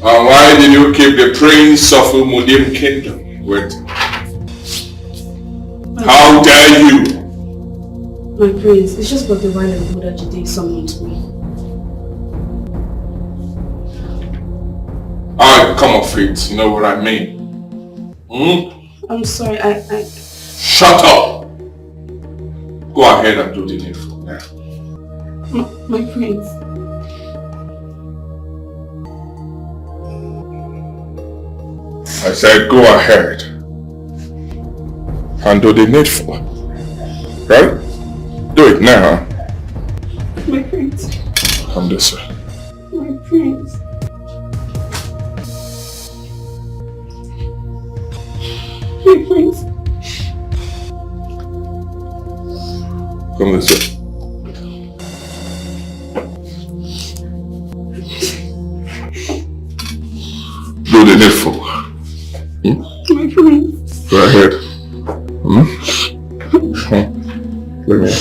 And why did you keep the prince of Umudim kingdom with? How dare you? My prince, it's just but a while ago that you did something to me. I come of it, you know what I mean? I'm sorry, Shut up! Go ahead and do the needful now. My prince. I said go ahead and do the needful. Right? Do it now. My prince. Come this way. My prince. My prince. Come this way. Do the needful. My prince. Go ahead. Look at me.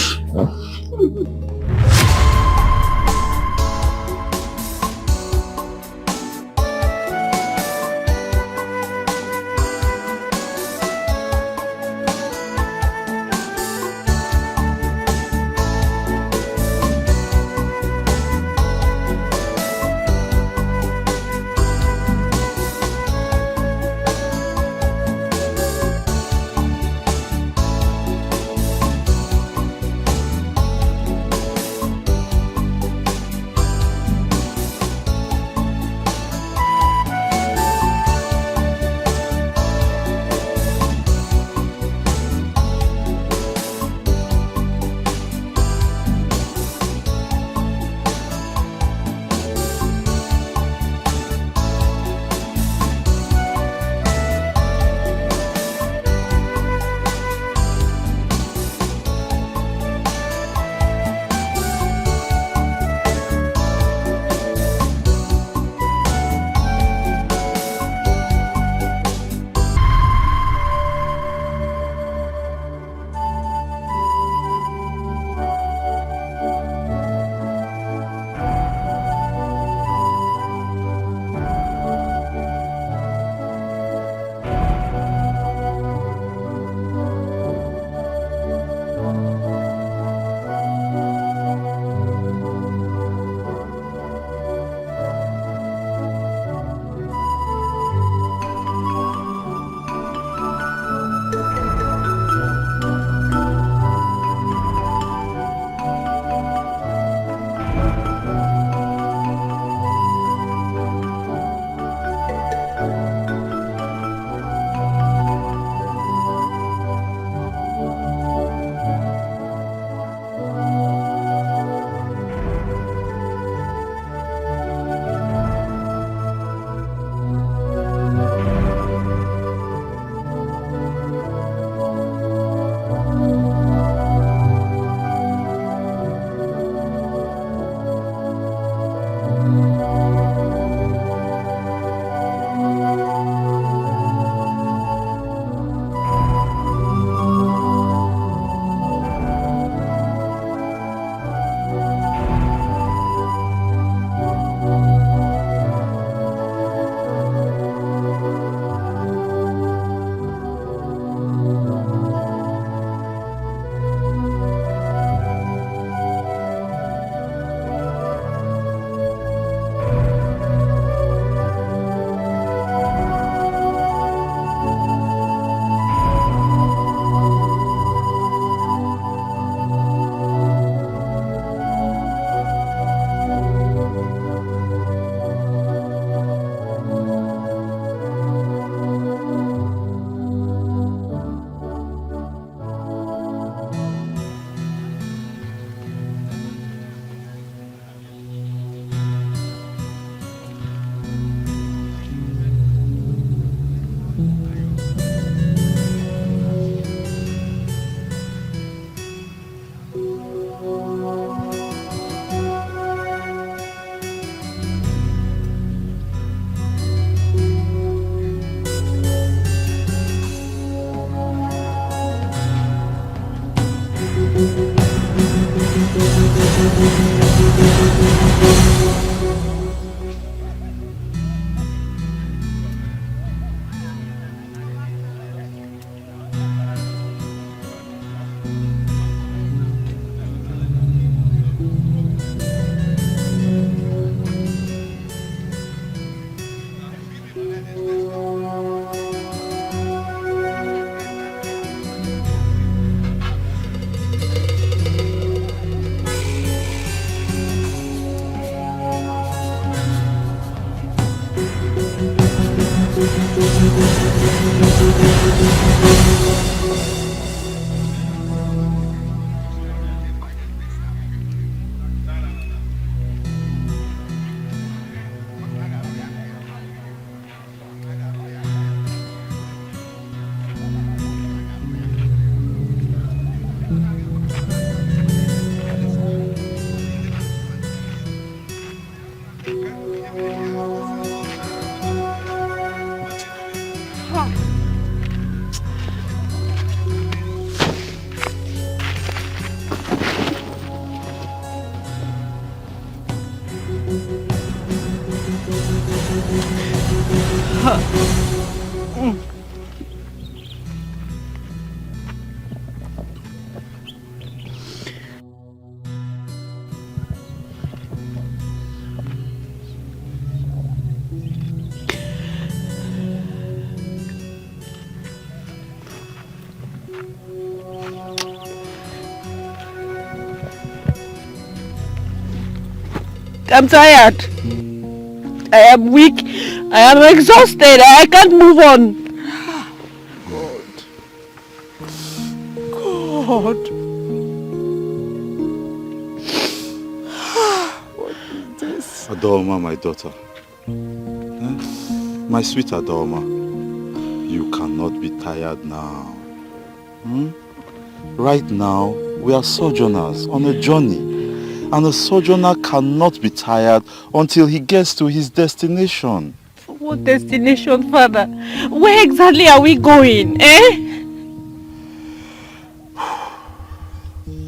I'm tired. I am weak. I am exhausted. I can't move on. God. What is this? Adorma, my daughter. My sweet Adorma, you cannot be tired now. Right now, we are sojourners on a journey. And a sojourner cannot be tired until he gets to his destination. What destination, Father? Where exactly are we going, eh?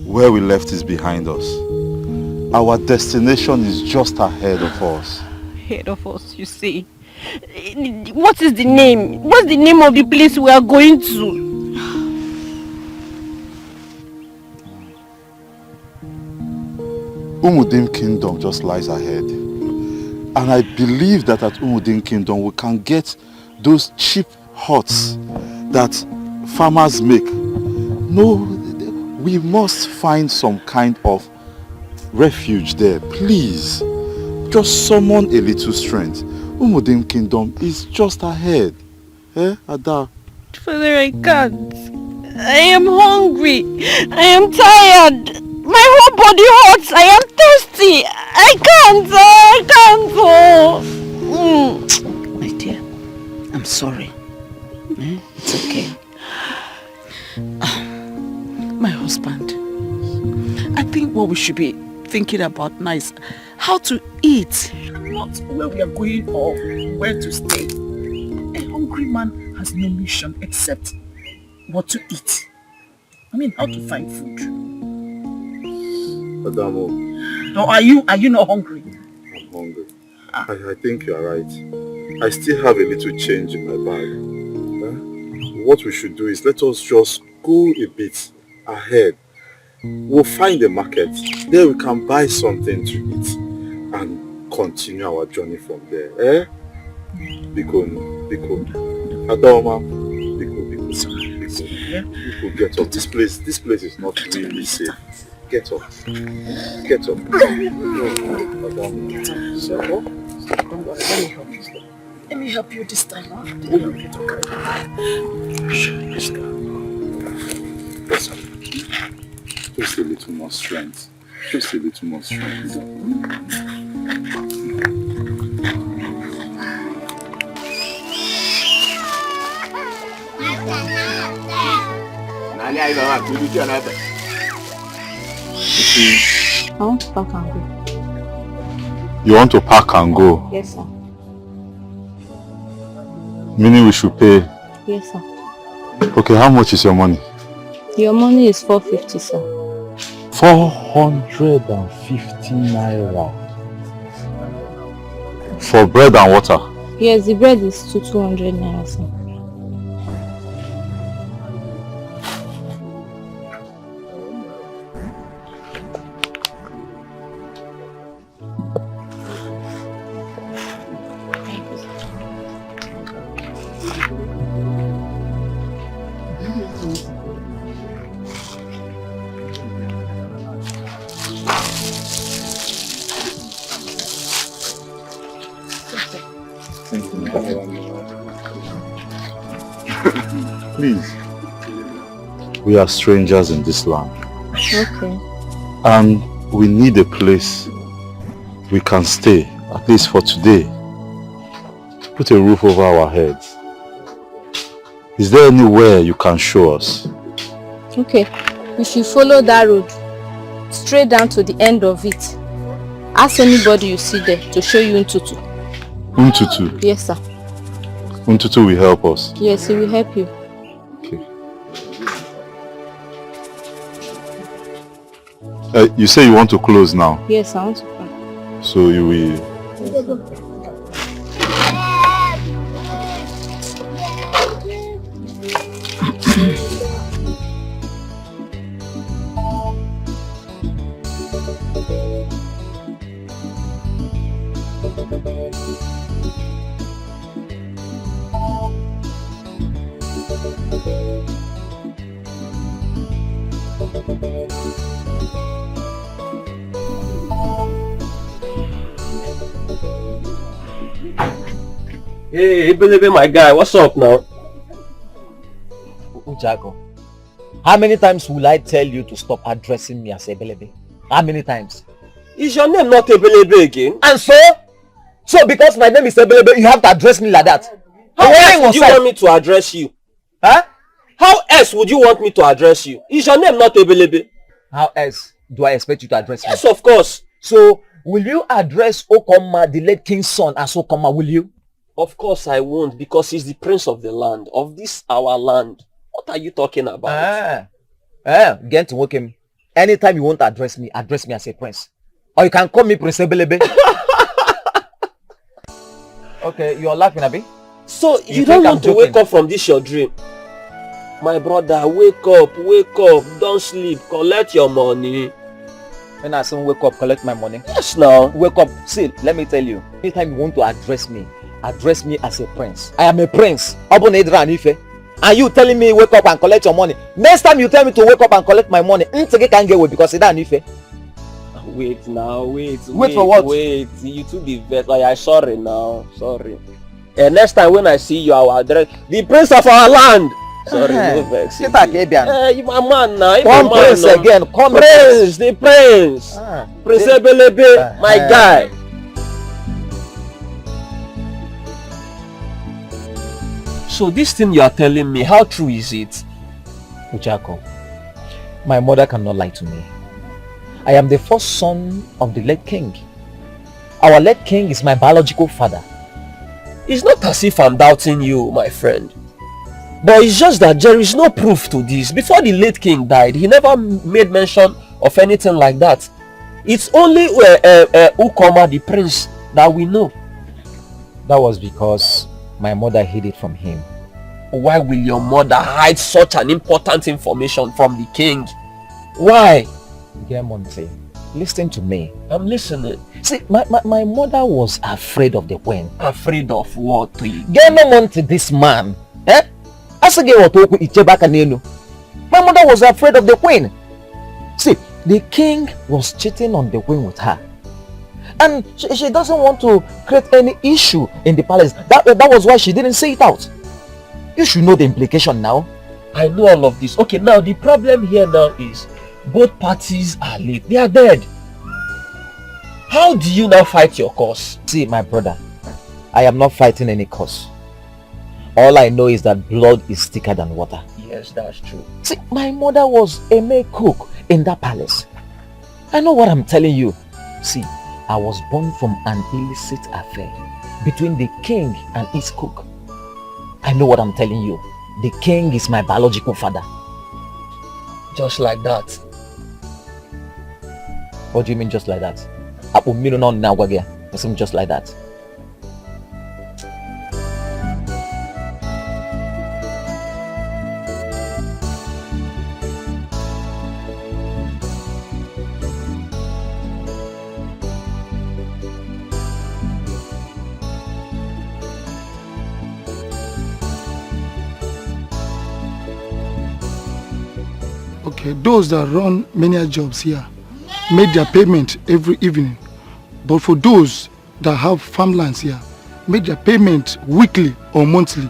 Where we left is behind us. Our destination is just ahead of us. Ahead of us, you see. What is the name? What's the name of the place we are going to? Umudim Kingdom just lies ahead. And I believe that at Umudim Kingdom we can get those cheap huts that farmers make. No, we must find some kind of refuge there, please. Just summon a little strength. Umudim Kingdom is just ahead. Eh, Ada? Father, I can't. I am hungry. I am tired. My whole body hurts. I am thirsty. I can't. My dear, I'm sorry. It's okay. My husband, I think what we should be thinking about now is how to eat, not where we are going or where to stay. A hungry man has no mission except what to eat. I mean, how to find food. Adamo. No, are you not hungry? I'm hungry. I think you are right. I still have a little change in my bag. What we should do is let us just go a bit ahead. We'll find a market. There we can buy something to eat and continue our journey from there. Eh? Biko. Adoma. Biko, get up. This place is not really safe. Get up. Get up. Let me help you this time. Huh? Just a little more strength. Just a little more strength. I want to pack and go. You want to pack and go? Yes, sir. Meaning we should pay? Yes, sir. Okay, how much is your money? Your money is 450, sir. 450 naira. For bread and water? Yes, the bread is 200 naira, sir. Thank you. Please. We are strangers in this land. Okay. And we need a place we can stay, at least for today. To put a roof over our heads. Is there anywhere you can show us? Okay. We should follow that road straight down to the end of it. Ask anybody you see there to show you Ntutu. Ntutu? Yes, sir. Ntutu will help us? Yes, he will help you. Okay. You say you want to close now? Yes, I want to close. So you will... Hey, Ebelebe, my guy, what's up now? Ujago, how many times will I tell you to stop addressing me as Ebelebe? How many times? Is your name not Ebelebe again? And so because my name is Ebelebe, you have to address me like that? How else would you want me to address you? Huh? How else would you want me to address you? Is your name not Ebelebe? How else do I expect you to address me? Yes, of course. So, will you address Okoma, the late king's son, as Okoma, will you? Of course I won't, because he's the prince of the land, of this our land. What are you talking about? Get to work him. Anytime you want to address me as a prince. Or you can call me Prince Ebelebe. Okay, you're laughing, Abi? So, you don't want to wake up from this your dream? My brother, wake up, don't sleep, collect your money. When I say wake up, collect my money. Yes, now. Wake up. See, let me tell you. Anytime you want to address me as a prince. I am a prince. And you telling me wake up and collect your money. Next time you tell me to wake up and collect my money, Ntege can't get away because it's Ife. Wait now, wait for what? Wait, you two the vet. I'm sorry now, sorry. And next time when I see you, I will address the prince of our land. Sorry, no vex. You my man now. Come prince now. Again. Come prince, the prince. Prince Ebelebe, my guy. So this thing you are telling me, how true is it? Uchako, my mother cannot lie to me. I am the first son of the late king. Our late king is my biological father. It's not as if I'm doubting you, my friend. But it's just that there is no proof to this. Before the late king died, he never made mention of anything like that. It's only Ukoma, the prince, that we know. That was because my mother hid it from him. Why will your mother hide such an important information from the king? Why? Gemonte, listen to me. I'm listening. See, my mother was afraid of the queen. Afraid of what? Gemonte, this man. My mother was afraid of the queen. See, the king was cheating on the queen with her. And she doesn't want to create any issue in the palace. That was why she didn't say it out. You should know the implication now. I know all of this. Okay, now the problem here now is both parties are late. They are dead. How do you now fight your cause? See, my brother, I am not fighting any cause. All I know is that blood is thicker than water. Yes, that's true. See, my mother was a maid cook in that palace. I know what I'm telling you. See, I was born from an illicit affair between the king and his cook. I know what I'm telling you. The king is my biological father. Just like that? What do you mean just like that? Just like that. Okay, those that run many jobs here make their payment every evening. But for those that have farmlands here, make their payment weekly or monthly.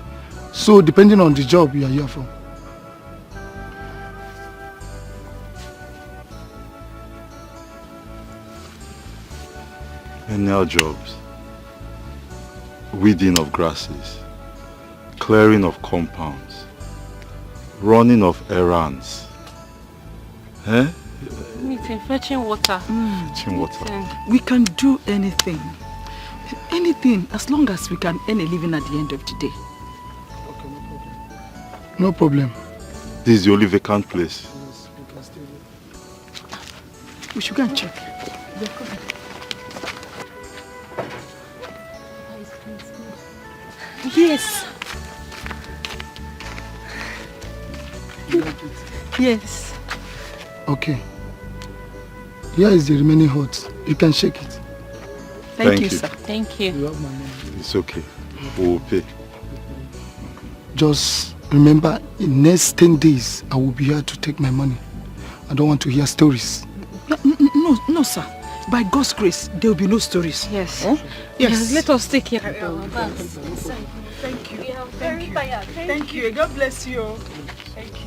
So depending on the job you are here for. Menial jobs. Weeding of grasses. Clearing of compounds. Running of errands. Eh? Meeting, fetching water. Fetching water. We can do anything. Anything, as long as we can earn a living at the end of the day. No problem. This is the only vacant place. We should go and check. Yes. Yes. Okay. Here is the remaining hot. You can shake it. Thank you, sir. Thank you. You have my money. It's okay. We will pay. Just remember, in next 10 days, I will be here to take my money. I don't want to hear stories. No, sir. By God's grace, there will be no stories. Yes. Huh? Yes. Let us take care. Thank you. We are very tired. Thank you. God bless you. Thank you.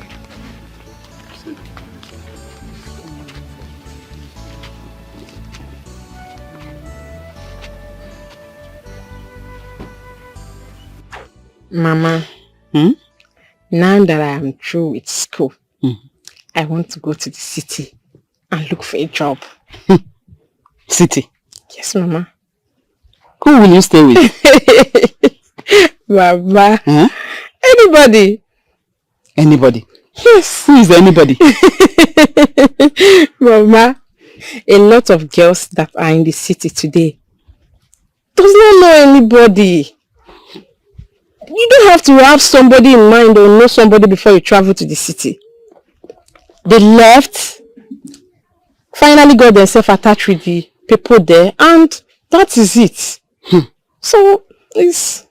Mama, now that I am through with school, I want to go to the city and look for a job. City? Yes, Mama. Who will you stay with? Mama. Huh? Anybody. Anybody? Yes. Who is anybody? Mama, a lot of girls that are in the city today does not know anybody. You don't have to have somebody in mind or know somebody before you travel to the city. They left, finally got themselves attached with the people there, and that is it. So, please,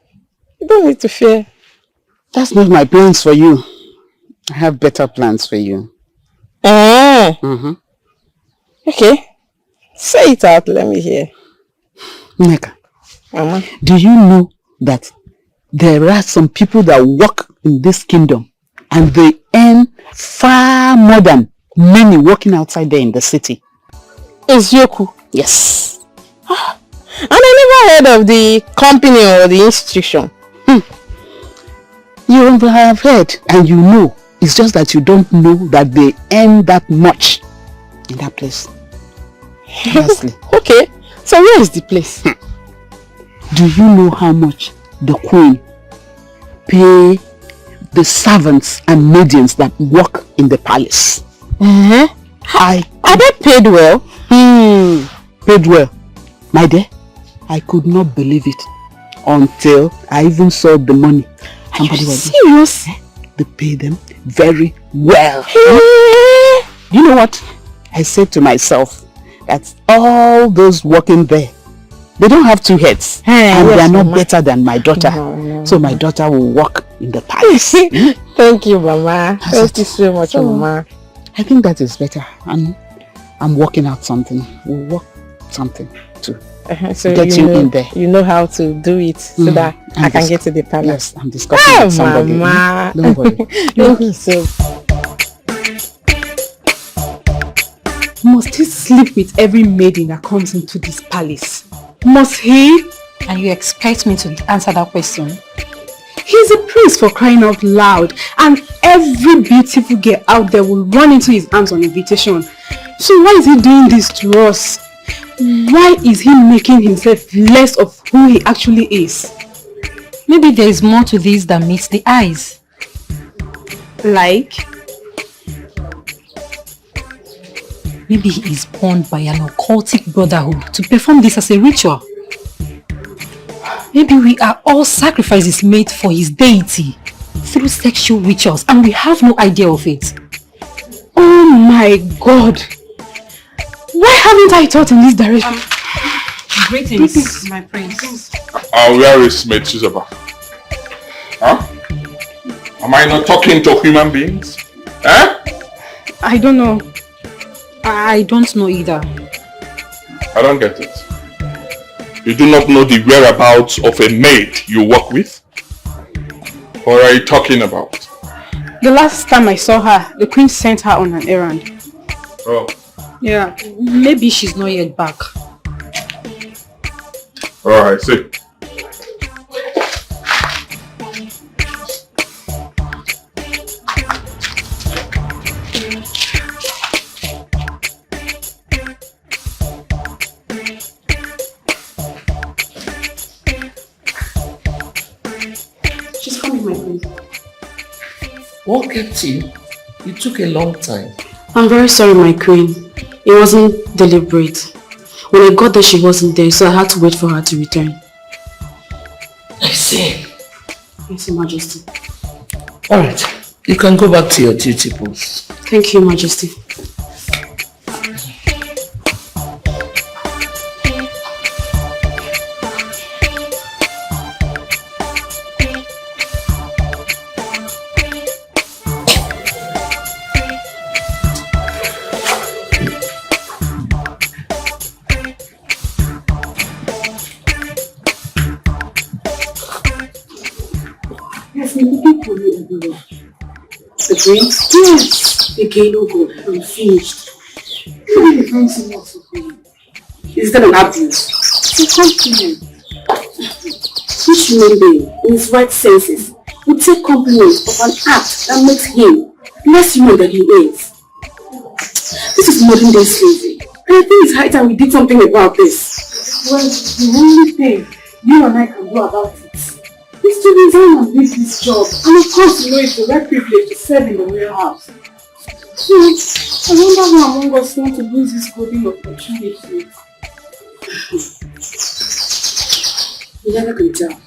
you don't need to fear. That's not my plans for you. I have better plans for you. Okay. Say it out, let me hear. Nneka, Mama. do you know that there are some people that work in this kingdom and they earn far more than many working outside there in the city? Ezioku? Yes. And I never heard of the company or the institution. You have heard and you know. It's just that you don't know that they earn that much in that place. Honestly. Okay. So where is the place? Do you know how much the queen pay the servants and maidens that work in the palace? Are they paid well? Paid well. My dear, I could not believe it until I even saw the money. Are you serious? They pay them very well. You know what? I said to myself that all those working there, they don't have two heads. And they are not better than my daughter. So my daughter will work in the palace. Thank you, Mama. Thank you so much, Mama. I think that is better. I'm working out something. We'll work something too. So get you in there. You know how to do it so that I can get to the palace. Yes, I'm discussing with somebody. Mama. Don't worry. Thank you so much. Must he sleep with every maiden that comes into this palace? Must he? And you expect me to answer that question? He's a prince, for crying out loud, and every beautiful girl out there will run into his arms on invitation. So why is he doing this to us? Why is he making himself less of who he actually is? Maybe there is more to this than meets the eyes. Like? Maybe he is born by an occultic brotherhood to perform this as a ritual. Maybe we are all sacrifices made for his deity through sexual rituals and we have no idea of it. Oh my God! Why haven't I thought in this direction? Greetings, my prince. Where is Maid Susaba? Huh? Am I not talking to human beings? Eh? I don't know. I don't know either. I don't get it. You do not know the whereabouts of a maid you work with? What are you talking about? The last time I saw her, the queen sent her on an errand. Oh. Yeah. Maybe she's not yet back. Alright, see. She's coming, my queen. What kept you? You took a long time. I'm very sorry, my queen. It wasn't deliberate. When I got there, she wasn't there, so I had to wait for her to return. I see. Yes, Your Majesty. Alright, you can go back to your duty post. Thank you, Your Majesty. The drinks? Yes. Again, oh God, I'm finished. Why are you doing so much for me? Is that an abuse? It's a compliment. Which human being, in his right senses, would take compliments of an act that makes him less human than he is? This is modern day slavery, and I think it's high time we did something about this. Well, the only thing you and I can do about it is to resign and leave this job, and of course you know it's a rare privilege to serve in the warehouse. So, I wonder who among us want to lose this golden opportunity. You never can tell.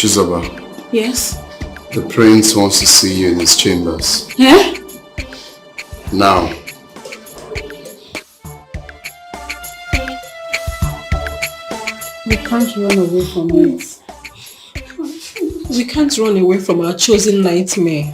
Chizoba. Yes? The prince wants to see you in his chambers. Yeah? Now. We can't run away from it. We can't run away from our chosen nightmare.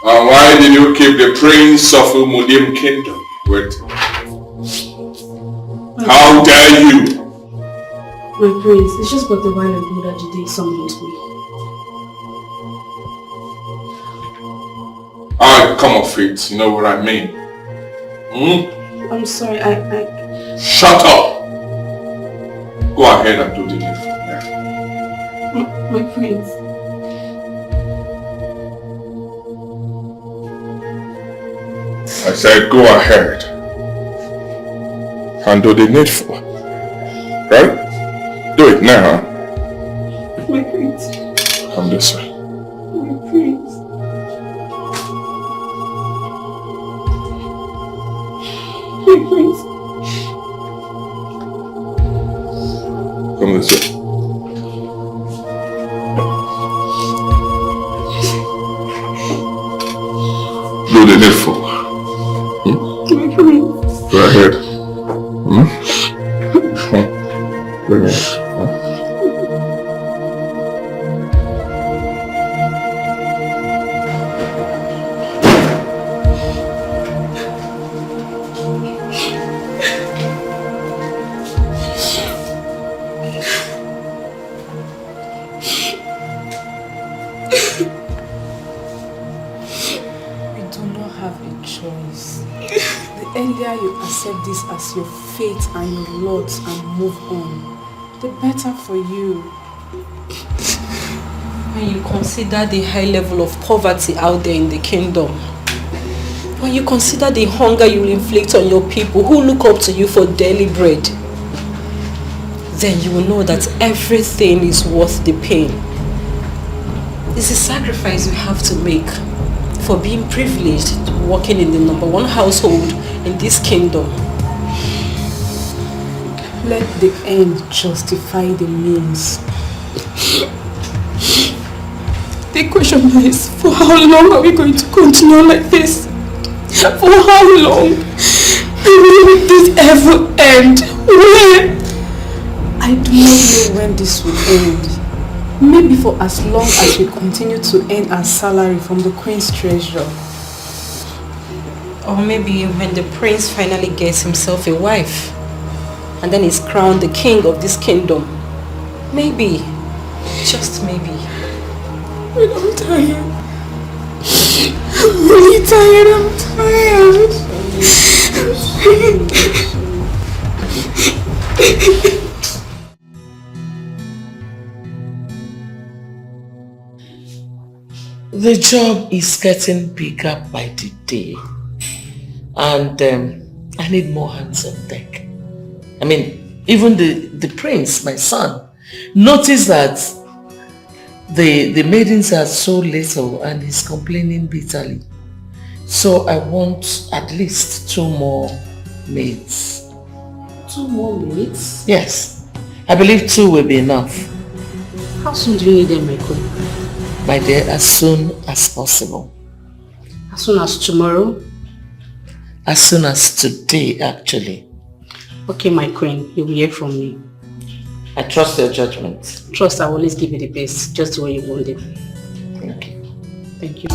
Why did you keep the prince of Umudim kingdom waiting? How dare you? My prince, it's just but a while ago that Jide summoned me. I'll come off it, you know what I mean? Hmm? I'm sorry, I... Shut up! Go ahead and do the needful. Yeah. My prince. I said go ahead and do the needful. Right? Do it now. My prince. Come this way. My prince. My prince. Come this way. Do the needful. Go ahead. Hmm? earlier you accept this as your fate and your lot and move on, the better for you. When you consider the high level of poverty out there in the kingdom, when you consider the hunger you will inflict on your people who look up to you for daily bread, then you will know that everything is worth the pain. It's a sacrifice you have to make for being privileged, working in the #1 household in this kingdom. Let the end justify the means. The question is, for how long are we going to continue like this? For how long? Will this ever end? When? I do not know when this will end. Maybe for as long as we continue to earn our salary from the Queen's treasure. Or maybe when the prince finally gets himself a wife and then is crowned the king of this kingdom. Maybe, just maybe. I'm tired. I'm really tired. I'm tired. The job is getting bigger by the day. And I need more hands on deck. I mean, even the prince, my son, noticed that the maidens are so little and he's complaining bitterly. So I want at least 2 more maids. 2 more maids? Yes. I believe 2 will be enough. How soon do you need them, my queen? My dear, as soon as possible. As soon as tomorrow? As soon as today, actually. Okay, my queen, you will hear from me. I trust your judgment. Trust I will always give you the best, just the way you want it. Thank you. Thank you.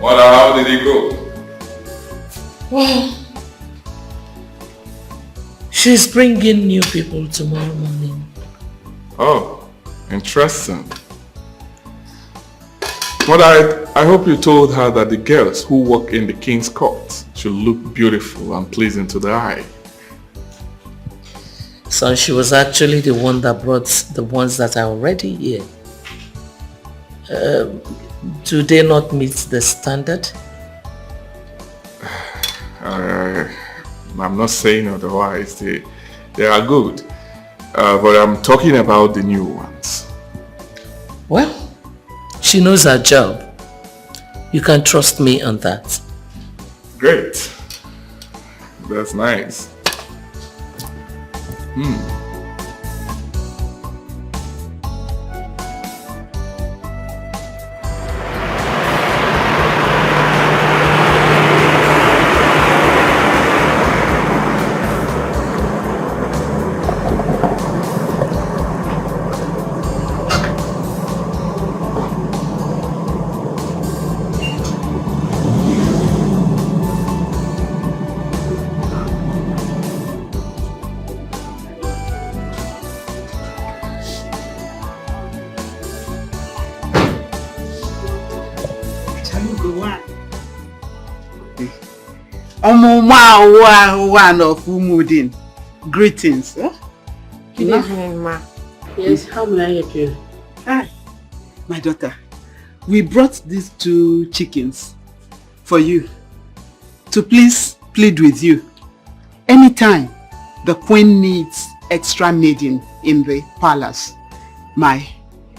Mother, how did it go? Well, she's bringing new people tomorrow morning. Oh, interesting. Mother, I hope you told her that the girls who work in the king's court should look beautiful and pleasing to the eye. So she was actually the one that brought the ones that are already here. Do they not meet the standard? I'm not saying otherwise. They are good. But I'm talking about the new ones. Well, she knows her job. You can trust me on that. Great. That's nice. One of Umudin. Greetings. Huh? Good evening, ma. Yes, how may I help you? Hi, my daughter. We brought these 2 chickens for you to please plead with you. Anytime the queen needs extra maiden in the palace, my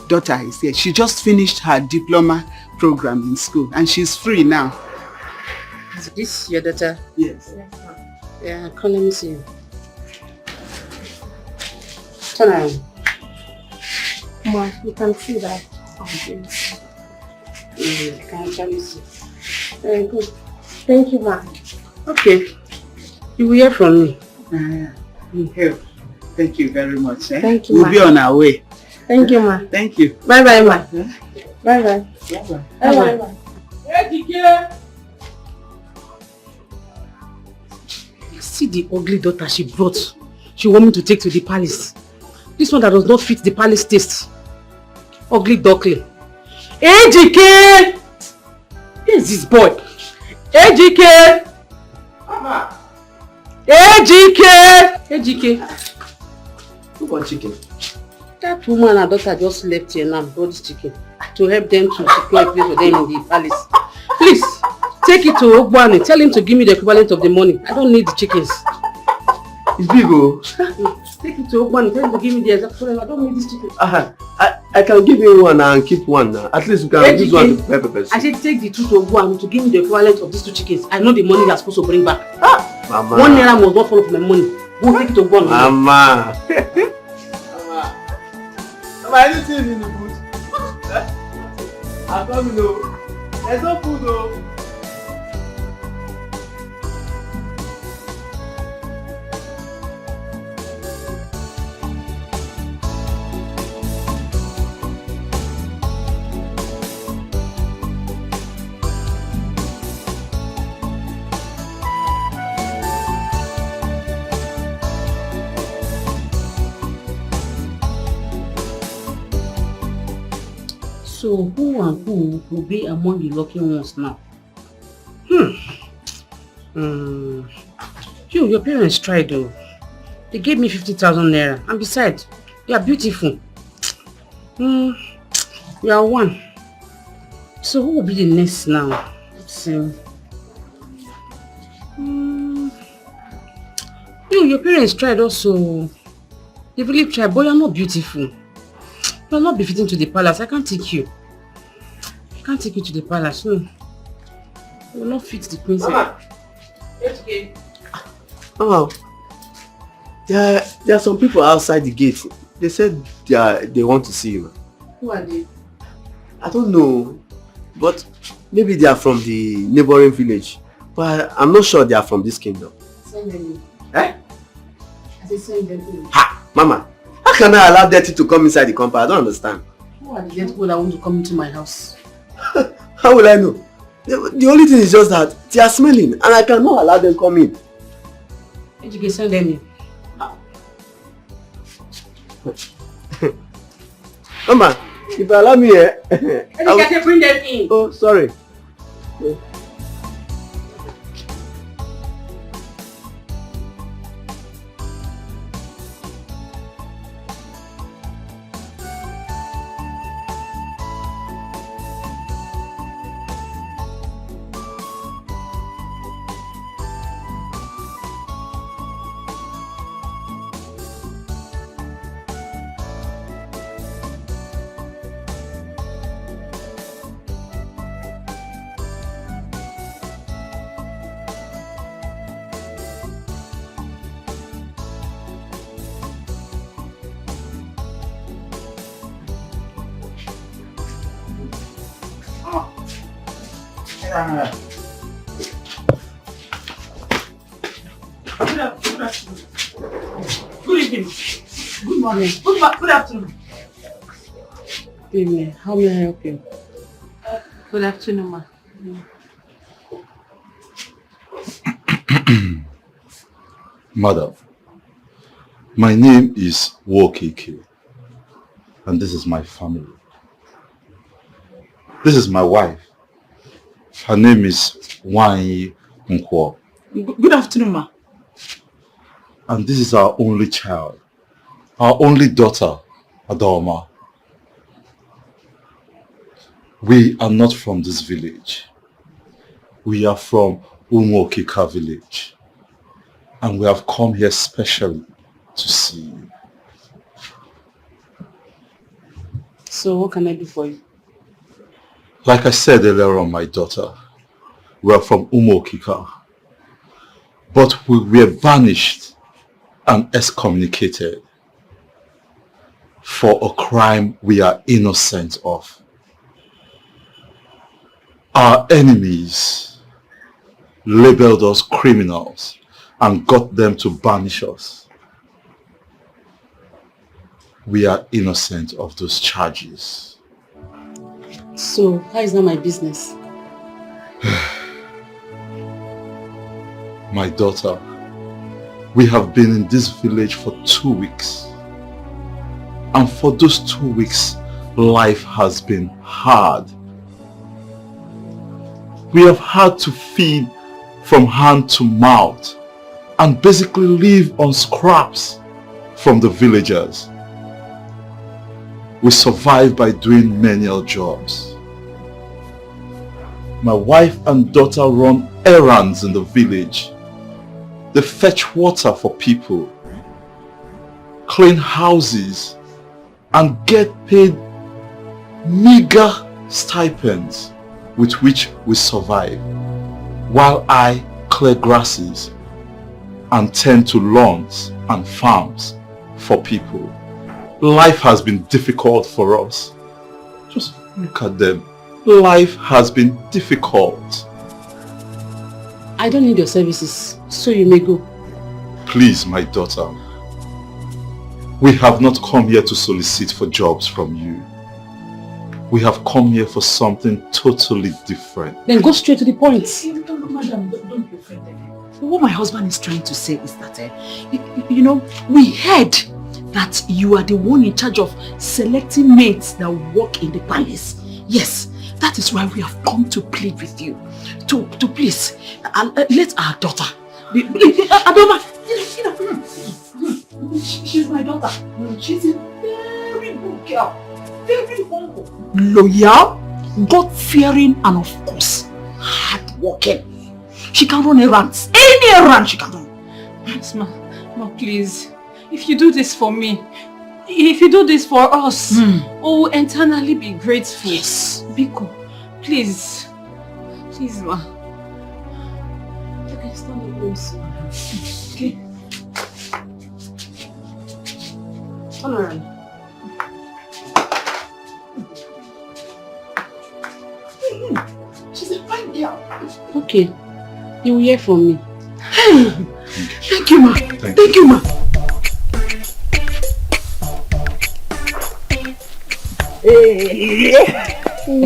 daughter is here. She just finished her diploma program in school and she's free now. Is this your daughter? Yes. Yeah, come let me see. Turn around. Ma, you can see that. You can actually see. Very good. Thank you, ma. Okay. You will hear from me. Thank you very much. Thank you, We'll ma. be on our way. Thank you, ma. Thank you. Bye-bye, ma. Bye-bye. Bye-bye. Bye-bye. See the ugly daughter she brought. She want me to take to the palace. This one that does not fit the palace taste. Ugly duckling. Ejike! Where is this boy? Ejike! Mama! Ejike! Ejike! Who got chicken? That woman and daughter just left here now, brought this chicken to help them to secure a place for them in the palace. Please, take it to Ogbani. Tell him to give me the equivalent of the money. I don't need the chickens. It's big, oh. Take it to Ogbani. Tell him to give me the exact equivalent. I don't need this chicken. I can give you one and keep one now. At least you can use one to prepare peppers. I said take the two to Ogbani to give me the equivalent of these two chickens. I know the money you're supposed to bring back. Mama. 1 naira must not fall for my money. Go take it to Ogbani. Mama. Mama, anything in the food? I'm coming, though. There's no food, though. So who and who will be among the lucky ones now? Your parents tried though. They gave me 50,000 naira, and besides, you are beautiful. You are one. So who will be the next now? Let's see. Your parents tried also. They really tried, but you are not beautiful. You will not be fitting to the palace. I can't take you. I can't take you to the palace. No. You will not fit the princess. Mama. Oh, there are some people outside the gate. They said they want to see you. Who are they? I don't know, but maybe they are from the neighboring village. But I'm not sure they are from this kingdom. Send them in. Eh? I said send them in. Ha! Mama, how can I allow dirty to come inside the compound? I don't understand. Who are the dead people that want to come into my house? How will I know? The only thing is just that they are smelling and I cannot allow them come in. You can send them in. Mama, if you allow me here, I can bring them in. Oh, sorry. Good evening. Good morning. Good afternoon. Baby, how may I help you? Good afternoon, ma. Madam, my name is Wokike, and this is my family. This is my wife. Her name is Wanyi Nkwo. Good afternoon, ma. And this is our only child, our only daughter, Adoma. We are not from this village. We are from Umokika village. And we have come here specially to see you. So what can I do for you? Like I said earlier on, my daughter, we are from Umokika. But we were banished and excommunicated for a crime we are innocent of. Our enemies labeled us criminals and got them to banish us. We are innocent of those charges. So, how is that my business? My daughter, we have been in this village for 2 weeks. And for those 2 weeks, life has been hard. We have had to feed from hand to mouth and basically live on scraps from the villagers. We survive by doing menial jobs. My wife and daughter run errands in the village. They fetch water for people, clean houses, and get paid meager stipends with which we survive, while I clear grasses and tend to lawns and farms for people. Life has been difficult for us. Just look at them. Life has been difficult. I don't need your services, so you may go. Please, my daughter. We have not come here to solicit for jobs from you. We have come here for something totally different. Then go straight to the point. Madam, don't be offended. What my husband is trying to say is that, you know, we heard that you are the one in charge of selecting maids that work in the palace. Yes, that is why we have come to plead with you. To please, let our daughter be... Adoma, she's my daughter. She's a very good girl. Very humble. Loyal, God-fearing, and of course, hard-working. She can run errands. Any errand she can run. Yes, ma, please. If you do this for me, if you do this for us, we will eternally be grateful. Yes. Biko, please. Please, ma. Okay, stand up, please. Okay. Turn around. She's a fine girl. Okay, you will hear from me. Hey, thank you, ma. Thank you, ma.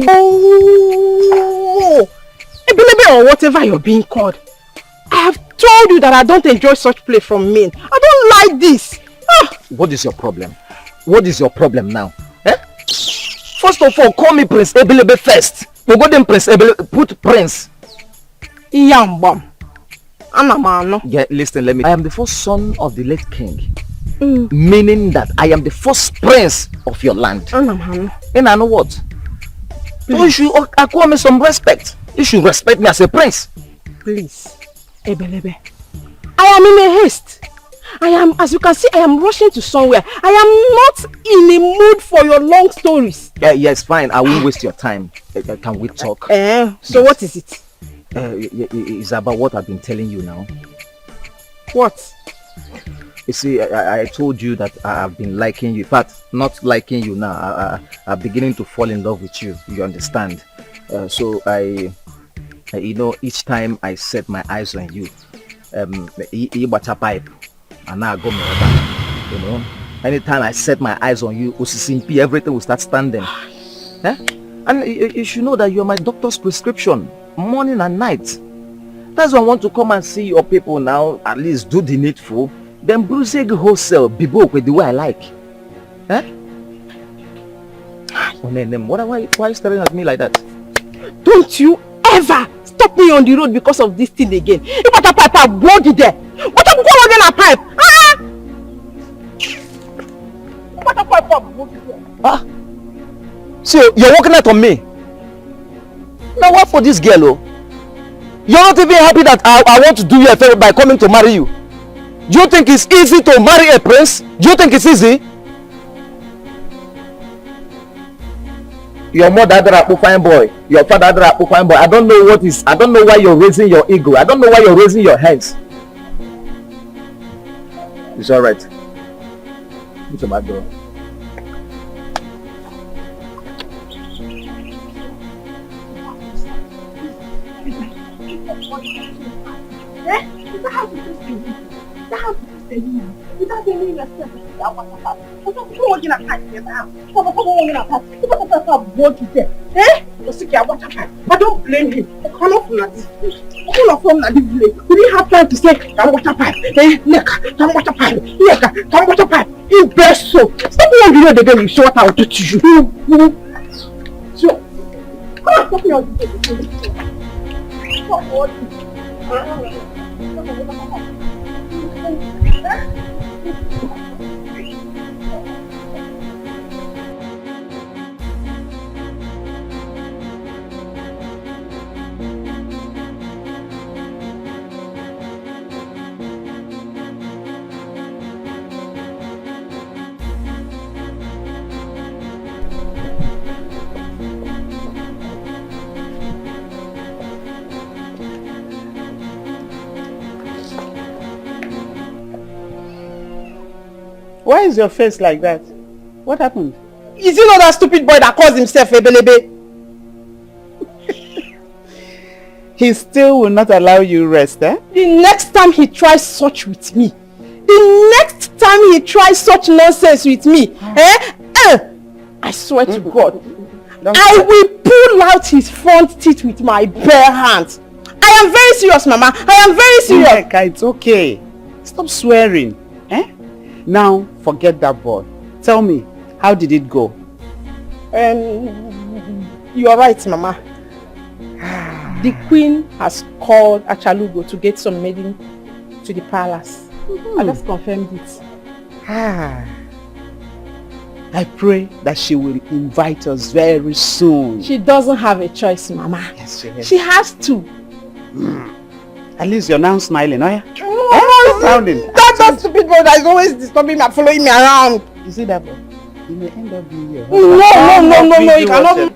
Oh, Ebelebe or whatever you're being called. I have told you that I don't enjoy such play from men. I don't like this. What is your problem? What is your problem now? Eh? First of all, call me Prince Ebelebe first. You go then Prince Ebelebe, put Prince. Yambam. Anamano. Yeah, listen, let me. I am the first son of the late king. Meaning that I am the first prince of your land. And I know what? So you should acquire me some respect. You should respect me as a prince. Please, Ebelebe. I am in a haste. I am, as you can see, I am rushing to somewhere. I am not in a mood for your long stories. Yeah, yes, fine. I won't waste your time. Can we talk? So yes. What is it? It's about what I've been telling you now. What? You see, I told you that I've been liking you. In fact, not liking you now. I'm beginning to fall in love with you. You understand? So I, you know, each time I set my eyes on you, you bought a pipe, and now I go back. You know, anytime I set my eyes on you, everything will start standing. And you should know that you are my doctor's prescription, morning and night. That's why I want to come and see your people now. At least do the needful. Then bruise wholesale, be broke with the way I like. Why are you staring at me like that? Don't you ever stop me on the road because of this thing again. You got a pipe, I blow you there. What am I going to a pipe? What a pipe, I blow you there. So you're working out on me. Now what for this girl? Oh? You're not even happy that I want to do you a favor by coming to marry you. Do you think it's easy to marry a prince? Do you think it's easy? Your mother a fine boy. Your father a fine boy. I don't know why you're raising your ego. I don't know why you're raising your hands. It's alright. Put your back door. Without any respect, I want to pass. I don't want to pass. I don't want to pass. What you say? Eh? I don't blame him. I cannot from that. All of them are different. We didn't have time to say, "Come water pipe." Eh? Come water pipe. Come water pipe. In best so. Stop wondering the day you show what I will do to you. So, come on, stop me on this. Stop worrying. Why is your face like that? What happened? Is he not that stupid boy that calls himself Ebelebe? He still will not allow you rest, eh? The next time he tries such with me, the next time he tries such nonsense with me, I swear to God, I will pull out his front teeth with my bare hands. I am very serious, Mama. I am very serious. Nneka, it's okay. Stop swearing, eh? Now, forget that boy. Tell me, how did it go? You are right, Mama. The queen has called Achalugo to get some maiden to the palace. I just confirmed it. I pray that she will invite us very soon. She doesn't have a choice, Mama. Yes, she has. She has to. At least you're now smiling, oh yeah? No, sounding. That stupid boy that is always disturbing me and following me around. You see that boy? He may end up being your No, you cannot.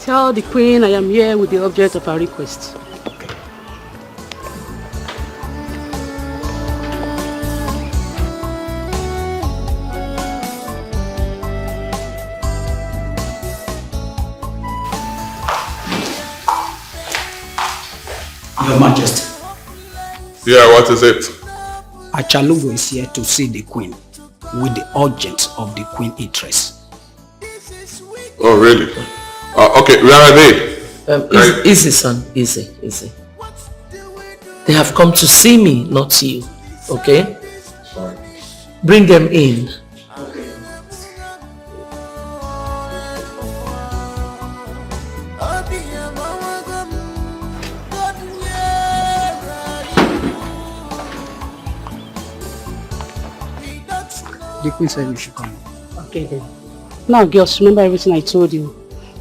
Tell the queen I am here with the object of her request. Your Majesty. Yeah, what is it? Achalugo is here to see the queen with the urgent of the queen interest. Oh, really? Okay, where are they? Easy, son. Easy. They have come to see me, not you. Okay? Sorry. Bring them in. The queen said we should come. Okay then. Now girls, remember everything I told you.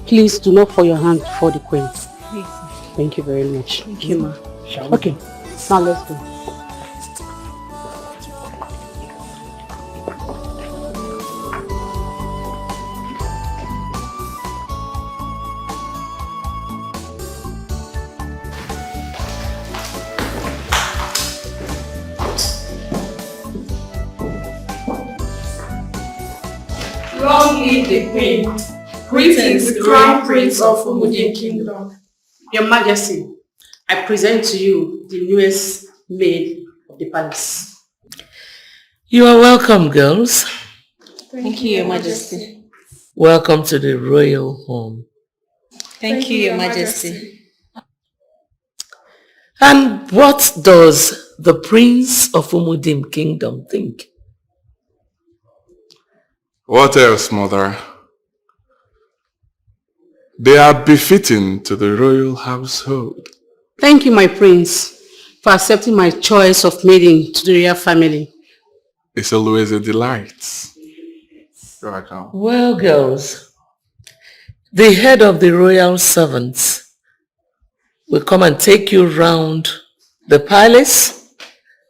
Please do not fall your hand before the queen. Thank you very much. Thank you, ma. Okay, now let's go. Long live the queen. Greetings, the crown prince of Umudim Kingdom. Your Majesty, I present to you the newest maid of the palace. You are welcome, girls. Thank you, Your Majesty. Welcome to the royal home. Thank you, Your Majesty. And what does the prince of Umudim Kingdom think? What else, mother? They are befitting to the royal household. Thank you, my prince. for accepting my choice of maiden to the royal family. It's always a delight. You're welcome. Well, girls, the head of the royal servants will come and take you round the palace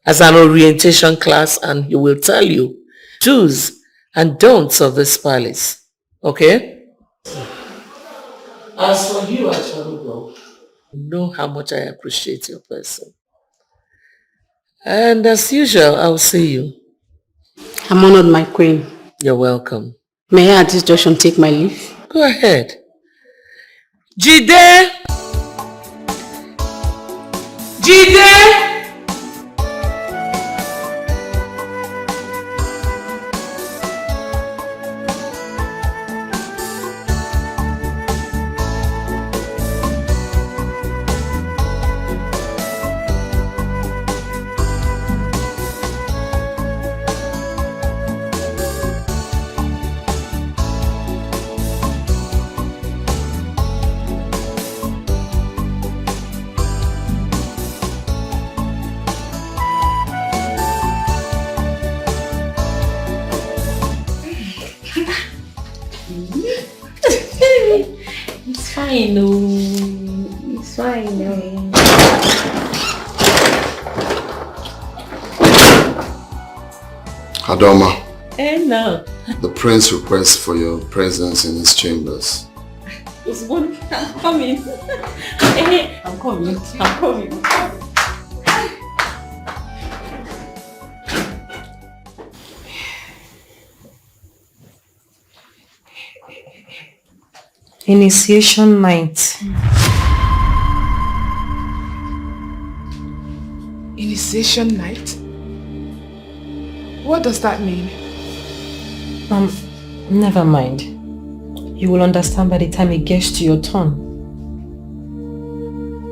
as an orientation class, and he will tell you do's and don'ts of this palace. Okay? As for you, Acharugo, you know how much I appreciate your person. And as usual, I'll see you. I'm honored, my queen. You're welcome. May I at this junction take my leave? Go ahead. Jide! Jide! It's fine, no. It's fine, no. Adoma, No. the prince requests for your presence in his chambers. Usman, I'm coming. I'm coming. I'm coming. Initiation night. Initiation night? What does that mean? Never mind. You will understand by the time it gets to your turn.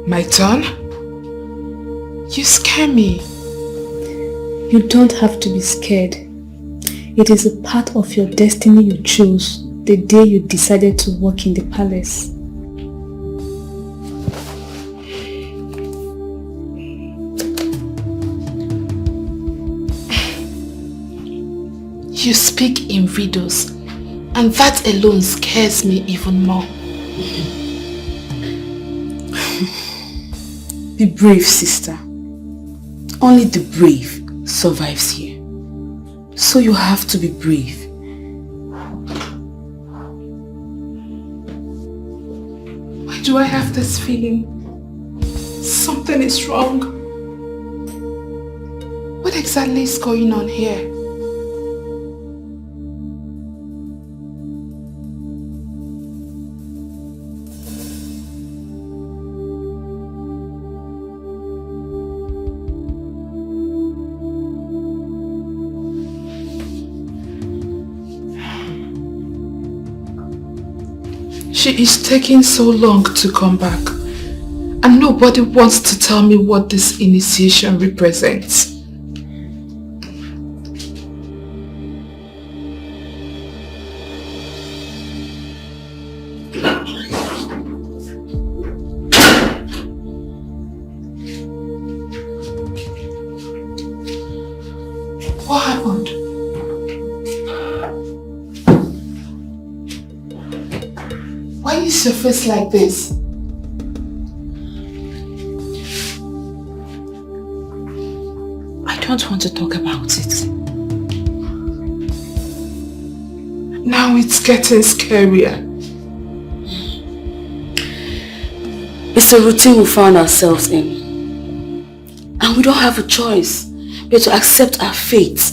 My turn? You scare me. You don't have to be scared. It is a part of your destiny you chose the day you decided to work in the palace. You speak in riddles, and that alone scares me even more. Be brave, sister. Only the brave survives here. So you have to be brave. Why do I have this feeling? Something is wrong. What exactly is going on here? She is taking so long to come back, and nobody wants to tell me what this initiation represents. What happened? Why is your face like this? I don't want to talk about it. Now it's getting scarier. It's a routine we found ourselves in. And we don't have a choice but to accept our fate.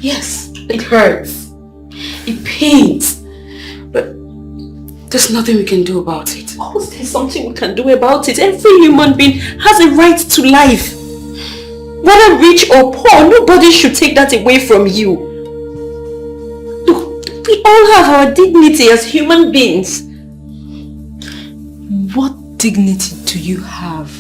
Yes, it hurts. It pains. But there's nothing we can do about it. Of course there's something we can do about it. Every human being has a right to life. Whether rich or poor, nobody should take that away from you. Look, we all have our dignity as human beings. What dignity do you have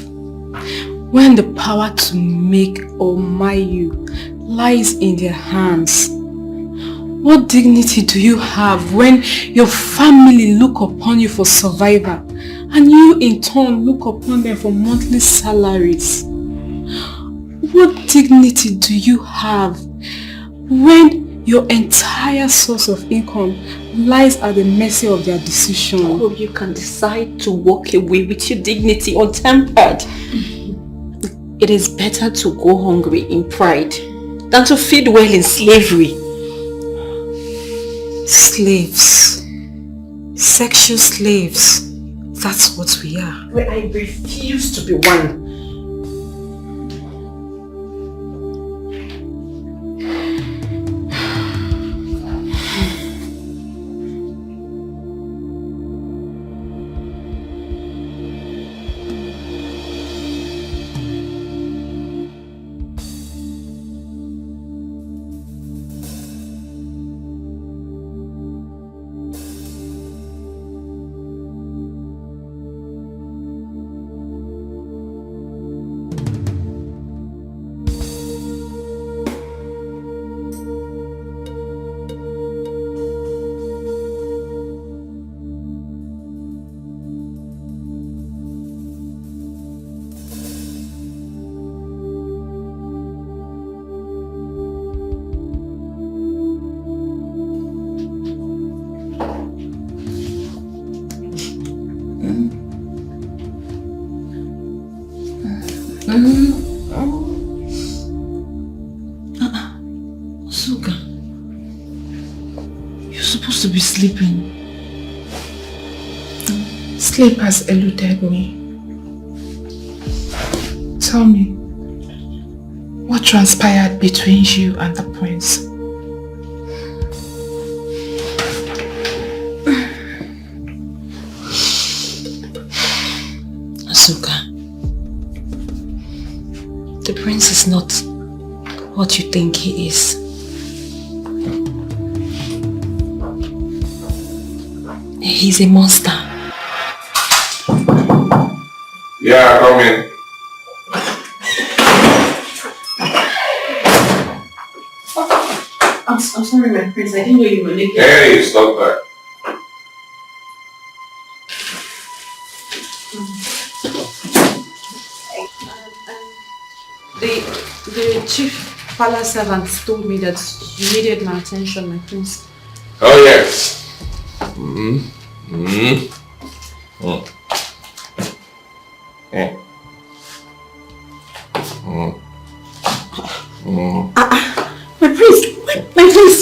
when the power to make or mar you lies in their hands? What dignity do you have when your family look upon you for survival and you in turn look upon them for monthly salaries? What dignity do you have when your entire source of income lies at the mercy of their decision? Oh, you can decide to walk away with your dignity untempered. It is better to go hungry in pride than to feed well in slavery. Slaves. Sexual slaves. That's what we are. Well, I refuse to be one. Suga, you're supposed to be sleeping. Sleep has eluded me. Tell me, what transpired between you and the prince? Asuka, the prince is not what you think he is. He's a monster. Yeah, come in. I'm sorry, my prince. I didn't know you were naked. Hey, stop that. The chief palace servants told me that you needed my attention, my prince. Oh, yes. Mm-hmm. Mm-hmm. Mm. Mm. Mm. Mm. My prince! My prince!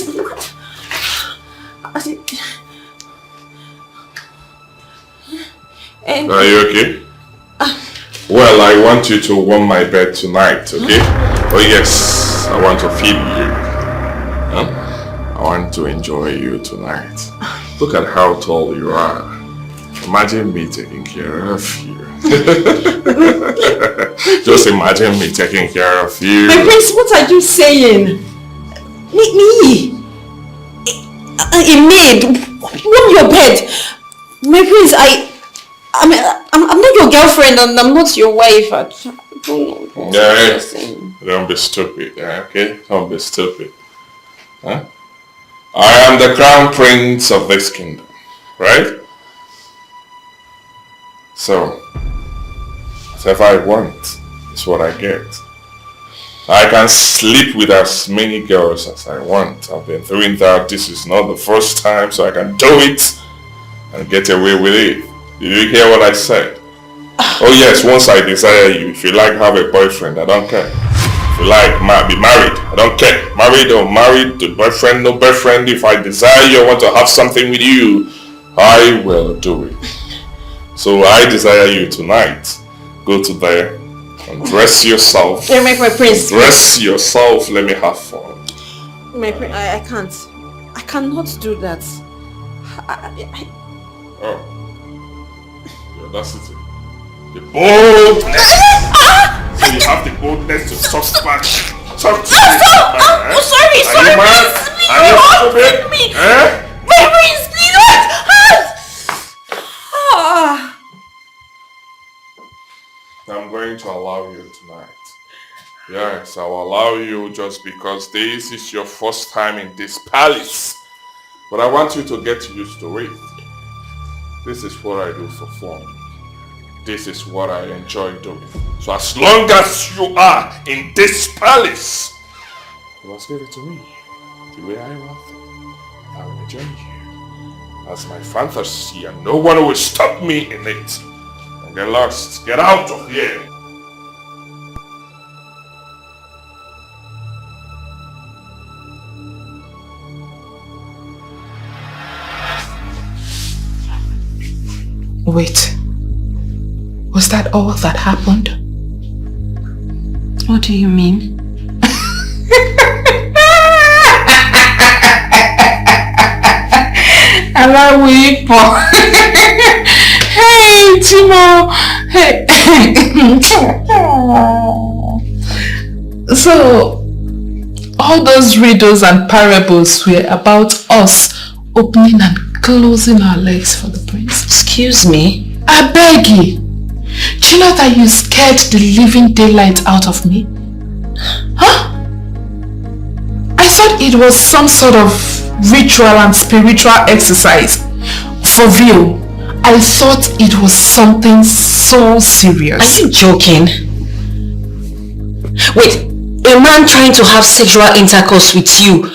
Are you okay? Well, I want you to warm my bed tonight, okay? Oh yes, I want to feed you. Huh? I want to enjoy you tonight. Look at how tall you are. Imagine me taking care of you. Just imagine me taking care of you. My prince, what are you saying? Me? A maid? Warm your bed. My prince, I'm not your girlfriend and I'm not your wife. I don't know. Yeah, don't be stupid, okay? Don't be stupid. Huh? I am the crown prince of this kingdom, right? So, whatever I want is what I get. I can sleep with as many girls as I want. I've been doing that. This is not the first time, so I can do it and get away with it. Did you hear what I said? Oh yes, once I desire you, if you like have a boyfriend, I don't care. If you like be married, I don't care. Married or married, the boyfriend, no boyfriend, if I desire you, I want to have something with you, I will do it. So I desire you tonight. Go to there and dress yourself. Let me make my prince. Dress yourself, let me have fun. My prince, I can't. I cannot do that. Oh. The audacity. The boldness! So you have the boldness to talk back. Talk to me. I'm sorry, Are you mad? Are you stupid? Me. Eh? My prince, please don't! I'm going to allow you tonight. Yes, I'll allow you just because this is your first time in this palace. But I want you to get used to it. This is what I do for fun. this is what I enjoy doing. So as long as you are in this palace, you must give it to me the way I want it. I will enjoy you as my fantasy, and no one will stop me in it. And get lost. Get out of here. Wait. Was that all that happened? What do you mean? Hello, Weepo. Hey, Timo. Hey. So, all those riddles and parables were about us opening and closing our legs for the prince. Excuse me? I beg you. Do you know that you scared the living daylight out of me? Huh? I thought it was some sort of ritual and spiritual exercise. For real. I thought it was something so serious. Are you joking? Wait, a man trying to have sexual intercourse with you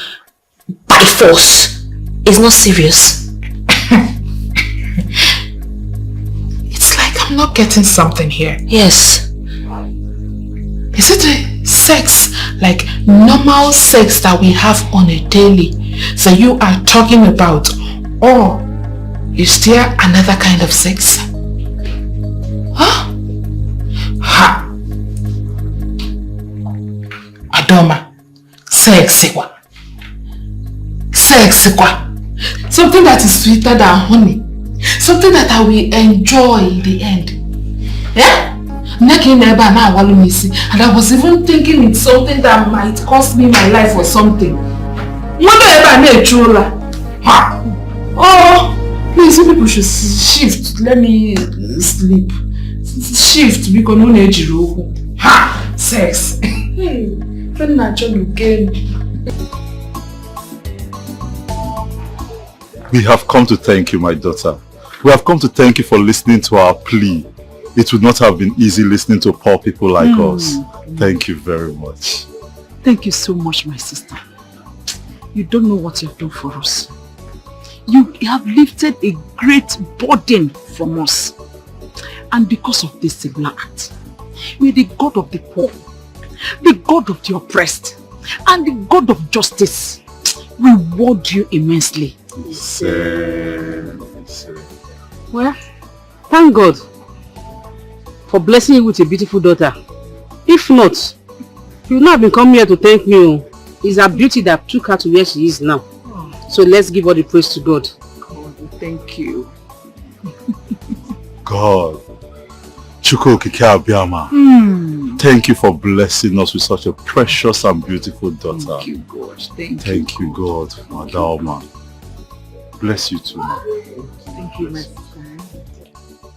by force is not serious. It's like I'm not getting something here. Yes. Is it a sex, like normal sex that we have on a daily, that you are talking about? Or is there another kind of sex? Huh? Ha! Adoma, sex kwa. Sex kwa. Something that is sweeter than honey. Something that I will enjoy in the end. Yeah? And I was even thinking it's something that might cost me my life or something. Oh, please, you people should shift. Let me sleep. Shift because no need you. Ha! Sex. We have come to thank you, my daughter. We have come to thank you for listening to our plea. It would not have been easy listening to poor people like us. Thank you very much. Thank you so much, my sister. You don't know what you've done for us. You have lifted a great burden from us. And because of this singular act, we are the God of the poor, the God of the oppressed, and the God of justice. Reward you immensely. Well, thank God for blessing you with a beautiful daughter. If not, you would not have been coming here to thank me. It's her beauty that took her to where she is now. So let's give all the praise to God. God, thank you. God, Chuko Kike Abiyama, thank you for blessing us with such a precious and beautiful daughter. Thank you, God. Thank you, God, Madaoma. Bless you too. Thank you, my sister.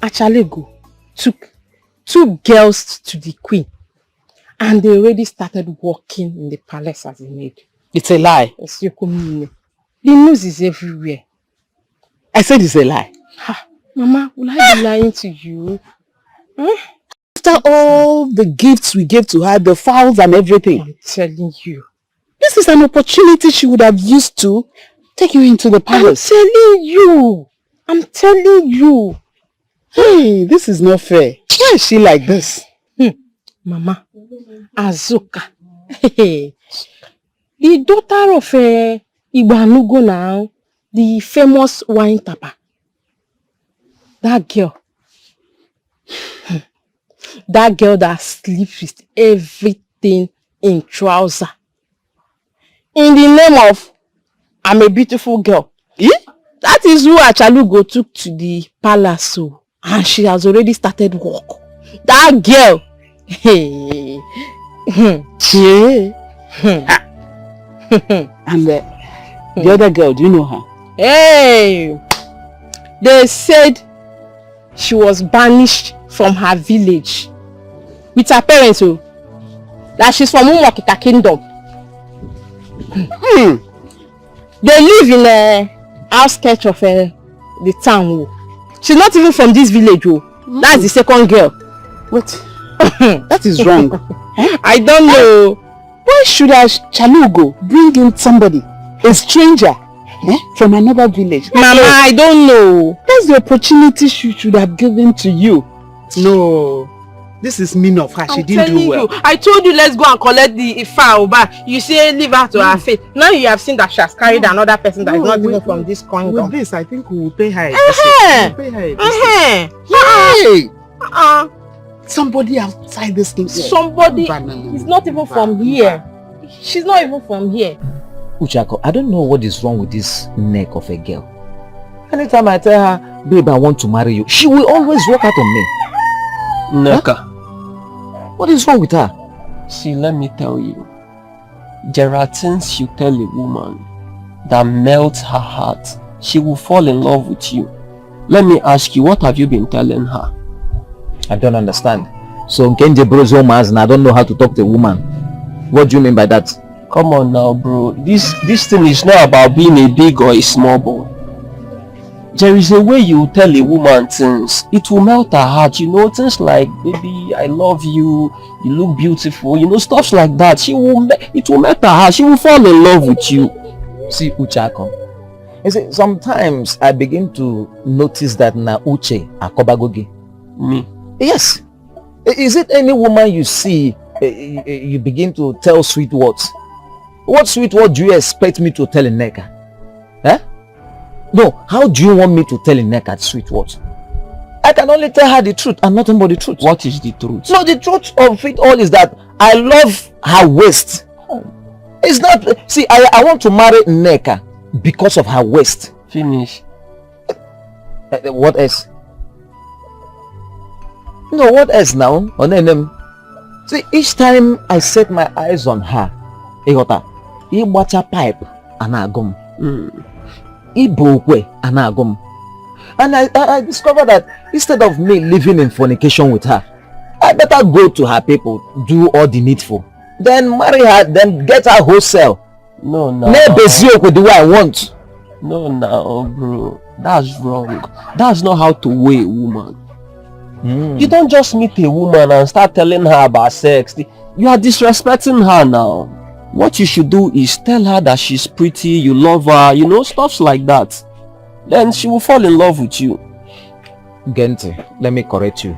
Achalego took 2 girls to the queen and they already started working in the palace as a maid. It's a lie. The news is everywhere. I said it's a lie. Ha, Mama, will I be lying to you? Huh? After all the gifts we gave to her, the fowls and everything. I'm telling you. This is an opportunity she would have used to take you into the palace. I'm telling you. Hey, this is not fair. Why is she like this? Mama, Azuka. The daughter of Igbanugo now, the famous wine tapper. That girl. That girl that sleeps with everything in trouser. In the name of, I'm a beautiful girl. That is who Achalugo took to the palace. And she has already started work. That girl. Hey. And the other girl, do you know her? Hey. They said she was banished from her village with her parents. That she's from Umwakika Kingdom. They live in a outskirts of the town. She's not even from this village. That's the second girl. What? That is wrong. I don't know. Why should Chalugo bring in somebody, a stranger, from another village? Mama, I don't know. That's the opportunity she should have given to you. No. This is mean of her. She didn't do well. I told you let's go and collect the Ifa Oba. You say leave her to her fate. Now you have seen that she has carried another person that is not even from this kingdom. With this, I think we will pay her. We'll pay her. Hey! Somebody outside this thing. Somebody is not even from here. She's not even from here. Uchako, I don't know what is wrong with this neck of a girl. Anytime I tell her, babe, I want to marry you, she will always walk out on me. Neka. Huh? What is wrong with her? See, let me tell you. There are things you tell a woman that melts her heart. She will fall in love with you. Let me ask you, what have you been telling her? I don't understand. So Kenje bros home and I don't know how to talk to a woman. What do you mean by that? Come on now, bro. This thing is not about being a big or a small boy. There is a way you tell a woman things. It will melt her heart. You know, things like, baby, I love you. You look beautiful. You know, stuff like that. It will melt her heart. She will fall in love with you. See, Uchako. You see, sometimes I begin to notice that na Uche akobagogi. Me? Yes. Is it any woman you see, you begin to tell sweet words? What sweet word do you expect me to tell Nneka? Eh? No, how do you want me to tell Nneka sweet words? I can only tell her the truth and nothing but the truth. What is the truth? No, the truth of it all is that I love her waist. It's not, see, I want to marry Nneka because of her waist. Finish. What else? No, what else now? See, each time I set my eyes on her, he water pipe and agum. And I discovered that instead of me living in fornication with her, I better go to her people, do all the needful, then marry her, then get her wholesale. No, with the way I want. No, bro, that's wrong. That's not how to weigh a woman. You don't just meet a woman and start telling her about sex. You are disrespecting her now. What you should do is tell her that she's pretty, you love her, you know, stuff like that. Then she will fall in love with you. Gente, let me correct you.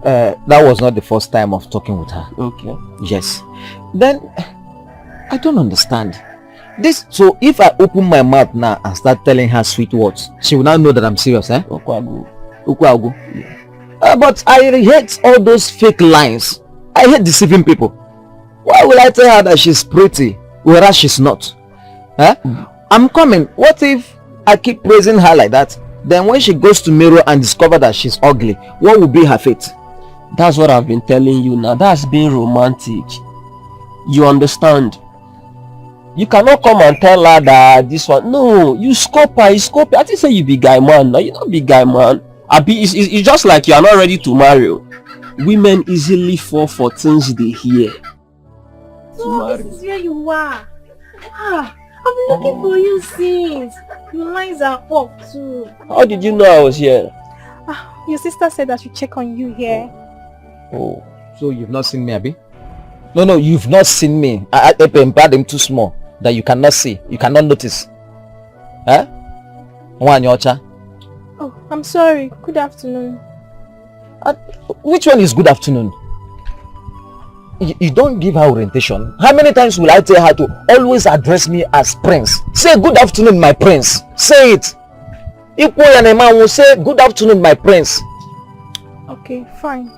That was not the first time of talking with her. Okay. Yes. Then, I don't understand. This, so if I open my mouth now and start telling her sweet words, she will now know that I'm serious, eh? Ukwagu. But I hate all those fake lines. I hate deceiving people. Why will I tell her that she's pretty, whereas she's not? Huh? I'm coming. What if I keep praising her like that? Then when she goes to mirror and discover that she's ugly, what will be her fate? That's what I've been telling you now. That's being romantic. You understand? You cannot come and tell her that this one. No, you scope her, I think say you be guy man. No, you're not be guy man. It's just like you are not ready to marry. Women easily fall for things they hear. So this is where you are. I've been looking for you since. Your lines are up too. How did you know I was here? Your sister said I should check on you here. Oh, so you've not seen me, Abi? No, you've not seen me. I am too small that you cannot see. You cannot notice. Huh? Oh, I'm sorry. Good afternoon. Which one is good afternoon? You don't give her orientation. How many times will I tell her to always address me as prince? Say good afternoon, my prince. Say it. Equal and a man will say good afternoon, my prince. Okay, fine.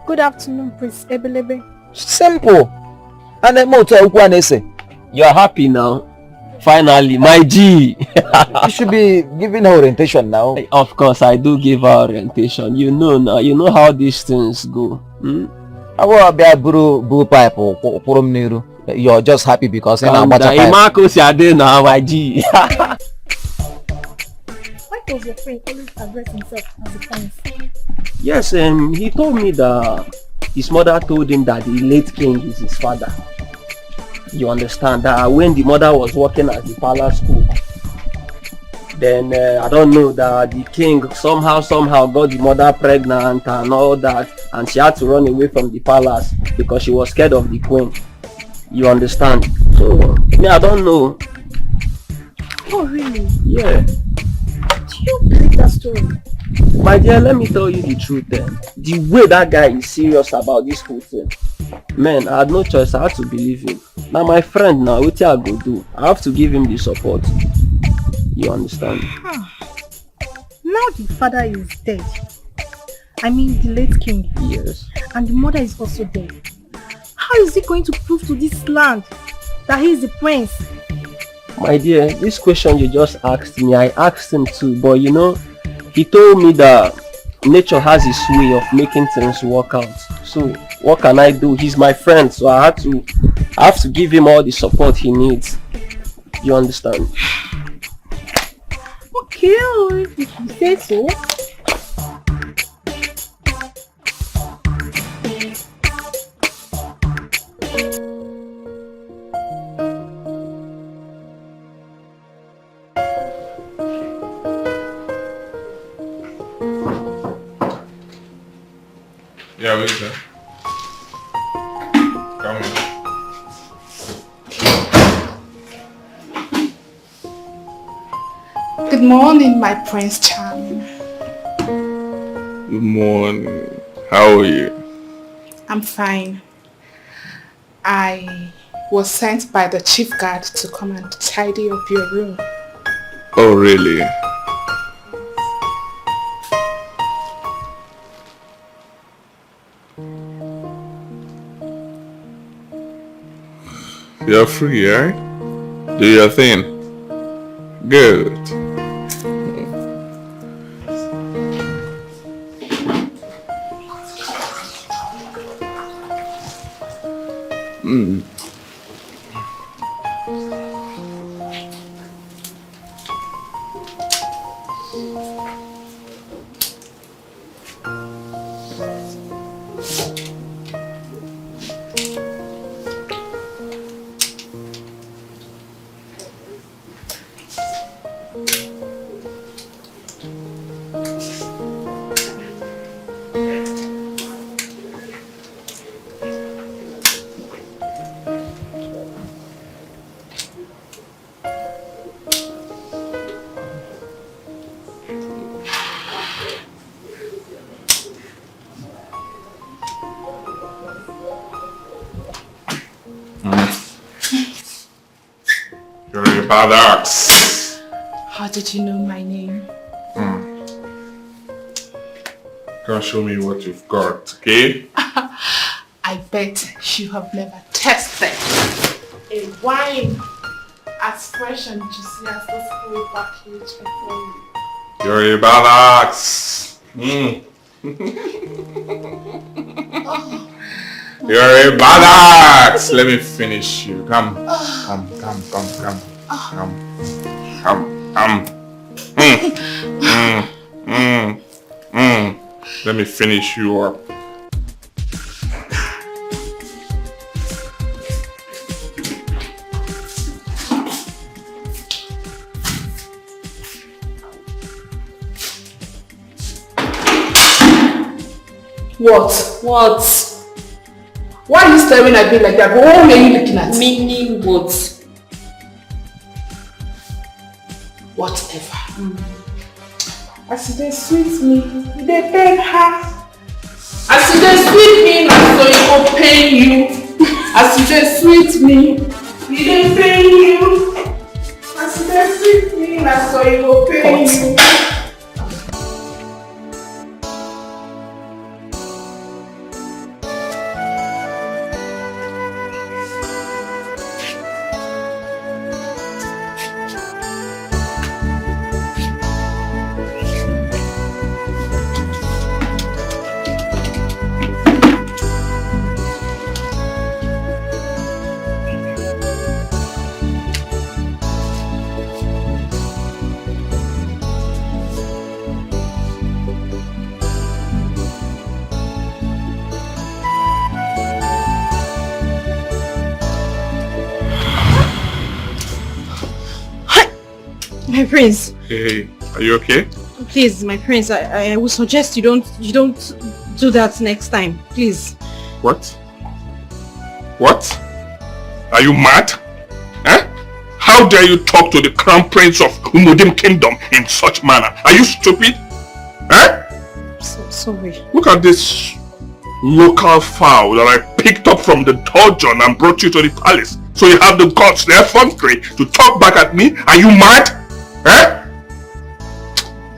Good afternoon, Prince Ebelebe. Simple. And then more to say, you are happy now. Finally, my G. You should be giving her orientation now. Of course, I do give her orientation. You know now. You know how these things go. You're just happy because now, my G. Why does your friend always address himself as a prince? Yes, he told me that his mother told him that the late king is his father. You understand that when the mother was working at the palace school, Then I don't know that the king somehow got the mother pregnant and all that, and she had to run away from the palace because she was scared of the queen. You understand? So me, I don't know. Oh really? Yeah. Do you believe that story? My dear, let me tell you the truth then. The way that guy is serious about this whole thing, man, I had no choice. I had to believe him. Now my friend now, what I go do? I have to give him the support. You understand? Now the father is dead. I mean the late king. Yes. And the mother is also dead. How is he going to prove to this land that he is the prince? My dear, this question you just asked me, I asked him too, but you know, he told me that nature has its way of making things work out. So what can I do? He's my friend, so I have to give him all the support he needs. You understand? Okay, if you say so. Yeah, wait there. Come on. Good morning, my Prince Charming. Good morning. How are you? I'm fine. I was sent by the chief guard to come and tidy up your room. Oh, really? You're free, right? Do your thing. Good. You're a badass. How did you know my name? Come show me what you've got, okay? I bet you have never tasted a wine as fresh and juicy as this whole package before you. You're a badass. You're a badass. Let me finish you. Come. Let me finish you up. What? Why are you staring at me like that? What are you looking at? Meaning what? Whatever. As they sweet me, they pain her. As they sweet me, so it will pain you. As they sweet me, they pain you. As they sweet me, so it will pain you. My prince. Hey, are you okay? Please, my prince, I would suggest you don't do that next time. Please. What? What? Are you mad? Eh? How dare you talk to the crown prince of Umudim kingdom in such manner? Are you stupid? Eh? Sorry. Look at this local fowl that I picked up from the dungeon and brought you to the palace. So you have the guts, the effrontery to talk back at me? Are you mad? Eh?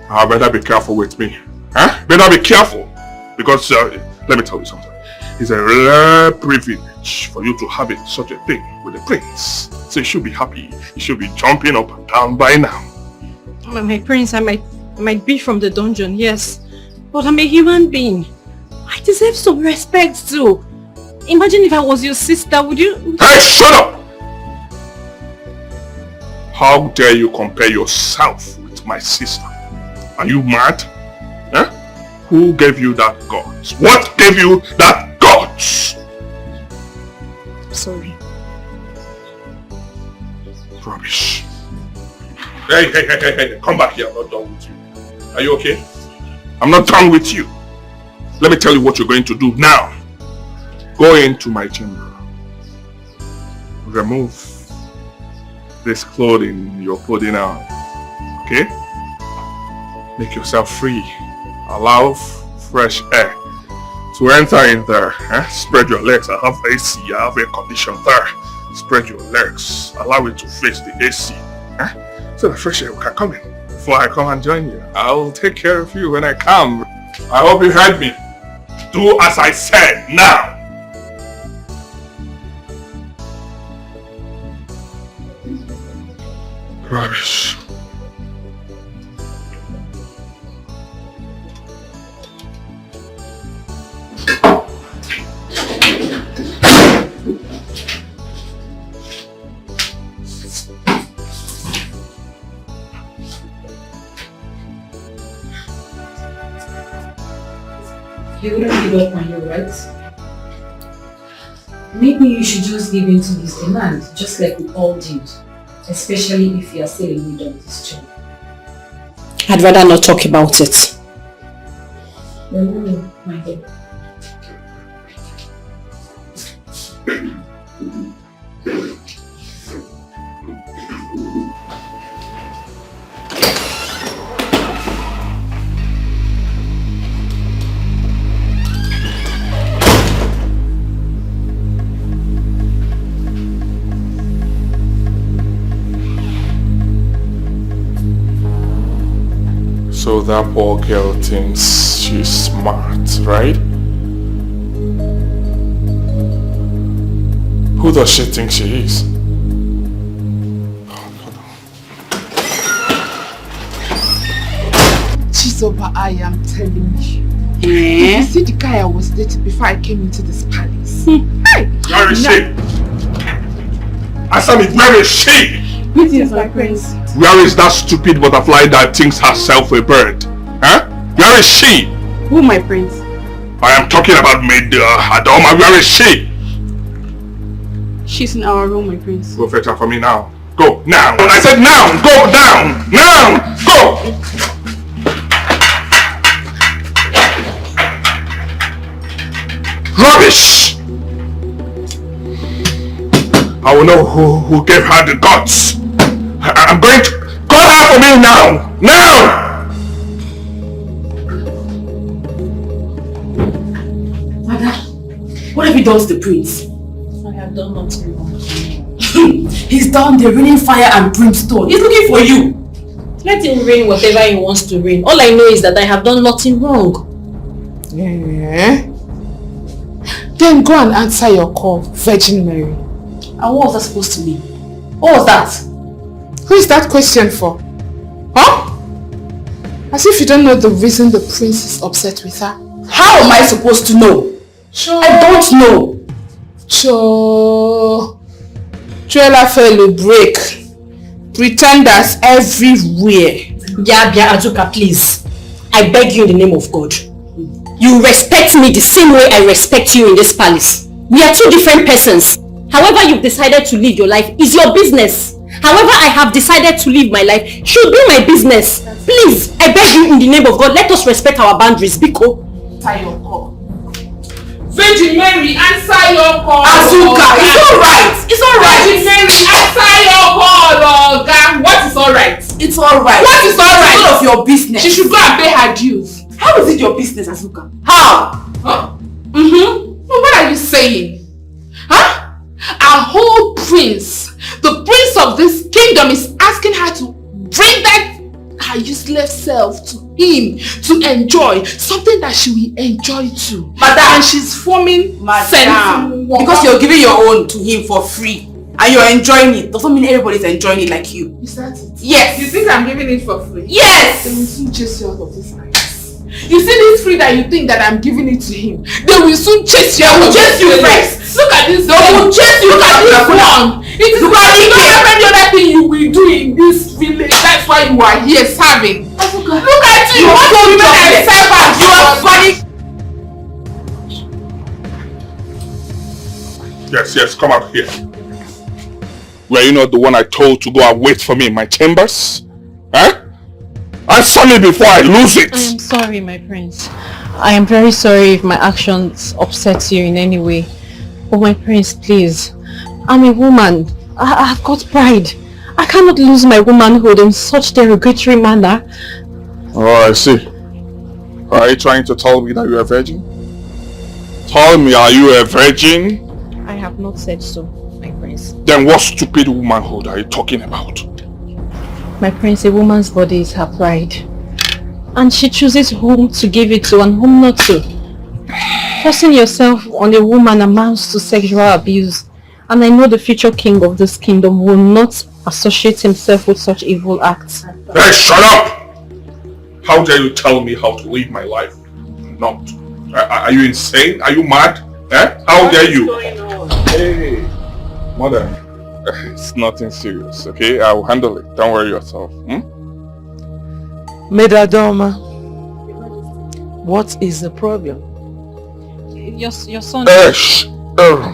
I better be careful with me. Huh? Better be careful. Because, let me tell you something. It's a rare privilege for you to have such a thing with the prince. So you should be happy. You should be jumping up and down by now. My prince, I might be from the dungeon, yes. But I'm a human being. I deserve some respect too. Imagine if I was your sister, would you... Hey, shut up! How dare you compare yourself with my sister? Are you mad? Eh? Who gave you that guts? What gave you that guts? Sorry. Rubbish. Hey, come back here. I'm not done with you. Are you okay? I'm not done with you. Let me tell you what you're going to do now. Go into my chamber. Remove this clothing you're putting on. Okay? Make yourself free. Allow fresh air to enter in there. Eh? Spread your legs. I have AC. I have air condition there. Spread your legs. Allow it to face the AC. Eh? So the fresh air can come in. Before I come and join you, I'll take care of you when I come. I hope you heard me. Do as I said now. Rubbish. You wouldn't give up on your rights? Maybe you should just give in to his demand, just like we all did. Especially if you are still in need of this job. I'd rather not talk about it. No, my dear. So that poor girl thinks she's smart, right? Who does she think she is? Chizoba, I am telling you. If you see the guy I was dating before I came into this palace. Hey! Where is she? Answer me, where is she? Greetings, my prince. Where is that stupid butterfly that thinks herself a bird? Huh? Where is she? Who, my prince? I am talking about Maid Adoma. Where is she? She's in our room, my prince. Go fetch her for me now. Go, now. I said now. Go down. Now. Go. Rubbish. I will know who gave her the guts. I'm going to call her for me now! Now! Mother, what have you done to the prince? I have done nothing wrong. He's down there raining fire and brimstone. He's looking for you. Let him rain whatever he wants to rain. All I know is that I have done nothing wrong. Yeah. Then go and answer your call, Virgin Mary. And what was that supposed to mean? What was that? Who is that question for? Huh? As if you don't know the reason the prince is upset with her. How am I supposed to know? Sure. I don't know. Sure. Trailer fellow break. Pretenders everywhere. Bia Azuka, please. I beg you in the name of God. You respect me the same way I respect you in this palace. We are two different persons. However you've decided to live your life is your business. However, I have decided to live my life should be my business. Please, I beg you in the name of God, let us respect our boundaries, Biko. Answer your call. Virgin Mary, answer your call. Azuka, it's alright. It's alright. Virgin Mary, answer your call, Oga. What is alright? It's alright. What is alright? It's none of your business. She should go and pay her dues. How is it your business, Azuka? How? Huh? No, what are you saying? Huh? Our whole prince, the prince of this kingdom, is asking her to bring that her useless self to him to enjoy something that she will enjoy too. Madam, and she's forming because you're giving your own to him for free and you're enjoying it doesn't mean everybody's enjoying it like you. Is that it? Yes. You think I'm giving it for free? Yes. They will soon chase you out of this house. You see this free that you think that I'm giving it to him, they will soon chase you out of this place. Look at this. They will chase you. Look at this one. It is not any other thing you will do in this village. That's why you are here serving. Look at you. You want to remain a servant. You are funny. Yes, come out here. Were you not the one I told to go and wait for me in my chambers? Huh? Answer me before I lose it! I am sorry, my prince. I am very sorry if my actions upset you in any way. But my prince, please. I'm a woman. I've got pride. I cannot lose my womanhood in such derogatory manner. Oh, I see. Are you trying to tell me that you're a virgin? Tell me, are you a virgin? I have not said so, my prince. Then what stupid womanhood are you talking about? My prince, a woman's body is her pride. And she chooses whom to give it to and whom not to. Forcing yourself on a woman amounts to sexual abuse. And I know the future king of this kingdom will not associate himself with such evil acts. Hey, shut up! How dare you tell me how to live my life? Not. Are you insane? Are you mad? Eh? How dare you? Hey, mother. It's nothing serious, okay? I will handle it. Don't worry yourself. Medadoma, what is the problem? Your son... Shh!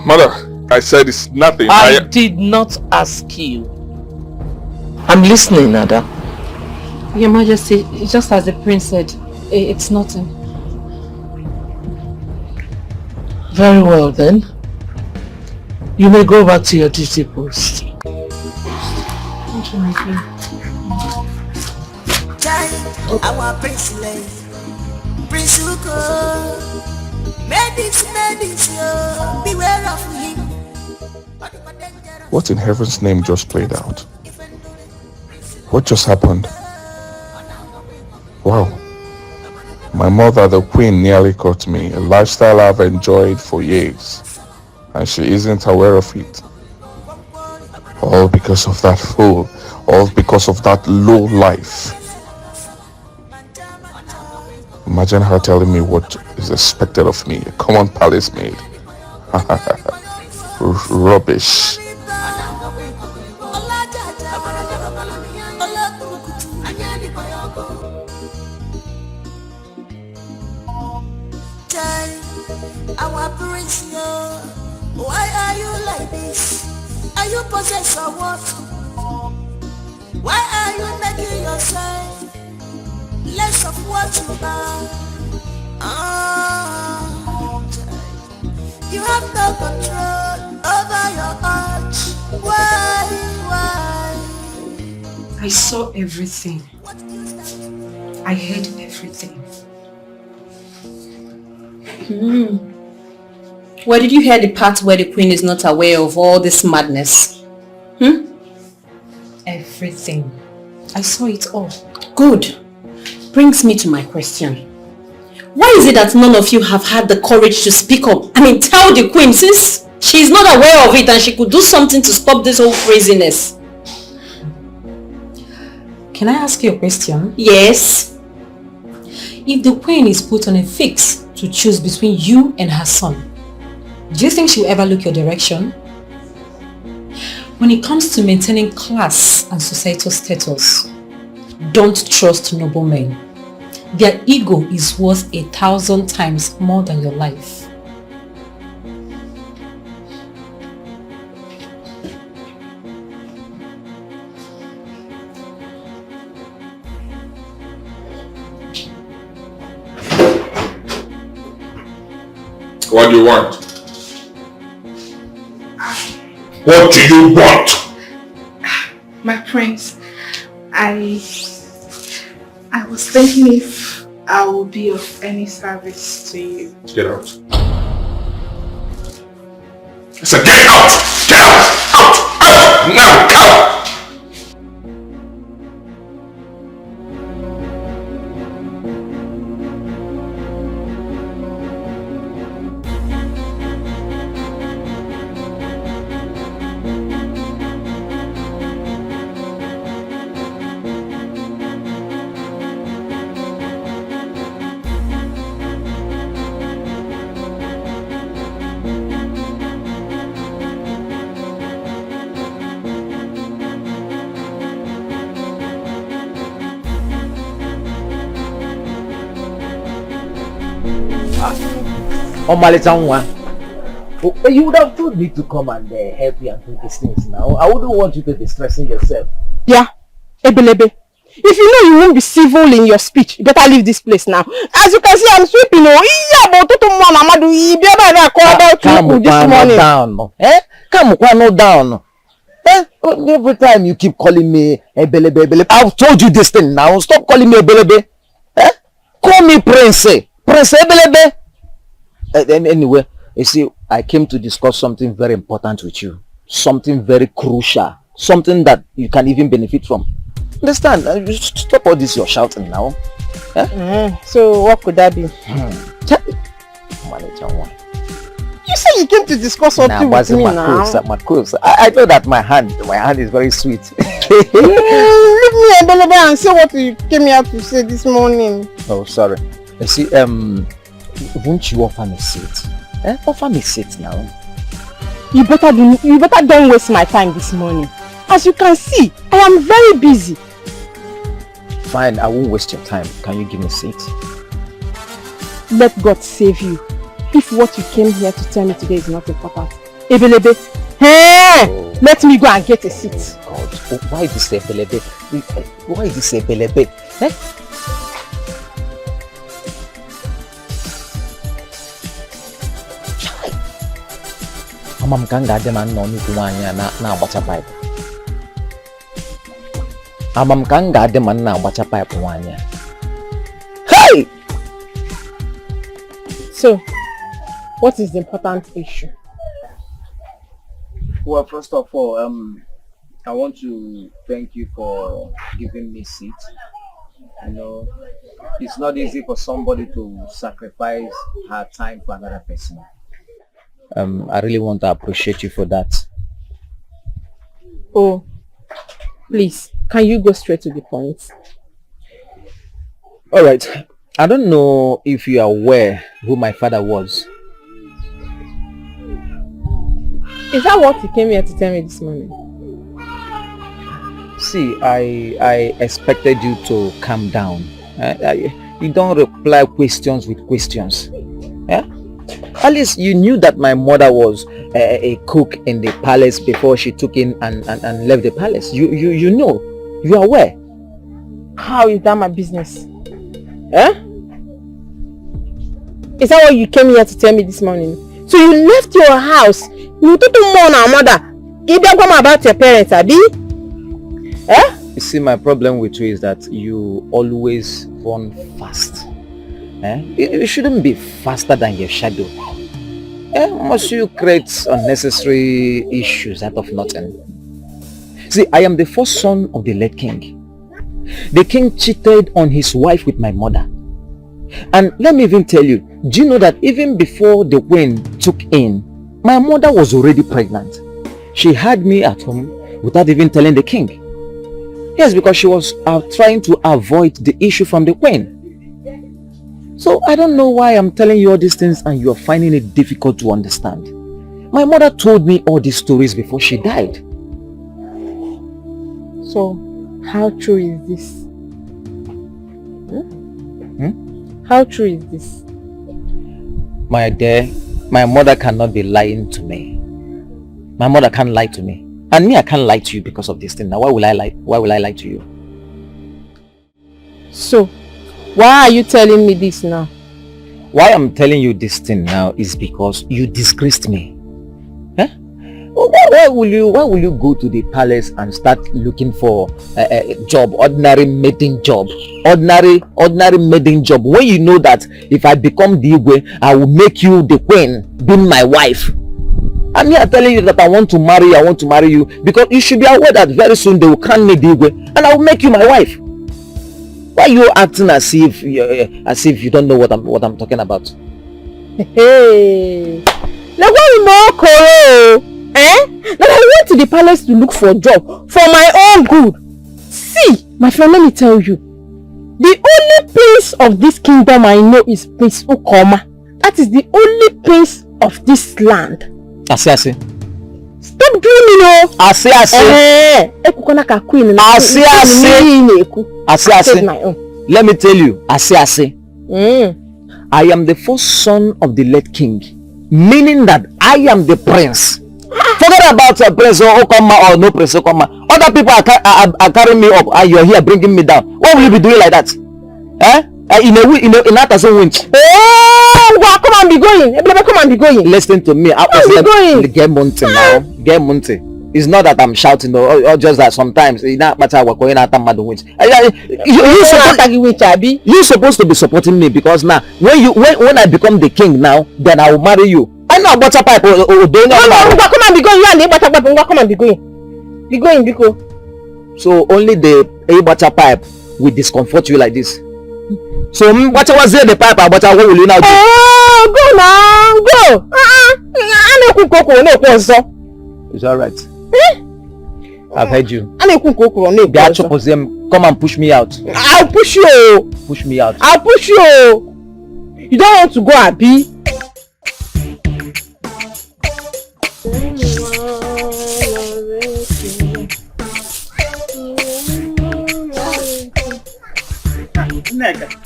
Mother, I said it's nothing. I did not ask you. I'm listening, Nada. Your Majesty, just as the prince said, it's nothing. Very well then. You may go back to your duty post. Thank you, my queen. Our prince lay, Prince Uko, beware of him. What in heaven's name just played out? What just happened? Wow. My mother, the queen, nearly caught me, a lifestyle I've enjoyed for years. And she isn't aware of it. All because of that fool. All because of that low life. Imagine her telling me what is expected of me, a common palace maid. Rubbish. Our prince, why are you like this? Are you possessed or what? Why are you making yourself less of what you are? You have no control over your heart. Why? I saw everything. I heard everything. Where did you hear the part where the queen is not aware of all this madness? Everything. I saw it all. Good. Brings me to my question. Why is it that none of you have had the courage to speak up? I mean, tell the queen, since she is not aware of it and she could do something to stop this whole craziness. Can I ask you a question? Yes. If the queen is put on a fix to choose between you and her son, do you think she'll ever look your direction? When it comes to maintaining class and societal status, don't trust noblemen. Their ego is worth 1,000 times more than your life. What do you want? What do you want? My prince, I was thinking if I will be of any service to you. Get out. I said get out! Get out! Out! Out! Now! Out! You would have told me to come and help you and do these things now. I wouldn't want you to be stressing yourself. Yeah, Ebelebe. If you know you won't be civil in your speech, you better leave this place now. As you can see, I'm sweeping. Calm down. Every time you keep calling me Ebelebe, Ebelebe. I've told you this thing now. Stop calling me Ebelebe. Call me Prince. Prince Ebelebe. Anyway, you see, I came to discuss something very important with you. Something very crucial. Something that you can even benefit from. Understand? Stop all this you're shouting now. So what could that be? You said you came to discuss something with me now. I know that my hand is very sweet. Leave me Ebelebe and say what you came here to say this morning. Oh, sorry. You see, won't you offer me a seat? Offer me a seat now. You better don't waste my time this morning. As you can see, I am very busy. Fine, I won't waste your time. Can you give me a seat? Let God save you. If what you came here to tell me today is not important. Ebelebe, let me go and get a seat. God, why this Ebelebe? Why this Ebelebe? Amam kanga de man no ni kuwanya na abacha pipe. Amam kanga de man na abacha pipe kuwanya. Hey! So, what is the important issue? Well, first of all, I want to thank you for giving me a seat. You know, it's not easy for somebody to sacrifice her time for another person. I really want to appreciate you for that. Oh, please, can you go straight to the point? All right. I don't know if you are aware who my father was. Is that what you came here to tell me this morning? See, I expected you to calm down. You don't reply questions with questions. Yeah? At least you knew that my mother was a cook in the palace before she took in and left the palace. You know. You are aware. How is that my business? Is that what you came here to tell me this morning? So you left your house. You took more now, mother. You don't come about your parents, Abi? You see, my problem with you is that you always run fast. You shouldn't be faster than your shadow. Must you create unnecessary issues out of nothing? See, I am the first son of the late king. The king cheated on his wife with my mother. And let me even tell you, do you know that even before the queen took in, my mother was already pregnant. She had me at home without even telling the king. Yes, because she was trying to avoid the issue from the queen. So I don't know why I'm telling you all these things and you're finding it difficult to understand. My mother told me all these stories before she died. So, how true is this? How true is this? My dear, my mother cannot be lying to me. My mother can't lie to me. And me, I can't lie to you because of this thing. Now, why will I lie? Why will I lie to you? So, why are you telling me this now? why I'm telling you this thing now is because you disgraced me. Why will you go to the palace and start looking for a job, ordinary maiden job, ordinary maiden job, when you know that if I become the Igwe, I will make you the queen, being my wife? I'm here telling you that I want to marry you, because you should be aware that very soon they will crown me the Igwe and I will make you my wife. Why are you acting as if you don't know what I'm talking about? Hey, now what more That I went to the palace to look for a job for my own good. See, my friend, let me tell you. The only prince of this kingdom I know is Prince Ukoma. That is the only prince of this land. Ase. Stop doing me, no. Ase. Let me tell you, Ase. I am the first son of the late king, meaning that I am the prince. Forget about Prince Okoma or no Prince Okoma. Other people are carrying me up and you're here bringing me down. What will you be doing like that? In that doesn't win. Oh, come on, be going. Come on, be going. Listen to me. Get Monte now. Get Monte. It's not that I'm shouting or just that sometimes in that matter we're going out mad wins. You're supposed to be supporting me, because now when I become the king now, then I will marry you. I know about a pipe or don't know. Come on, be going. You are the come on, be going. Be going, because. So only the butter pipe will discomfort you like this. So what was there the pipe? But what will you now do? Oh, go now, go. It's all right. I've heard you. Come and push me out. I'll push you. Push me out. I'll push you. You don't want to go, Abi?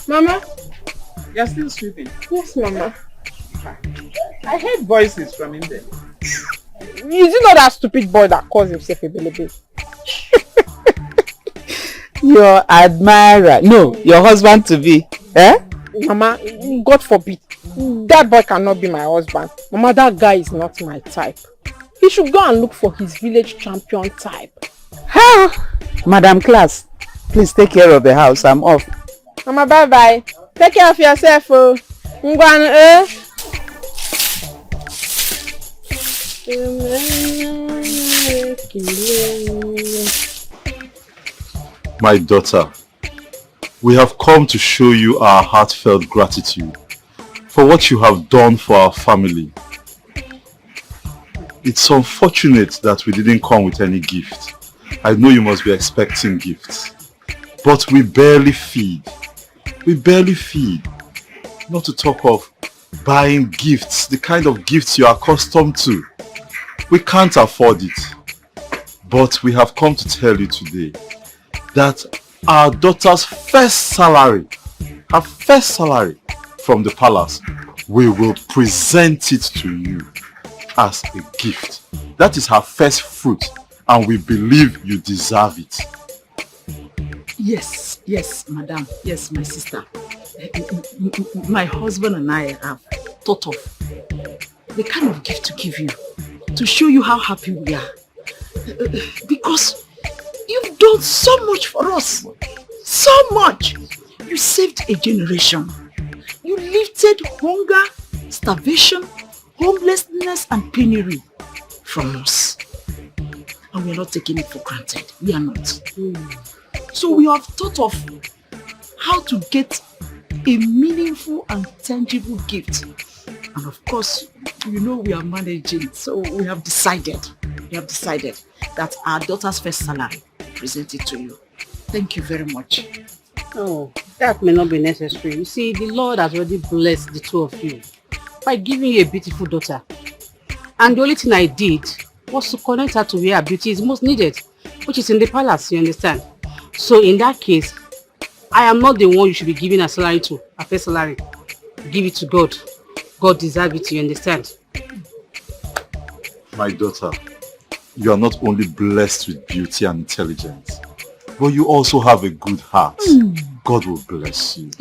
Mama, you're still sleeping? Yes, Mama. I heard voices from in there. Is it not that stupid boy that calls himself a baby? Your admirer. No, your husband to be. Mama, God forbid. That boy cannot be my husband. Mama, that guy is not my type. He should go and look for his village champion type. Madam Class, please take care of the house. I'm off. Mama, bye-bye. Take care of yourself. My daughter, we have come to show you our heartfelt gratitude for what you have done for our family. It's unfortunate that we didn't come with any gift. I know you must be expecting gifts, but we barely feed. Not to talk of buying gifts, the kind of gifts you are accustomed to. We can't afford it. But we have come to tell you today that our daughter's first salary, her first salary from the palace, we will present it to you as a gift. That is her first fruit, and we believe you deserve it. Yes, madam. Yes, my sister. My husband and I have thought of the kind of gift to give you to show you how happy we are. Because you've done so much for us. So much. You saved a generation. You lifted hunger, starvation, homelessness and penury from us. And we are not taking it for granted. We are not. So we have thought of how to get a meaningful and tangible gift. And of course, you know we are managing. So we have decided that our daughter's first salary, present it to you. Thank you very much. Oh, that may not be necessary. You see, the Lord has already blessed the two of you by giving you a beautiful daughter. And the only thing I did was to connect her to where her beauty is most needed, which is in the palace, you understand? So in that case, I am not the one you should be giving a salary to, a first salary. Give it to God. God deserves it, you understand? My daughter, you are not only blessed with beauty and intelligence, but you also have a good heart. God will bless you.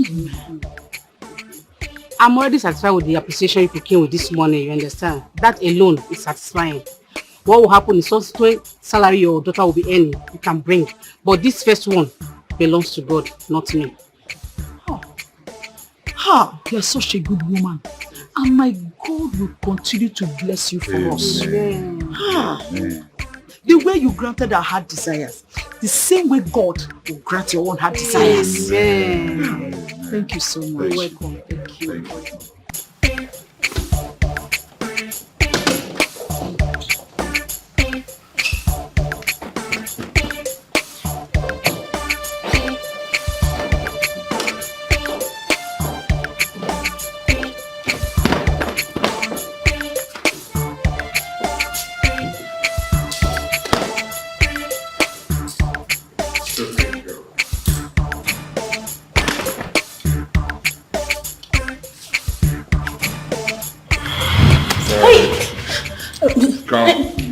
I'm already satisfied with the appreciation you came with this morning, you understand? That alone is satisfying. What will happen is what salary your daughter will be earning, you can bring. But this first one belongs to God, not me. You're such a good woman. And my God will continue to bless you for us. Amen. The way you granted our heart desires, the same way God will grant your own heart desires. Amen. Thank you so much. You're welcome. Thank you.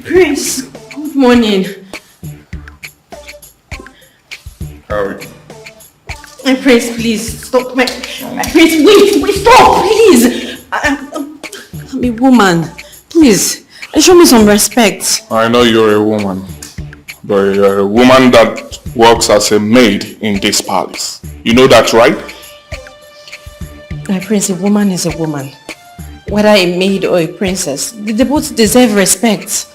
Prince, good morning. How are you? My Prince, please stop. My Prince, wait, stop, please. I'm a woman. Please, show me some respect. I know you're a woman, but you're a woman that works as a maid in this palace. You know that, right? My Prince, a woman is a woman. Whether a maid or a princess, they both deserve respect.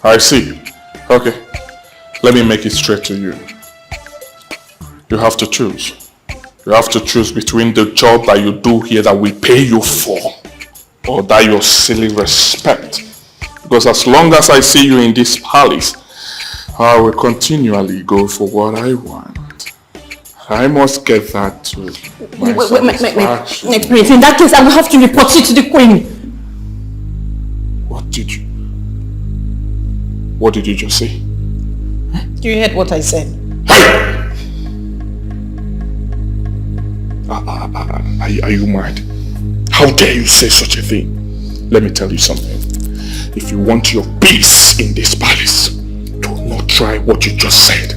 I see. Okay. Let me make it straight to you. You have to choose. You have to choose between the job that you do here that we pay you for, or that your silly respect. Because as long as I see you in this palace, I will continually go for what I want. I must get that to my satisfaction. My Prince, in that case I will have to report you to the Queen. What did you just say? You heard what I said. Are you mad? How dare you say such a thing? Let me tell you something. If you want your peace in this palace, do not try what you just said.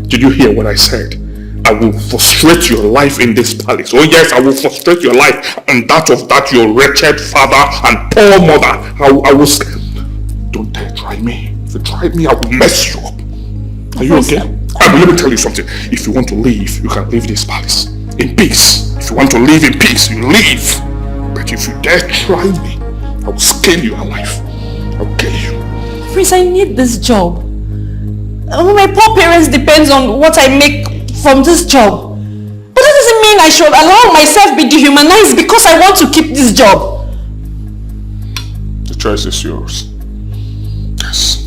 Did you hear what I said? I will frustrate your life in this palace. Oh yes, I will frustrate your life and that of that your wretched father and poor mother. I will... Don't dare try me. If you try me, I will mess you up. Are you okay? Let me tell you something. If you want to leave, you can leave this palace in peace. If you want to live in peace, you leave. But if you dare try me, I will skin you alive. I will kill you. Prince, I need this job. My poor parents depend on what I make from this job. But that doesn't mean I should allow myself be dehumanized because I want to keep this job. The choice is yours. Yes.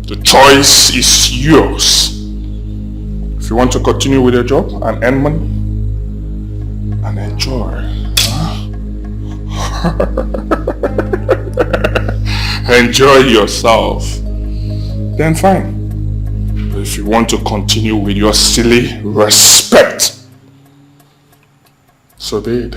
The choice is yours. If you want to continue with your job and earn money and enjoy. Enjoy yourself. Then fine. But if you want to continue with your silly respect, so be it.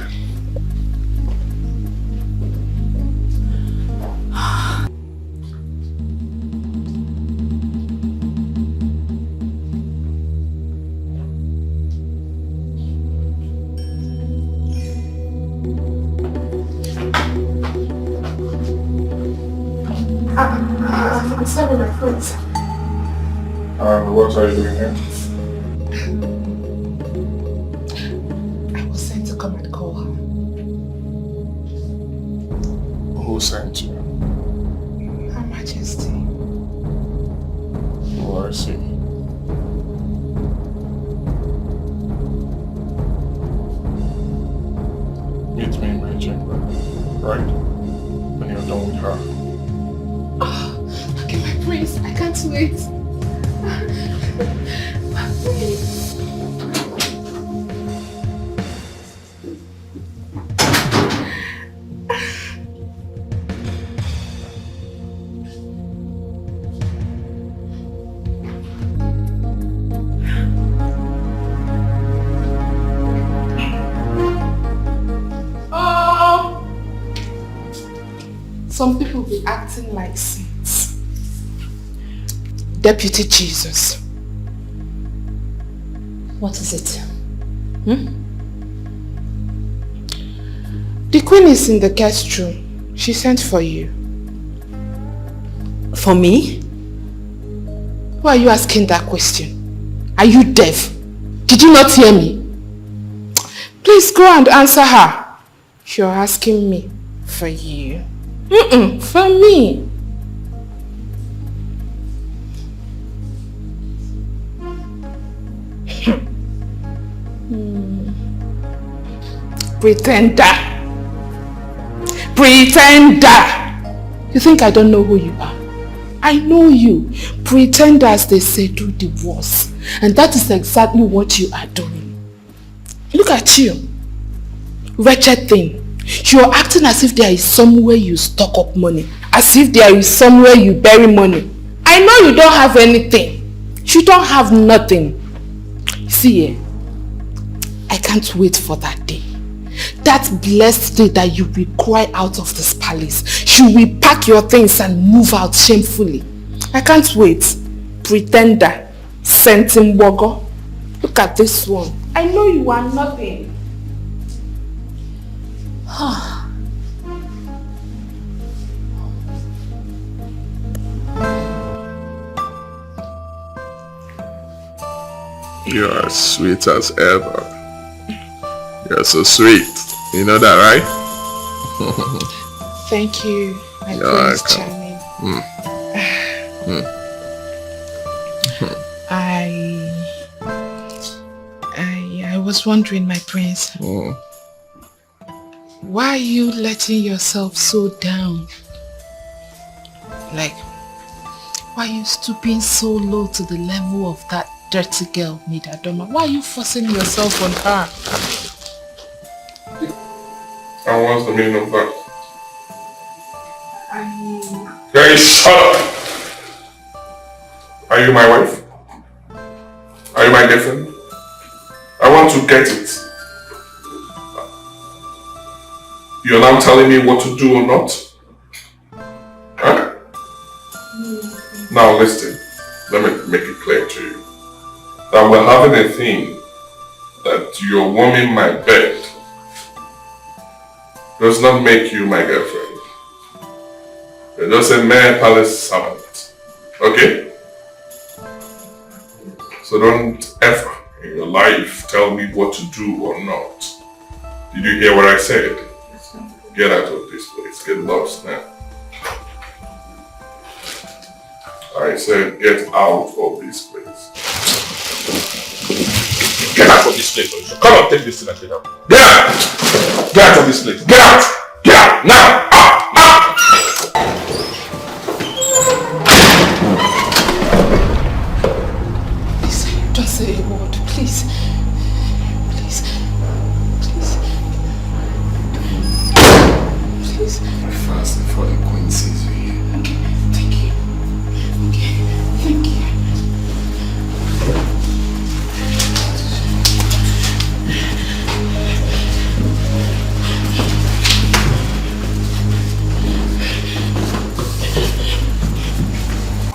I'm sorry, my friends. What are you doing here? I was sent to come and call her. Who sent you? Her Majesty. Oh, I see. Meet me in my chamber, right? When you're done with her. Oh, okay, my prince, I can't wait. Please. Some people be acting like saints. Deputy Jesus. What is it? The queen is in the guest room. She sent for you. For me? Why are you asking that question? Are you deaf? Did you not hear me? Please go and answer her. You're asking me for you. For me. Pretender. Pretender. You think I don't know who you are? I know you. Pretenders, they say, do the worst. And that is exactly what you are doing. Look at you. Wretched thing. You are acting as if there is somewhere you stock up money. As if there is somewhere you bury money. I know you don't have anything. You don't have nothing. See, I can't wait for that day. That blessed day that you will cry out of this palace. You will pack your things and move out shamefully. I can't wait. Pretender. Sentimwogo. Look at this one. I know you are nothing. You are as sweet as ever. You're so sweet. You know that, right? Thank you, my Prince Charming. I was wondering, my prince, why are you letting yourself so down? Like, why are you stooping so low to the level of that dirty girl, Midadoma? Why are you forcing yourself on her? And what's the meaning of that? Guys, shut up! Are you my wife? Are you my girlfriend? I want to get it. You're now telling me what to do or not? Huh? Now listen, let me make it clear to you. That we're having a thing that you're warming my bed does not make you my girlfriend. You're just a mere palace servant. Okay? So don't ever in your life tell me what to do or not. Did you hear what I said? Get out of this place. Get lost now. I said get out of this place. Get out of this place, Orisha. Come on, take this thing and get out. Get out! Get out of this place. Get out! Get out! Now! Out! Out! Please, don't say a word. Please. Please. Please. Please. Fast before the queen sees you here. Okay, thank you. Okay, thank you.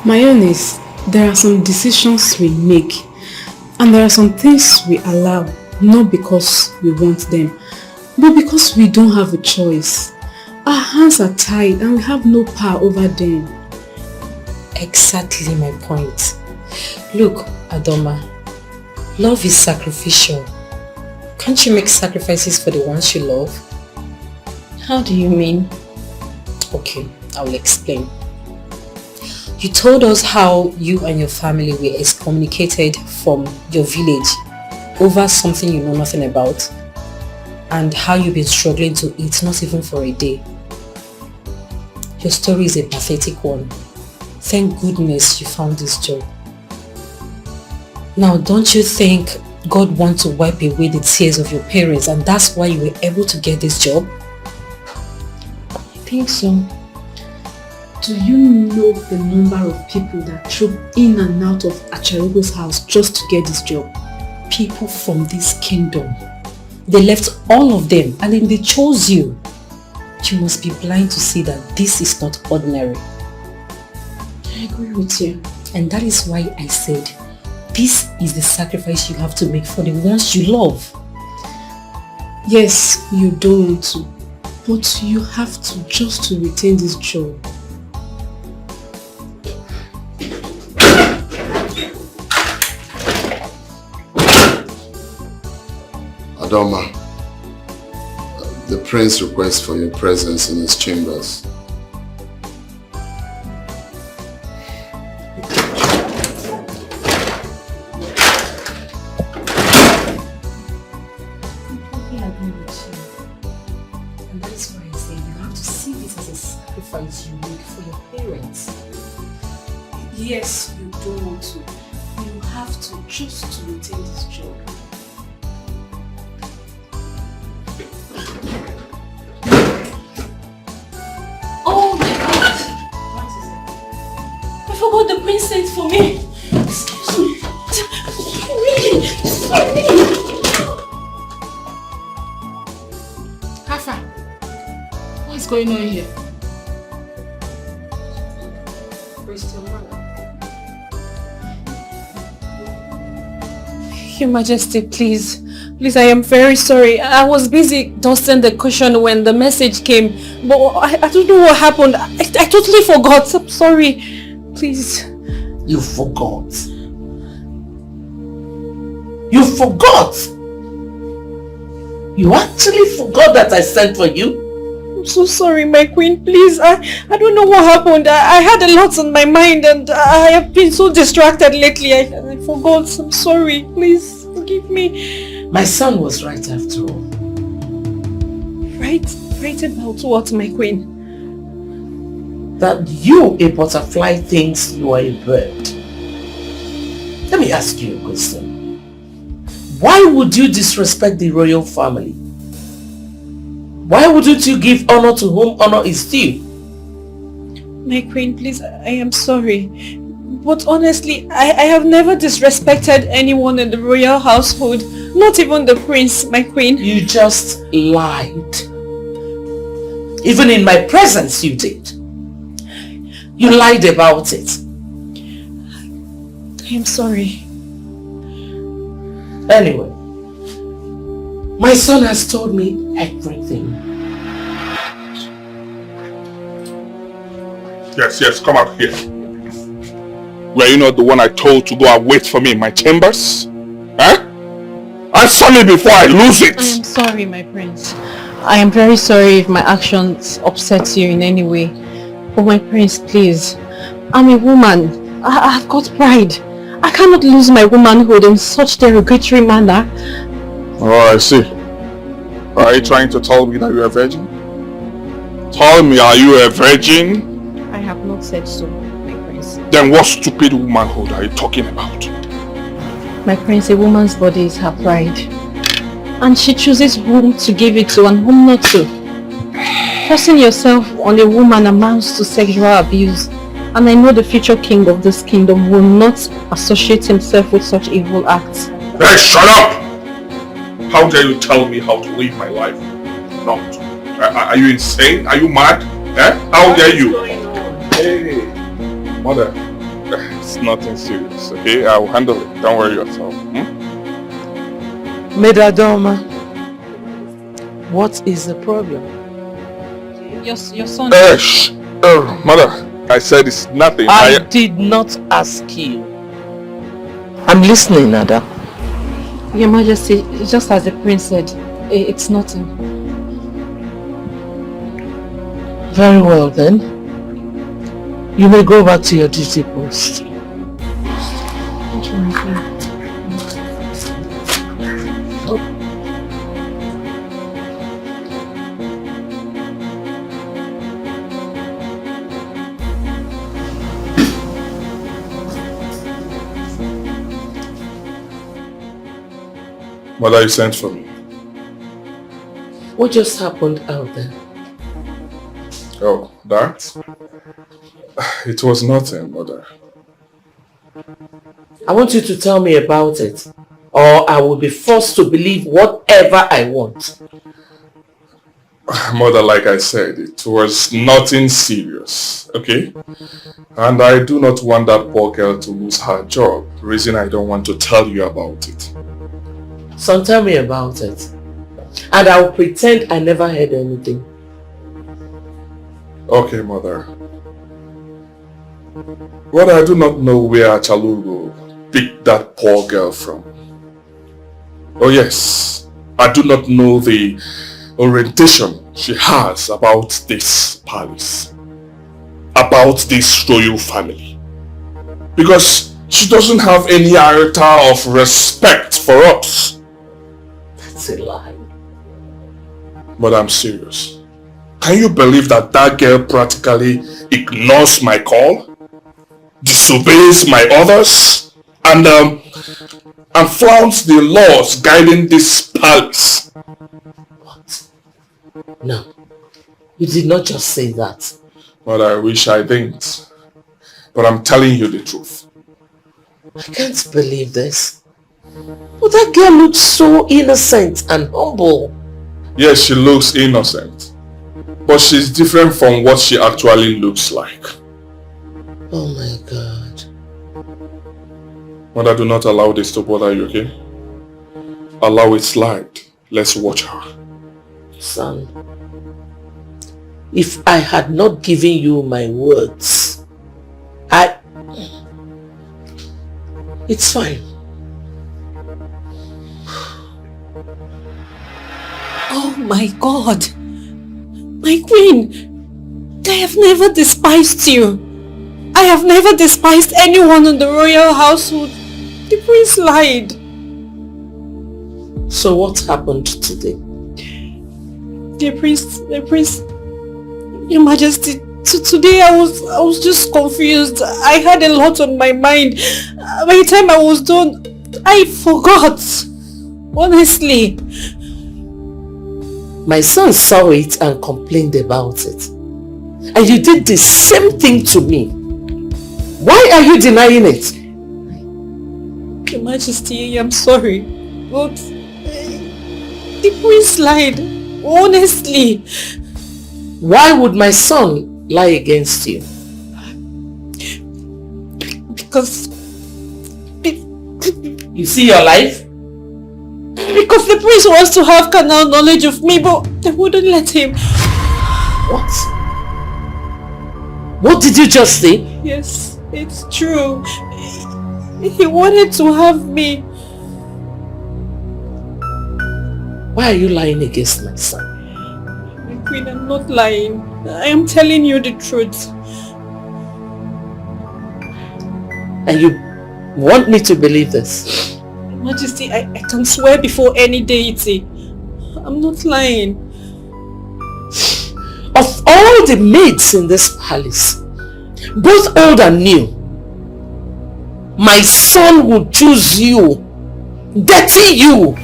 My own is, there are some decisions we make and there are some things we allow, not because we want them, but because we don't have a choice. Our hands are tied and we have no power over them. Exactly my point. Look, Adoma, love is sacrificial. Can't you make sacrifices for the ones you love? How do you mean? Okay, I will explain. You told us how you and your family were excommunicated from your village over something you know nothing about, and how you've been struggling to eat, not even for a day. Your story is a pathetic one. Thank goodness you found this job. Now, don't you think God wants to wipe away the tears of your parents, and that's why you were able to get this job? I think so. Do you know the number of people that troop in and out of Acharugo's house just to get this job? People from this kingdom. They left all of them and then they chose you. You must be blind to see that this is not ordinary. I agree with you. And that is why I said, this is the sacrifice you have to make for the ones you love. Yes, you don't want to. But you have to just to retain this job. Adoma, the prince requests for your presence in his chambers. And that's why I say you have to see this as a sacrifice you make for your parents. Yes, you don't want to. You have to just to retain this job. Oh my God! What is it? I forgot the prince sent for me. Excuse me. Really? Sorry. Hafa, what's going on here? Your Majesty, please. Please, I am very sorry. I was busy dusting the cushion when the message came. But I don't know what happened. I totally forgot. I'm sorry. Please. You forgot. You forgot? You actually forgot that I sent for you? I'm so sorry, my queen. Please, I don't know what happened. I had a lot on my mind and I have been so distracted lately. I forgot. I'm sorry. Please, forgive me. My son was right after all. Right? Right about what, my queen? That you, a butterfly, thinks you are a bird. Let me ask you a question. Why would you disrespect the royal family? Why wouldn't you give honor to whom honor is due? My queen, please, I am sorry. But honestly, I have never disrespected anyone in the royal household. Not even the prince, my queen. You just lied. Even in my presence you did. You lied about it. I am sorry. Anyway, my son has told me everything. Yes, come out here. Were you not the one I told to go and wait for me in my chambers? Huh? Answer me before I lose it! I am sorry, my prince. I am very sorry if my actions upset you in any way. But my prince, please. I'm a woman. I've got pride. I cannot lose my womanhood in such derogatory manner. Oh, I see. Are you trying to tell me that you're a virgin? Tell me, are you a virgin? I have not said so, my prince. Then what stupid womanhood are you talking about? My prince, a woman's body is her pride. And she chooses whom to give it to and whom not to. Forcing yourself on a woman amounts to sexual abuse. And I know the future king of this kingdom will not associate himself with such evil acts. Hey, shut up! How dare you tell me how to live my life? Not. Are you insane? Are you mad? Eh? How dare you? Hey, mother. It's nothing serious, okay? I'll handle it. Don't worry yourself. Medadoma, what is the problem? Your son... Shh! Mother, I said it's nothing. I did not ask you. I'm listening, Nada. Your Majesty, just as the prince said, it's nothing. Very well then. You may go back to your duty post. Thank you, my queen. Mother, you sent for me. What just happened out there? Oh, that? It was nothing, Mother. I want you to tell me about it, or I will be forced to believe whatever I want. Mother, like I said, it was nothing serious, okay? And I do not want that poor girl to lose her job. Reason I don't want to tell you about it. So tell me about it. And I'll pretend I never heard anything. Okay, mother. Well, I do not know where Chalugo picked that poor girl from. Oh yes, I do not know the orientation she has about this palace, about this royal family. Because she doesn't have any iota of respect for us. That's a lie. But I'm serious. Can you believe that that girl practically ignores my call, disobeys my orders, and flaunts the laws guiding this palace? What? No, you did not just say that. Well, I wish I didn't. But I'm telling you the truth. I can't believe this. But that girl looks so innocent and humble. Yes, she looks innocent. But she's different from what she actually looks like. Oh my God. Mother, do not allow this to bother you, okay? Allow it slide. Let's watch her. Son, if I had not given you my words, It's fine. Oh my God! My queen! I have never despised you. I have never despised anyone in the royal household. The prince lied. So what happened today? Dear prince, Your Majesty, today I was just confused. I had a lot on my mind. By the time I was done, I forgot. Honestly. My son saw it and complained about it. And you did the same thing to me. Why are you denying it? Your Majesty, I'm sorry. But the prince lied. Honestly. Why would my son lie against you? Because... You see your life? Because the prince wants to have carnal knowledge of me, but they wouldn't let him. What? What did you just say? Yes, it's true. He wanted to have me. Why are you lying against my son? My queen, I'm not lying. I am telling you the truth. And you want me to believe this? Majesty, I can swear before any deity. I'm not lying. Of all the maids in this palace, both old and new, my son would choose you, dirty you,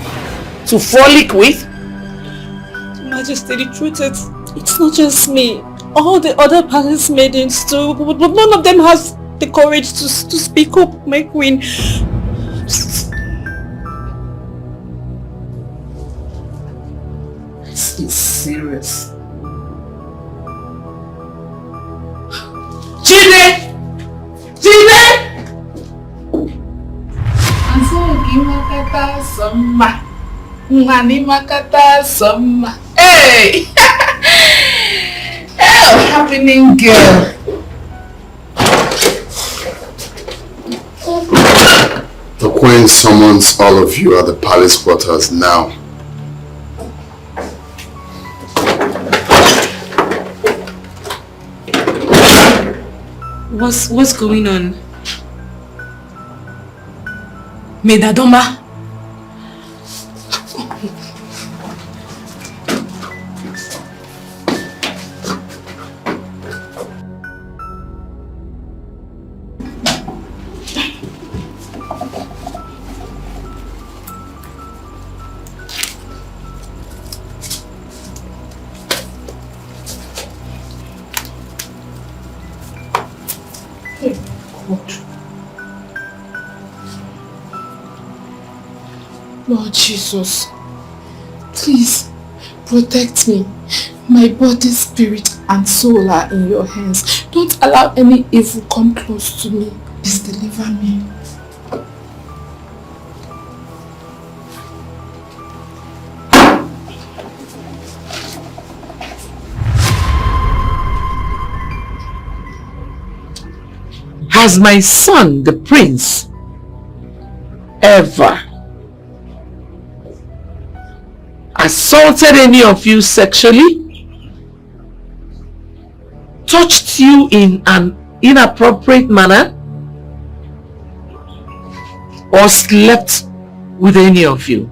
to frolic with? Majesty, the truth is, it's not just me. All the other palace maidens too, but none of them has the courage to speak up, my queen. This is serious. Chide! Chide! Anzogi makata sama. Ngani makata sama. Hey! Oh, happening girl. The queen summons all of you at the palace quarters now. What's going on? Medadoma? Lord Jesus, please protect me. My body, spirit and soul are in your hands. Don't allow any evil come close to me. Please deliver me. Has my son, the prince, ever assaulted any of you sexually? Touched you in an inappropriate manner? Or slept with any of you?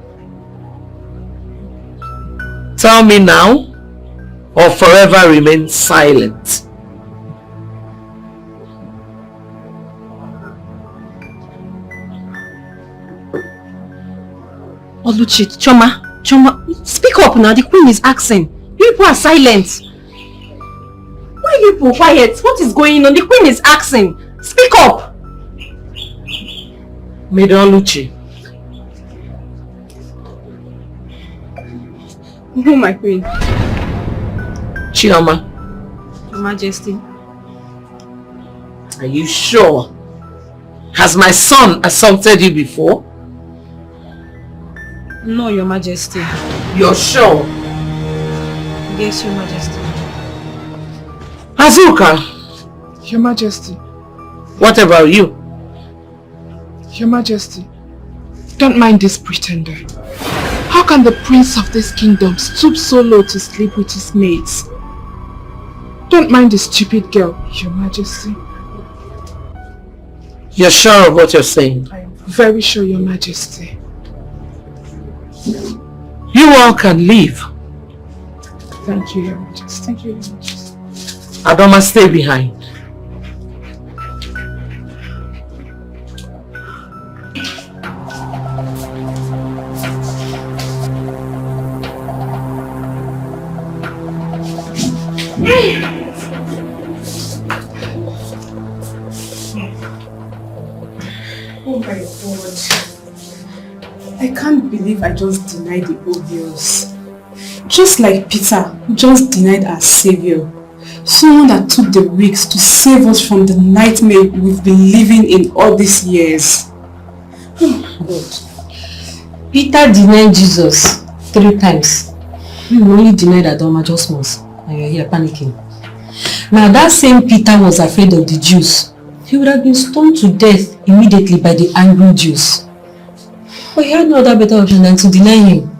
Tell me now, or forever remain silent. Oluchi, Choma, speak up now. The queen is asking. You people are silent. Why are you people quiet? What is going on? The queen is asking. Speak up. Madam Oluchi. No, my queen. Chioma. Your Majesty. Are you sure? Has my son assaulted you before? No, Your Majesty. You're sure? Yes, Your Majesty. Azuka. Your Majesty. What about you? Your Majesty. Don't mind this pretender. How can the prince of this kingdom stoop so low to sleep with his mates? Don't mind the stupid girl, Your Majesty. You're sure of what you're saying? I am very sure, Your Majesty. You all can leave. Thank you, Your Majesty. Thank you, Your Majesty. Adoma, stay behind. Oh my God. I can't believe I just denied the obvious. Just like Peter, who just denied our savior. Someone that took the risks to save us from the nightmare we've been living in all these years. Oh God. Peter denied Jesus 3 times. You only denied Adoma just once. And you're here panicking. Now that same Peter was afraid of the Jews. He would have been stoned to death immediately by the angry Jews. But he had no other better option than to deny him.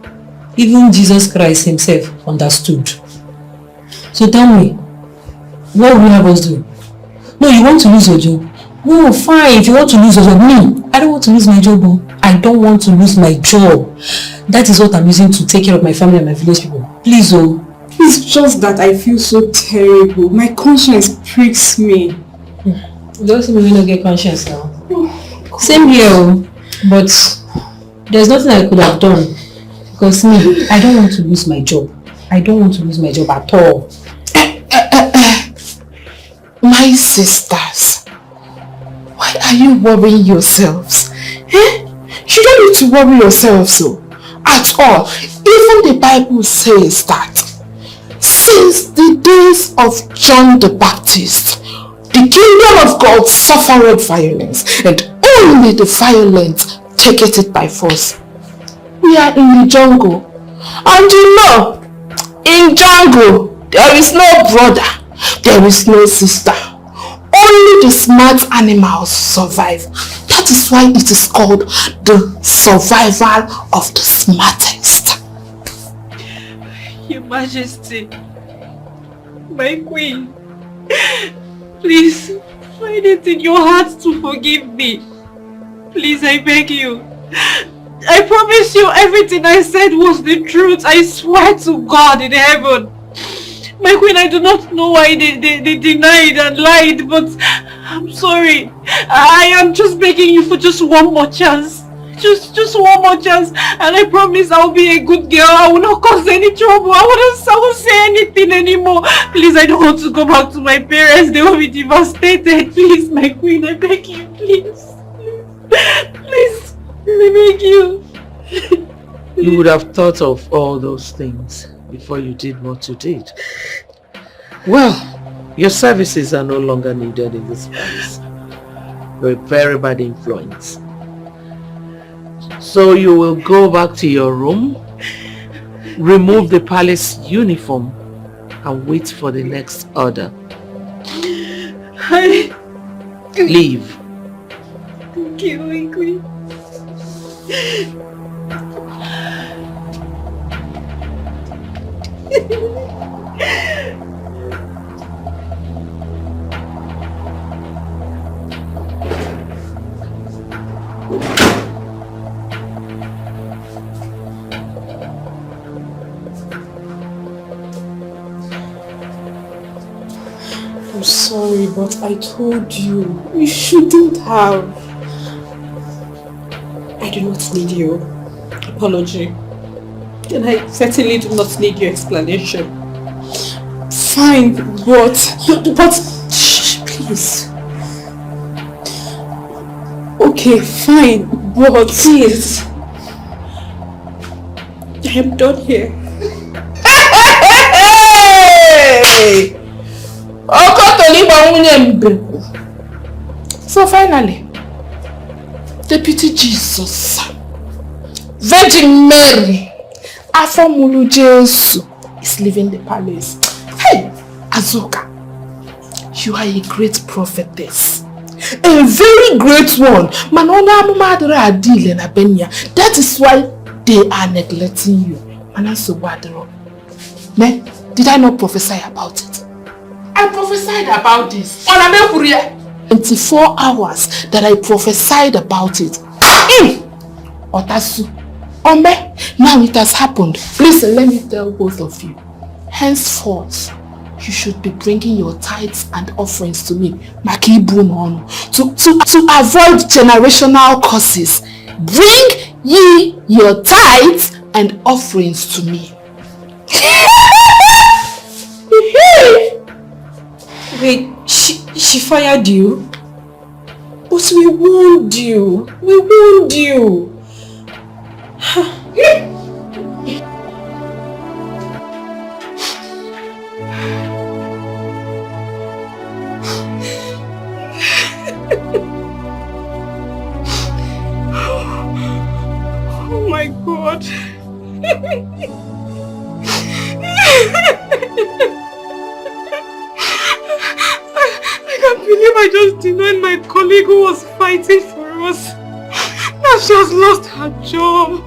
Even Jesus Christ himself understood. So tell me, what will you have us do? No, you want to lose your job? No, fine, if you want to lose your job. Me, I don't want to lose my job. I don't want to lose my job. That is what I'm using to take care of my family and my village people. Please, oh. It's just that I feel so terrible. My conscience pricks me. Don't see me not get conscience now. Same here, but there's nothing I could have done. Because me, I don't want to lose my job. I don't want to lose my job at all. My sisters, why are you worrying yourselves? Eh? You don't need to worry yourselves so at all. Even the Bible says that since the days of John the Baptist, the kingdom of God suffered violence, and only the violent taketh it by force. We are in the jungle, and you know, in jungle there is no brother, there is no sister. Only the smart animals survive. That is why it is called the survival of the smartest. Your Majesty, my queen, please find it in your heart to forgive me. Please, I beg you. I promise you everything I said was the truth. I swear to God in heaven. My queen, I do not know why they denied and lied, but I'm sorry. I am just begging you for just one more chance. Just one more chance, and I promise I'll be a good girl. I will not cause any trouble. I won't say anything anymore. Please, I don't want to go back to my parents. They will be devastated. Please, my queen, I beg you, please. Please, I beg you. You would have thought of all those things before you did what you did. Well, your services are no longer needed in this place. You're a very bad influence. So you will go back to your room, remove the palace uniform, and wait for the next order. Leave. Okay, my queen. I'm sorry, but I told you, you shouldn't have. I do not need your apology. And I certainly do not need your explanation. Fine, but shh, please. Okay, fine, but please. I am done here. Hey! So finally, Deputy Jesus, Virgin Mary, Afomulu Jesu is leaving the palace. Hey, Azuka, you are a great prophetess. A very great one. That is why they are neglecting you. Did I not prophesy about it? I prophesied about this. 24 hours that I prophesied about it. Otasu. Ome, now it has happened. Listen, let me tell both of you. Henceforth, you should be bringing your tithes and offerings to me. To avoid generational curses. Bring ye your tithes and offerings to me. Wait, she fired you? But we warned you. We warned you. Oh my God. I can't believe I just denied my colleague who was fighting for us. Now she has lost her job.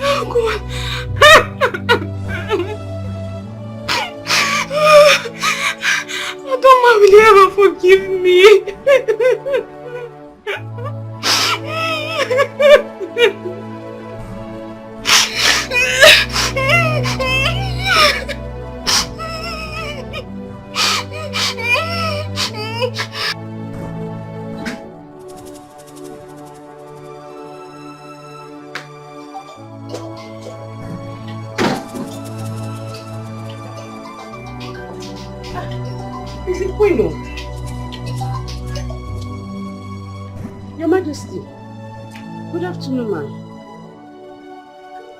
Oh God. Adoma, will you ever forgive me? Is it Queen? Your Majesty. Good afternoon, ma'am.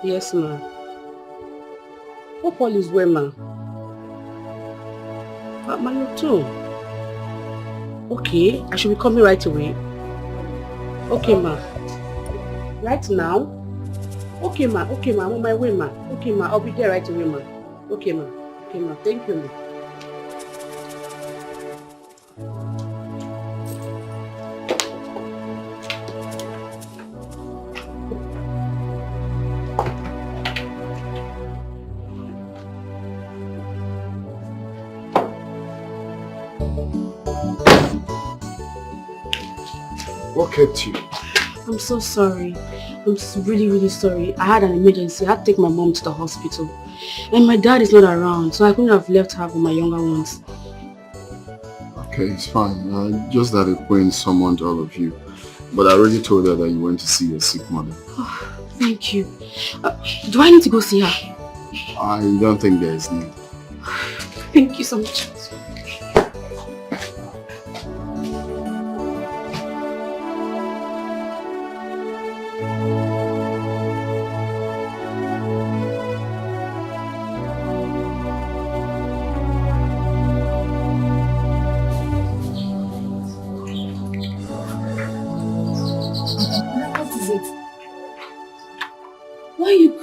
Yes, ma'am. Hope all is well, ma'am. Ma'am, too. Okay, I should be coming right away. Okay, ma'am. Right now? Okay, ma'am. Okay, ma'am. I'm on my way, ma'am. Okay, ma'am. I'll be there right away, ma'am. Okay, ma'am. Okay, ma'am. Thank you, ma'am. What kept you? I'm so sorry. I'm really sorry. I had an emergency. I had to take my mom to the hospital. And my dad is not around, so I couldn't have left her with my younger ones. Okay, it's fine. Just that a queen summoned all of you. But I already told her that you went to see your sick mother. Oh, thank you. Do I need to go see her? I don't think there is need. Thank you so much.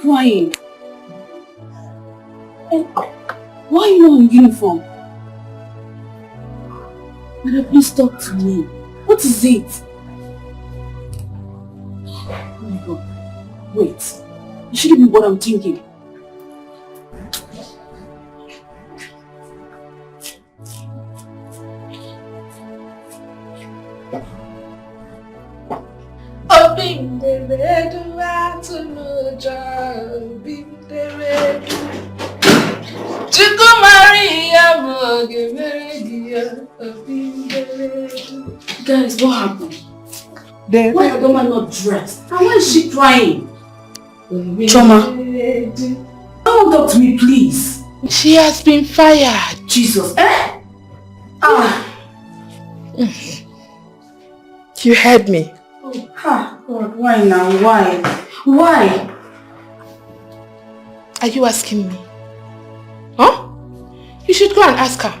Crying. And why are you not in uniform? Madam, please talk to me. What is it? Oh my God. Wait. It shouldn't be what I'm thinking. Guys, what happened? Why is Adoma not dressed? And why is she crying? Choma, don't talk to me, please. She has been fired. Jesus, eh? You heard me. Oh, God, why now? Why? Why? Are you asking me? Huh? You should go and ask her.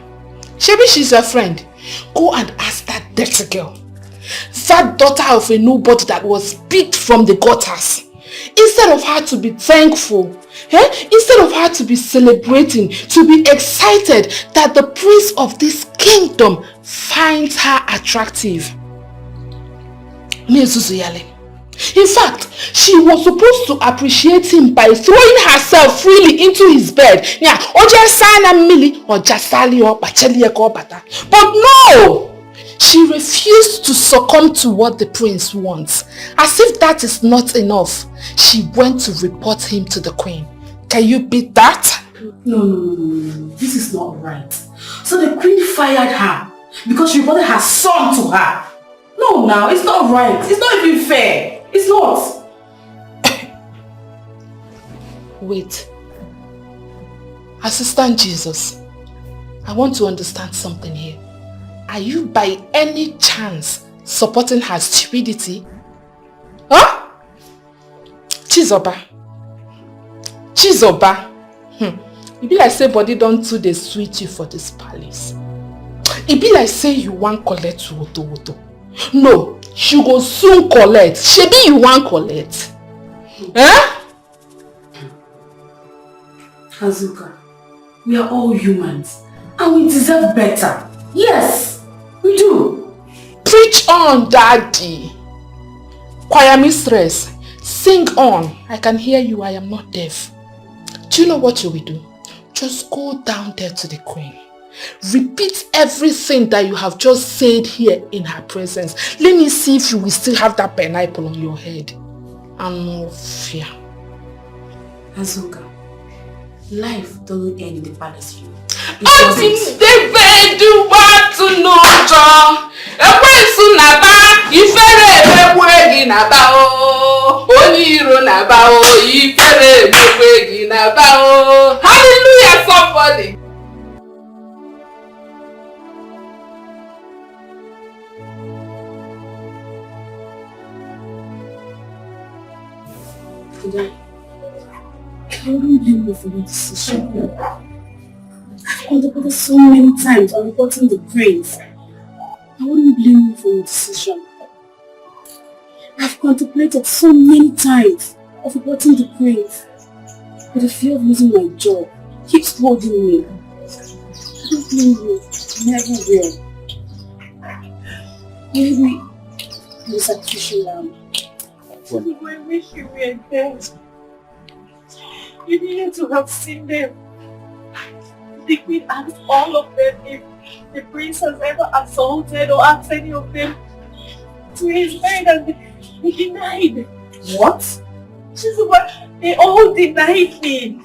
Maybe she's your friend. Go and ask that dirty girl. That daughter of a nobody that was picked from the gutters. Instead of her to be thankful, instead of her to be celebrating, to be excited that the prince of this kingdom finds her attractive. In fact, she was supposed to appreciate him by throwing herself freely into his bed. But no! She refused to succumb to what the prince wants. As if that is not enough, she went to report him to the queen. Can you beat that? No. This is not right. So the queen fired her because she reported her son to her. No, now, it's not right. It's not even fair. It's not. Wait. Assistant Jesus, I want to understand something here. Are you by any chance supporting her stupidity? Huh? Chizoba. It be like say body don't do they sweet you for this palace. It be like say you want collect woto. No, you go soon collect. Shebi you want collect. Huh? Azuka, we are all humans and we deserve better. Yes, we do. Preach on, Daddy. Choir mistress, sing on. I can hear you, I am not deaf. Do you know what you will do? Just go down there to the queen. Repeat everything that you have just said here in her presence. Let me see if you will still have that pineapple on your head. And no fear. Azuka, life doesn't end in the palace view. I think they do want to know. Hallelujah, somebody. I wouldn't blame you for your decision. I've contemplated so many times on reporting the prince. I wouldn't blame you for your decision. I've contemplated so many times of reporting the prince. But the fear of losing my job keeps holding me. I don't blame you. Never will. Maybe I'm a sacrificial lamb. I wish you were dead. You needed to have seen them. The queen asked all of them if the prince has ever assaulted or asked any of them to his bed, and they denied. What? They all denied me.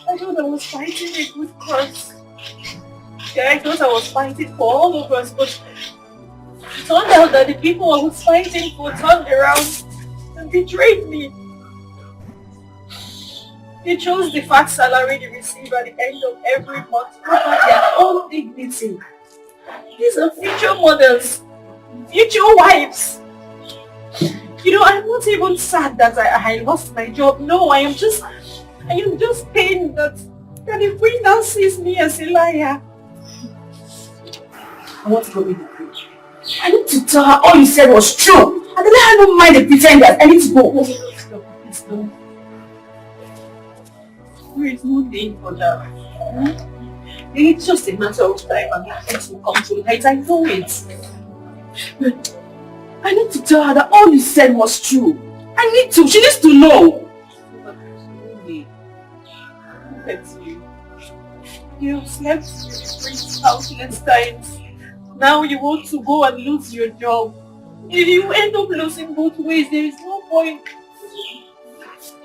I thought I was fighting a good cause. Yeah, I thought I was fighting for all of us, but it turned out that the people I was fighting for turned around and betrayed me. They chose the fat salary they receive at the end of every month over their own dignity. These are future mothers, future wives. You know, I'm not even sad that I lost my job. No, I am just pained that the queen now sees me as a liar. I want to go with the queen. I need to tell her all you said was true. And then I don't mind the pretenders. I need to go. There is no need for that. It's just a matter of time and things will come to light. I know it. But I need to tell her that all you said was true. I need to. She needs to know. Look at you. You slept in your friend's house countless times. Now you want to go and lose your job. If you end up losing both ways, there is no point.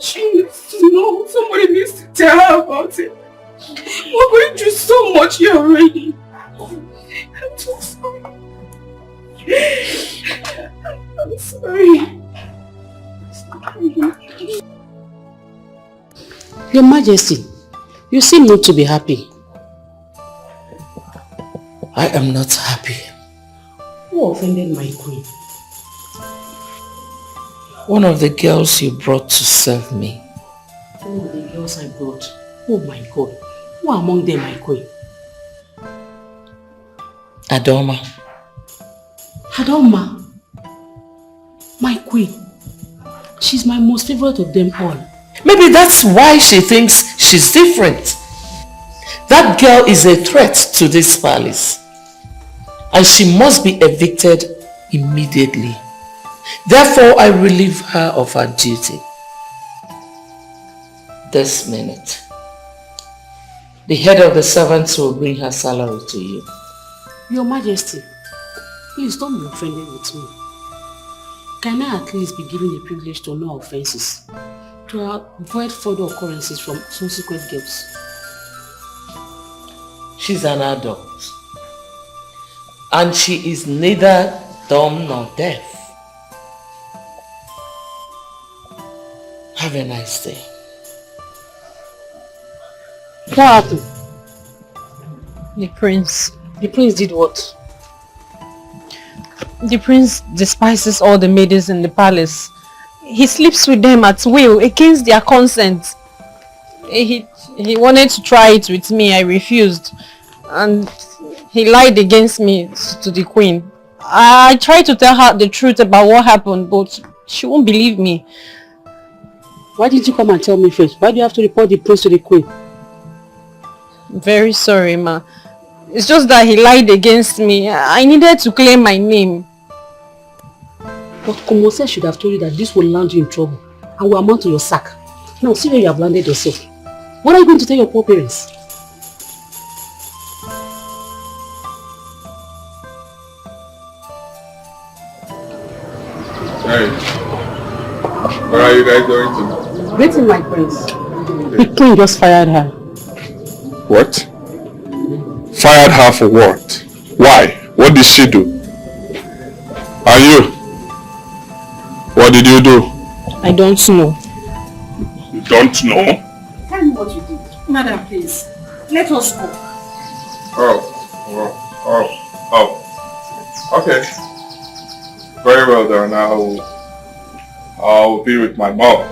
She needs to know. Somebody needs to tell her about it. We're going through so much here already. I'm so sorry. I'm sorry. Your Majesty, you seem not to be happy. I am not happy. Who offended my queen? One of the girls you brought to serve me. One of the girls I brought? Oh my God. Who among them my queen? Adoma. Adoma? My queen. She's my most favorite of them all. Maybe that's why she thinks she's different. That girl is a threat to this palace. And she must be evicted immediately. Therefore, I relieve her of her duty. This minute. The head of the servants will bring her salary to you. Your Majesty, please don't be offended with me. Can I at least be given the privilege to know offenses, to avoid further occurrences from subsequent girls? She's an adult. And she is neither dumb nor deaf. Have a nice day. What happened? The prince. The prince did what? The prince despises all the maidens in the palace. He sleeps with them at will, against their consent. He wanted to try it with me, I refused. And he lied against me to the queen. I tried to tell her the truth about what happened, but she won't believe me. Why didn't you come and tell me first? Why do you have to report the prince to the queen? I'm very sorry, ma. It's just that he lied against me. I needed to clear my name. But Komose should have told you that this will land you in trouble and will amount to your sack. Now see where you have landed yourself. What are you going to tell your poor parents? Hey, where are you guys going to? Waiting, my prince. The queen just fired her. What? Fired her for what? Why? What did she do? And you? What did you do? I don't know. You don't know? Tell me what you did. Madam, please. Let us go. Oh. Okay. Very well then. I'll be with my mom.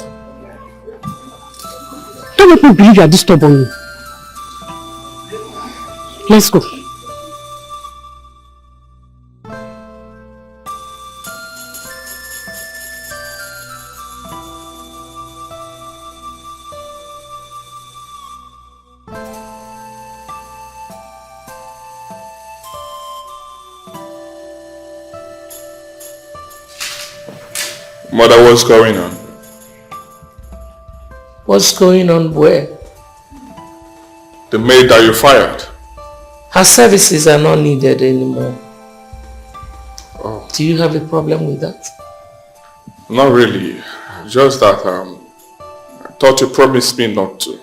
Don't make me believe you are disturbing me. Let's go. Mother, what's going on? What's going on where? The maid that you fired. Her services are not needed anymore. Oh. Do you have a problem with that? Not really. Just that I thought you promised me not to.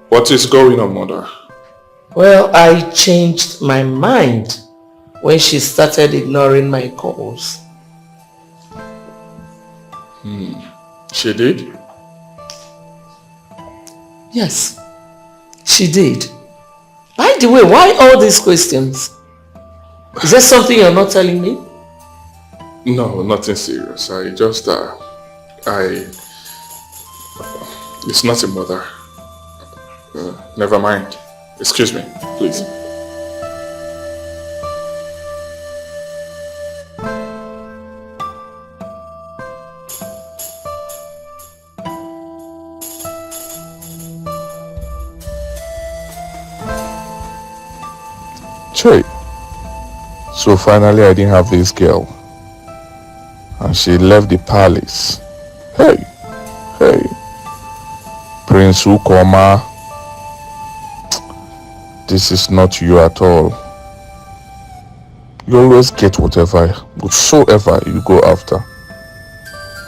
What is going on, Mother? Well, I changed my mind when she started ignoring my calls. She did? Yes, she did. By the way, why all these questions? Is there something you're not telling me? No, nothing serious. It's nothing, Mother. Never mind. Excuse me, please. Che. So finally I didn't have this girl. And she left the palace. Hey. Prince Ukoma. This is not you at all. You always get whatsoever you go after.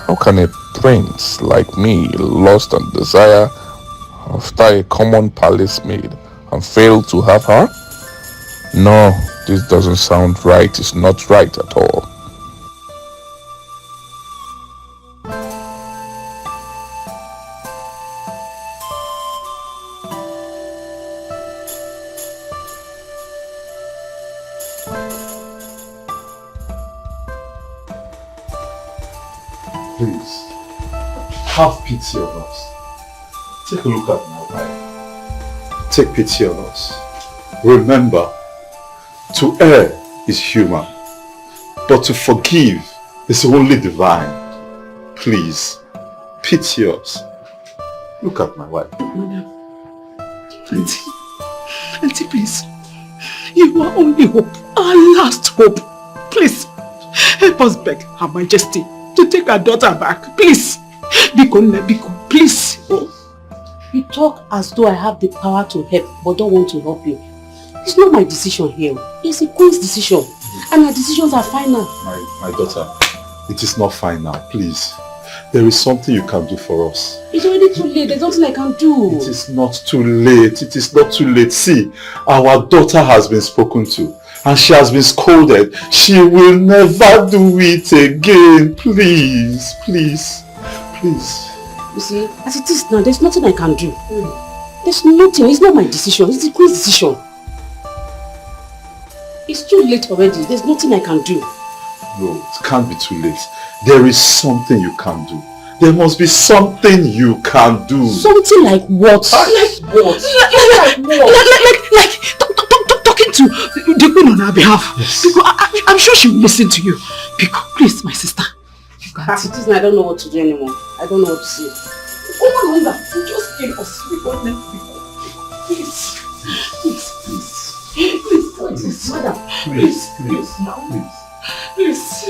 How can a prince like me lust and desire after a common palace maid and fail to have her? No, this doesn't sound right. It's not right at all. Please, have pity on us. Take a look at my wife. Take pity on us. Remember, to err is human, but to forgive is only divine. Please, pity us. Look at my wife. Auntie, please. You are only hope, our last hope. Please, help us beg Her Majesty to take our daughter back. Please. Biko, please. Oh. You talk as though I have the power to help but don't want to help you. It's not my decision here. It's the Queen's decision. And our decisions are final. My daughter, it is not final. Please. There is something you can do for us. It's already too late. There's nothing I can do. It is not too late. It is not too late. See, our daughter has been spoken to. And she has been scolded. She will never do it again. Please, please, please. You see, as it is now, there's nothing I can do. There's nothing. It's not my decision. It's the Queen's decision. It's too late already. There's nothing I can do. No, it can't be too late. There is something you can do. There must be something you can do. Something like what? Like what? Like talking to the Queen on our behalf. Yes. Because I'm sure she will listen to you. Because, please, my sister. As it is now, I don't know what to do anymore. I don't know what to say. Oh my God, you just came for sleep on them before. Please. Please, madam. Please, now. Please.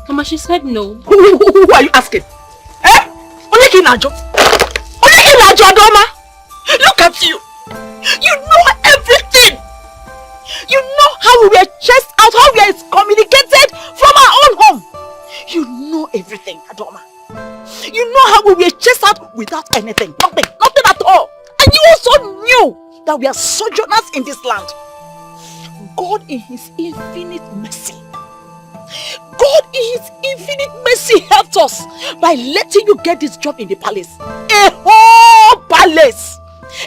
Mama, she said no. Who are you asking? Eh? Onekinajo? Adoma? Look at you. You know everything. You know how we were chased out, how we are excommunicated from our own home. You know everything, Adoma. You know how we were chased out without anything. Nothing at all. And you also knew that we are sojourners in this land. God in His infinite mercy. God in His infinite mercy helped us by letting you get this job in the palace. A whole palace!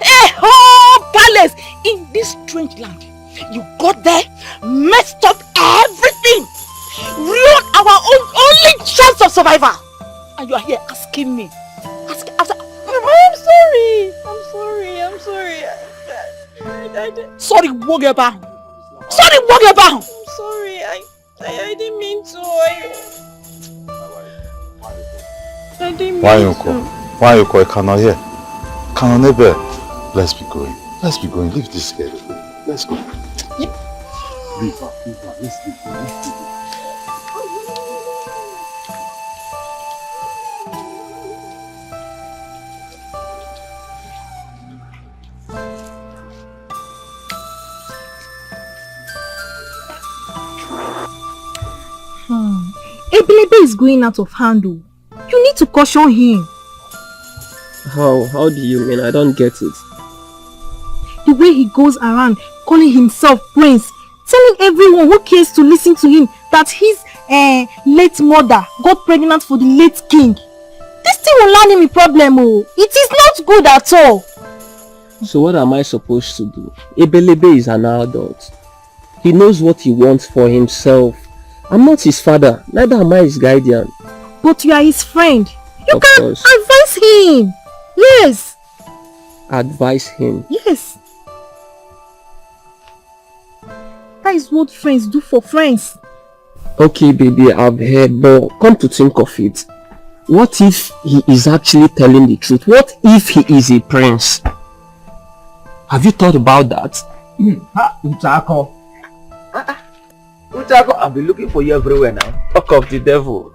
A whole palace in this strange land. You got there, messed up everything, ruined our only chance of survival. And you are here asking me. I'm sorry. Sorry, Wogeba. Sorry, Wogeba. I'm sorry. I didn't mean to. I didn't mean to. Why you call? I cannot hear. Cannot never. Let's be going. Leave this girl. Let's go. Leave her. Let's leave her. Ebelebe is going out of hand. You need to caution him. How do you mean? I don't get it. The way he goes around calling himself prince, telling everyone who cares to listen to him that his late mother got pregnant for the late king. This thing will land him a problem. It is not good at all. So what am I supposed to do? Ebelebe is an adult. He knows what he wants for himself. I'm not his father, neither am I his guardian. But you are his friend. You of can course. advise him. Yes. Advise him? Yes. That is what friends do for friends. Okay, baby, I've heard, but come to think of it, What if he is actually telling the truth? What if he is a prince? Have you thought about that? Uchako. Uchako, I've been looking for you everywhere now. Talk of the devil.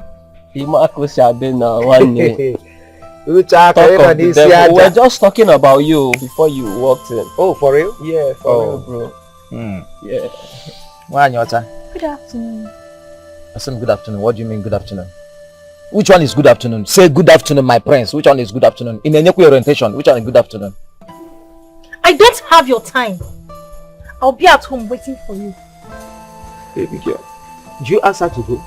Uchako, Talk of the devil. We're just talking about you before you walked in. Oh, for real? Yeah, for real, bro. Yeah. Good afternoon. I said good afternoon. What do you mean good afternoon? Which one is good afternoon? Say good afternoon, my prince. Which one is good afternoon? In any orientation, which one is good afternoon? I don't have your time. I'll be at home waiting for you. Baby girl. Do you ask her to go?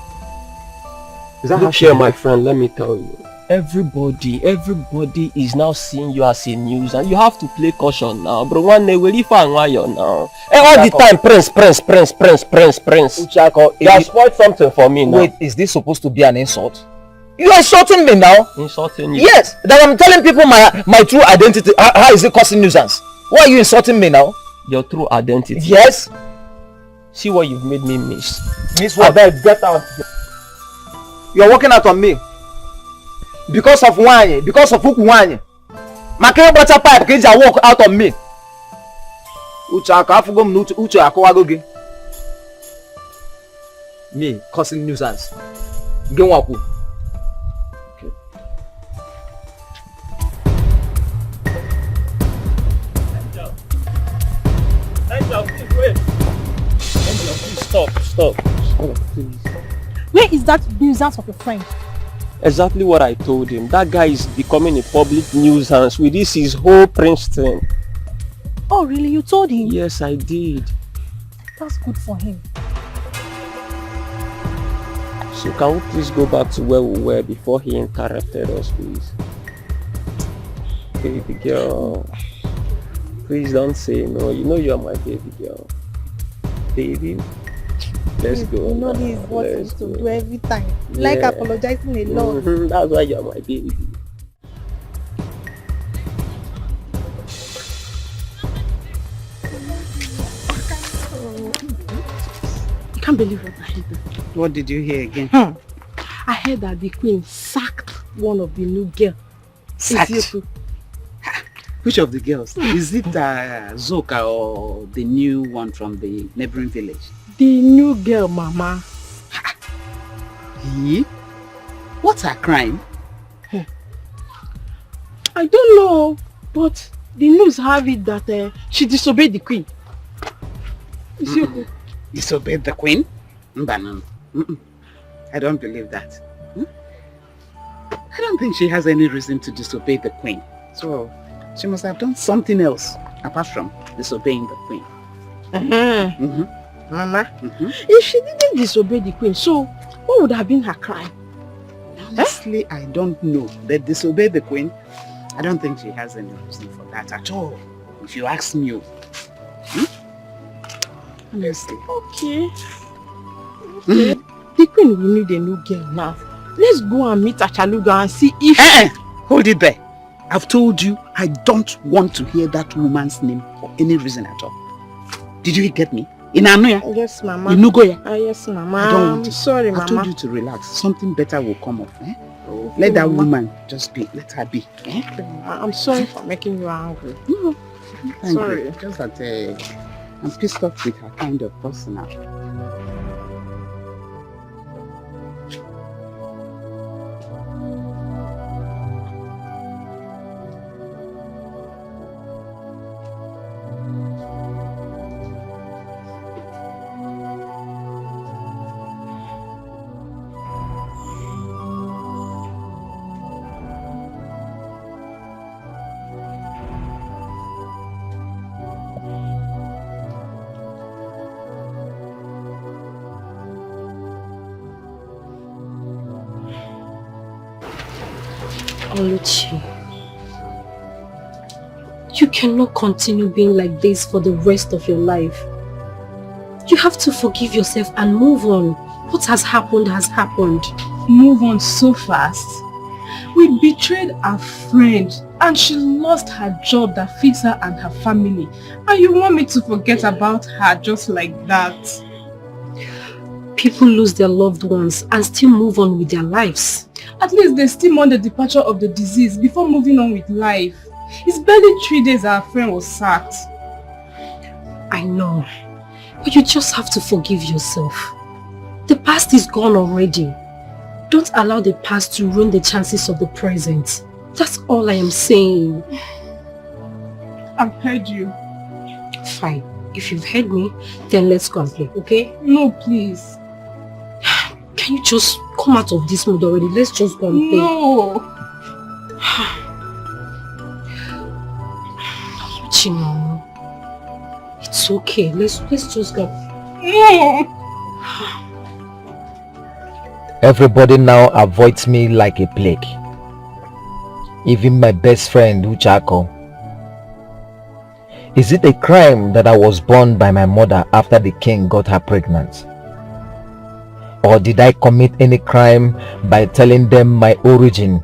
Is that Look here, my friend, let me tell you. Everybody is now seeing you as a news, and you have to play caution now, bro. One day we'll now. All the time, prince. Uchako, you have spoiled something for me now. Wait, is this supposed to be an insult? You are insulting me now? Insulting you? Yes, that I'm telling people my true identity. How is it causing nuisance? Why are you insulting me now? Your true identity? Yes. See what you've made me miss. Miss what? I beg, get out. You're working out on me. Because of wine, because of hook wine. Makere butter pipe, kids are walk out on me. Uchaka afugom nutu uche akowagoge. Me causing nuisance. Gen wapu. Okay. Angel, please wait. Angel, please stop, please. Where is that nuisance of your friend? Exactly what I told him. That guy is becoming a public nuisance with this his whole prince thing. Oh really? You told him? Yes, I did. That's good for him. So can we please go back to where we were before he interrupted us, please? Baby girl. Please don't say no. You know you're my baby girl. Baby. Let's go. You know this is what you to do every time. You like apologizing a lot. That's why you're my baby. I can't believe what I heard. What did you hear again? I heard that the queen sacked one of the new girls. Sacked? Which of the girls? Is it Zoka or the new one from the neighboring village? The new girl, Mama. He? What's her crime? I don't know, but the news have it that she disobeyed the queen. Disobeyed the queen? I don't believe that. I don't think she has any reason to disobey the queen. So she must have done something else apart from disobeying the queen. Mama, if she didn't disobey the queen, so what would have been her crime? Honestly, I don't know. They disobey the queen. I don't think she has any reason for that at all. If you ask me. Honestly. Okay. The queen will need a new girl now. Let's go and meet Achaluga and see if... Hold it there. I've told you I don't want to hear that woman's name for any reason at all. Did you get me? In Anuya? Yes, Mama. In Nugoya? Yes, Mama. I don't want it. Sorry, Mama. I told you to relax. Something better will come up. Okay, let that woman just be. Let her be. I'm sorry for making you angry. No, sorry. Just that I'm pissed off with her kind of person now. Oluchi, you cannot continue being like this for the rest of your life. You have to forgive yourself and move on. What has happened has happened. Move on so fast? We betrayed our friend and she lost her job that feeds her and her family. And you want me to forget about her just like that? people lose their loved ones and still move on with their lives. At least they still mourn the departure of the disease before moving on with life. It's barely 3 days our friend was sacked. I know, but you just have to forgive yourself. The past is gone already. Don't allow the past to ruin the chances of the present. That's all I am saying. I've heard you. Fine. If you've heard me, then let's go and play, okay? No, please. Can you just come out of this mood already? Let's just go and play. No. Chino, it's okay. Let's just go. No. Everybody now avoids me like a plague. Even my best friend, Uchako. Is it a crime that I was born by my mother after the king got her pregnant? Or did I commit any crime by telling them my origin?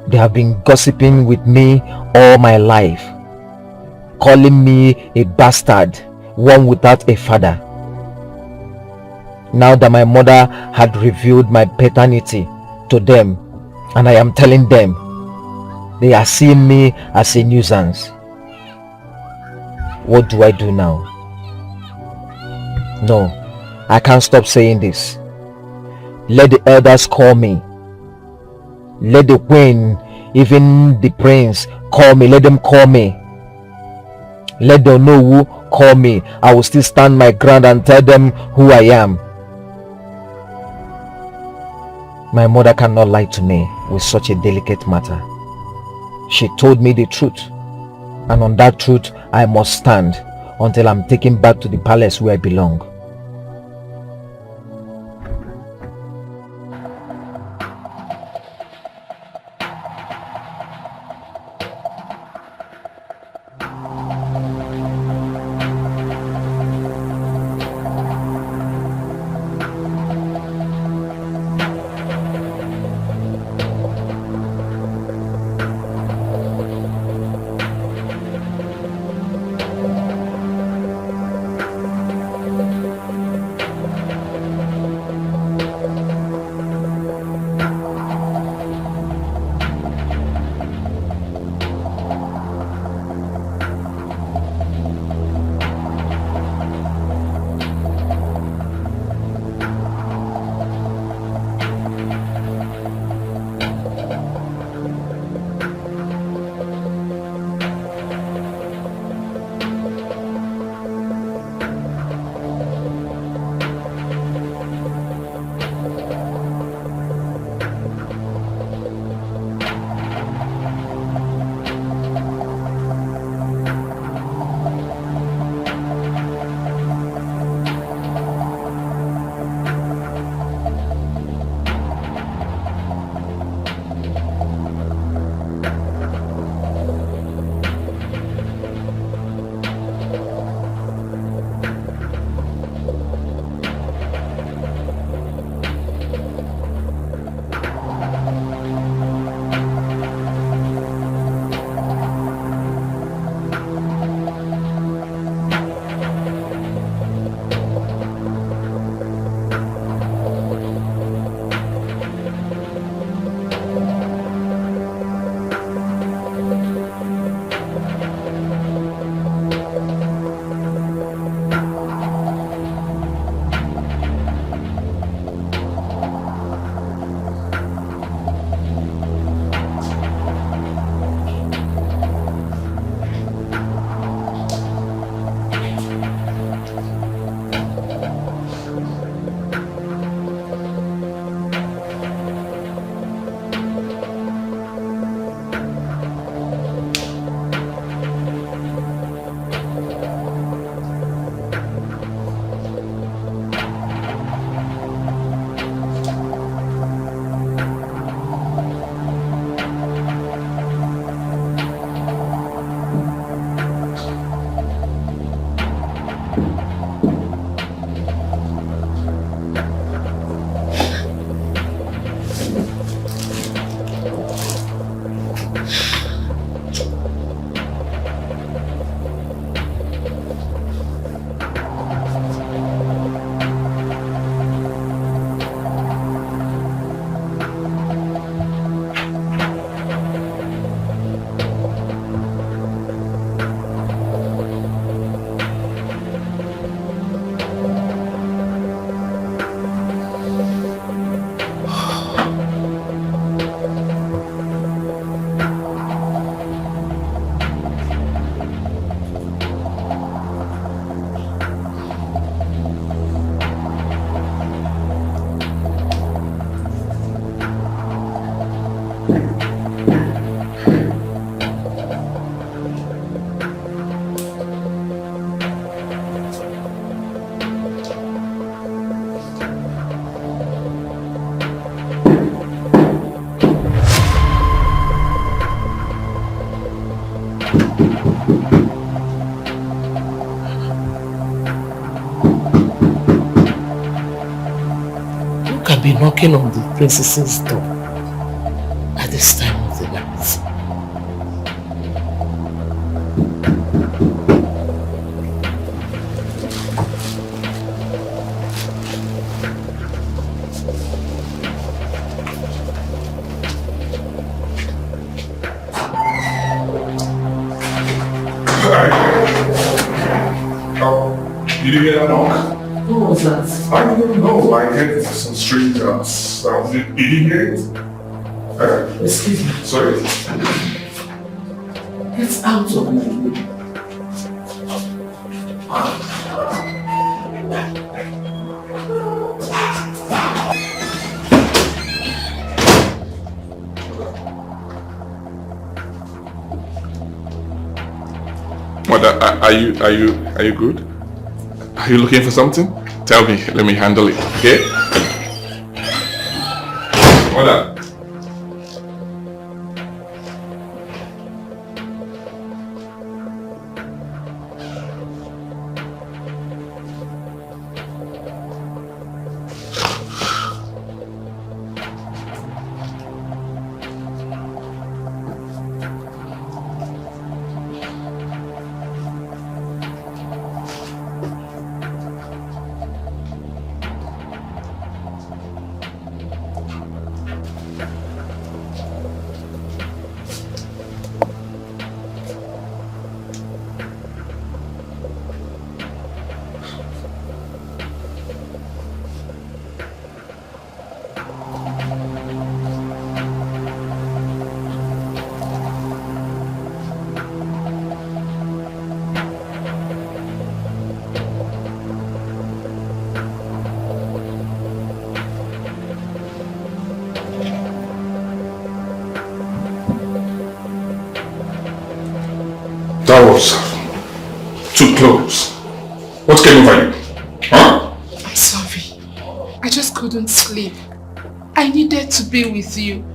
They have been gossiping with me all my life, calling me a bastard, one without a father. Now that my mother had revealed my paternity to them, and I am telling them, they are seeing me as a nuisance. What do I do now? No, I can't stop saying this. Let the elders call me. Let the queen, even the prince, call me. Let them call me. Let the Onowu call me. I will still stand my ground and tell them who I am. My mother cannot lie to me with such a delicate matter. She told me the truth, and on that truth I must stand until I'm taken back to the palace where I belong. can be knocking on the princess's door at this time of the night? Did you hear that knock? What was that? I don't know. I heard some strange sounds. Did you hear it? Excuse me. Sorry? Get out of my way. Mother, are you good? Are you looking for something? Tell me, let me handle it, okay? Mother. That was too close. What came over you? Huh? I'm sorry. I just couldn't sleep. I needed to be with you.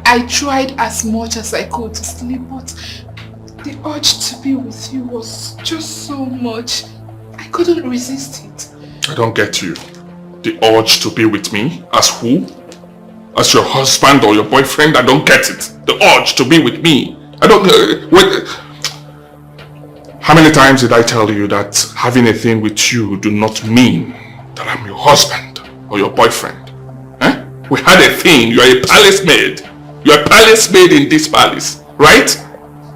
I tried as much as I could to sleep, but the urge to be with you was just so much. I couldn't resist it. I don't get you. The urge to be with me? As who? As your husband or your boyfriend? I don't get it. The urge to be with me. I don't... wait. How many times did I tell you that having a thing with you do not mean that I'm your husband or your boyfriend? Eh? We had a thing. You are a palace maid. You are a palace maid in this palace, right?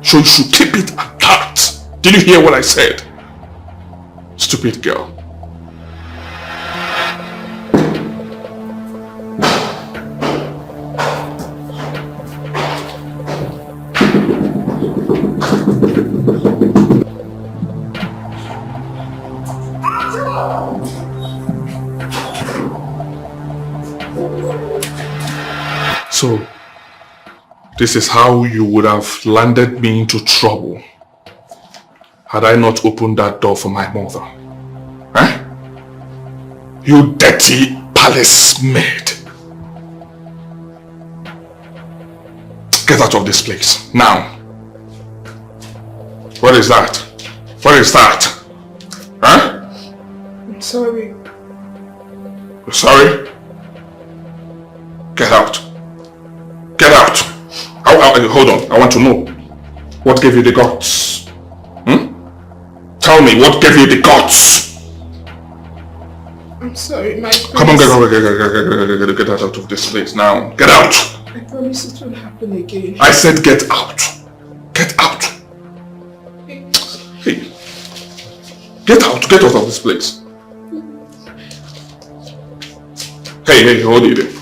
So you should keep it apart. Did you hear what I said? Stupid girl. So, this is how you would have landed me into trouble had I not opened that door for my mother. Eh? You dirty palace maid. Get out of this place, now. What is that? What is that? Huh? I'm sorry. You're sorry? Get out. Get out! Hold on, I want to know. What gave you the guts? Tell me, what gave you the guts? I'm sorry, my prince. Come on, get out of this place now. Get out! I promise it won't happen again. I said get out. Get out. Hey. Get out of this place. Hey, hold it.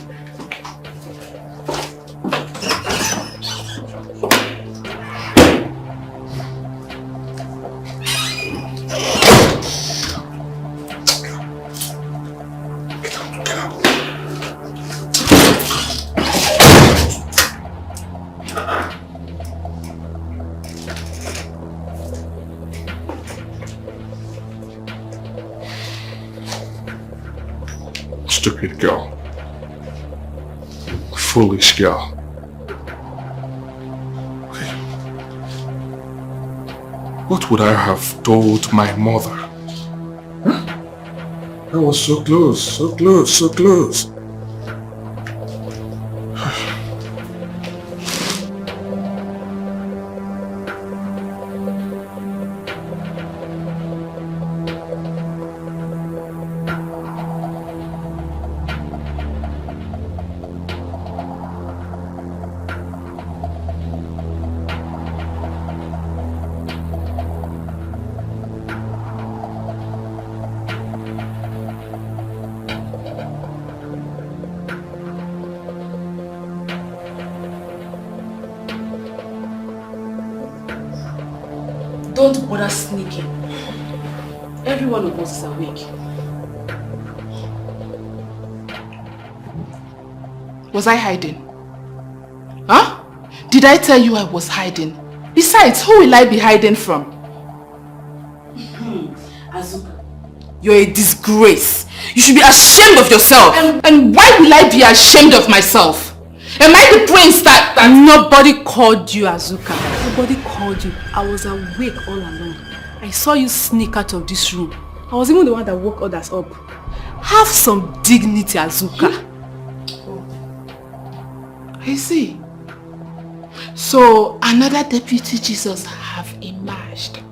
Stupid girl. Foolish girl. What would I have told my mother? Huh? I was so close, so close, so close. Don't bother sneaking. Every one of us is awake. Was I hiding? Huh? Did I tell you I was hiding? Besides, who will I be hiding from? Azuka, you're a disgrace. You should be ashamed of yourself. And why will I be ashamed of myself? Am I the prince that... Nobody called you, Azuka. Nobody called you. I was awake all along. I saw you sneak out of this room. I was even the one that woke others up. Have some dignity, Azuka. I see. So another deputy Jesus have emerged.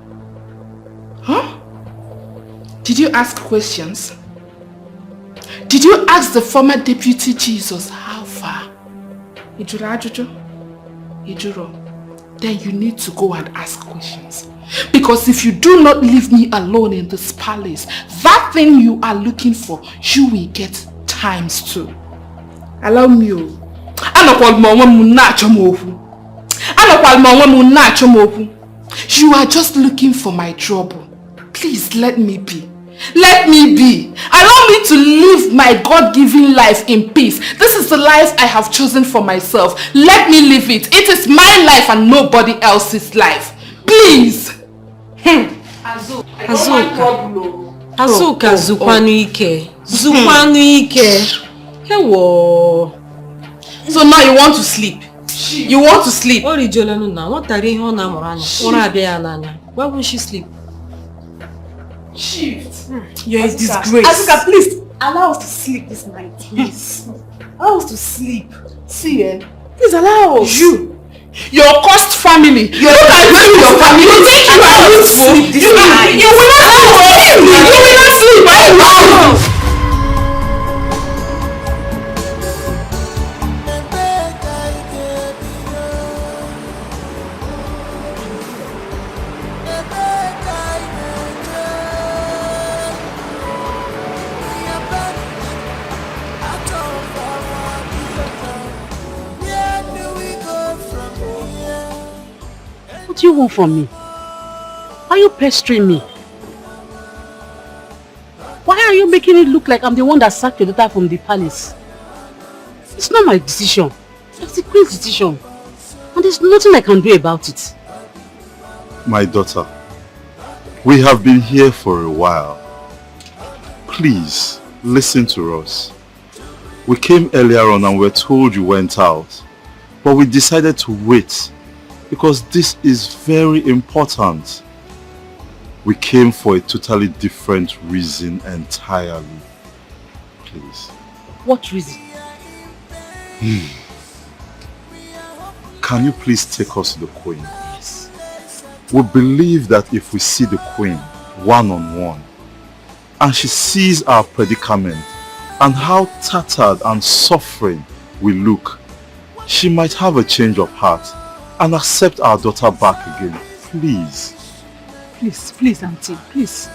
Huh? Did you ask questions? Did you ask the former deputy Jesus how far? Ijuro. Then you need to go and ask questions. Because if you do not leave me alone in this palace, that thing you are looking for, you will get ×2. Allow me. You are just looking for my trouble. Please let me be. Let me be. Allow me to live my God-given life in peace. This is the life I have chosen for myself. Let me live it. It is my life and nobody else's life. Please. Azuka zukwanu ike. Zukwanu ike. Hewo. So now you want to sleep? You want to sleep? Why won't she sleep? Shift. You're a disgrace. Azuka, please allow us to sleep this night, please. Allow us to sleep. See, please allow us. Your cursed family. Look at your family. You think you are going to sleep this night? You will not sleep. You will not sleep. I will. What do you want from me? Why are you pestering me? Why are you making it look like I'm the one that sacked your daughter from the palace? It's not my decision. It's the queen's decision. And there's nothing I can do about it. My daughter, we have been here for a while. Please, listen to us. We came earlier on and were told you went out. But we decided to wait because this is very important. We came for a totally different reason entirely. Please. What reason? Can you please take us to the queen? Yes. We believe that if we see the queen one-on-one and she sees our predicament and how tattered and suffering we look, she might have a change of heart and accept our daughter back again. Please. Please, auntie. Please,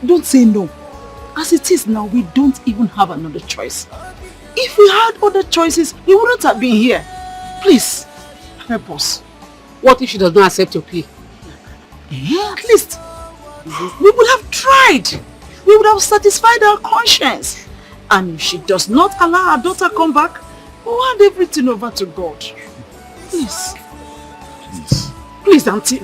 don't say no. As it is now, we don't even have another choice. If we had other choices, we wouldn't have been here. Please, help us. What if she does not accept your plea? At least, we would have tried. We would have satisfied our conscience. And if she does not allow our daughter come back, we'll hand everything over to God. Please. Please, auntie.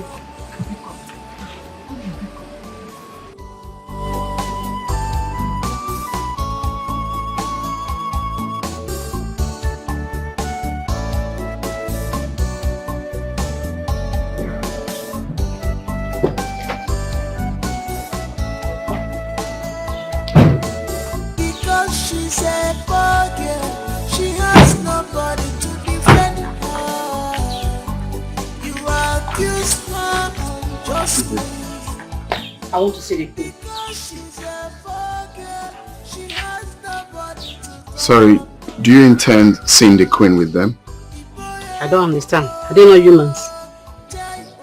She's a poor girl, she has nobody to defend her. You accuse her unjustly. I want to see the queen. Sorry, do you intend seeing the queen with them? I don't understand. Are they not humans?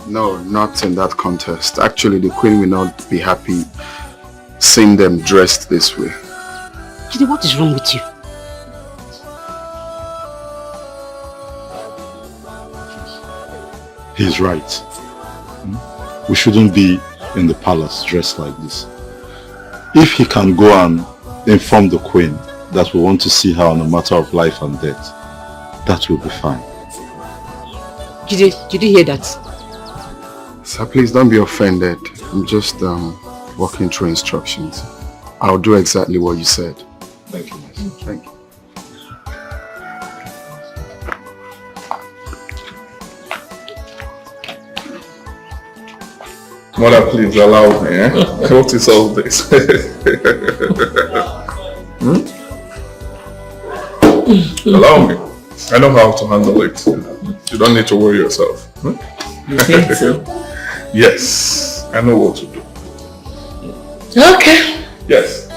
No, not in that context. Actually, the queen will not be happy seeing them dressed this way. Jide, what is wrong with you? He's right. we shouldn't be in the palace dressed like this. If he can go and inform the queen that we want to see her on a matter of life and death, that will be fine. Did you hear that? Sir, please don't be offended. I'm just walking through instructions. I'll do exactly what you said. Thank you. Thank you. Mother, please allow me. What is all this? Allow me. I know how to handle it. You don't need to worry yourself. You think so? Yes, I know what to do. Okay. Yes.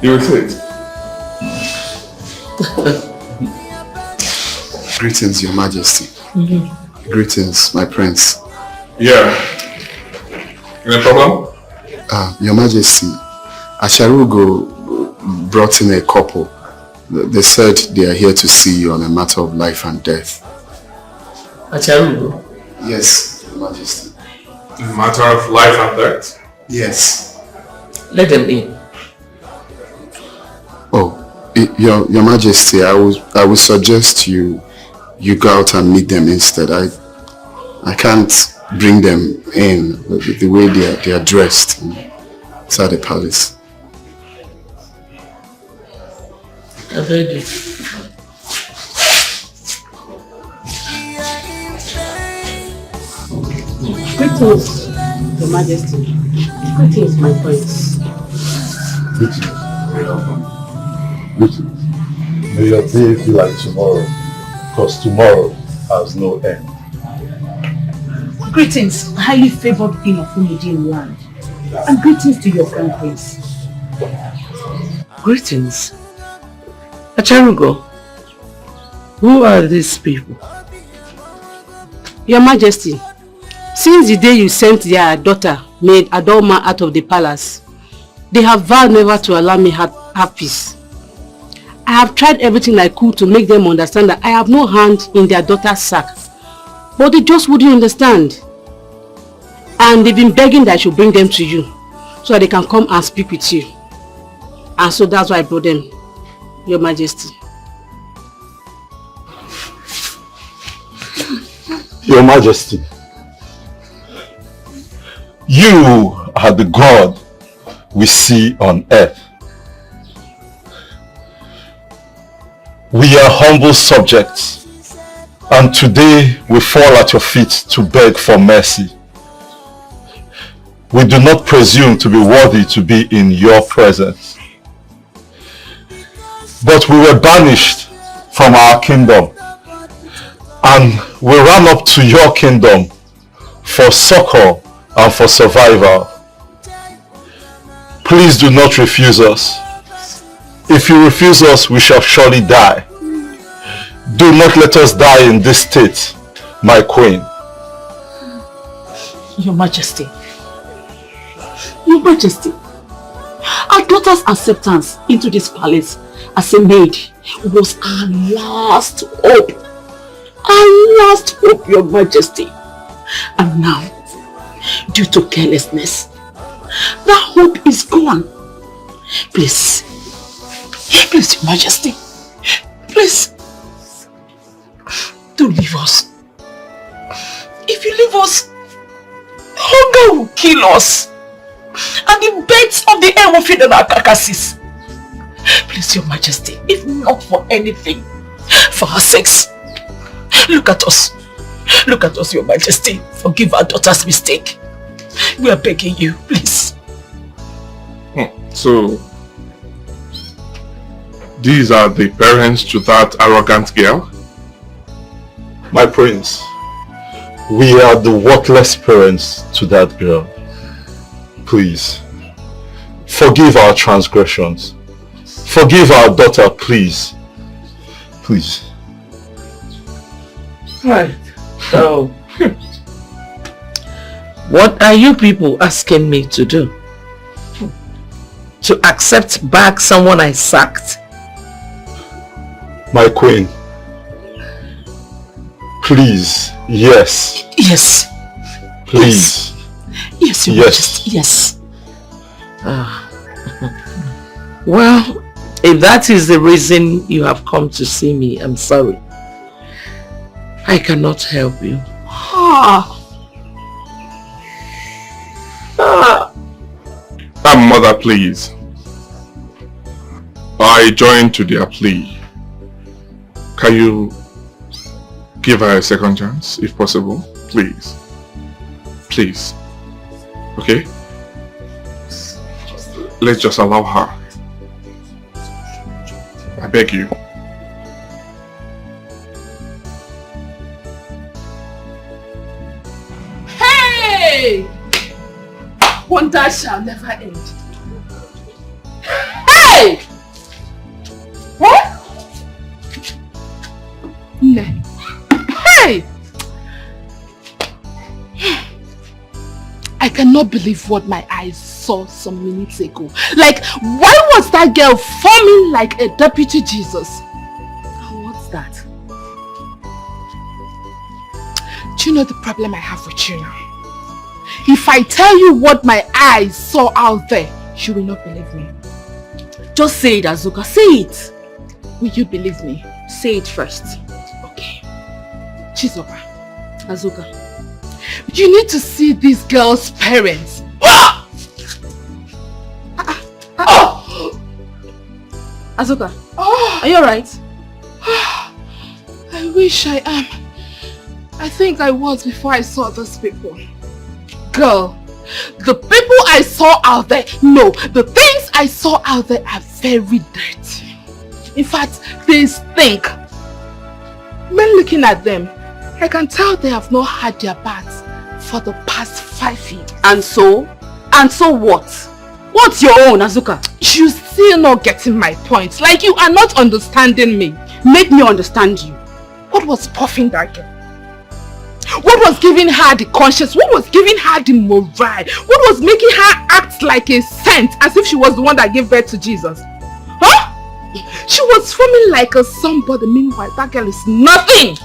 You will see it. Greetings, Your Majesty. Greetings, my prince. Yeah. Any problem? Your Majesty, Asharugo brought in a couple. They said they are here to see you on a matter of life and death. Acharugo? Yes, Your Majesty. A matter of life and death? Yes. Let them in. Oh, Your Majesty, I would suggest you go out and meet them instead. I can't bring them in the way they are dressed inside the palace. I've heard you. Greetings, Your Majesty. Greetings, my prince. Greetings. Greetings. May your day be like tomorrow, because tomorrow has no end. Greetings, highly favored queen of Umudin land. And greetings to your crown prince. Greetings. Acharugo, who are these people? Your Majesty, since the day you sent their daughter, maid Adoma, out of the palace, they have vowed never to allow me have peace. I have tried everything I could to make them understand that I have no hand in their daughter's sack. But they just wouldn't understand. And they've been begging that I should bring them to you, so that they can come and speak with you. And so that's why I brought them, Your Majesty. Your Majesty, you are the God we see on earth. We are humble subjects, and today we fall at your feet to beg for mercy. We do not presume to be worthy to be in your presence. But we were banished from our kingdom, and we ran up to your kingdom for succor and for survival. Please do not refuse us. If you refuse us, we shall surely die. Do not let us die in this state, my queen. Your Majesty. Your Majesty. Our daughter's acceptance into this palace as a maid was our last hope. Our last hope, Your Majesty. And now, due to carelessness, that hope is gone. Please, please, Your Majesty, please, don't leave us. If you leave us, hunger will kill us, and the birds of the air will feed on our carcasses. Please, Your Majesty, if not for anything, for our sakes, look at us. Look at us, Your Majesty. Forgive our daughter's mistake. We are begging you, please. So, these are the parents to that arrogant girl? My prince, we are the worthless parents to that girl. Please, forgive our transgressions. Forgive our daughter, please. Please. Right. So, what are you people asking me to do? To accept back someone I sacked? My queen, please, yes. Yes. Please. Yes, Your Majesty, yes. Well, if that is the reason you have come to see me, I'm sorry. I cannot help you. Mother, please. I join to their plea. Can you give her a second chance, if possible? Please. Please. Okay? Let's just allow her. I beg you. Hey! Wonder shall never end. Hey! What? Ne. Hey! I cannot believe what my eyes saw some minutes ago. Like, why was that girl forming like a deputy Jesus? What's that? Do you know the problem I have with you now? If I tell you what my eyes saw out there, you will not believe me. Just say it, Azuka. Say it. Will you believe me? Say it first. Okay. Chizoba. Azuka. You need to see this girl's parents. Azuka. Are you alright? I wish I am. I think I was before I saw those people. Girl, the people I saw out there, no, the things I saw out there are very dirty. In fact, they stink. When looking at them, I can tell they have not had their baths for the past 5 years. And so? And so what? What's your own, Azuka? You're still not getting my point. Like you are not understanding me. Make me understand you. What was puffing that girl? What was giving her the conscience? What was giving her the morale? What was making her act like a saint as if she was the one that gave birth to Jesus? Huh? She was forming like a somebody. Meanwhile, that girl is nothing.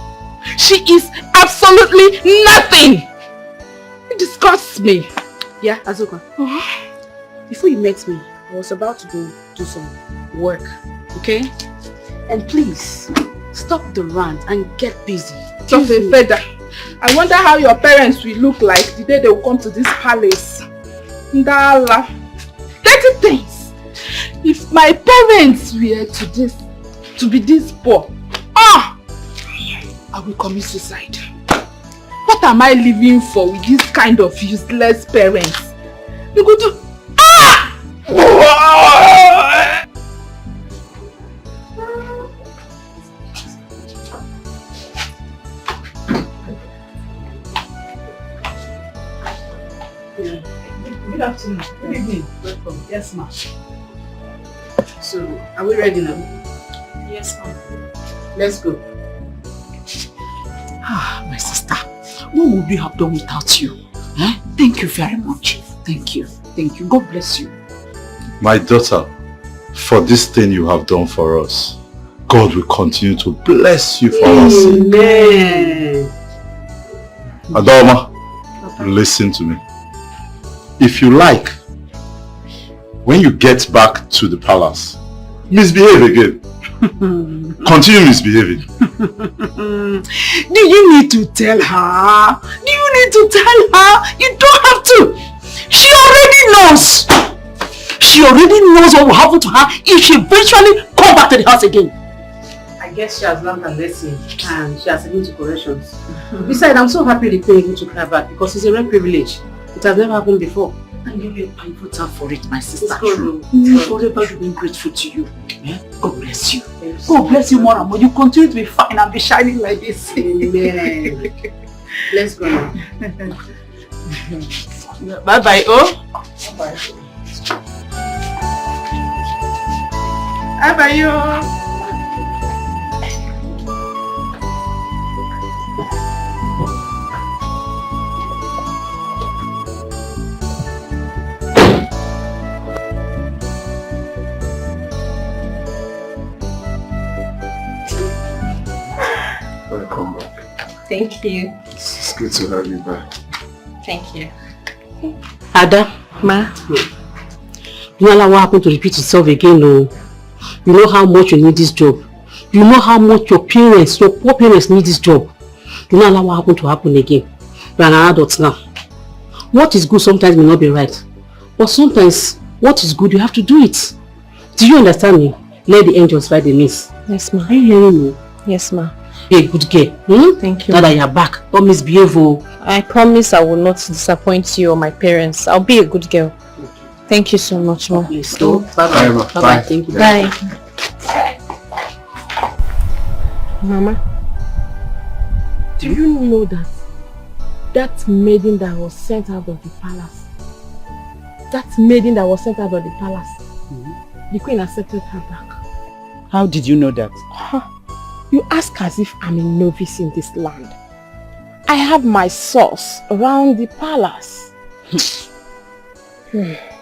She is absolutely nothing. It disgusts me. Yeah, Azuka. Before you met me, I was about to go do some work. Okay? And please, stop the rant and get busy. Just a feather. I wonder how your parents will look like the day they will come to this palace. Ndala. Dirty things. If my parents were to be this poor, I will commit suicide. What am I living for with this kind of useless parents? You go to Good afternoon. Good evening. Welcome. Yes, ma'am. So, are we ready now? Yes, ma'am. Let's go. My sister, what would we have done without you? Eh? Thank you very much. Thank you. Thank you. God bless you. My daughter, for this thing you have done for us, God will continue to bless you for our sake. Amen. Adoma, listen to me. If you like, when you get back to the palace, misbehave again. Continue misbehaving. Do you need to tell her? Do you need to tell her? You don't have to. She already knows. She already knows what will happen to her if she eventually comes back to the house again. I guess she has learned her lesson and she has taken to corrections. Besides, I'm so happy the queen took her back because it's a rare privilege. It has never happened before. And you will pay for it, my sister. It's forever to be grateful to you. Yeah? God bless you. Yes. God bless you more and more. You continue to be fine and be shining like this. Amen. Let's go now. Bye-bye, oh. Bye-bye. Bye-bye, oh. Welcome back. Thank you. It's good to have you back. Thank you. Ada, ma. You know what happened to repeat itself again, no? You know how much you need this job. You know how much your poor parents need this job. You know what happened to happen again. You are an adult now. What is good sometimes may not be right. But sometimes, what is good, you have to do it. Do you understand me? Let the angels fight the miss. Yes, ma. Are you hearing me? Yes, ma. Be a good girl. Hmm? Thank you. Now that you are back, don't misbehave. I promise I will not disappoint you or my parents. I'll be a good girl. Thank you so much, ma. So, bye-bye. Bye-bye. Bye. Thank you. Bye. Mama, do you know that maiden that was sent out of the palace, the queen accepted her back? How did you know that? You ask as if I'm a novice in this land. I have my source around the palace.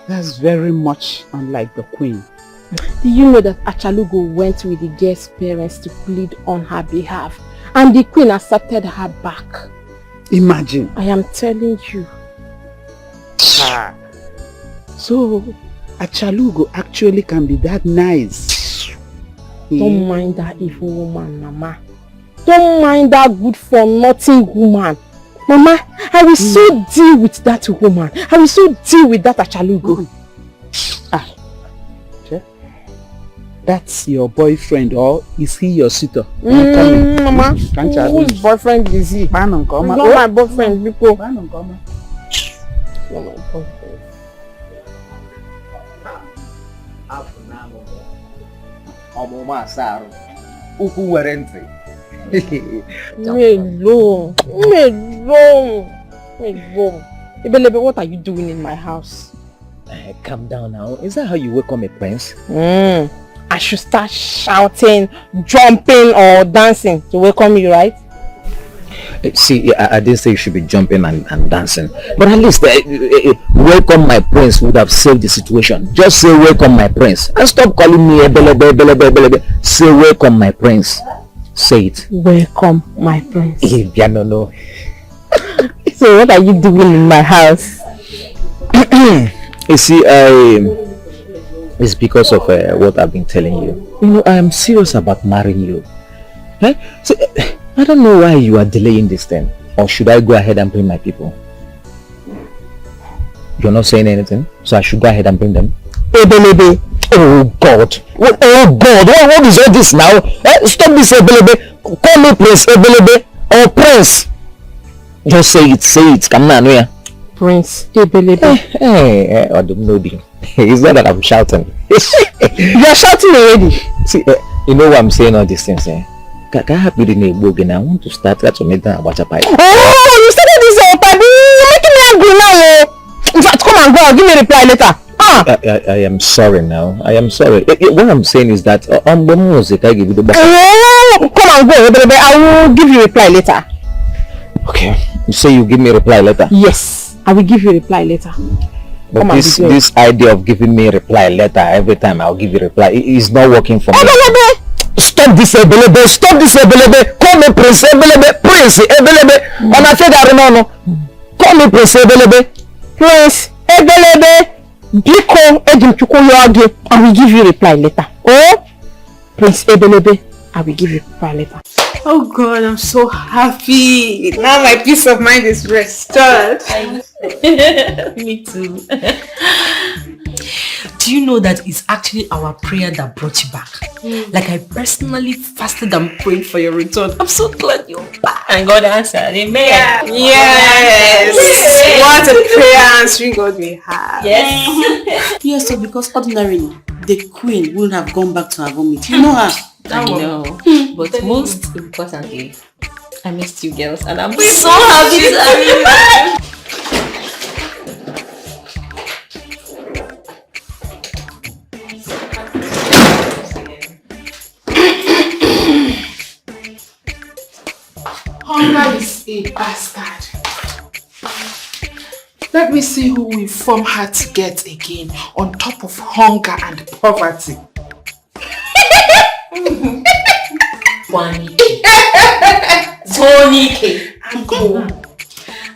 That's very much unlike the queen. Do you know that Achalugo went with the girl's parents to plead on her behalf and the queen accepted her back? Imagine. I am telling you. So, Achalugo actually can be that nice. Don't mind that evil woman, Mama. Don't mind that good for nothing woman. Mama, I will so deal with that woman. I will so deal with that Achalugo. That's your boyfriend, or is he your suitor? Mama, whose boyfriend is he? He's not my boyfriend, people. Not my boyfriend. Ebelebe, what are you doing in my house? Calm down now. Is that how you welcome a prince? I should start shouting, jumping or dancing to welcome you, right? See, I didn't say you should be jumping and dancing. But at least welcome my prince would have saved the situation. Just say welcome my prince. And stop calling me Ebelebe. Say welcome my prince. Say it. Welcome my prince. No. So what are you doing in my house? You see, it's because of what I've been telling you. You know, I am serious about marrying you. Right? So, I don't know why you are delaying this thing. Or should I go ahead and bring my people? You're not saying anything, so I should go ahead and bring them. Ebelebe. Oh God. What is all this now? Stop this, Ebelebe. Call me Prince Ebelebe or Prince. Just say it. Come on, yeah. Prince Ebelebe. Hey, I don't know you. It's not that I'm shouting. You are shouting already. See, you know why I'm saying all these things, eh? Can I have you in a book and I want to start that to make that water pipe. Oh, you started this Otabi. You're making me angry now. In fact, come and go. I'll give me a reply later. I am sorry now. I am sorry. What I'm saying is that on the music I give you the book. Oh, come and go. I will give you a reply later. Okay. You say you give me a reply later? Yes. I will give you a reply later. But this idea of giving me a reply letter every time I'll give you a reply is not working for me. Stop this Ebelebe! Stop this Ebelebe! Call me Prince Ebelebe! Prince Ebelebe! And I said that no. Call me Prince Ebelebe! Prince Ebelebe! Biko Edimchuko Yoage! I will give you a reply later. Oh? Prince Ebelebe! I will give you a reply later. Oh God, I'm so happy. Now my peace of mind is restored. Me too. Do you know that it's actually our prayer that brought you back? Like I personally fasted and prayed for your return. I'm so glad you're back. And God answered. Amen. Yes. What a prayer answering God we have. Yes. Yes, so because ordinarily the queen wouldn't have gone back to her vomit. You know her. I know. But most importantly, I missed you girls and I'm so happy to have you back. Hunger is a bastard. Let me see who will form her to get again on top of hunger and poverty. Zonike. Uncle,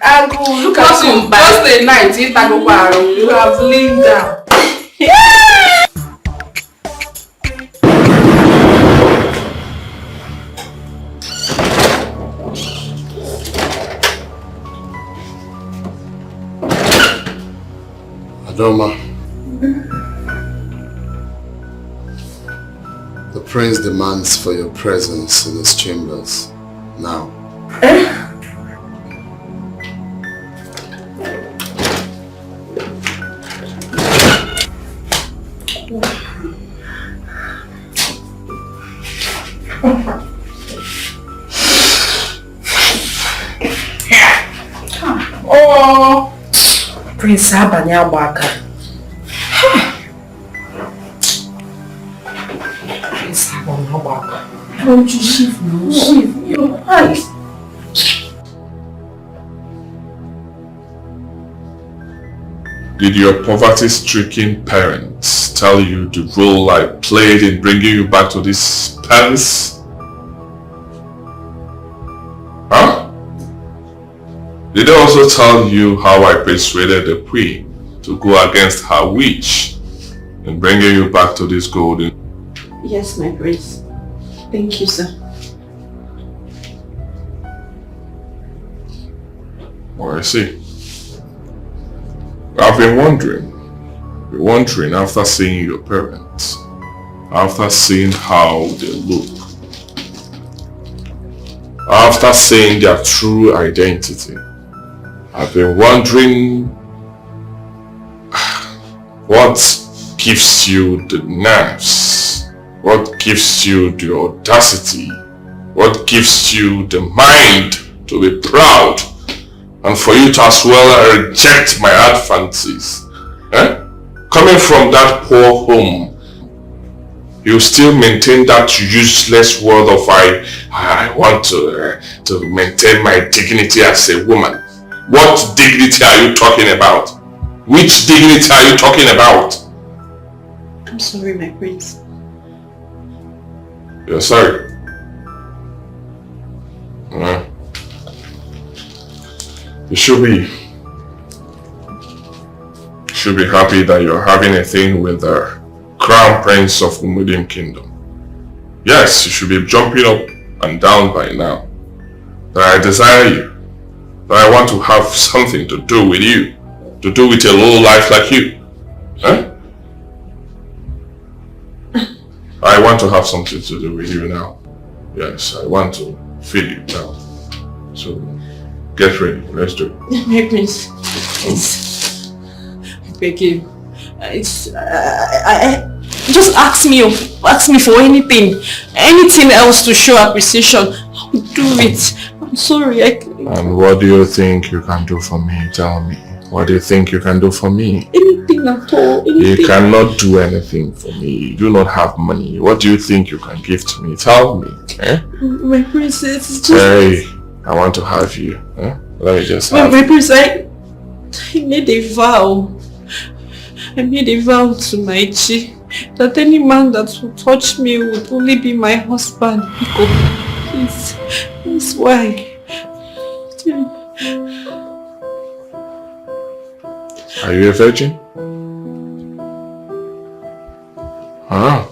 Agu, look at you. Just a night, you have leaned down. Adoma, the prince demands for your presence in his chambers now. Oh, Prince Abanyabaka. Prince Abanyabaka. Don't you shift now? Shift your eyes. Did your poverty-stricken parents tell you the role I played in bringing you back to this palace? Huh? Did they also tell you how I persuaded the queen to go against her wish in bringing you back to this golden... Yes, my prince. Thank you, sir. Oh, I see. I've been wondering after seeing your parents, after seeing how they look, after seeing their true identity. I've been wondering what gives you the nerves, what gives you the audacity, what gives you the mind to be proud and for you to as well reject my advances. Coming from that poor home, you still maintain that useless word of I want to maintain my dignity as a woman. What dignity are you talking about? Which dignity are you talking about? I'm sorry, my prince. You're sorry? You should be happy that you're having a thing with the Crown Prince of the Mudim Kingdom. Yes, you should be jumping up and down by now. That I desire you. That I want to have something to do with you. To do with a low life like you. I want to have something to do with you now. Yes, I want to feel you now. So, get ready. Let's do it. My prince, I beg you. Just ask me for anything else to show appreciation. I will do it. I'm sorry. And what do you think you can do for me? Tell me. What do you think you can do for me? Anything at all. Anything. You cannot do anything for me. You do not have money. What do you think you can give to me? Tell me. My prince, it's just... Hey, I want to have you. Let me just have my prince, I made a vow. I made a vow to my Chi that any man that would touch me would only be my husband. Please, that's why. Are you a virgin? Ah.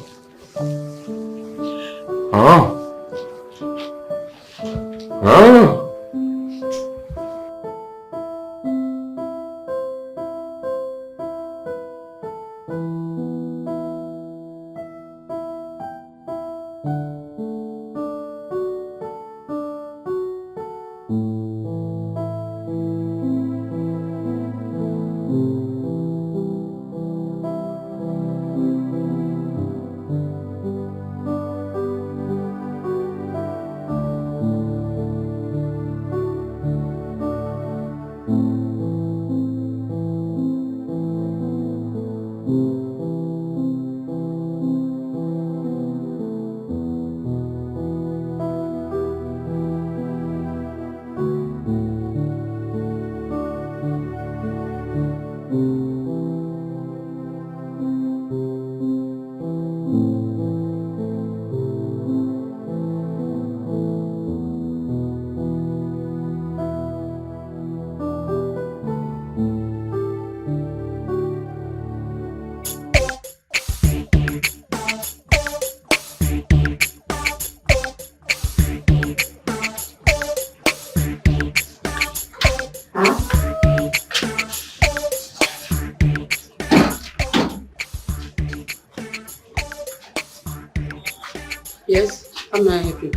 Yes, how may I help you?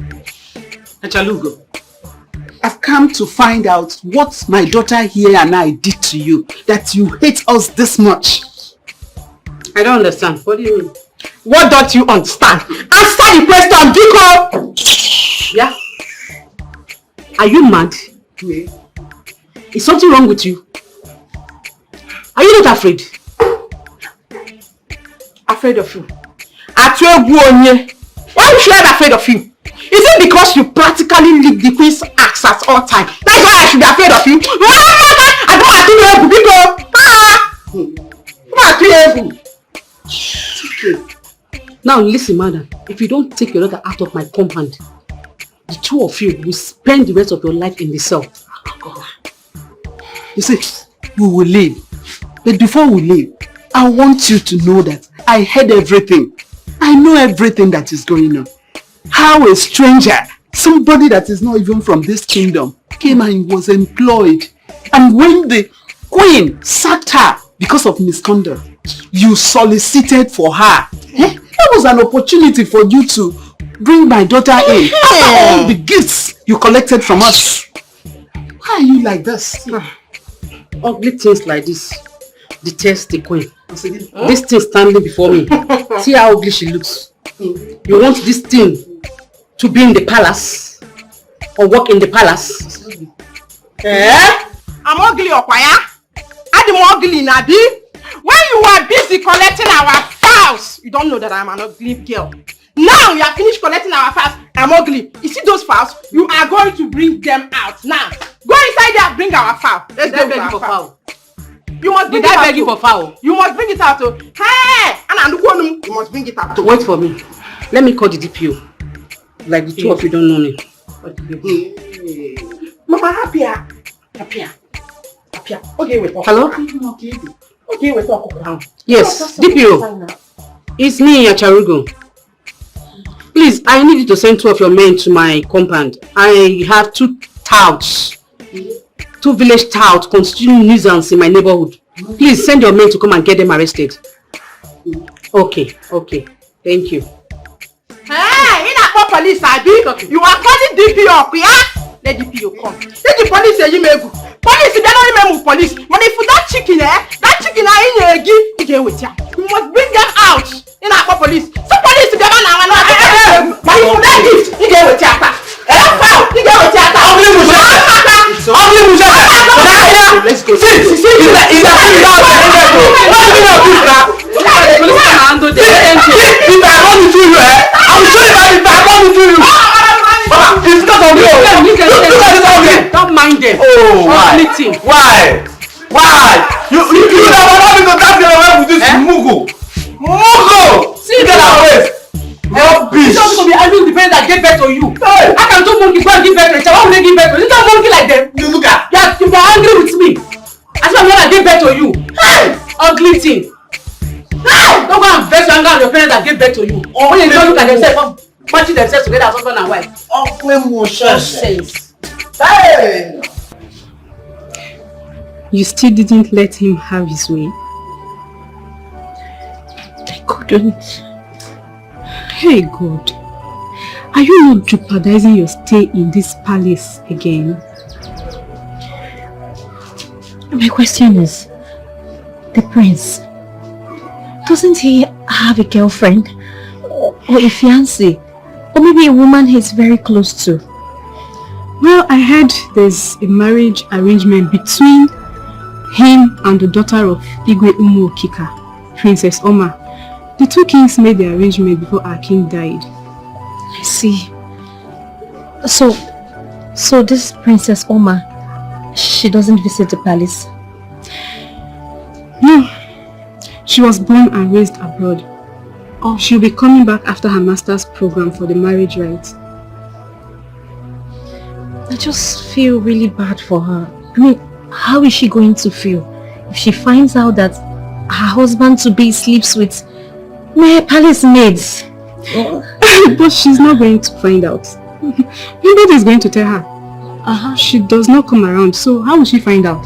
Achalugo. I've come to find out what my daughter here and I did to you, that you hate us this much. I don't understand. What do you mean? What don't you understand? Answer the question, Biko! Yeah? Are you mad? Yeah. Is something wrong with you? Are you not afraid? Afraid of you? Why should I be afraid of you? Is it because you practically lick the queen's axe at all times? That's why I should be afraid of you? I don't have to Okay. Now listen, madam. If you don't take your daughter out of my compound, the two of you will spend the rest of your life in the cell. You see, we will leave. But before we leave, I want you to know that I heard everything. I know everything that is going on. How a stranger, somebody that is not even from this kingdom, came and was employed. And when the queen sacked her because of misconduct, you solicited for her. That was an opportunity for you to bring my daughter in. After all the gifts you collected from us. Why are you like this? Ugly things like this detest the queen. This thing standing before me. See how ugly she looks. You want this thing to be in the palace or work in the palace? I'm ugly, Okwaya. I'm ugly, Nabi. When you were busy collecting our files, you don't know that I'm an ugly girl. Now you have finished collecting our files. I'm ugly. You see those files? You are going to bring them out now. Go inside there, bring our file. Let's go beg for foul. You must bring it out. Beg you for foul? You must bring it out. Hey, and you must bring it out. Wait for me. Let me call the DPO. Like the two of you don't know me. Mama, happier. Okay, wait. Hello? Okay, wait. Yes, DPO. It's me, Acharugo. Please, I need you to send 2 of your men to my compound. I have 2 touts. 2 village touts constituting nuisance in my neighborhood. Please send your men to come and get them arrested. Okay. Thank you. Hey, in a police, you are calling DPO, yeah? Let DPO come. Let the police say you may go. Police, they don't remember police. But if that chicken, in your gift, you with ya. You must bring them out. In a police. So police, they don't know. But if that gift, you get with ya. Let's go. Don't mind them. Oh, why? You never want me to dance away with this Mugu. See that away. You don't want to be angry with the parents that gave birth to you. Hey. I can do monkey go and give birth to a child. Why would they give birth to you? You don't monkey like them. You look at. You are angry with me. I said I'm going to give birth to you. Hey, ugly thing. Hey, don't go and vex your anger on your parents that gave birth to you. Or when you don't look at themselves, matching themselves together as husband and wife. Nonsense. Hey. You still didn't let him have his way? I couldn't. Hey God, are you not jeopardizing your stay in this palace again? My question is, the prince, doesn't he have a girlfriend? Or a fiancé? Or maybe a woman he's very close to? Well, I heard there's a marriage arrangement between him and the daughter of Igwe Umu Okika, Princess Oma. The 2 kings made the arrangement before our king died. I see. So this Princess Oma, she doesn't visit the palace? No. She was born and raised abroad. Oh. She'll be coming back after her master's program for the marriage rites. I just feel really bad for her. I mean, how is she going to feel if she finds out that her husband-to-be sleeps with my palace maids? But she's not going to find out. Nobody is going to tell her. She does not come around, so how will she find out?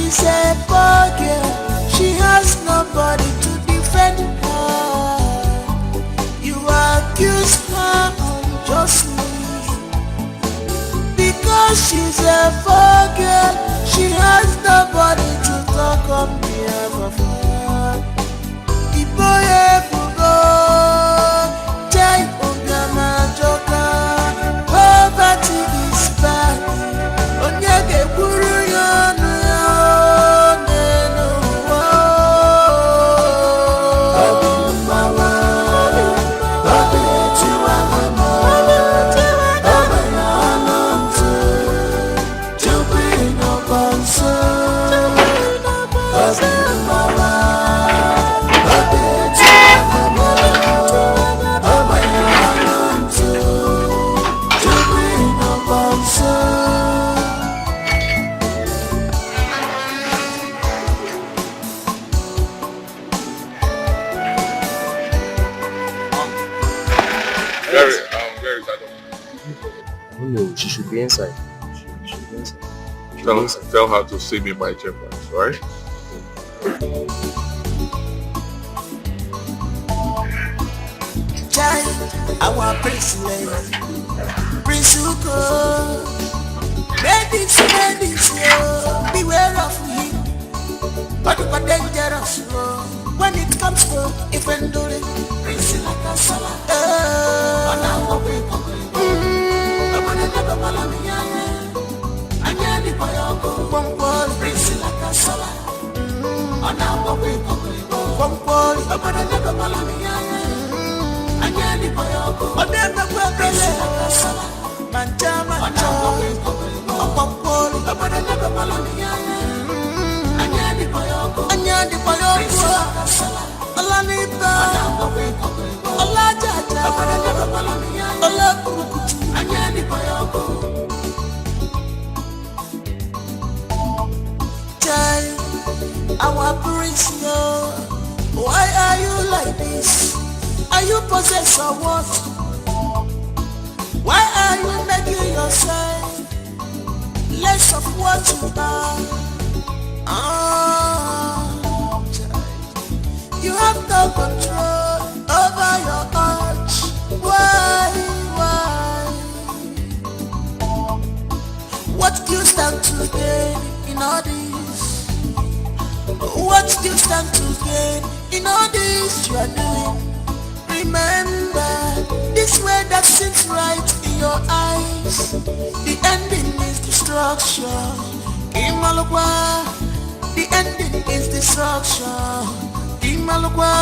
She's a poor girl, she has nobody to defend her. You accuse her unjustly because she's a poor girl, she has nobody to talk on behalf of her. The boy Jai Ugama Joka, poverty is bad. Onyege buru yonu nenu wo. Obi mama, obi tiwa mama, obi yanantu, jubi no banso. Obi mama, obi tiwa mama, obi yanantu, jubi no banso. Gary, Oh no, she should be inside. She should be inside. Tell her to see me by chambers, right? Jai, our princess, Prince Uko. Ladies, beware of him. But dangerous when it comes to offending. Prince like a salad. Prince like a salad. Our prince, why are you like this? Are you possessed or what? Why are you making yourself less of what you are? You have no control over your heart. Why? What do you stand to gain in all this? What do you stand to gain in all this you are doing? Remember, this way that seems right in your eyes, the ending is destruction. Imalukwa, the ending is destruction. Imalukwa,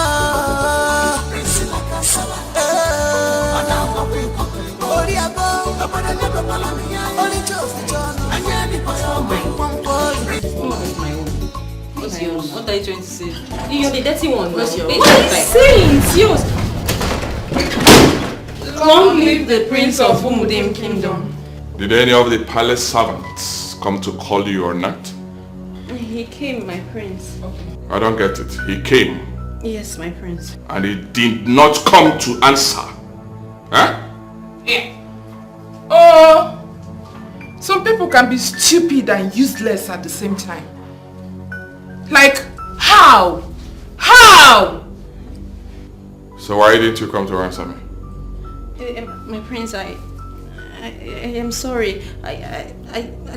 What's yours? What are you trying to say? You're the dirty one. What's yours? What are you saying? It's yours. Long live the Prince of Umudim Kingdom. Did any of the palace servants come to call you or not? He came, my prince. I don't get it. He came. Yes, my prince. And he did not come to answer. Huh? Yeah. Oh, some people can be stupid and useless at the same time. Like, how? How? So why didn't you come to answer me? My prince, I am sorry. I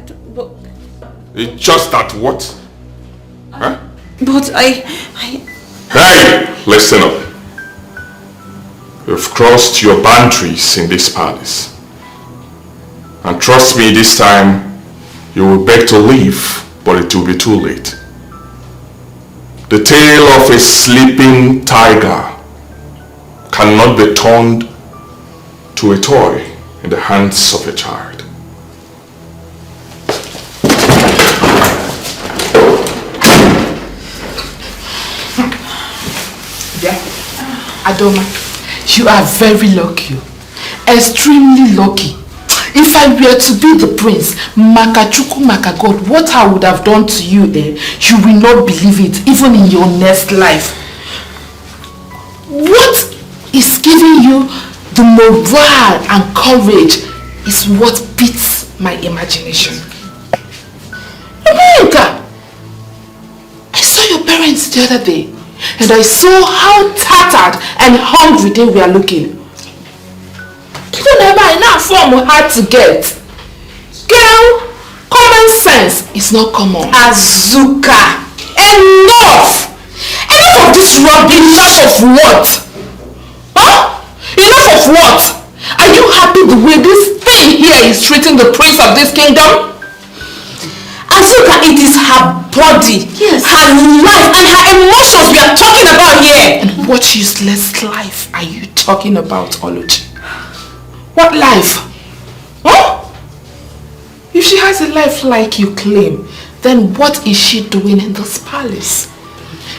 don't, but... It's just that what? Huh? But Hey! Listen up. You've crossed your boundaries in this palace. And trust me, this time you will beg to leave, but it will be too late. The tail of a sleeping tiger cannot be turned to a toy in the hands of a child. Yeah. Adoma, you are very lucky. Extremely lucky. If I were to be the prince, Makachuku Makagod, what I would have done to you, you will not believe it, even in your next life. What is giving you the morale and courage is what beats my imagination. America, friends the other day and I saw how tattered and hungry they were looking. You don't ever enough form hard to get. Girl, common sense is not common. Azuka, enough! Enough of this rubbish. Enough of what? Huh? Enough of what? Are you happy the way this thing here is treating the prince of this kingdom? Azuka, it is her body, yes, her life and her emotions we are talking about here. And what useless life are you talking about, Oluchi? What life? Huh? If she has a life like you claim, then what is she doing in this palace?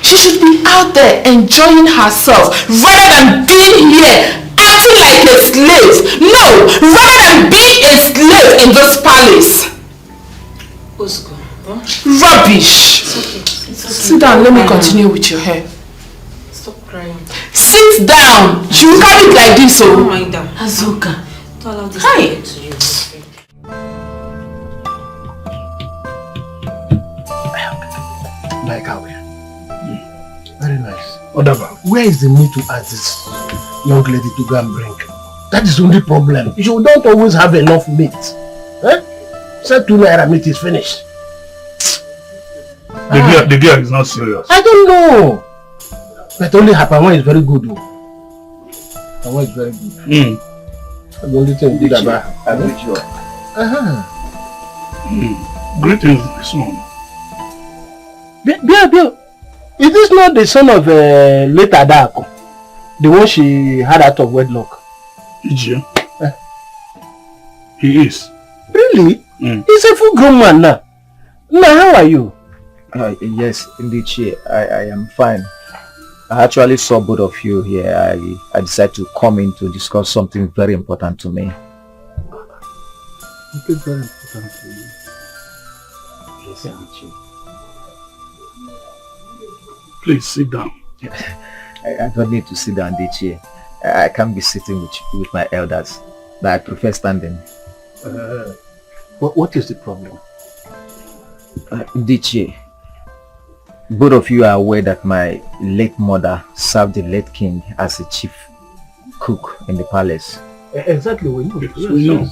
She should be out there enjoying herself rather than being here acting like a slave. No, rather than being a slave in this palace. Osko, huh? Rubbish. It's okay. It's okay. Sit down, let me continue with your hair. Stop crying. Sit down. You carry it like this, oh. Don't mind her. Azuka, don't allow this to happen to you. Like how? Very nice. Odaba, where is the need to ask this young lady to go and bring? That is the only problem. You don't always have enough meat. Eh? Say 2 naira meat is finished. The girl is not serious. I don't know. But only her Pama is very good. Pama is very good. The only thing good about her. I'm with you. Greetings, my son. Bill, is this not the son of late Adako? The one she had out of wedlock? Yeah. He is. Really? He's a full grown man now. Now, how are you? Yes, indeed, I am fine. I actually saw both of you here. I decided to come in to discuss something very important to me. Something very important to you? Yes, indeed. Please sit down. I don't need to sit down, Dichie. I can't be sitting with my elders. But I prefer standing. What is the problem? Dichie, both of you are aware that my late mother served the late king as a chief cook in the palace. Exactly, we know. Yes, we know.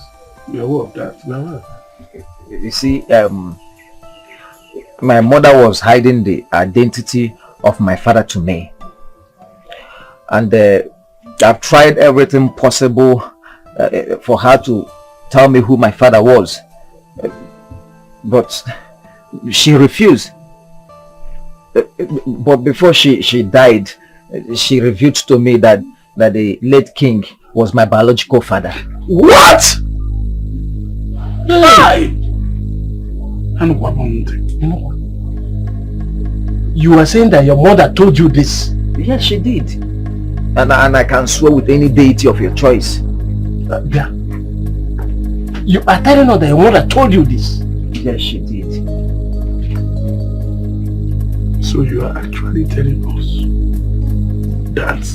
We are aware of that. You see, my mother was hiding the identity of my father to me, and I've tried everything possible for her to tell me who my father was, but she refused. But before she died, she revealed to me that the late king was my biological father. What? Lie! And what happened? You know what? You were saying that your mother told you this? Yes, she did. And I can swear with any deity of your choice. Yeah. You are telling us that your mother told you this? Yes, she did. So you are actually telling us that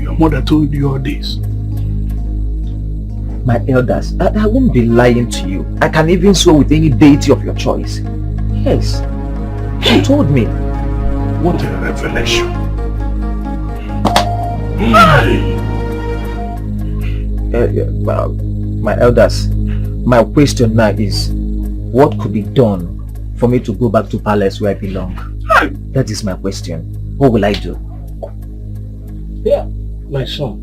your mother told you all this? My elders, I won't be lying to you. I can even swear with any deity of your choice. Yes. She told me. What a revelation. My elders, my question now is, what could be done for me to go back to palace where I belong? That is my question. What will I do? Yeah, my son.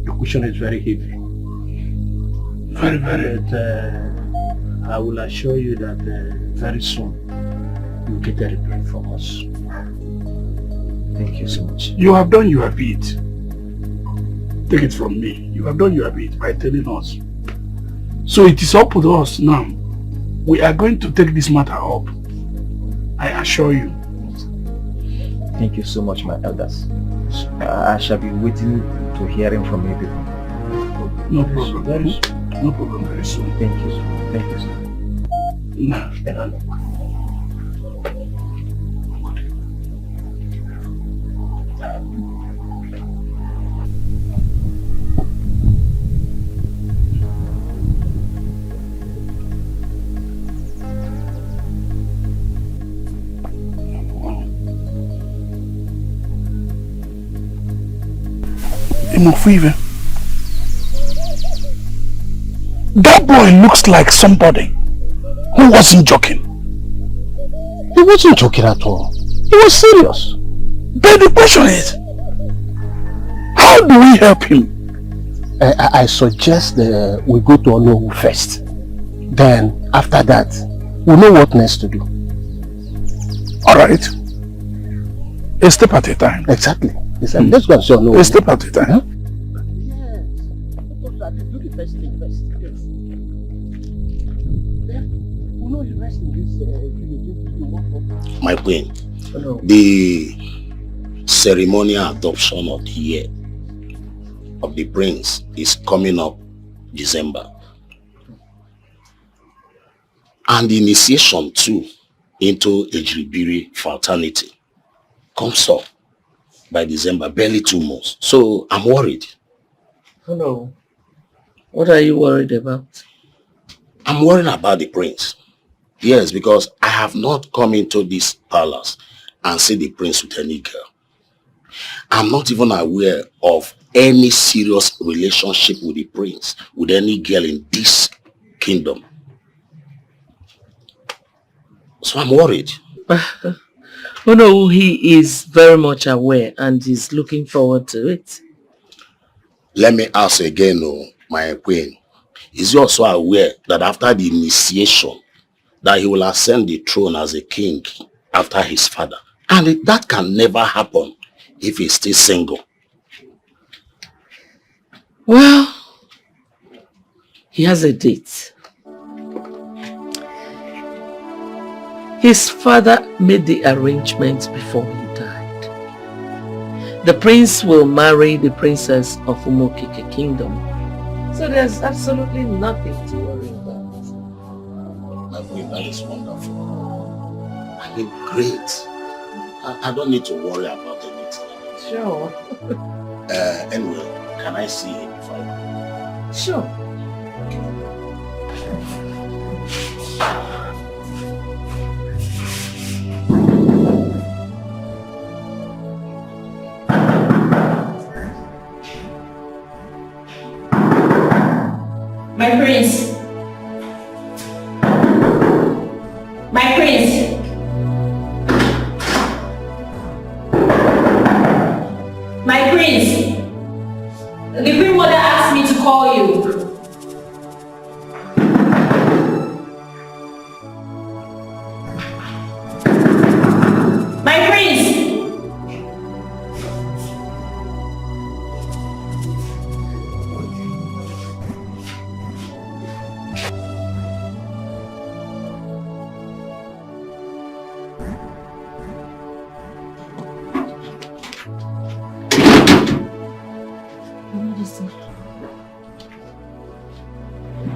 Your question is very heavy. Very, very. But I will assure you that very soon you'll get a reply from us. Thank you so much. You have done your bit. Take it from me. You have done your bit by telling us. So it is up to us now. We are going to take this matter up. I assure you. Thank you so much, my elders. I shall be waiting to hearing from you people. No problem. Very soon. No problem, very soon. Thank you. Thank you, sir. No. Mofuive. That boy looks like somebody who wasn't joking. He wasn't joking at all. He was serious. But the question is, how do we help him? I suggest we go to Ono first. Then, after that, we'll know what next to do. Alright. A step at a time. Exactly. Let's go and see Ono. A step at a time. Huh? My queen, the ceremonial adoption of the year of the prince is coming up December. And the initiation too into Ejiribiri fraternity comes up by December, barely 2 months. So I'm worried. Hello. What are you worried about? I'm worried about the prince. Yes, because I have not come into this palace and seen the prince with any girl. I'm not even aware of any serious relationship with the prince, with any girl in this kingdom. So I'm worried. Oh no, he is very much aware and is looking forward to it. Let me ask again, my queen. Is he also aware that after the initiation, that he will ascend the throne as a king after his father? And that can never happen if he's still single. Well, he has a date. His father made the arrangements before he died. The prince will marry the princess of Umokike Kingdom. So there's absolutely nothing to worry about. My queen, that is wonderful. I mean, great. I don't need to worry about anything. Sure. Anyway, can I see him if I go? Sure. My prince. My prince. My prince. The Queen Mother asked me to call you. My prince.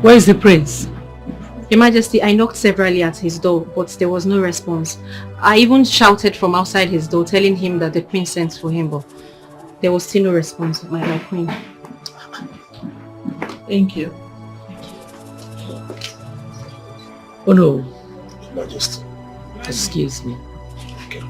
Where is the prince? Your Majesty, I knocked severally at his door, but there was no response. I even shouted from outside his door, telling him that the queen sent for him, but there was still no response, my queen. Thank you. Oh no. Majesty. Excuse me. Okay.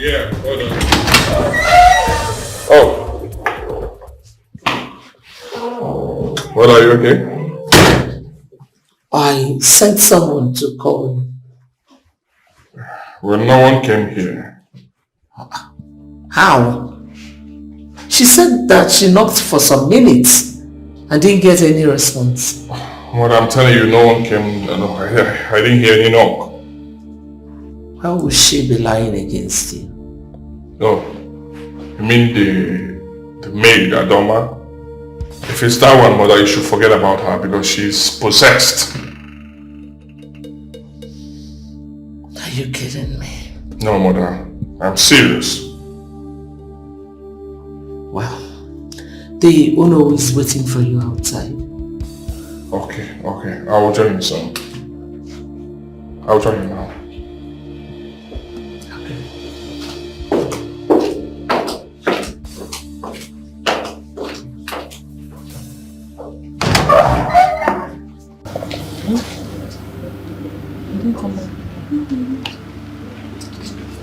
Yeah, hold on. Oh. Well, are you okay? I sent someone to call you. Well, no one came here. How? She said that she knocked for some minutes and didn't get any response. What I'm telling you, no one came. No, I didn't hear any knock. How would she be lying against you? No, you mean the maid, Adoma? If it's that one, mother, you should forget about her because she's possessed. Are you kidding me? No, mother, I'm serious. Well, the Uno is waiting for you outside. Okay, I will join you soon. I will join you now.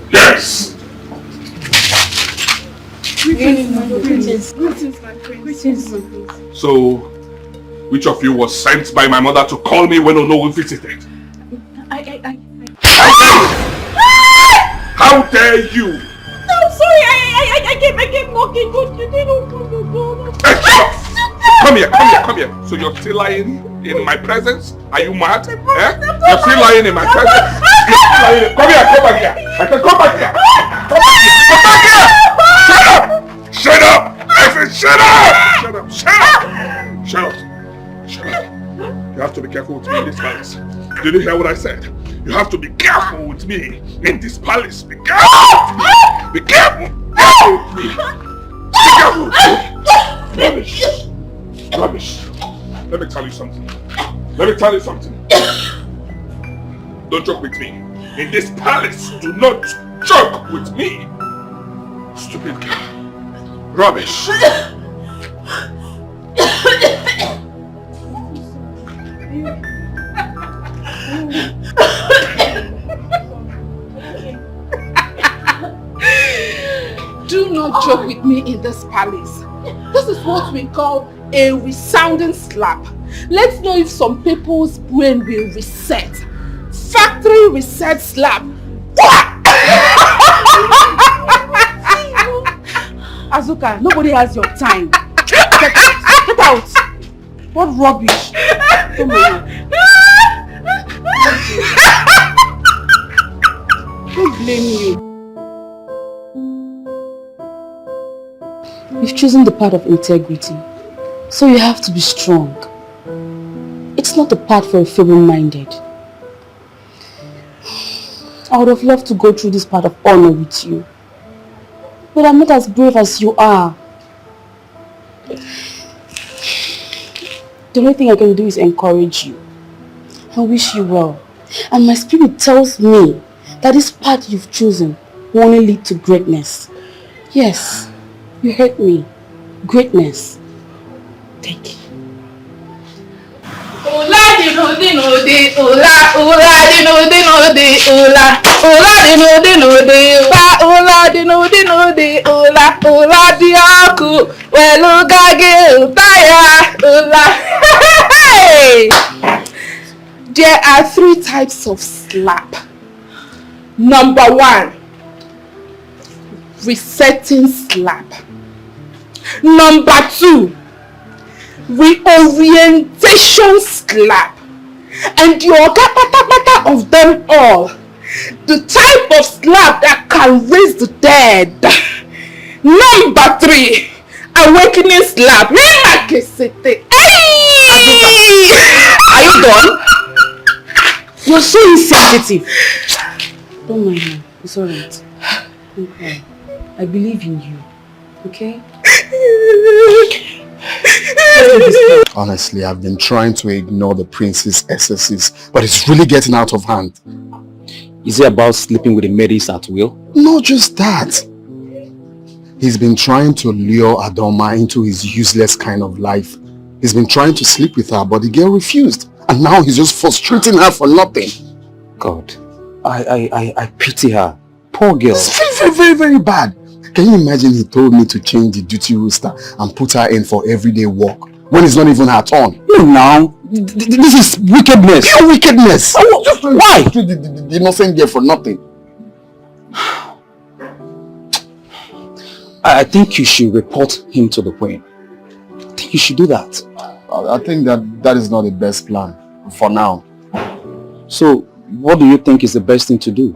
Yes! Greetings, my friend. Greetings. So, which of you was sent by my mother to call me when Ono visited? How dare you? I'm sorry, I kept knocking, but you didn't open the door. Come here. So you're still lying in my presence? Are you mad? You're still lying in my presence? Come back here. I said come back here. Shut up! I said shut up! You have to be careful with me in this palace. Did you hear what I said? You have to be careful with me in this palace. Be careful! Be careful! Rubbish. Let me tell you something. Don't joke with me. In this palace, do not joke with me. Stupid girl. Rubbish. Do not joke with me in this palace. This is what we call a resounding slap. Let's know if some people's brain will reset. Factory reset slap. Azuka, nobody has your time. Get out. What rubbish. Come on. Don't blame you. You've chosen the path of integrity, so you have to be strong. It's not the path for a feeble-minded. I would have loved to go through this path of honor with you, but I'm not as brave as you are. The only thing I can do is encourage you and wish you well. And my spirit tells me that this path you've chosen will only lead to greatness. Yes. You heard me. Greatness. Thank you. Ola di ola, ola di ola, ola di ola di aku, welu gage utaya, ola. There are 3 types of slap. Number 1, resetting slap. Number 2, reorientation slap. And the oga of them all, the type of slap that can raise the dead. Number 3, awakening slap. Are you done? You're so insensitive. Don't mind me. It's alright. Okay. I believe in you. Okay? Honestly, I've been trying to ignore the prince's excesses, but it's really getting out of hand. Is it about sleeping with the ladies at will? Not just that. He's been trying to lure Adoma into his useless kind of life. He's been trying to sleep with her, but the girl refused. And now he's just frustrating her for nothing. God, I pity her. Poor girl. It's very, very, very bad. Can you imagine he told me to change the duty roster and put her in for everyday work when it's not even her turn? No, now. This is wickedness. Pure wickedness. Why? The innocent girl for nothing. I think you should report him to the queen. I think you should do that. I think that is not the best plan for now. So, what do you think is the best thing to do?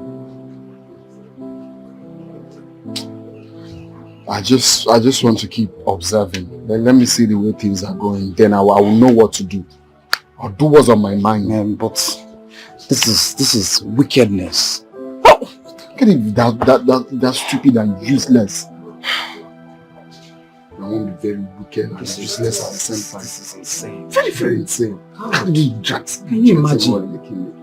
I just want to keep observing. Let me see the way things are going. Then I will know what to do. I'll do what's on my mind. Man, but this is wickedness. Oh, get it that's stupid and useless. I won't be very wicked and useless at the same time. This is insane. Very, very insane. How did you just... Can you imagine?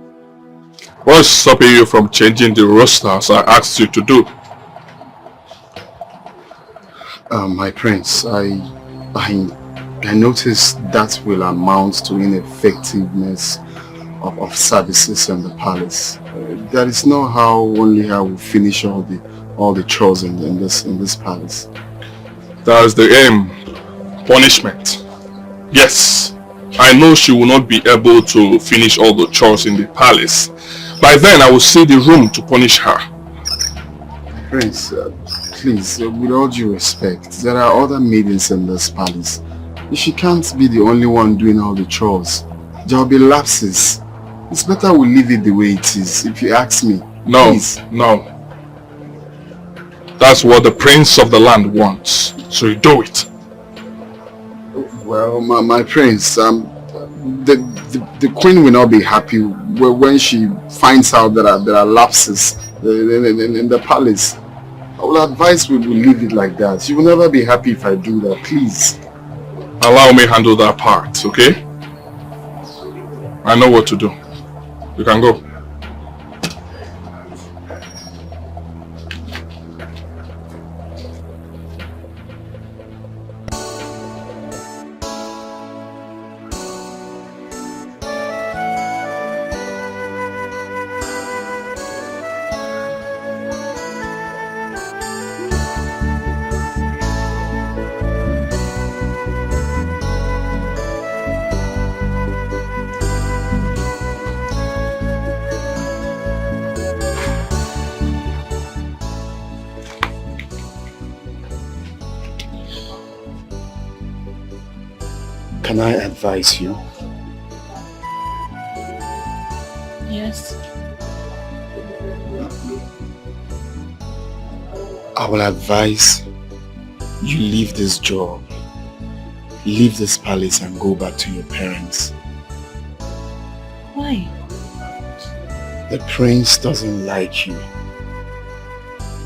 What's stopping you from changing the rosters I asked you to do? My prince, I noticed that will amount to ineffectiveness of services in the palace. That is not how only I will finish all the chores in this palace. That's the aim. Punishment. Yes, I know she will not be able to finish all the chores in the palace. By then I will see the room to punish her. Prince, please, with all due respect, there are other maidens in this palace. She can't be the only one doing all the chores. There will be lapses. It's better we leave it the way it is, if you ask me. No, please. No. That's what the prince of the land wants. So you do it. Well, my prince, the queen will not be happy when she finds out that there are lapses in the palace. I will advise we will leave it like that. She will never be happy if I do that, please. Allow me handle that part, okay? I know what to do. You can go. Can I advise you? Yes. I will advise you leave this job, leave this palace and go back to your parents. Why? The prince doesn't like you.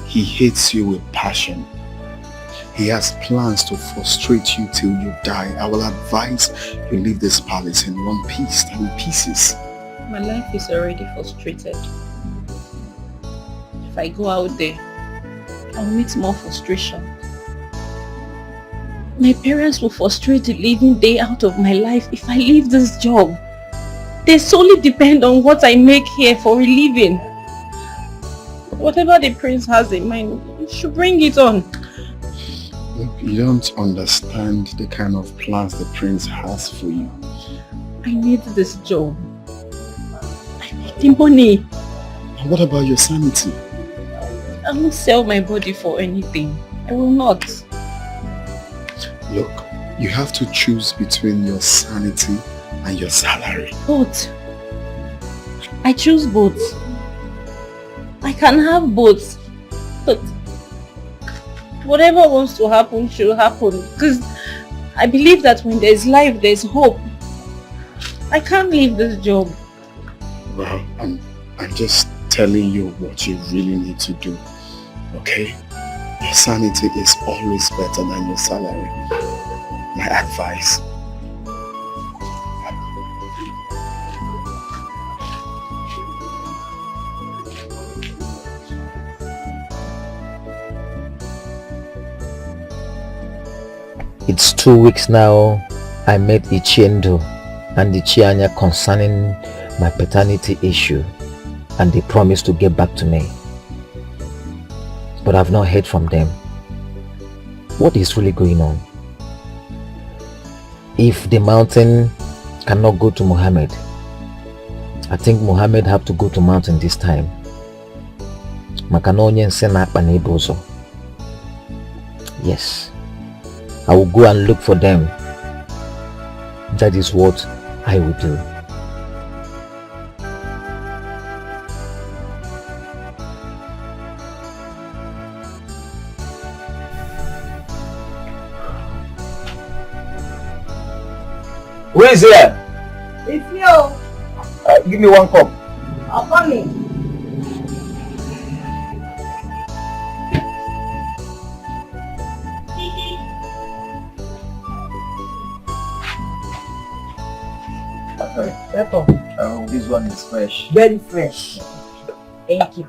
He hates you with passion. He has plans to frustrate you till you die. I will advise you leave this palace in one piece and in pieces. My life is already frustrated. If I go out there, I'll meet more frustration. My parents will frustrate the living day out of my life if I leave this job. They solely depend on what I make here for a living. Whatever the prince has in mind, you should bring it on. Look, you don't understand the kind of plans the prince has for you. I need this job. I need the money. And what about your sanity? I won't sell my body for anything. I will not. Look, you have to choose between your sanity and your salary. Both. I choose both. I can have both. But whatever wants to happen should happen. Because I believe that when there's life, there's hope. I can't leave this job. Well, I'm just telling you what you really need to do. Okay? Your sanity is always better than your salary. My advice. It's 2 weeks now. I met Ichiendo and Ichianya concerning my paternity issue, and they promised to get back to me. But I've not heard from them. What is really going on? If the mountain cannot go to Muhammad, I think Muhammad have to go to mountain this time. Yes, I will go and look for them. That is what I will do. Who is here? It's you. Give me 1 cup. I'm coming. Pepper. Oh, this one is fresh. Very fresh. Thank you.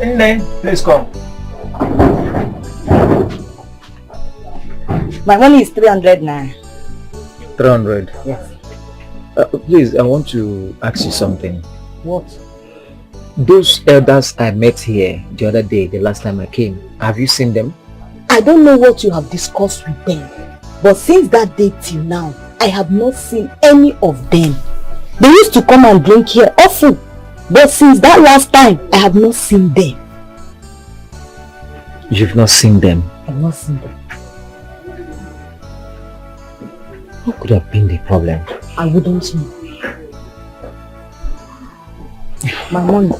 Nne, please come. My money is 300 now. 300? Yes. Please, I want to ask you something. What? Those elders I met here the other day, the last time I came, have you seen them? I don't know what you have discussed with them, but since that day till now, I have not seen any of them. They used to come and drink here often, but since that last time, I have not seen them. You've not seen them? I have not seen them. What could have been the problem? I wouldn't know. My money.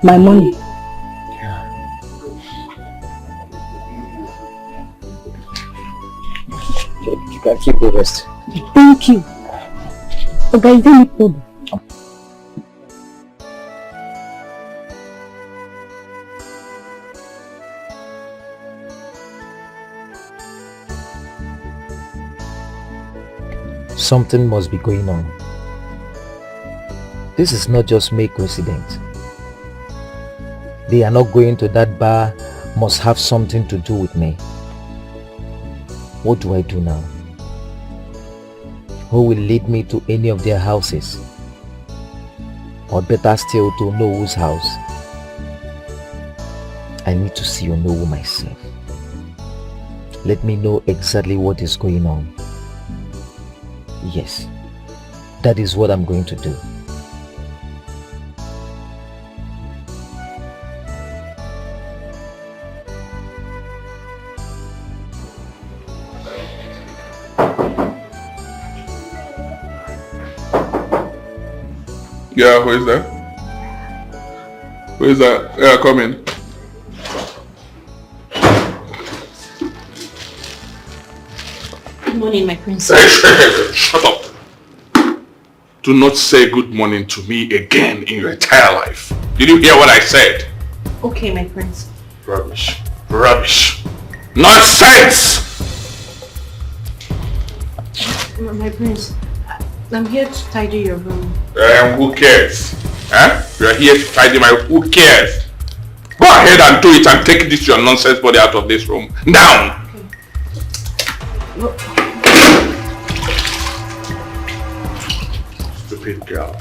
My money. You can keep the rest. Thank you. But there is any problem. Something must be going on. This is not just mere coincidence. They are not going to that bar, must have something to do with me. What do I do now? Who will lead me to any of their houses? Or better still, to Onowo's house? I need to see Onowo myself. Let me know exactly what is going on. Yes, that is what I'm going to do. Yeah, who is that? Who is that? Yeah, come in. Good morning, my prince. Shut up. Do not say good morning to me again in your entire life. Did you hear what I said? Okay, my prince. Rubbish. Rubbish. Nonsense! My prince, I'm here to tidy your room. Who cares? Huh? You're here to tidy my... Who cares? Go ahead and do it and take this your nonsense body out of this room. Now! Okay. Stupid girl.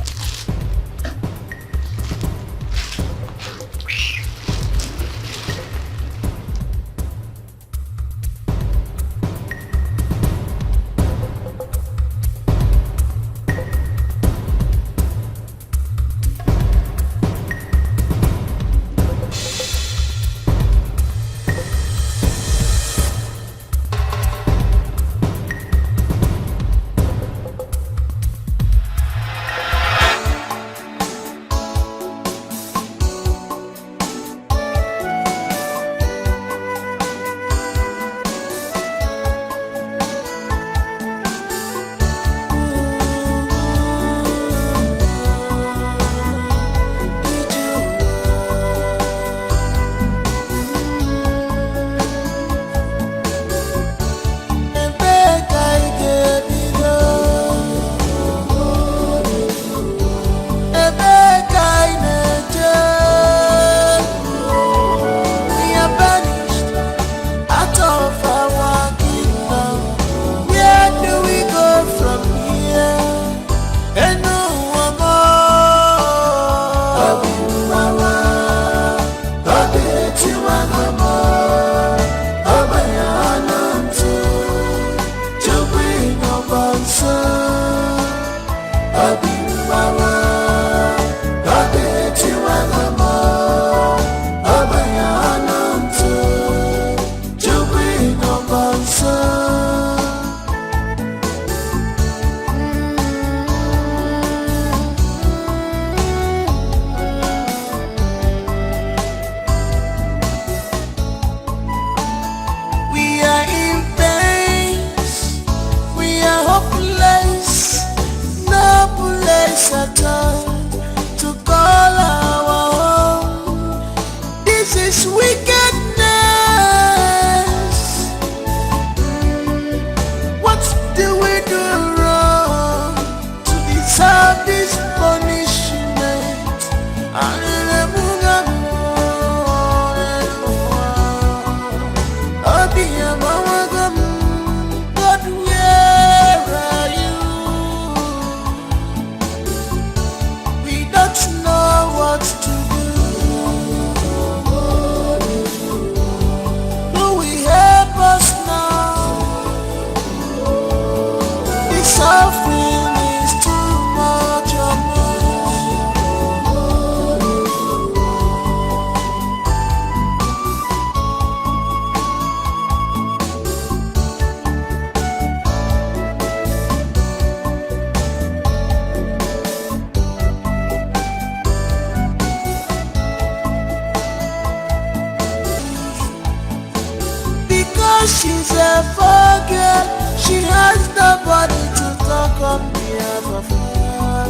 She's a forget. She has nobody to talk on behalf of her.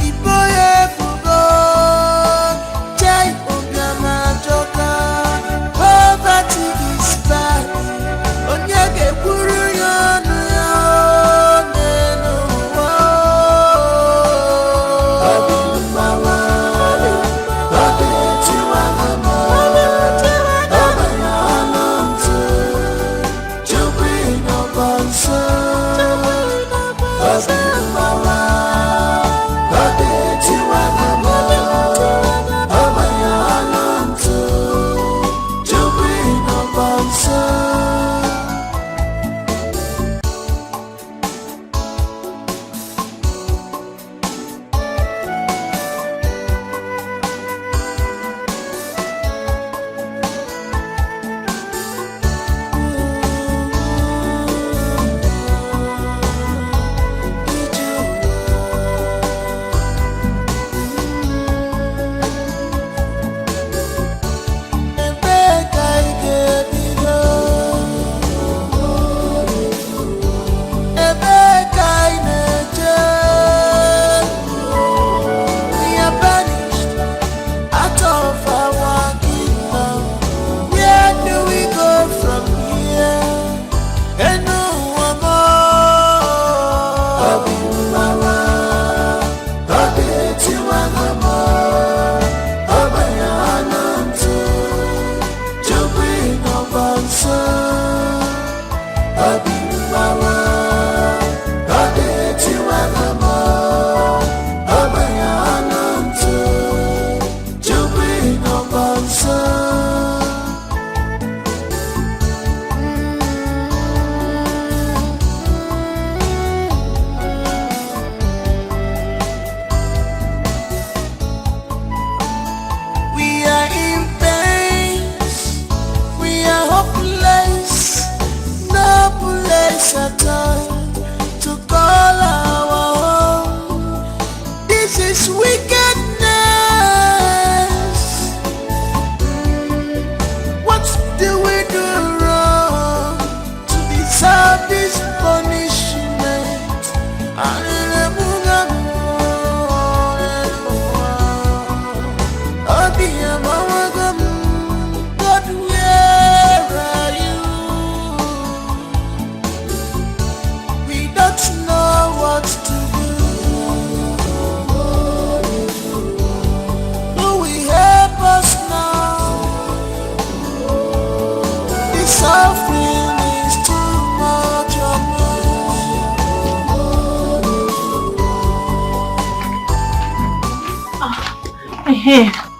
The boy forgot. Jai Ogama Joka. Poverty is bad. Onyege Puru Yonu Yonu. Baby Mama. Baby Chihuahua.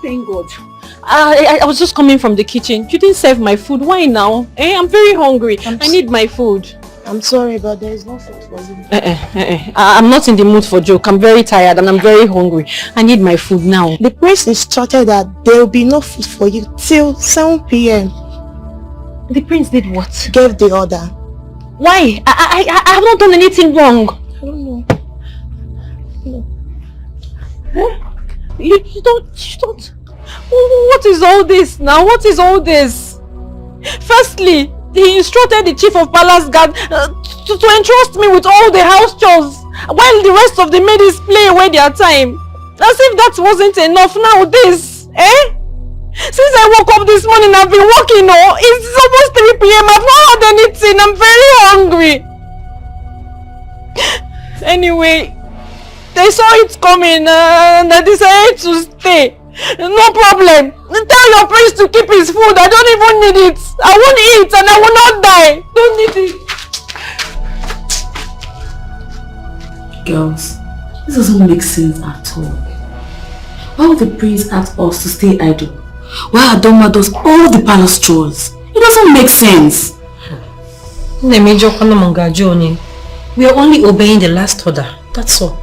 Thank God. I was just coming from the kitchen. You didn't serve my food. Why now? I'm very hungry. I need my food. I'm sorry, but there is no food for you. I'm not in the mood for joke. I'm very tired and I'm very hungry. I need my food now. The prince instructed that there will be no food for you till 7 p.m. The prince did what? Gave the order. Why? I have not done anything wrong. I don't know. No. You don't. What is all this now? What is all this? Firstly, he instructed the chief of palace guard to entrust me with all the house chores while the rest of the ladies play away their time. As if that wasn't enough. Now this, Since I woke up this morning, I've been working. It's almost 3 p.m. I've not had anything. I'm very hungry. Anyway, they saw it coming and they decided to stay. No problem. Tell your prince to keep his food. I don't even need it. I won't eat and I will not die. Don't need it. Girls, this doesn't make sense at all. Why would the prince ask us to stay idle while Adoma does all the palace chores? It doesn't make sense. We are only obeying the last order. That's all.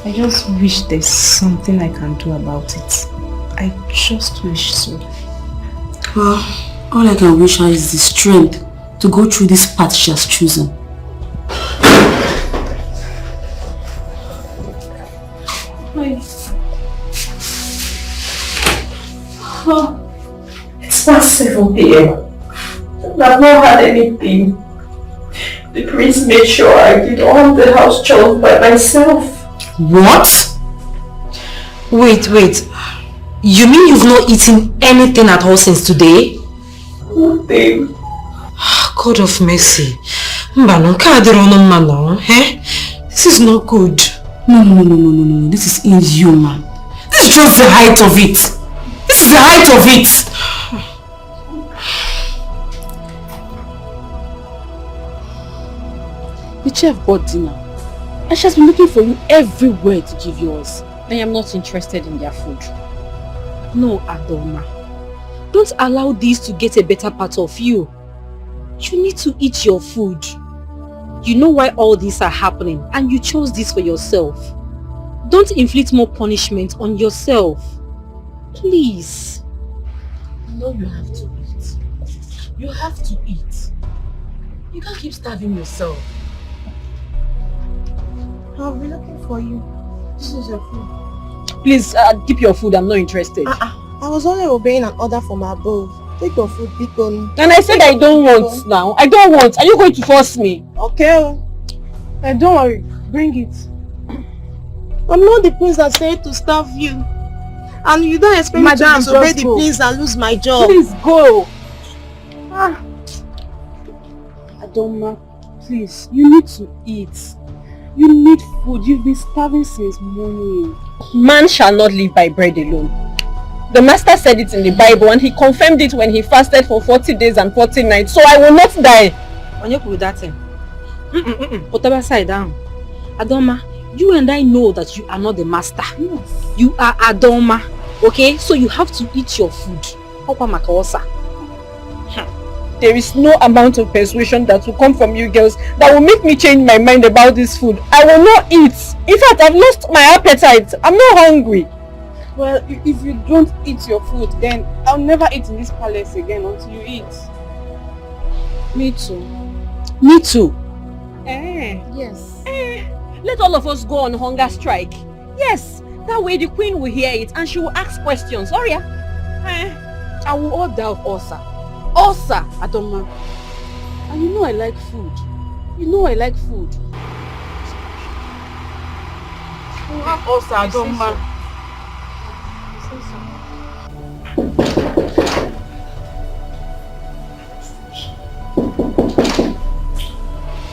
I just wish there's something I can do about it. I just wish so. Well, all I can wish her is the strength to go through this path she has chosen. It's past 7 p.m. I've not had anything. The prince made sure I did all the house chores by myself. What? Wait. You mean you've not eaten anything at all since today? Nothing. God of mercy. This is not good. No. This is inhuman. This is just the height of it. This is the height of it. The chef bought dinner. And she has been looking for you everywhere to give yours. I am not interested in their food. No, Adoma. Don't allow this to get a better part of you. You need to eat your food. You know why all these are happening and you chose this for yourself. Don't inflict more punishment on yourself. Please. No, you have to eat. You have to eat. You can't keep starving yourself. I'll be looking for you. This is your food. Please, keep your food. I'm not interested. I was only obeying an order from above. Take your food, Beacon. And I said I don't want now. I don't want. Are you going to force me? Okay. Don't worry. Bring it. I'm not the prince that said to starve you. And you don't expect me to disobey the prince and lose my job. Please go. Adoma, please. You need to eat. You need food. You've been starving since morning. Man shall not live by bread alone. The master said it in the Bible and he confirmed it when he fasted for 40 days and 40 nights. So I will not die. On your with that thing. Put that side down. Adoma, you and I know that you are not the master. Yes. You are Adoma. Okay? So you have to eat your food. There is no amount of persuasion that will come from you girls that will make me change my mind about this food. I will not eat. In fact, I've lost my appetite. I'm not hungry. Well, if you don't eat your food, then I'll never eat in this palace again until you eat. Me too. Me too. Yes. Let all of us go on hunger strike. Yes. That way the queen will hear it and she will ask questions. Oria. I will order of Osa. Osa, Adoma. And you know I like food. You know I like food. us, Adoma.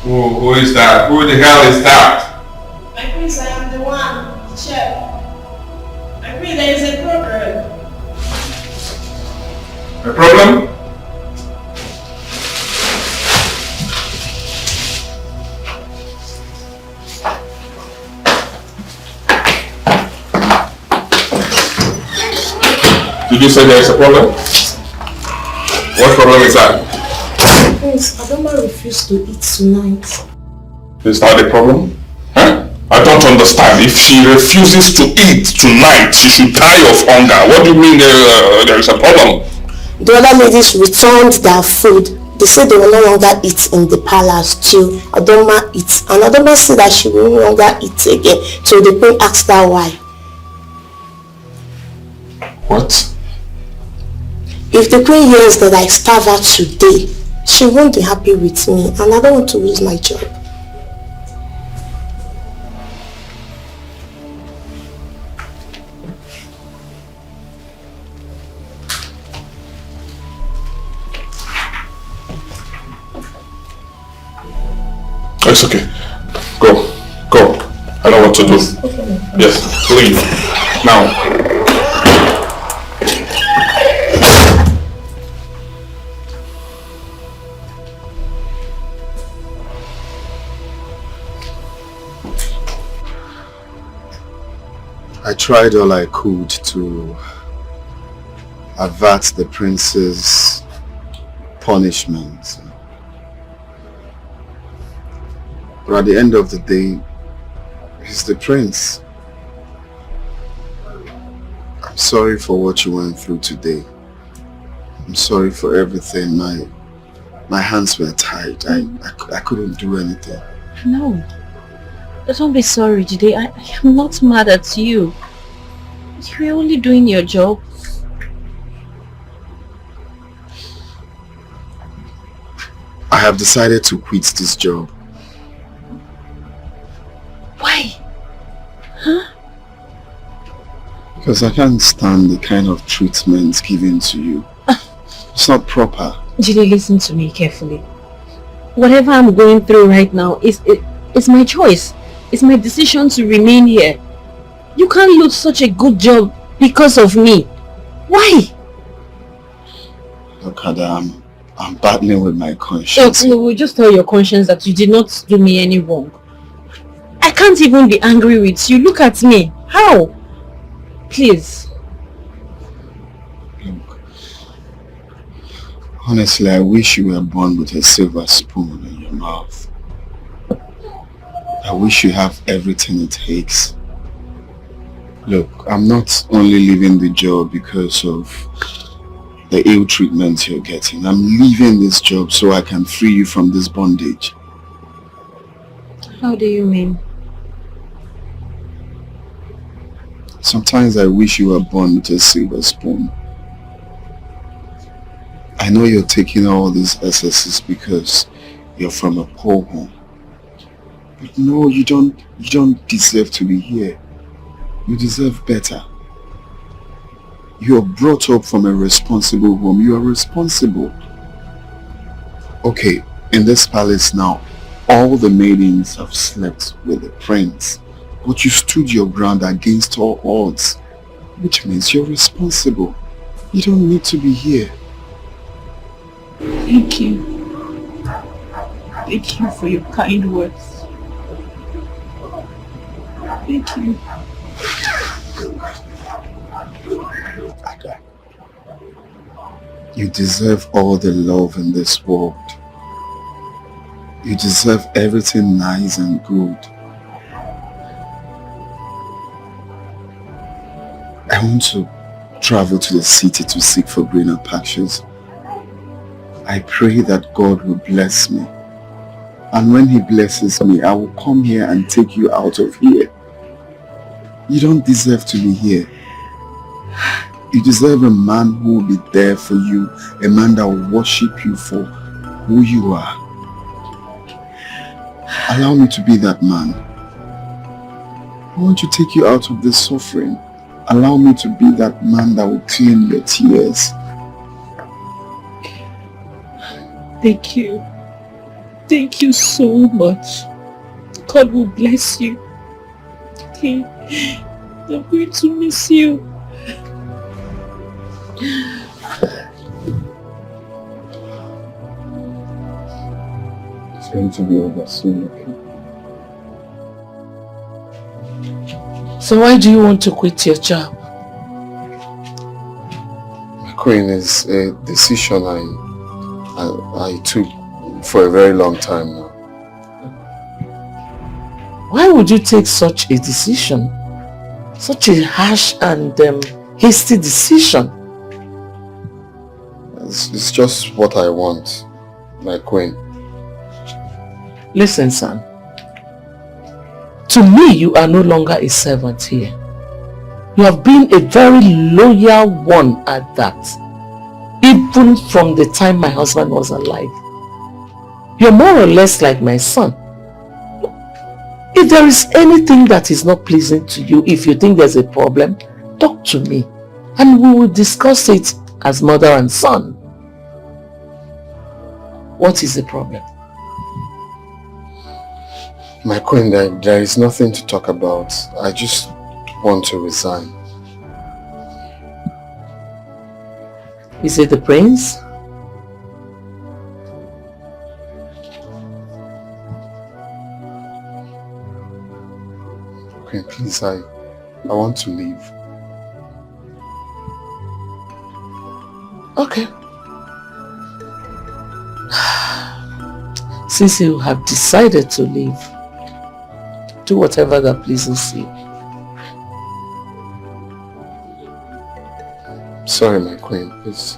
Who is that? Who the hell is that? My prince, I am the one, chef. My prince, there is a problem. A problem? Did you say there is a problem? What problem is that? Prince, Adoma refused to eat tonight. Is that a problem? Huh? I don't understand. If she refuses to eat tonight, she should die of hunger. What do you mean there is a problem? The other ladies returned their food. They said they will no longer eat in the palace till Adoma eats. And Adoma said that she will no longer eat again. So the queen asked her why. What? If the queen hears that I starve her today, she won't be happy with me, and I don't want to lose my job. It's okay. Go. I know what to do. Yes, leave. Now. I tried all I could to avert the prince's punishment. But at the end of the day, he's the prince. I'm sorry for what you went through today. I'm sorry for everything. My hands were tied. I couldn't do anything. No. Don't be sorry, Jide. I am not mad at you. You were only doing your job. I have decided to quit this job. Why? Huh? Because I can't stand the kind of treatment given to you. It's not proper. Jide, listen to me carefully. Whatever I'm going through right now is my choice. It's my decision to remain here. You can't lose such a good job because of me. Why? Look, Ada, I'm battling with my conscience. No, just tell your conscience that you did not do me any wrong. I can't even be angry with you. Look at me. How? Please. Look, honestly, I wish you were born with a silver spoon in your mouth. I wish you have everything it takes. Look, I'm not only leaving the job because of the ill treatment you're getting. I'm leaving this job so I can free you from this bondage. How do you mean? Sometimes I wish you were born with a silver spoon. I know you're taking all these excesses because you're from a poor home. But no, you don't deserve to be here. You deserve better. You're brought up from a responsible home. You are responsible. Okay, in this palace now, all the maidens have slept with the prince. But you stood your ground against all odds, which means you're responsible. You don't need to be here. Thank you. Thank you for your kind words. Thank you. Ada, you deserve all the love in this world. You deserve everything nice and good. I want to travel to the city to seek for greener pastures. I pray that God will bless me. And when He blesses me, I will come here and take you out of here. You don't deserve to be here. You deserve a man who will be there for you, a man that will worship you for who you are. Allow me to be that man. I want to take you out of this suffering. Allow me to be that man that will clean your tears. Thank you. Thank you so much. God will bless you. Okay. I'm going to miss you. It's going to be over soon, okay? So why do you want to quit your job? Queen, is a decision I took for a very long time now. Why would you take such a decision? Such a harsh and hasty decision? It's just what I want, my queen. Listen, son. To me, you are no longer a servant here. You have been a very loyal one at that. Even from the time my husband was alive. You're more or less like my son. If there is anything that is not pleasing to you, if you think there's a problem, talk to me. And we will discuss it as mother and son. What is the problem? My queen, there is nothing to talk about. I just want to resign. Is it the prince? Okay, please, I want to leave. Okay. Since you have decided to leave, do whatever that pleases you. Sorry, my queen, please.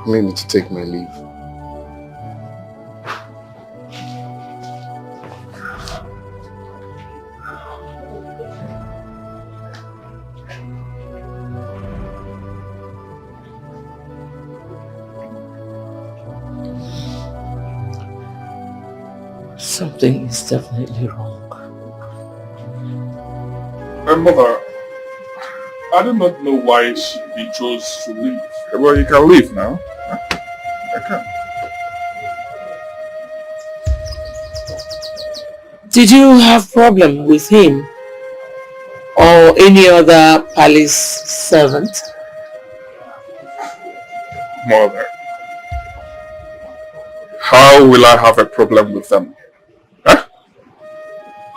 Permit me to take my leave. Something is definitely wrong. My mother, I do not know why he chose to leave. Well, he can leave now. Huh? I can. Did you have problem with him or any other palace servant? Mother, how will I have a problem with them? Huh?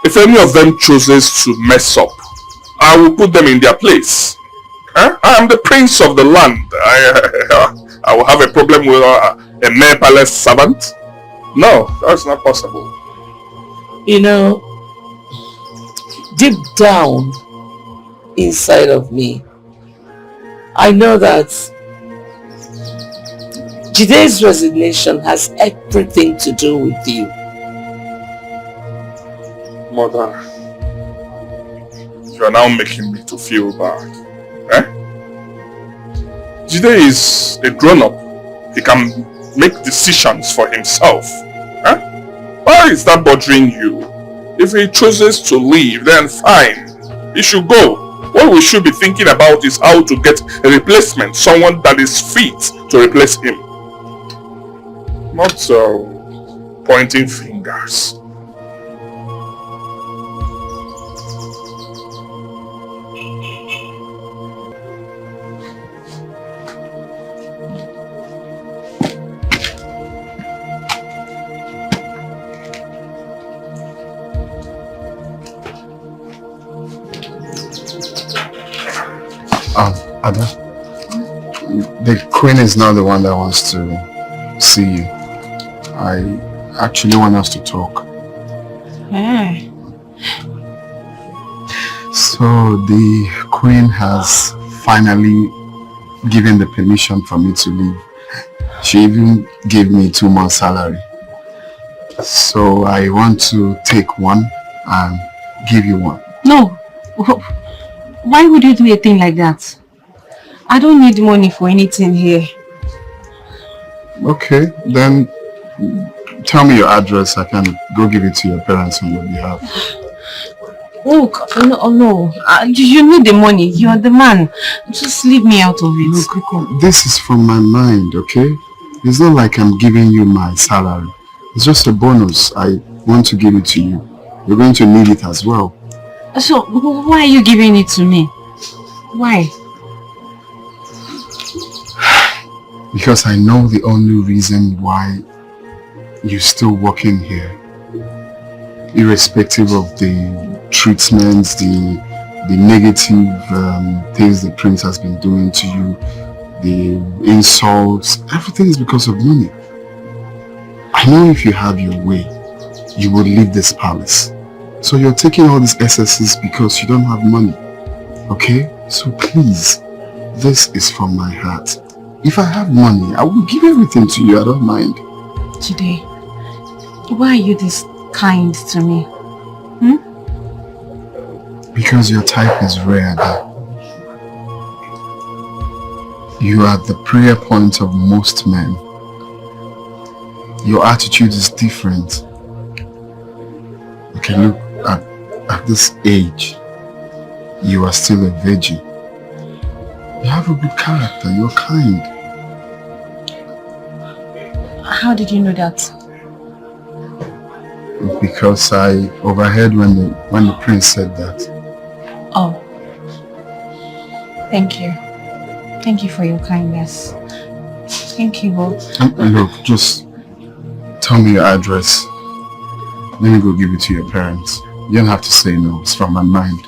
If any of them chooses to mess up, I will put them in their place. Huh? I am the prince of the land. I will have a problem with a mere palace servant? No, that's not possible. You know, deep down inside of me, I know that Jide's resignation has everything to do with you. Mother, you are now making me to feel bad. Eh? Jide is a grown-up. He can make decisions for himself. Eh? Why is that bothering you? If he chooses to leave, then fine. He should go. What we should be thinking about is how to get a replacement, someone that is fit to replace him. Not pointing fingers. Ada, the queen is not the one that wants to see you. I actually want us to talk. Hey. So the queen has finally given the permission for me to leave. She even gave me 2 months salary. So I want to take one and give you one. No. Why would you do a thing like that? I don't need money for anything here. Okay, then tell me your address. I can go give it to your parents on your behalf. Look, no. You need the money. You're the man. Just leave me out of it. Look, this is from my mind, okay? It's not like I'm giving you my salary. It's just a bonus. I want to give it to you. You're going to need it as well. So, why are you giving it to me? Why? Because I know the only reason why you're still working here, irrespective of the treatments, the negative things the prince has been doing to you, the insults, everything is because of money. I know if you have your way, you would leave this palace. So you're taking all these excesses because you don't have money. Okay? So please, this is from my heart. If I have money, I will give everything to you. I don't mind. Today, why are you this kind to me? Because your type is rare. You are the prayer point of most men. Your attitude is different. Okay, look, at this age, you are still a virgin. You have a good character, you're kind. How did you know that? Because I overheard when the prince said that. Oh. Thank you. Thank you for your kindness. Thank you, Bob. Look, just tell me your address. Let me go give it to your parents. You don't have to say no. It's from my mind.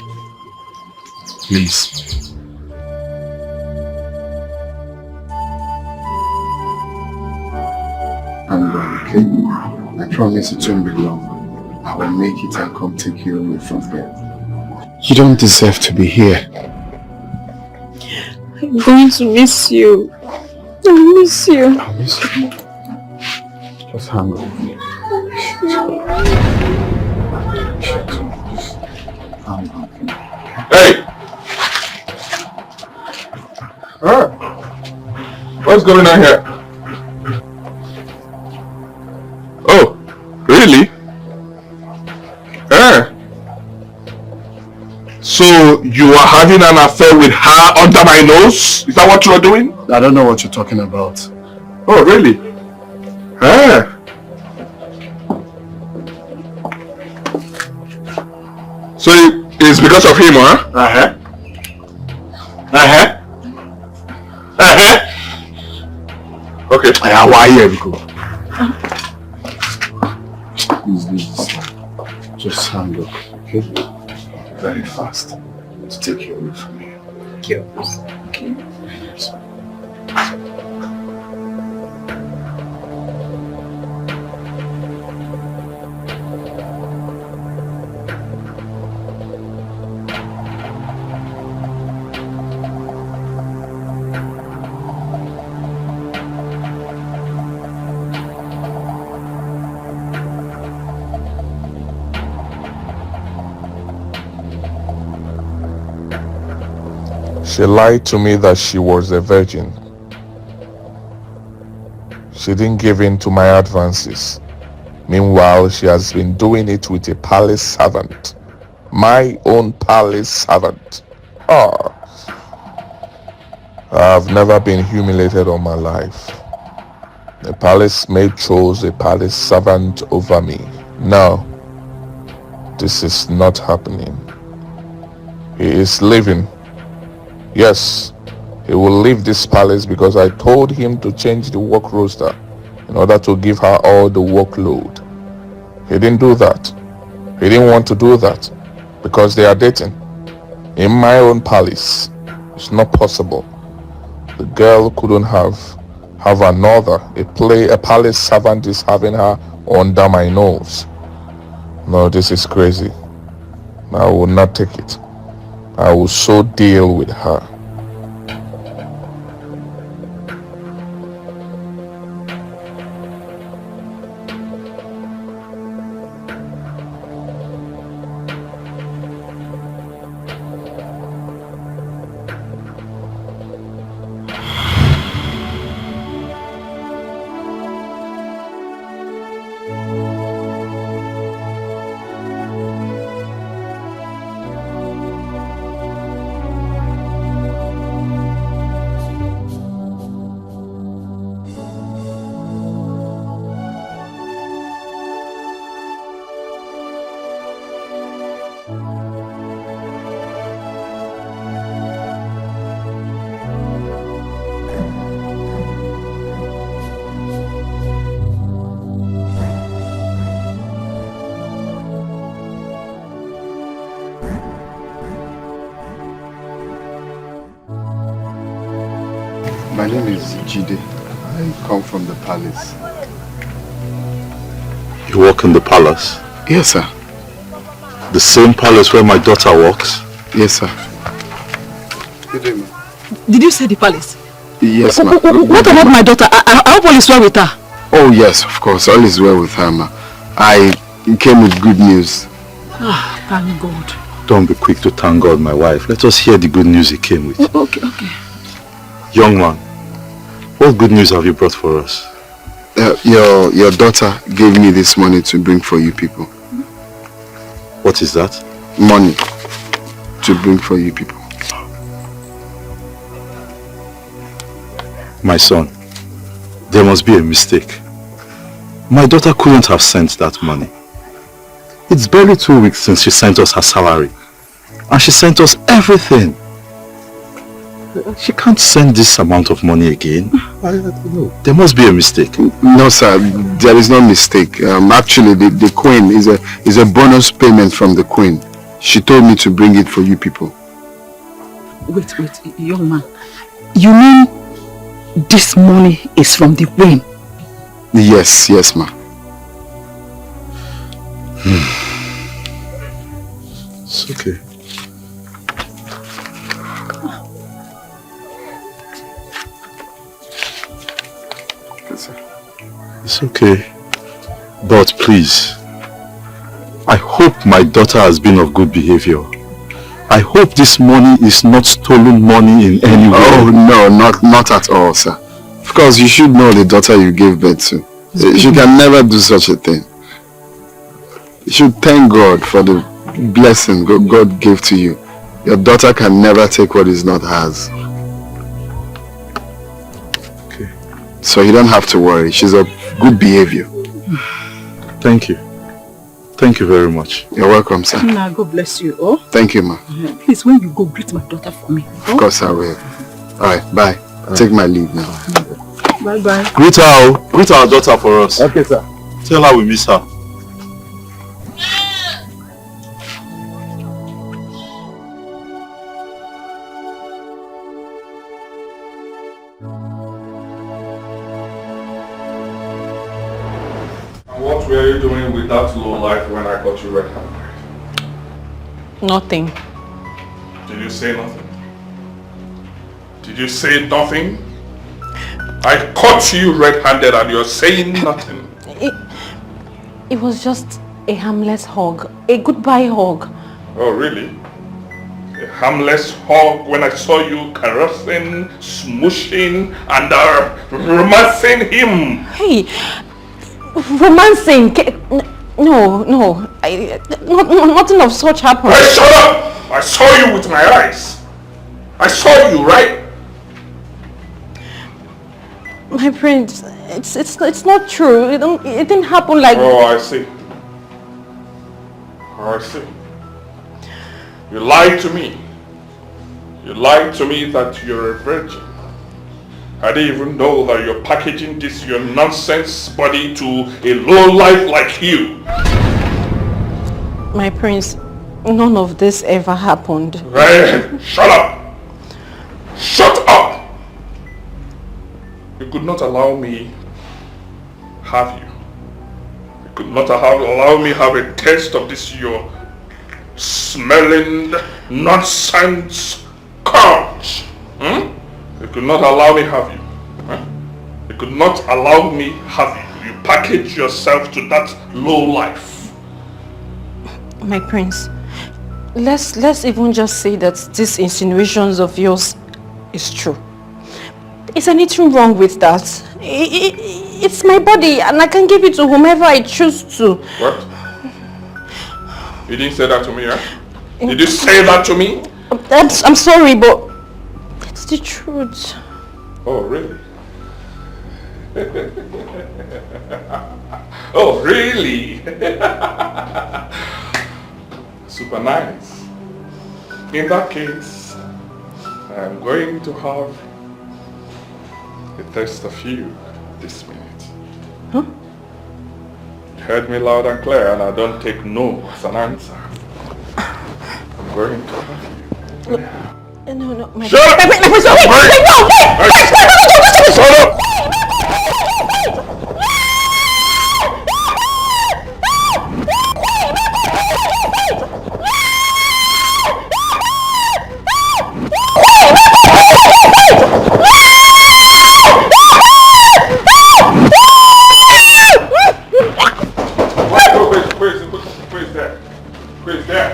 Please. I'm going, okay? I promise it won't be long. I will make it and come take you away from here. You don't deserve to be here. I'm going to miss you. I miss you. I'll miss you. Just hang on. Hey! What's going on here? Oh, really? So you are having an affair with her under my nose? Is that what you are doing? I don't know what you're talking about. Oh, really? So it's because of him, huh? Okay. Why here, Biko? Please. Just hang up, okay? Very fast. To take you away from here. Okay. She lied to me that she was a virgin. She didn't give in to my advances. Meanwhile, she has been doing it with a palace servant. My own palace servant. I've never been humiliated all my life. The palace maid chose a palace servant over me. No, this is not happening. He is leaving. Yes, he will leave this palace because I told him to change the work roster in order to give her all the workload. He didn't do that. He didn't want to do that because they are dating. In my own palace, it's not possible. The girl couldn't have another. A palace servant is having her under my nose. No, this is crazy. I will not take it. I will so deal with her. My name is Jide. I come from the palace. You work in the palace? Yes, sir. The same palace where my daughter works? Yes, sir. Good day, ma'am. Did you say the palace? Yes, ma'am. What about my daughter? I hope all is well with her. Oh, yes, of course. All is well with her, ma'am. I came with good news. Ah, thank God. Don't be quick to thank God, my wife. Let us hear the good news he came with. Okay. Young man, what good news have you brought for us? Your daughter gave me this money to bring for you people. What is that? Money to bring for you people. My son, there must be a mistake. My daughter couldn't have sent that money. It's barely 2 weeks since she sent us her salary. And she sent us everything. She can't send this amount of money again. I don't know. There must be a mistake. No, sir. There is no mistake. Actually, the queen is a bonus payment from the queen. She told me to bring it for you people. Wait, young man. You mean this money is from the queen? Yes, ma'am. It's okay. It's okay. But please, I hope my daughter has been of good behavior. I hope this money is not stolen money in any way. Oh, no, not at all, sir. Of course, you should know the daughter you gave birth to. She can never do such a thing. You should thank God for the blessing God gave to you. Your daughter can never take what is not hers. Okay. So you don't have to worry. She's of good behavior. Thank you. Thank you very much. You're welcome, sir. Nah, God bless you. Oh. Thank you, ma. Please, when you go, greet my daughter for me. Of course I will. Alright, bye. Take my leave now. Bye-bye. Greet her. Greet our daughter for us. Okay, sir. Tell her we miss her. What were you doing with that low life when I got you red-handed? Nothing. Did you say nothing? Did you say nothing? I caught you red-handed and you're saying nothing. It was just a harmless hug. A goodbye hug. Oh, really? A harmless hug when I saw you caressing, smooshing, and romancing him. Hey, romancing? No. Nothing of such happened. Hey, shut up! I saw you with my eyes. I saw you, right? My prince, it's not true. It didn't happen like. Oh, I see. Oh, I see. You lied to me. You lied to me that you're a virgin. I didn't even know that you're packaging this your nonsense body to a low life like you. My prince, none of this ever happened. Right? Shut up! Shut up! You could not allow me have you. You could not allow me have a taste of this your smelling nonsense courage. You could not allow me have you. You could not allow me have you. You package yourself to that low life. My prince, let's even just say that these insinuations of yours is true. Is anything wrong with that? It's my body and I can give it to whomever I choose to. What? You didn't say that to me, right? Did you say that to me? I'm sorry, but it's the truth. Oh, really? Oh, really? Super nice. In that case, I'm going to have a taste of you this minute. Huh? You heard me loud and clear and I don't take no as an answer. I'm going to have you. No, my... Shut up! Wait, no, wait! Shut up! Where's that? Where's that?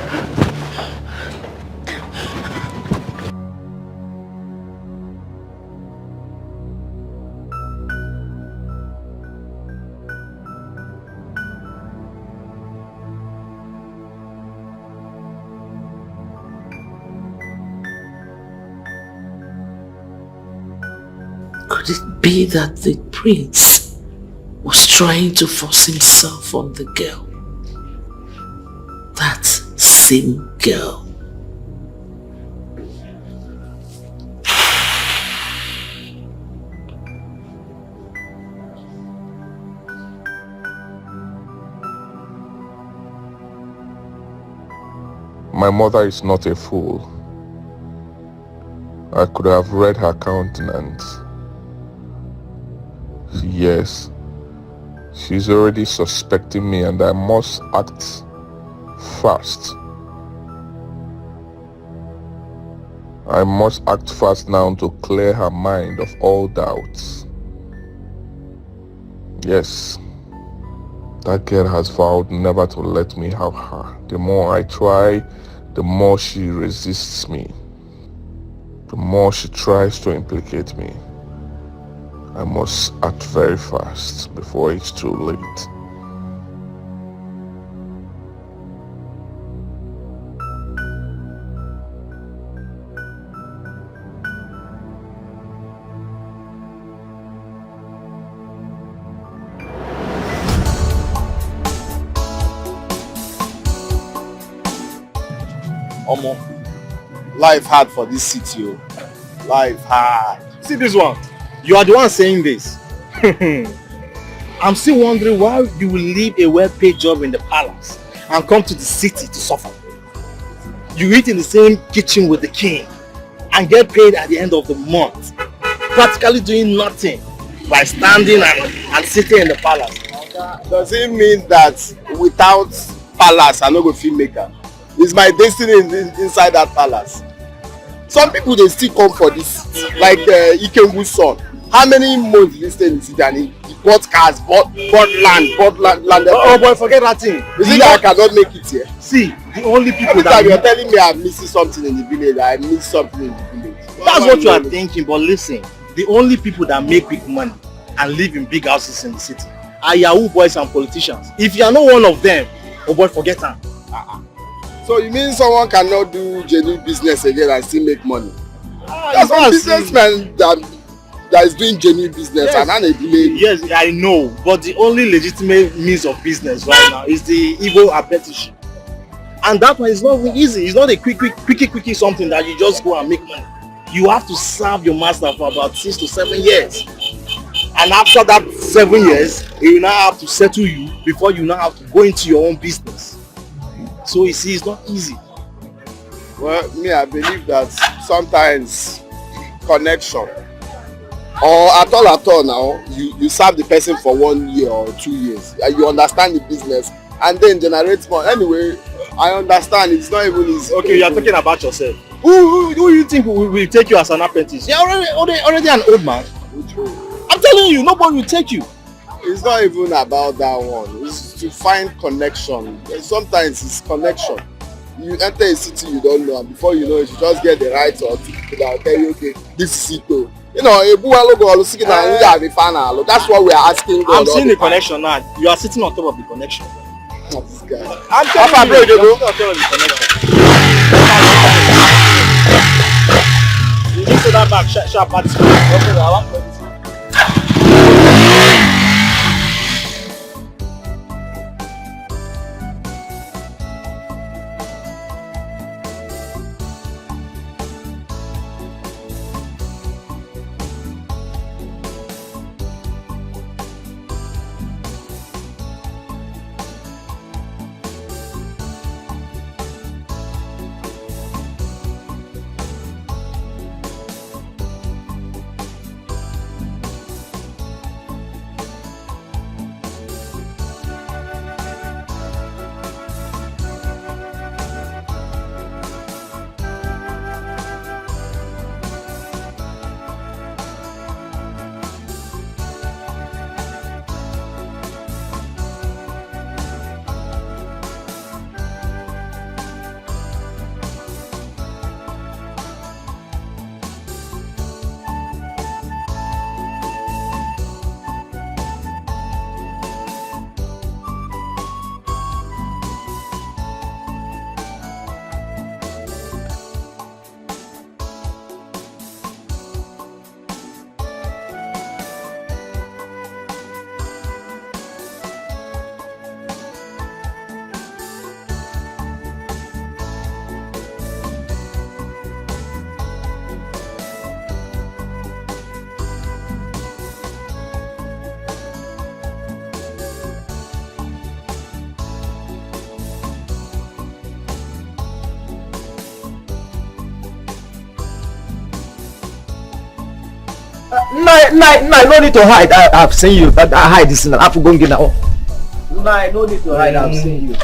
Could it be that the prince was trying to force himself on the girl? That same girl. My mother is not a fool. I could have read her countenance. Yes, she's already suspecting me and I must act fast. I must act fast now to clear her mind of all doubts. Yes, that girl has vowed never to let me have her. The more I try, the more she resists me. The more she tries to implicate me. I must act very fast before it's too late. Omo, life hard for this city, oh. Life hard. See this one. You are the one saying this. I'm still wondering why you will leave a well-paid job in the palace and come to the city to suffer. You eat in the same kitchen with the king and get paid at the end of the month, practically doing nothing by standing and sitting in the palace. Does it mean that without palace I no go fit make am? Is my destiny inside that palace? Some people they still come for this, like Ikengu's son. How many months did he stay in the city and he bought cars, bought land. Oh boy, forget that thing. Is it that I cannot make it here? See, the only people every that time you're telling me I'm missing something in the village, I miss something in the village. That's what you are thinking, but listen, the only people that make big money and live in big houses in the city are Yahoo boys and politicians. If you are not one of them, oh boy, forget them. So you mean someone cannot do genuine business again and still make money? There's you one can businessman that is doing genuine business, yes, and not a village. Yes, I know, but the only legitimate means of business right now is the Igbo apprenticeship. And that one is not easy. It's not a quickie something that you just go and make money. You have to serve your master for about 6 to 7 years. And after that 7 years, he will now have to settle you before you now have to go into your own business. So you see, it's not easy. Well, me, I believe that sometimes connection, or at all now, you serve the person for 1 year or 2 years. You understand the business and then generate more. Anyway, I understand it's not even easy. Okay, you are talking about yourself. Who do you think will take you as an apprentice? You're already an old man. I'm telling you, nobody will take you. It's not even about that one. It's to find connection. Sometimes it's connection. You enter a city you don't know, and before you know it, you just get the right or two people that will tell you, okay, this is it though. You know, that's what we are asking God. I'm seeing the connection now. You are sitting on top of the connection. This guy. I'm telling you, you're sitting on top of the connection. You just say that back, sharp participate. No need to hide. I've seen you. I hide this in. I have to go and get now. No need to hide. I've seen you.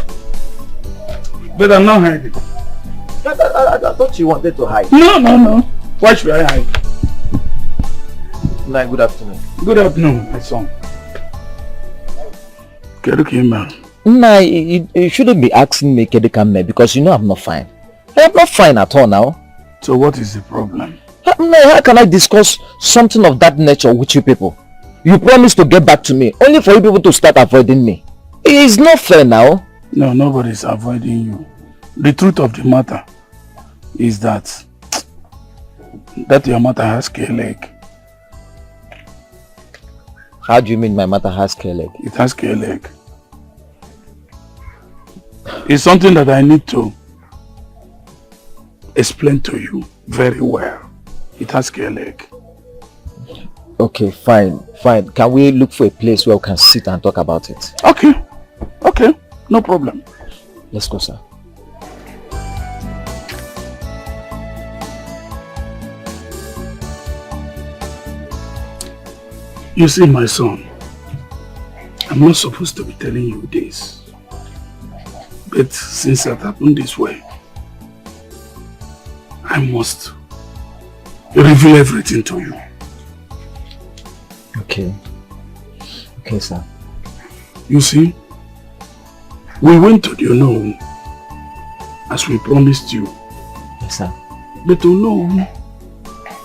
But I'm not hiding. I thought you wanted to hide. No. Why should I hide? Good afternoon. Good afternoon, my son. You shouldn't be asking me Kedikame because you know I'm not fine. I'm not fine at all now. So what is the problem? How can I discuss something of that nature with you people? You promised to get back to me, only for you people to start avoiding me. It's not fair now. No, nobody's avoiding you. The truth of the matter is that your mother has scale leg. How do you mean my mother has scale leg? It has scale leg. It's something that I need to explain to you very well. It has scale leg. Okay, fine. Can we look for a place where we can sit and talk about it? Okay, no problem. Let's go, sir. You see, my son, I'm not supposed to be telling you this. But since it happened this way, I must reveal everything to you. Okay, sir. You see, we went to the unknown as we promised you. Yes, sir. But unknown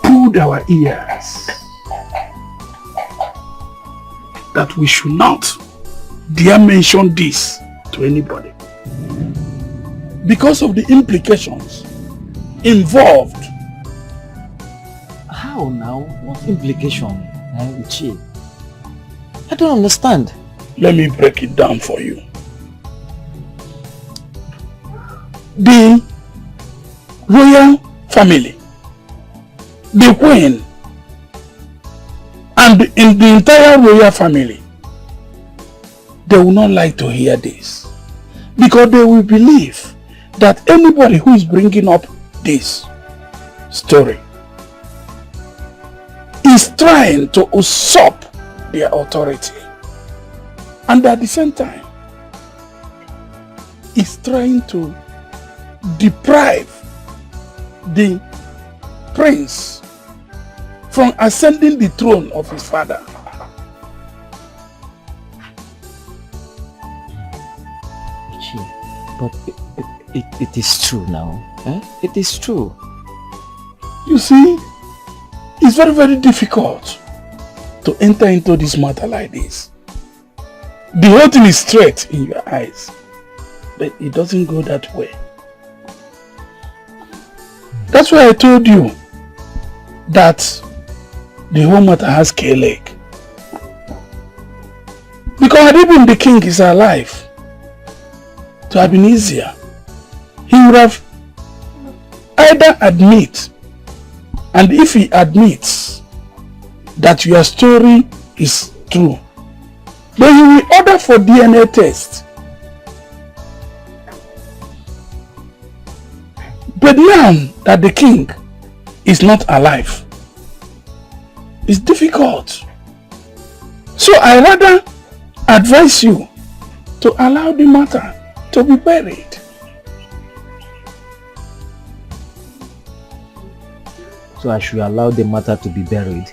pulled our ears that we should not dare mention this to anybody because of the implications involved. How now? What implication? Uche? I don't understand. Let me break it down for you. The royal family, the queen, and in the entire royal family, they will not like to hear this because they will believe that anybody who is bringing up this story is trying to usurp their authority, and at the same time is trying to deprive the prince from ascending the throne of his father. But it is true now. It is true. You see, it's very, very difficult to enter into this matter like this. The whole thing is straight in your eyes, but it doesn't go that way. That's why I told you that the whole matter has scale leg. Because had even the king is alive, to have been easier, he would have either admit, and if he admits that your story is true, then he will order for DNA test. But now that the king is not alive, it's difficult. So I rather advise you to allow the matter to be buried. So I should allow the matter to be buried?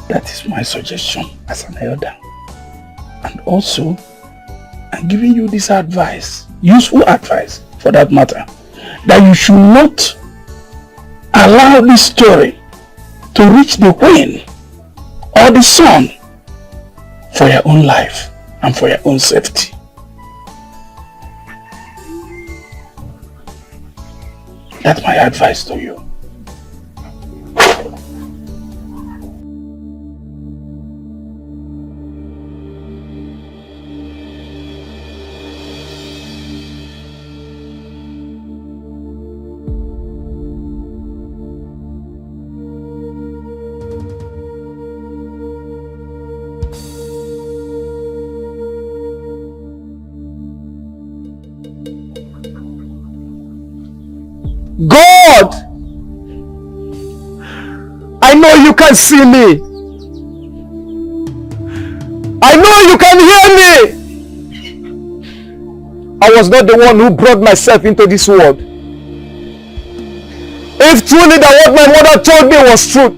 That is my suggestion as an elder. And also, I'm giving you this advice, useful advice for that matter, that you should not allow this story to reach the queen or the son for your own life and for your own safety. That's my advice to you. God! I know you can see me. I know you can hear me. I was not the one who brought myself into this world. If truly that what my mother told me was true,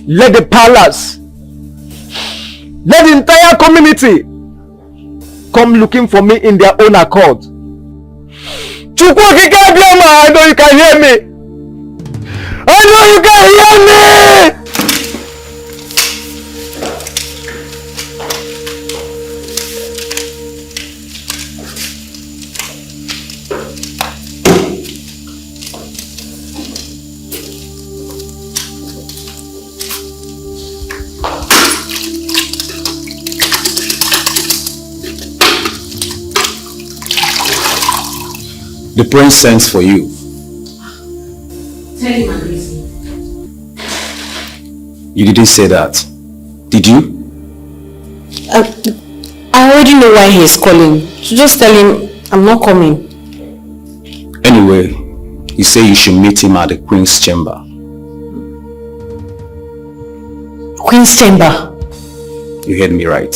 let the palace, let the entire community come looking for me in their own accord. I know you can hear me. I know you can hear me. The prince sends for you. Tell him I'm busy. You didn't say that, did you? I already know why he's calling. So just tell him I'm not coming. Anyway, he said you should meet him at the queen's chamber. Queen's chamber? You heard me right.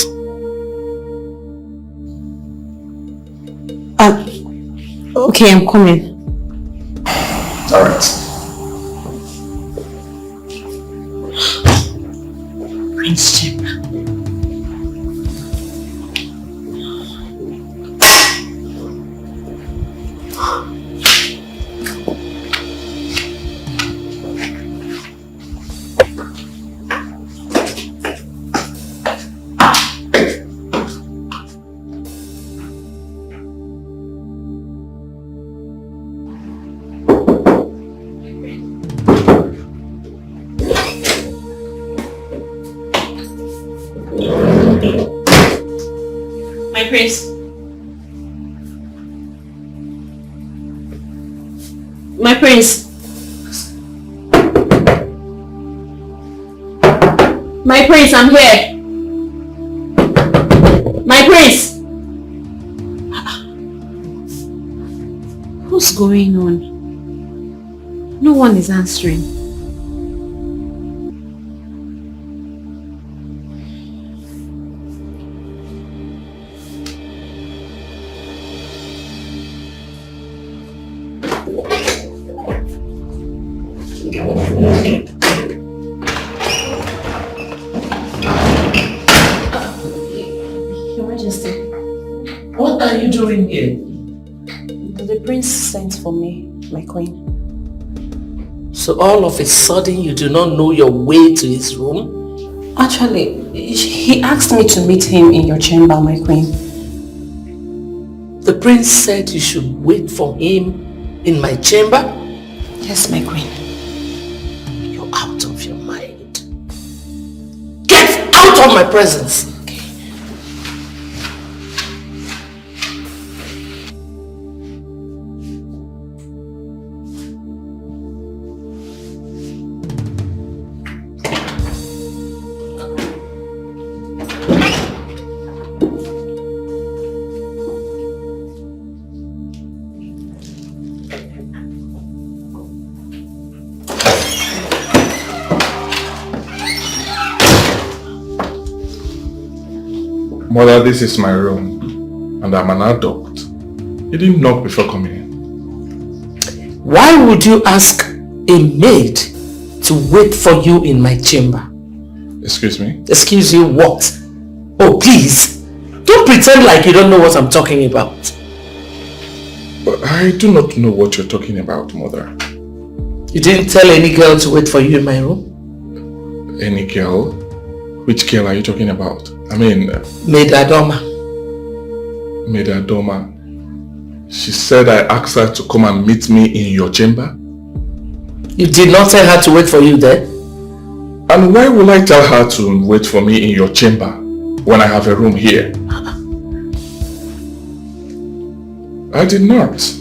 Okay, I'm coming. All right. Queen's chamber. My prince. My prince. My prince, I'm here. My prince. What's going on? No one is answering. Your Majesty. What are you doing here? The prince sent for me, my queen. So all of a sudden you do not know your way to his room? Actually, he asked me to meet him in your chamber, my queen. The prince said you should wait for him in my chamber? Yes, my queen. You're out of your mind. Get out of my presence! Mother, this is my room, and I'm an adult. You didn't knock before coming in. Why would you ask a maid to wait for you in my chamber? Excuse me? Excuse you what? Oh, please. Don't pretend like you don't know what I'm talking about. But I do not know what you're talking about, Mother. You didn't tell any girl to wait for you in my room? Any girl? Which girl are you talking about? I mean... Maid Adoma. Maid Adoma. She said I asked her to come and meet me in your chamber? You did not tell her to wait for you there? And why will I tell her to wait for me in your chamber when I have a room here? I did not.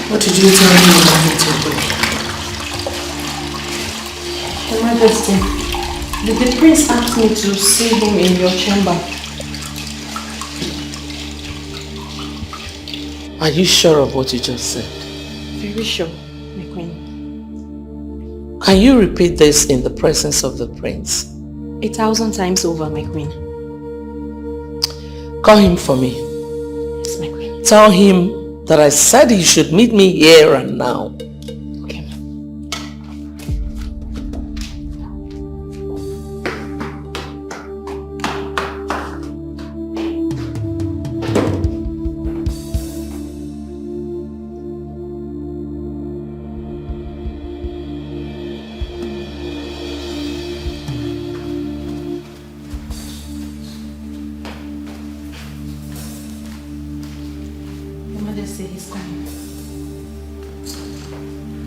What did you tell me you wanted to do? Your Majesty, the prince asked me to see him in your chamber. Are you sure of what you just said? Very sure, my queen. Can you repeat this in the presence of the prince? 1,000 times over, my queen. Call him for me. Yes, my queen. Tell him that I said he should meet me here and now. Okay.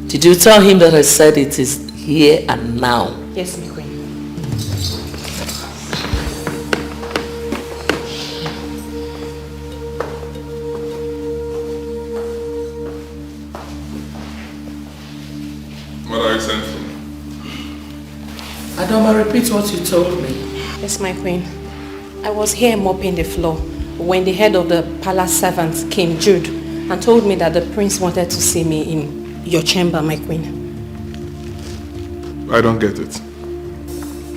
Did you tell him that I said it is here and now? Yes, my queen. What are you saying for me? Adoma, repeat what you told me. Yes, my queen. I was here mopping the floor when the head of the palace servants came, Jude, and told me that the prince wanted to see me in your chamber, my queen. I don't get it.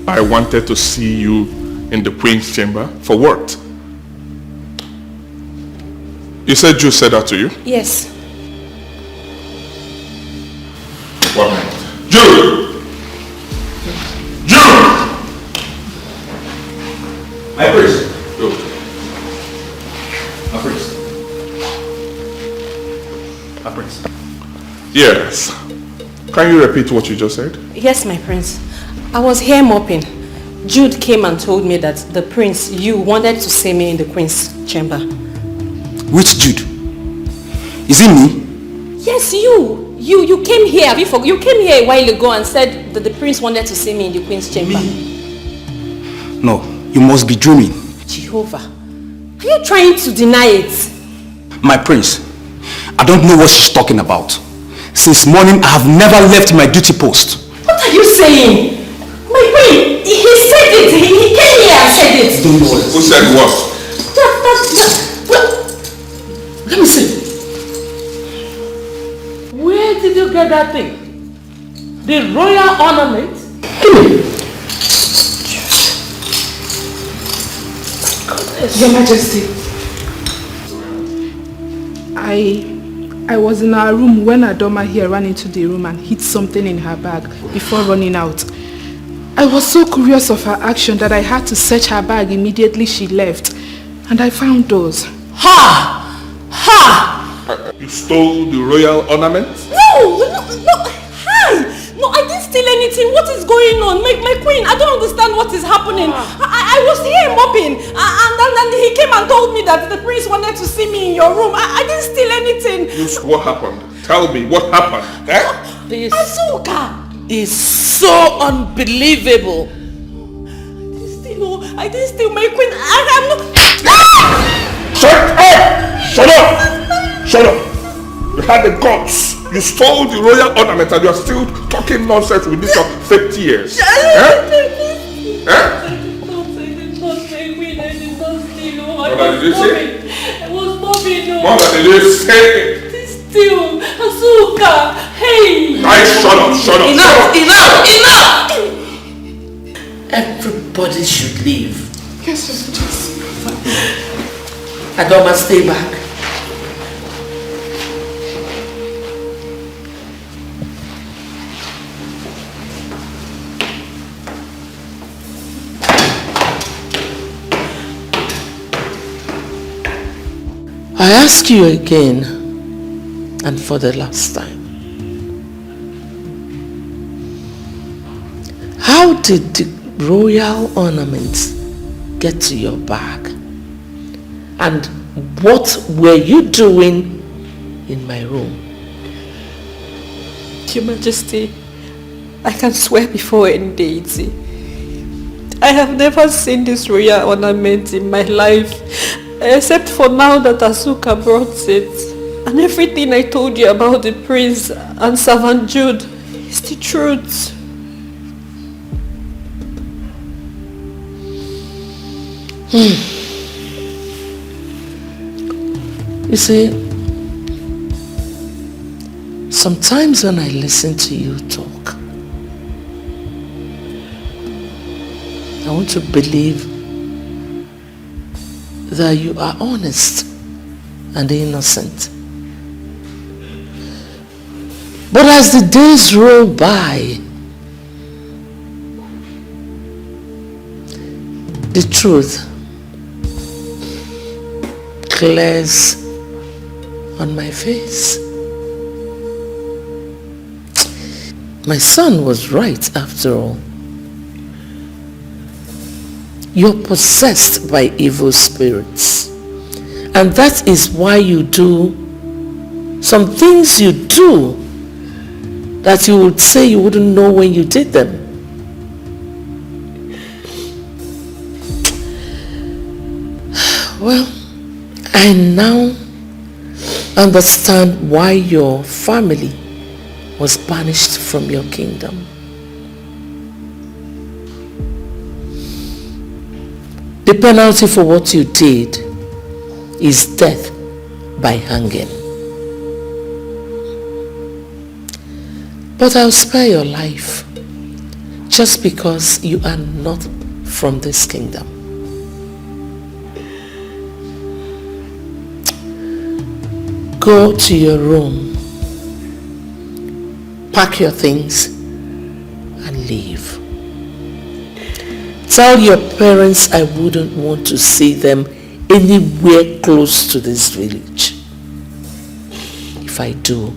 I wanted to see you in the queen's chamber for what? You said Jude said that to you? Yes. One minute. Jude! Jude! My priest. Good. My priest. My priest. Yes. Can you repeat what you just said? Yes, my prince. I was here mopping. Jude came and told me that the prince, you wanted to see me in the queen's chamber. Which Jude? Is it me? Yes, you. You came here. Have you forgot? You came here a while ago and said that the prince wanted to see me in the queen's chamber. No, you must be dreaming. Jehovah. Are you trying to deny it? My prince, I don't know what she's talking about. Since morning, I have never left my duty post. What are you saying? My queen, he said it. He came here and said it. Don't know what. Who said what? Let me see. Where did you get that thing? The royal ornament? Your Majesty, I was in our room when Adoma here ran into the room and hid something in her bag before running out. I was so curious of her action that I had to search her bag immediately she left, and I found those. Ha! Ha! You stole the royal ornament? No! Hi! No, I didn't steal anything. What is going on? My queen, I don't understand what is happening. I was here mopping and he came and told me that the prince wanted to see me in your room. I didn't steal anything. What happened? Tell me, what happened? Eh? This Asuka! is so unbelievable. I didn't steal my queen. I'm not... Shut up! Shut up! Shut up! You had the guts. You stole the royal ornament and you are still talking nonsense with this your fake tears. Eh? What did you say? I was mopping. What did you say? Still, Asuka, hey! Shut up, shut up. Enough! Everybody should leave. Yes, yes. Adoma, stay back. I ask you again, and for the last time, how did the royal ornaments get to your bag? And what were you doing in my room? Your Majesty, I can swear before any deity. I have never seen this royal ornament in my life, except for now that Asuka brought it. And everything I told you about the prince and servant Jude is the truth. You see, sometimes when I listen to you talk, I want to believe that you are honest and innocent. But as the days roll by, the truth clears on my face. My son was right after all. You're possessed by evil spirits. And that is why you do some things you do that you would say you wouldn't know when you did them. Well, I now understand why your family was banished from your kingdom. The penalty for what you did is death by hanging. But I'll spare your life just because you are not from this kingdom. Go to your room, pack your things and leave. Tell your parents I wouldn't want to see them anywhere close to this village. If I do,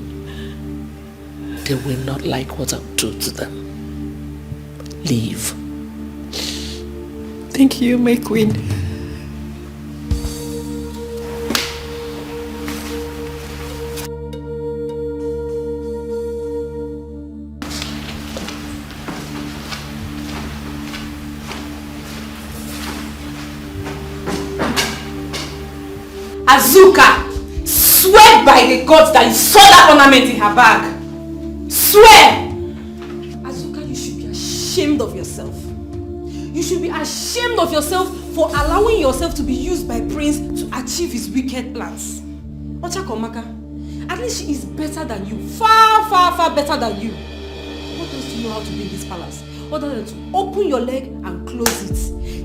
they will not like what I'll do to them. Leave. Thank you, my queen. Azuka, swear by the gods that you saw that ornament in her bag. Swear! Azuka, you should be ashamed of yourself. You should be ashamed of yourself for allowing yourself to be used by Prince to achieve his wicked plans. Ochakomaka, at least she is better than you. Far, far, far better than you. What else do you know how to build this palace? Other than to open your leg and close it.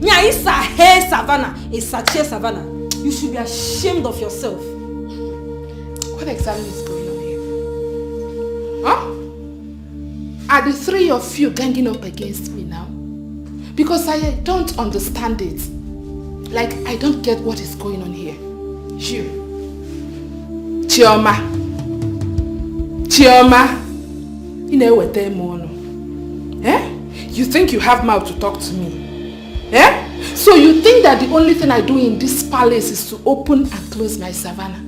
Nya, it's a hair savannah, it's a chair savannah. You should be ashamed of yourself. What exactly is going on here? Huh? Are the three of you ganging up against me now? Because I don't understand it. Like, I don't get what is going on here. You. Chioma. You know what they mono. Eh? You think you have mouth to talk to me? Eh? So you think that the only thing I do in this palace is to open and close my savannah?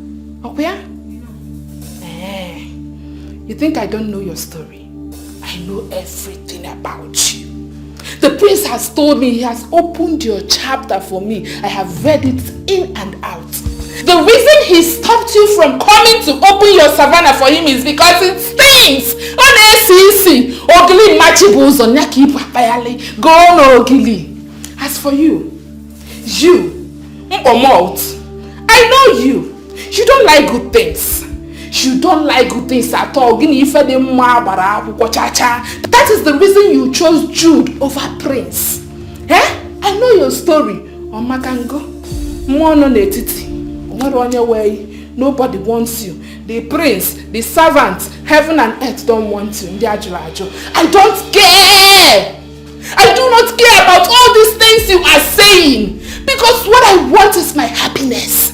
Okay? Eh. You think I don't know your story? I know everything about you. The prince has told me he has opened your chapter for me. I have read it in and out. The reason he stopped you from coming to open your savannah for him is because it stinks. As for you, I know you. You don't like good things. You don't like good things at all. That is the reason you chose Jude over Prince. Eh? I know your story. Nobody wants you. The prince, the servants, heaven and earth don't want you. I don't care. I do not care about all these things you are saying. Because what I want is my happiness.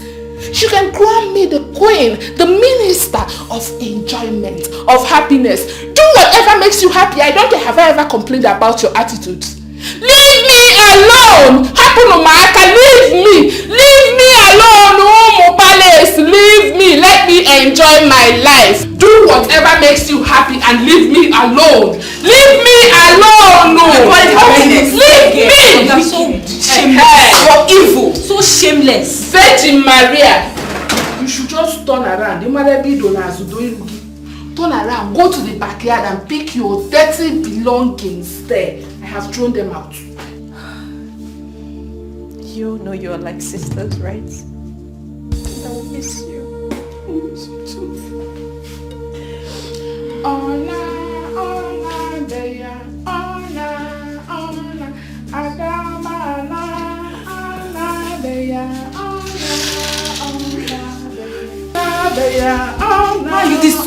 You can crown me the queen, the minister of enjoyment, of happiness. Do whatever makes you happy. I don't have I ever complained about your attitude. Leave me alone! Leave me! Leave me alone! Oh, Palace! Leave me! Let me enjoy my life. Do whatever makes you happy and leave me alone. Leave me alone! Leave me! You are so shameless. You're evil. So shameless. Virgin Maria. You should just turn around. Turn around, go to the backyard and pick your dirty belongings there. I have thrown them out. You know you're like sisters, right? And I will miss you. I will miss you too. Ona, deya, ona, Adama, ona, deya, why are you this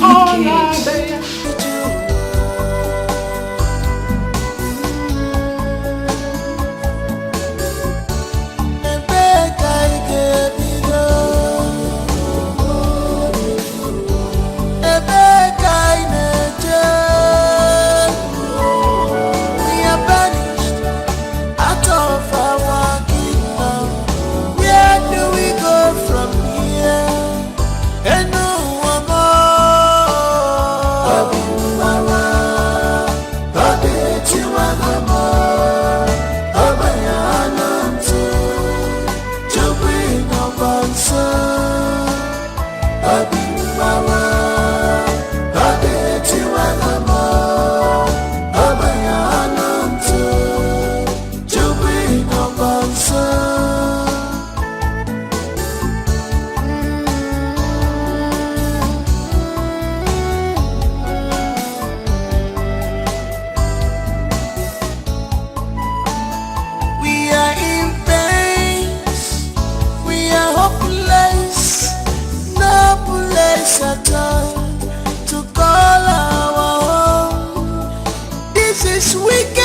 wicked?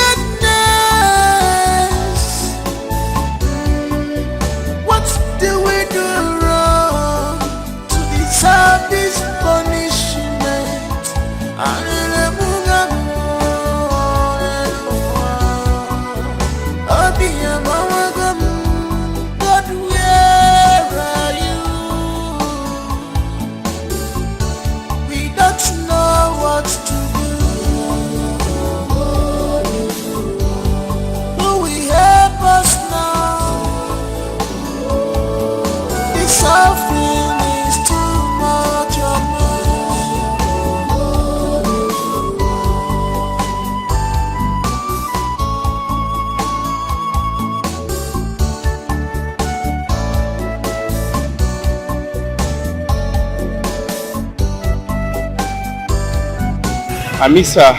I miss her.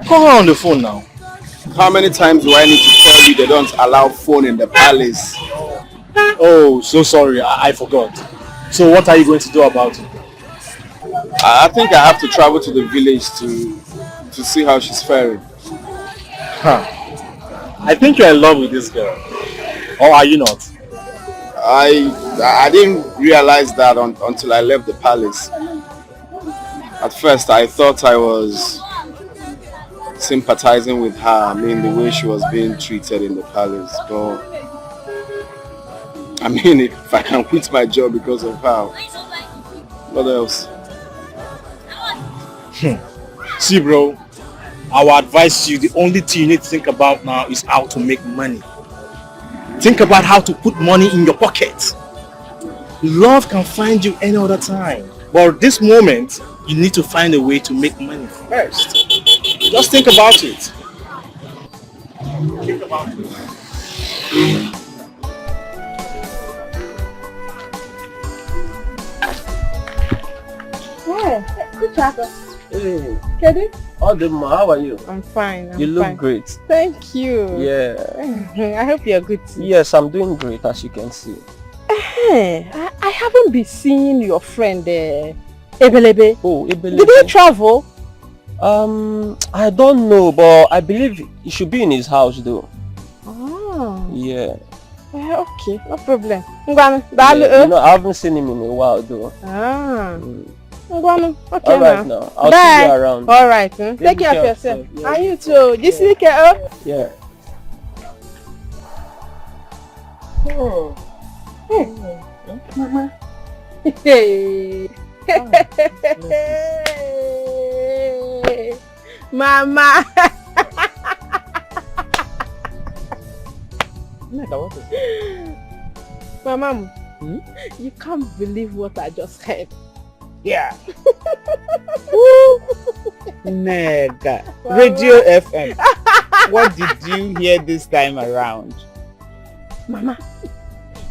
Call her on the phone now. How many times do I need to tell you they don't allow phone in the palace? Oh, so sorry. I forgot. So what are you going to do about it? I think I have to travel to the village to see how she's faring. Huh. I think you're in love with this girl. Or are you not? I didn't realize that until I left the palace. At first, I thought I was sympathizing with her, I mean the way she was being treated in the palace. But I mean, if I can quit my job because of her, what else? See bro, I will advise you, the only thing you need to think about now is how to make money. Think about how to put money in your pocket. Love can find you any other time, but at this moment, you need to find a way to make money first. Just think about it. Think about it. Yeah, good job. Hey, Kedi? Odema, how are you? I'm fine. You look fine. great. Thank you. Yeah. I hope you're good too. Yes, I'm doing great, as you can see. I haven't been seeing your friend Ebelebe. Oh, Ebelebe. Did he travel? I don't know, but I believe he should be in his house though. Oh. Yeah. Okay, no problem. Yeah, I haven't seen him in a while though. Okay, alright now. I'll see you around. Alright. Take care of yourself. Yeah. And you too. Just take care. Yeah. Oh. Mama. Hey. Mama. Mama. You can't believe what I just heard. Yeah. Nega. Radio FM. What did you hear this time around? Mama,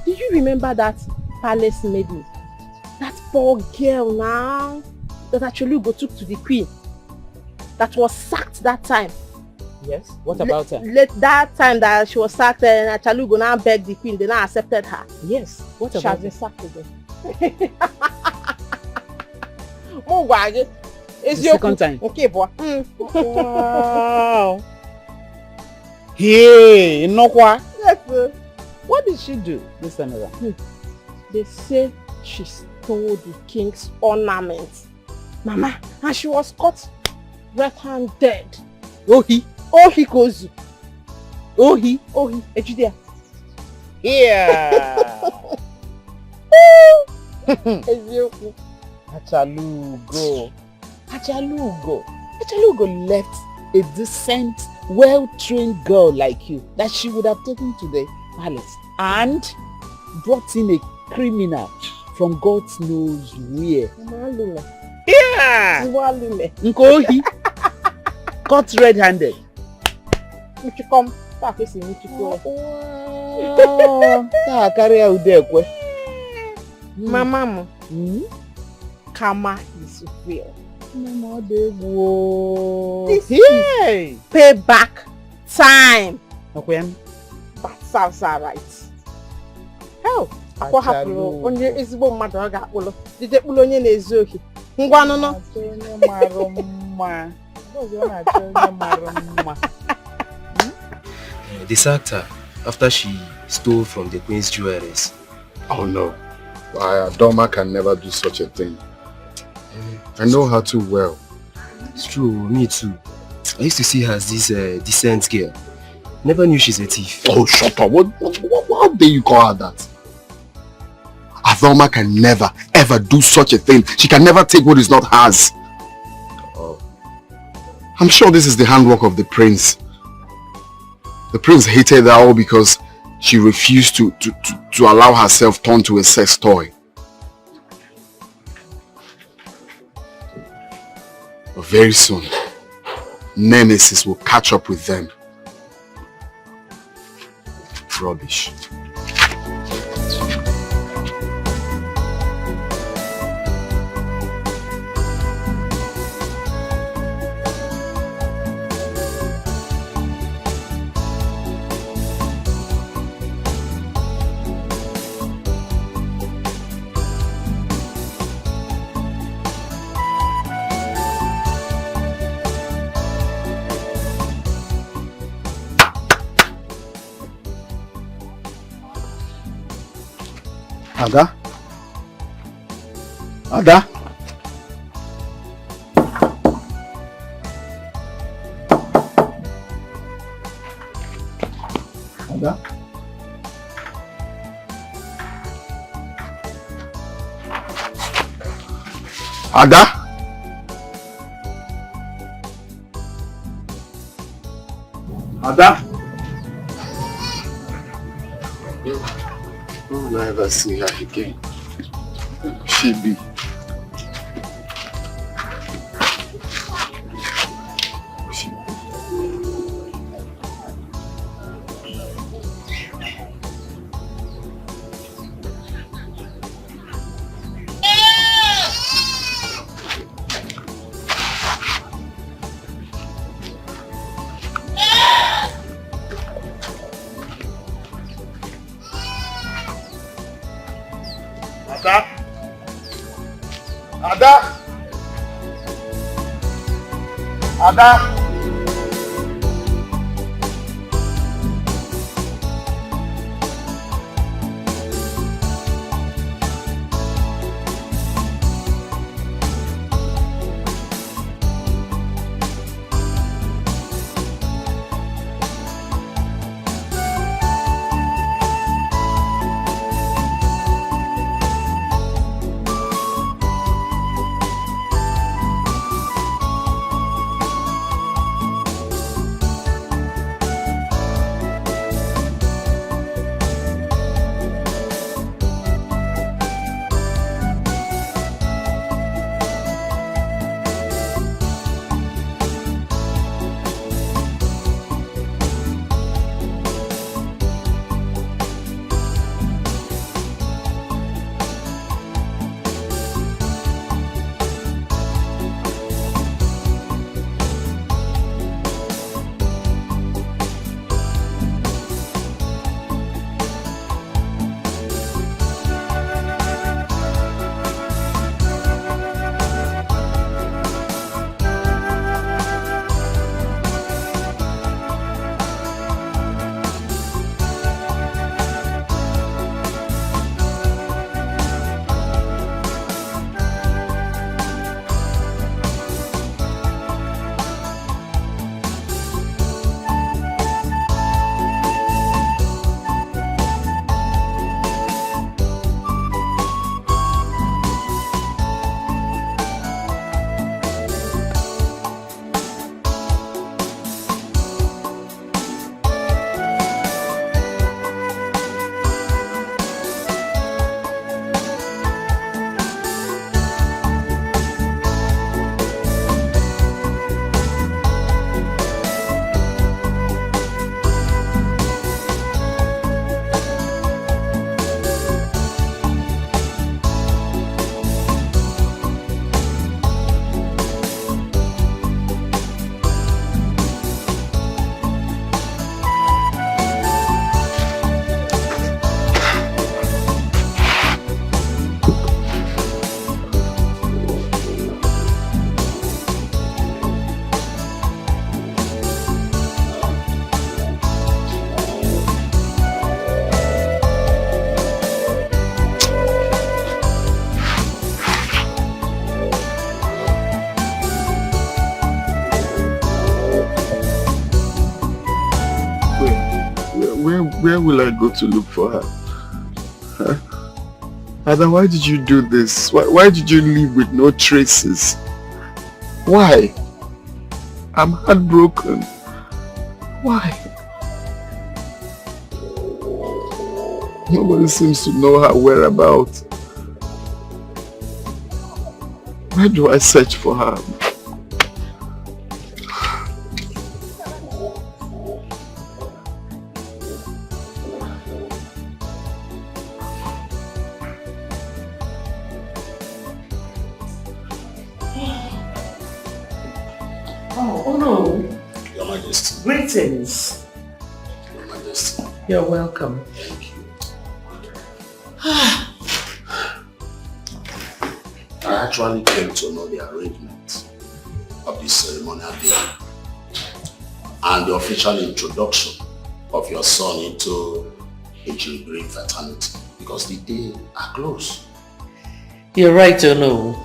do you remember that palace maiden? That poor girl now that Achalugo took to the queen. That was sacked that time. Yes? What about her? That time that she was sacked and Achalugo now begged the queen, they now accepted her. Yes. What She about has been her? sacked again. The second time? Okay, boy. Wow. Hey, Nokwa. Yes, sir. What did she do this time around? They say she stole the king's ornaments. Mama, and she was caught red-handed. Ohi. Ohi Kozu. Ohi. Ohi. Ejudia. Yeah. Eziokwu. Achalugo. Achalugo left a decent, well-trained girl like you that she would have taken to the palace and brought in a criminal from God knows where. Malume. Yeah. Malume. Nkohi. Caught red-handed. Michikom. Takisi Michiko. Wow. Carry out there. Mama. Karma is real. This is payback time. Okay. That sounds alright. Hell, akwa hapụrụ onye ezigbo mmadụ ọ ga-akpụlụ. Dide kpụlụ onye na-ezu ohi. Ngwa nụnụ. They sacked her after she stole from the queen's jewelries. Oh no. Adoma can never do such a thing. I know her too well. It's true, me too. I used to see her as this decent girl. Never knew she's a thief. Oh, shut up. How dare you call her that? Adoma can never, ever do such a thing. She can never take what is not hers. Oh. I'm sure this is the handwork of the prince. The prince hated her all because she refused to allow herself turn to a sex toy. But very soon, Nemesis will catch up with them. Rubbish. Ada? Ada? Ada? Ada? Ada? Will I ever see her again? She be. Ada? Ada? where will I go to look for her? Huh? Ada, why did you do this? Why did you leave with no traces? Why? I'm heartbroken. Why? Nobody seems to know her whereabouts. Where do I search for her? Oh no. Your Majesty. Greetings. Your Majesty. You're welcome. Thank you. I actually came to know the arrangement of this ceremonial day and the official introduction of your son into a Jubilee fraternity because the day are close. You're right, no.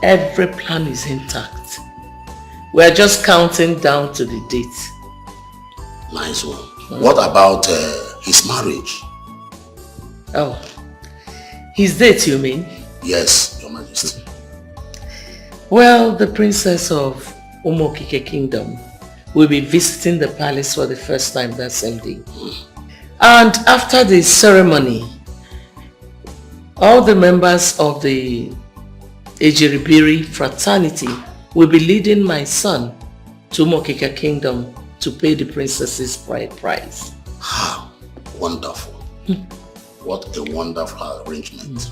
Every plan is intact. We're just counting down to the date. Nice one. What about his marriage? Oh, his date, you mean? Yes, Your Majesty. Well, the princess of Umokike Kingdom will be visiting the palace for the first time that same day. And after the ceremony, all the members of the Ejiribiri fraternity will be leading my son to Umokike Kingdom to pay the princess's bride price. Wonderful. What a wonderful arrangement.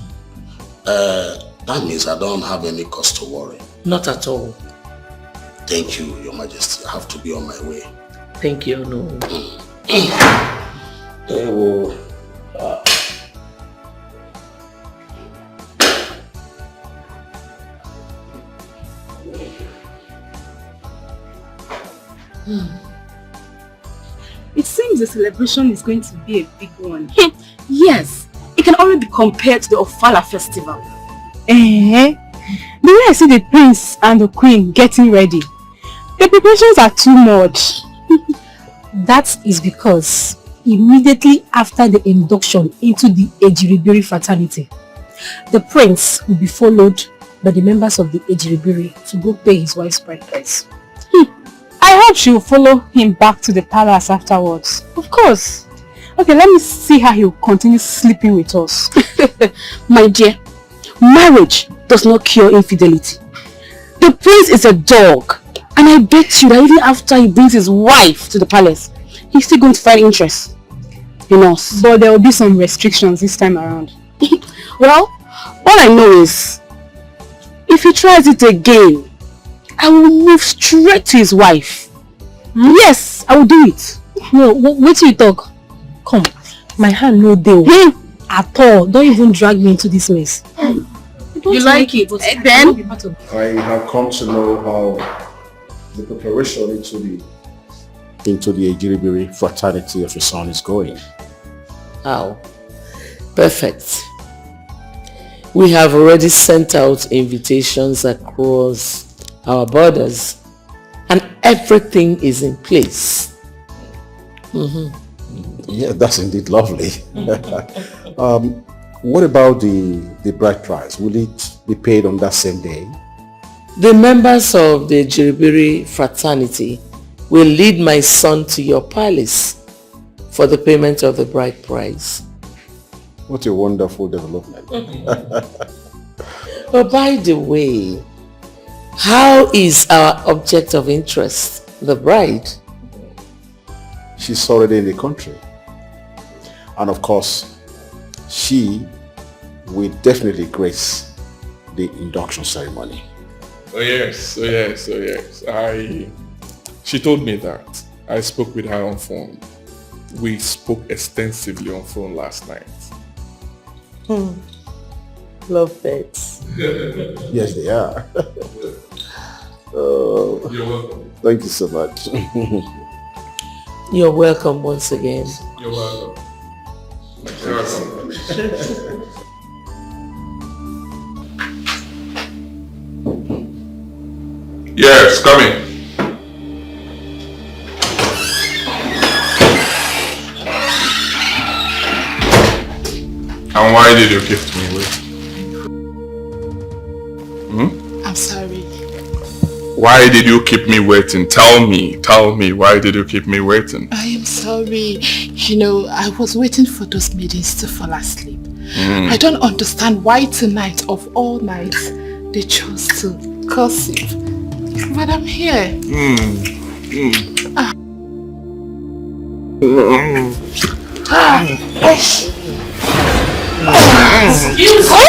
That means I don't have any cause to worry. Not at all. Thank you, Your Majesty. I have to be on my way. Thank you, no. It seems the celebration is going to be a big one. Yes, it can only be compared to the Ofala festival. The way I see the prince and the queen getting ready, the preparations are too much. That is because immediately after the induction into the Ejiribiri fraternity, the prince will be followed by the members of the Ejiribiri to go pay his wife's bride price. I hope she will follow him back to the palace afterwards. Of course. Okay, let me see how he will continue sleeping with us. My dear, marriage does not cure infidelity. The prince is a dog, and I bet you that even after he brings his wife to the palace, he's still going to find interest in us. But there will be some restrictions this time around. Well, all I know is, if he tries it again, I will move straight to his wife. Yes, I will do it. No, wait till you talk. Come, my hand no deal. At all. Don't even drag me into this mess. You like it, Ben? I have come to know how the preparation into the Ejiribiri fraternity of your son is going. How? Perfect. We have already sent out invitations across our borders and everything is in place. Yeah, that's indeed lovely. What about the bride price? Will it be paid on that same day? The members of the Jiribiri fraternity will lead my son to your palace for the payment of the bride price. What a wonderful development. Oh, by the way, how is our object of interest, the bride? She's already in the country. And of course, she will definitely grace the induction ceremony. Oh yes. She told me that. I spoke with her on phone. We spoke extensively on phone last night. Love pets. Yes, they are. Oh, you're welcome. Thank you so much. You're welcome once again. You're welcome. You're welcome. Yes, coming. And why did you keep me waiting? I'm sorry. Why did you keep me waiting? Tell me, why did you keep me waiting? I am sorry. You know, I was waiting for those maidens to fall asleep. I don't understand why tonight of all nights they chose to gossip. But I'm here. Excuse me!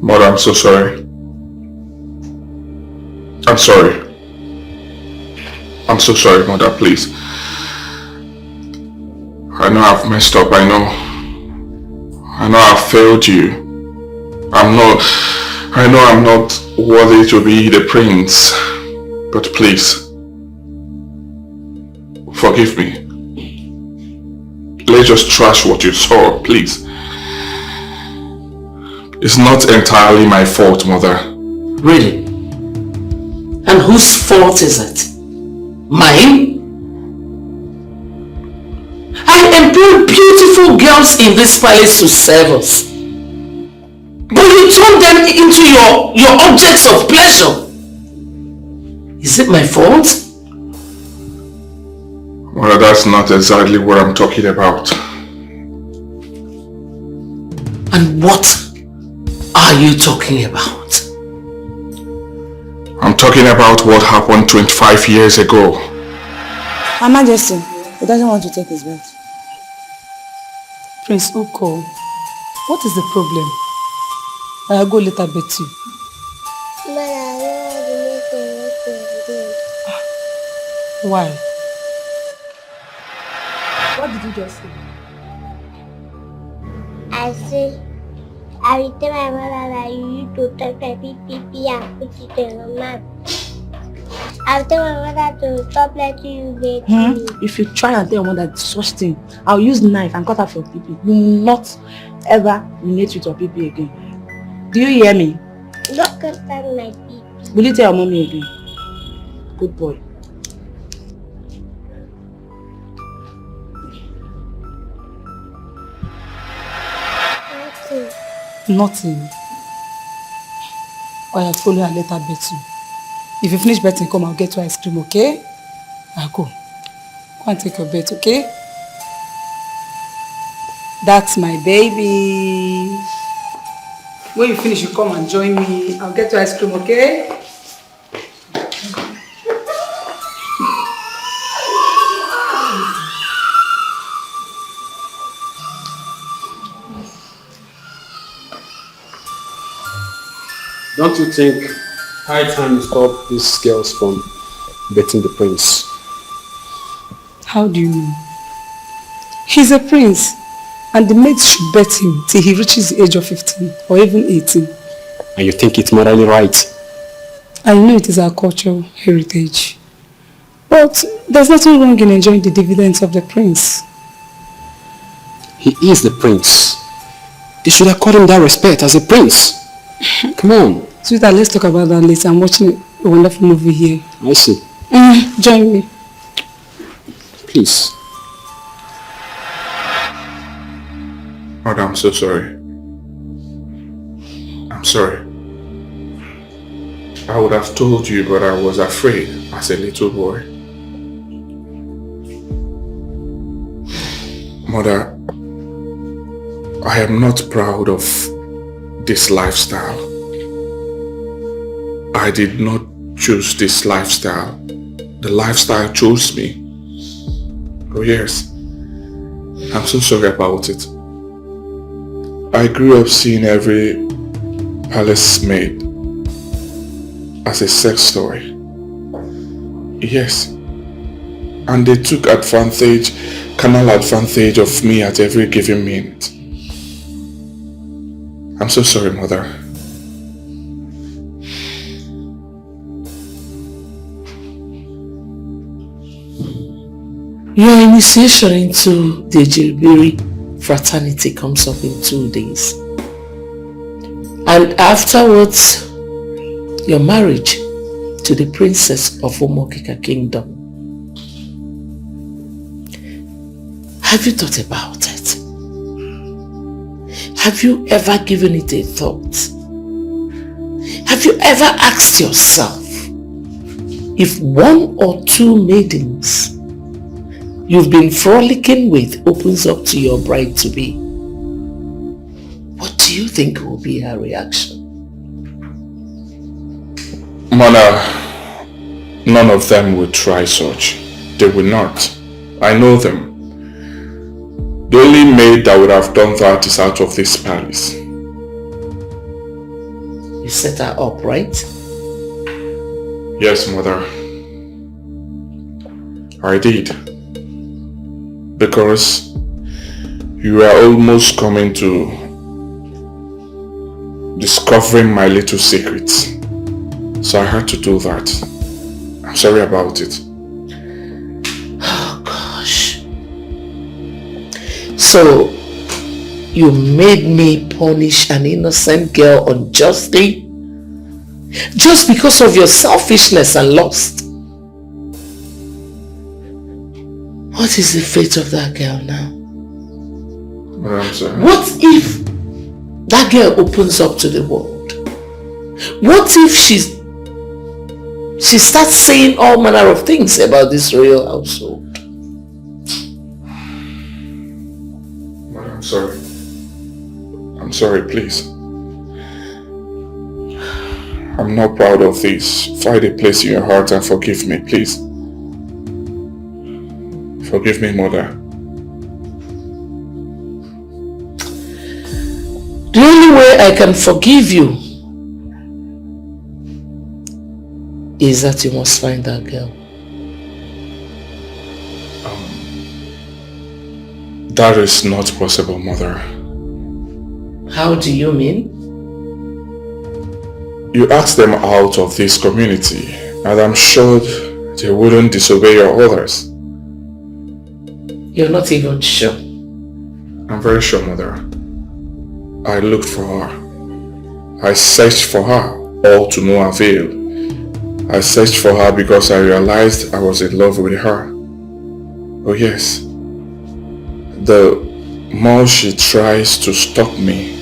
Mother, I'm so sorry. I'm sorry. I'm so sorry, Mother, please. I know I've messed up, I know I've failed you. I know I'm not worthy to be the prince, but please, forgive me. Let's just trash what you saw, please. It's not entirely my fault, Mother. Really? And whose fault is it? Mine? I employ beautiful girls in this palace to serve us. But you turn them into your objects of pleasure. Is it my fault? Well, that's not exactly what I'm talking about. And what are you talking about? I'm talking about what happened 25 years ago. Her Majesty, he doesn't want to take his bed. Prince Uko, what is the problem? I'll go later bet you. Why? What did you just say? I say, I will tell my mother that you need to take the pee and put it in your mouth. I'll tell my mother to stop letting you get me. If you try and tell your mother such thing, I'll use knife and cut off your pee-pee. You will not ever relate with your pee-pee again. Do you hear me? Don't cut down my pee-pee. Will you tell your mommy again? Good boy. Nothing. I have follow and let her bet you. If you finish betting, come, I'll get you ice cream, okay? I'll go. Go and take your bet, okay? That's my baby. When you finish, you come and join me. I'll get you ice cream, okay? Don't you think high time to stop these girls from betting the prince? How do you know? He's a prince, and the maids should bet him till he reaches the age of 15 or even 18. And you think it's morally right? I know it is our cultural heritage. But there's nothing wrong in enjoying the dividends of the prince. He is the prince. They should accord him that respect as a prince. Come on. Sweetheart, let's talk about that later. I'm watching a wonderful movie here. I see. Join me. Please. Mother, I'm so sorry. I'm sorry. I would have told you, but I was afraid as a little boy. Mother, I am not proud of this lifestyle. I did not choose this lifestyle. The lifestyle chose me. Oh yes. I'm so sorry about it. I grew up seeing every palace maid as a sex toy. Yes. And they took carnal advantage of me at every given minute. I'm so sorry, Mother. Your initiation into the Jilbiri fraternity comes up in 2 days. And afterwards, your marriage to the princess of Omokika Kingdom. Have you thought about it? Have you ever given it a thought? Have you ever asked yourself if 1 or 2 maidens you've been frolicking with opens up to your bride-to-be? What do you think will be her reaction? Mother, none of them will try such. They will not. I know them. The only maid that would have done that is out of this palace. You set her up, right? Yes, Mother. I did. Because you were almost coming to discovering my little secrets. So I had to do that. I'm sorry about it. Oh gosh. So you made me punish an innocent girl unjustly? Just because of your selfishness and lust? What is the fate of that girl now? Well, I'm sorry. What if that girl opens up to the world? What if she starts saying all manner of things about this royal household? Well, I'm sorry. I'm sorry, please. I'm not proud of this. Find a place in your heart and forgive me, please. Forgive me, Mother. The only way I can forgive you is that you must find that girl. That is not possible, Mother. How do you mean? You asked them out of this community, and I'm sure they wouldn't disobey your orders. You're not even sure? I'm very sure, Mother. I looked for her. I searched for her, all to no avail. I searched for her because I realized I was in love with her. Oh yes. The more she tries to stop me,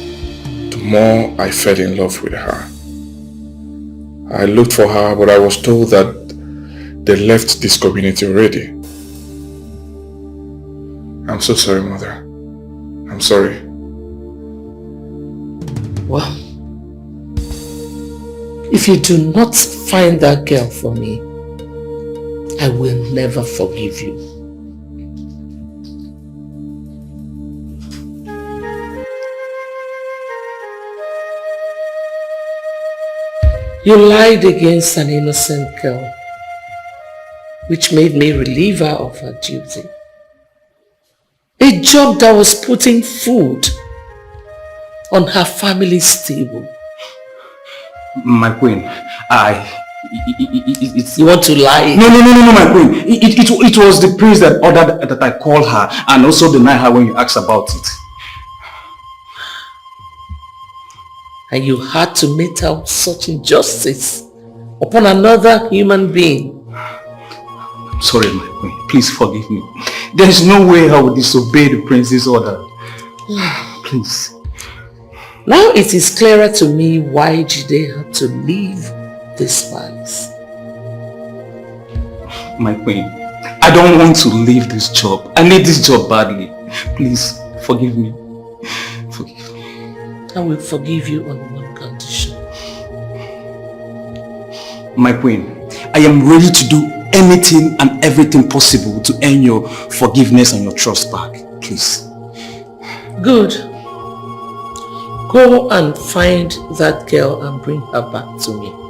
the more I fell in love with her. I looked for her, but I was told that they left this community already. I'm so sorry, Mother. I'm sorry. Well, if you do not find that girl for me, I will never forgive you. You lied against an innocent girl, which made me relieve her of her duty. A job that was putting food on her family's table. My queen, You want to lie? No, my queen. It was the priest that ordered that I call her and also deny her when you asked about it. And you had to mete out such injustice upon another human being. I'm sorry, my queen. Please forgive me. There is no way I would disobey the prince's order. Please. Now it is clearer to me why Jide had to leave this palace. My queen, I don't want to leave this job. I need this job badly. Please, forgive me. I will forgive you on one condition. My queen, I am ready to do anything and everything possible to earn your forgiveness and your trust back. Please. Good. Go and find that girl and bring her back to me.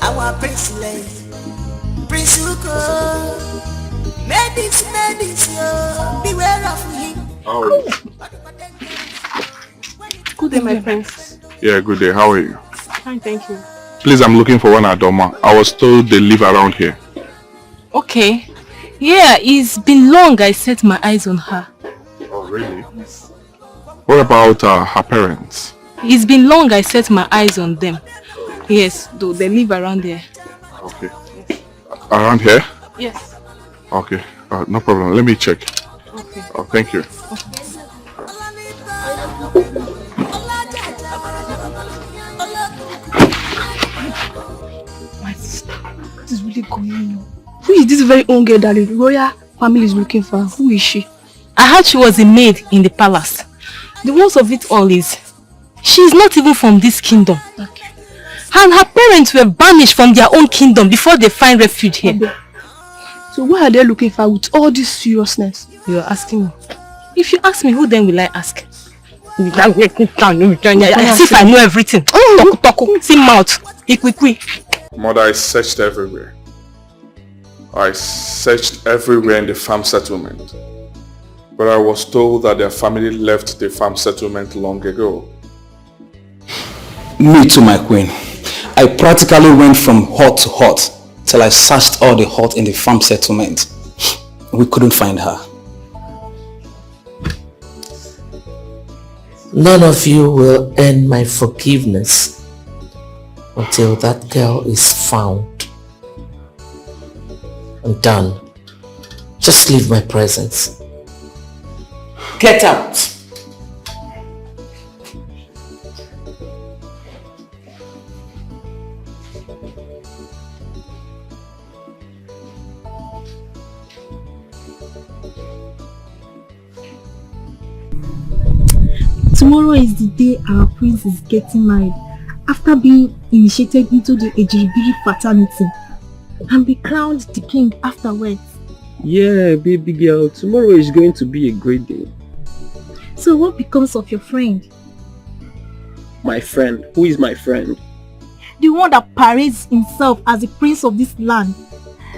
our Prince Lay, Prince Uko, medics, yo, beware of him. How are you? Good day, my prince. Yeah, good day. How are you? Fine, thank you. Please, I'm looking for one Adoma. I was told they live around here. Okay. Yeah, it's been long I set my eyes on her. Oh, really? What about her parents? It's been long I set my eyes on them. Yes, though they live around here. Okay. Around here? Yes. Okay. No problem. Let me check. Okay. Oh, thank you. My sister, what is really going on? Who is this very own girl that the royal family is looking for? Who is she? I heard she was a maid in the palace. The worst of it all is, she is not even from this kingdom. Okay. And her parents were banished from their own kingdom before they find refuge here. So why are they looking for with all this seriousness? You are asking me. If you ask me, who then will I ask? As if I know everything. Talk, see mouth. Mother, I searched everywhere. I searched everywhere in the farm settlement. But I was told that their family left the farm settlement long ago. Me too, my queen. I practically went from hut to hut till I searched all the huts in the farm settlement. We couldn't find her. None of you will earn my forgiveness until that girl is found. I'm done. Just leave my presence. Get out! Tomorrow is the day our prince is getting married after being initiated into the Ejiribiri fraternity and be crowned the king afterwards. Yeah, baby girl, tomorrow is going to be a great day. So what becomes of your friend? My friend? Who is my friend? The one that parades himself as the prince of this land,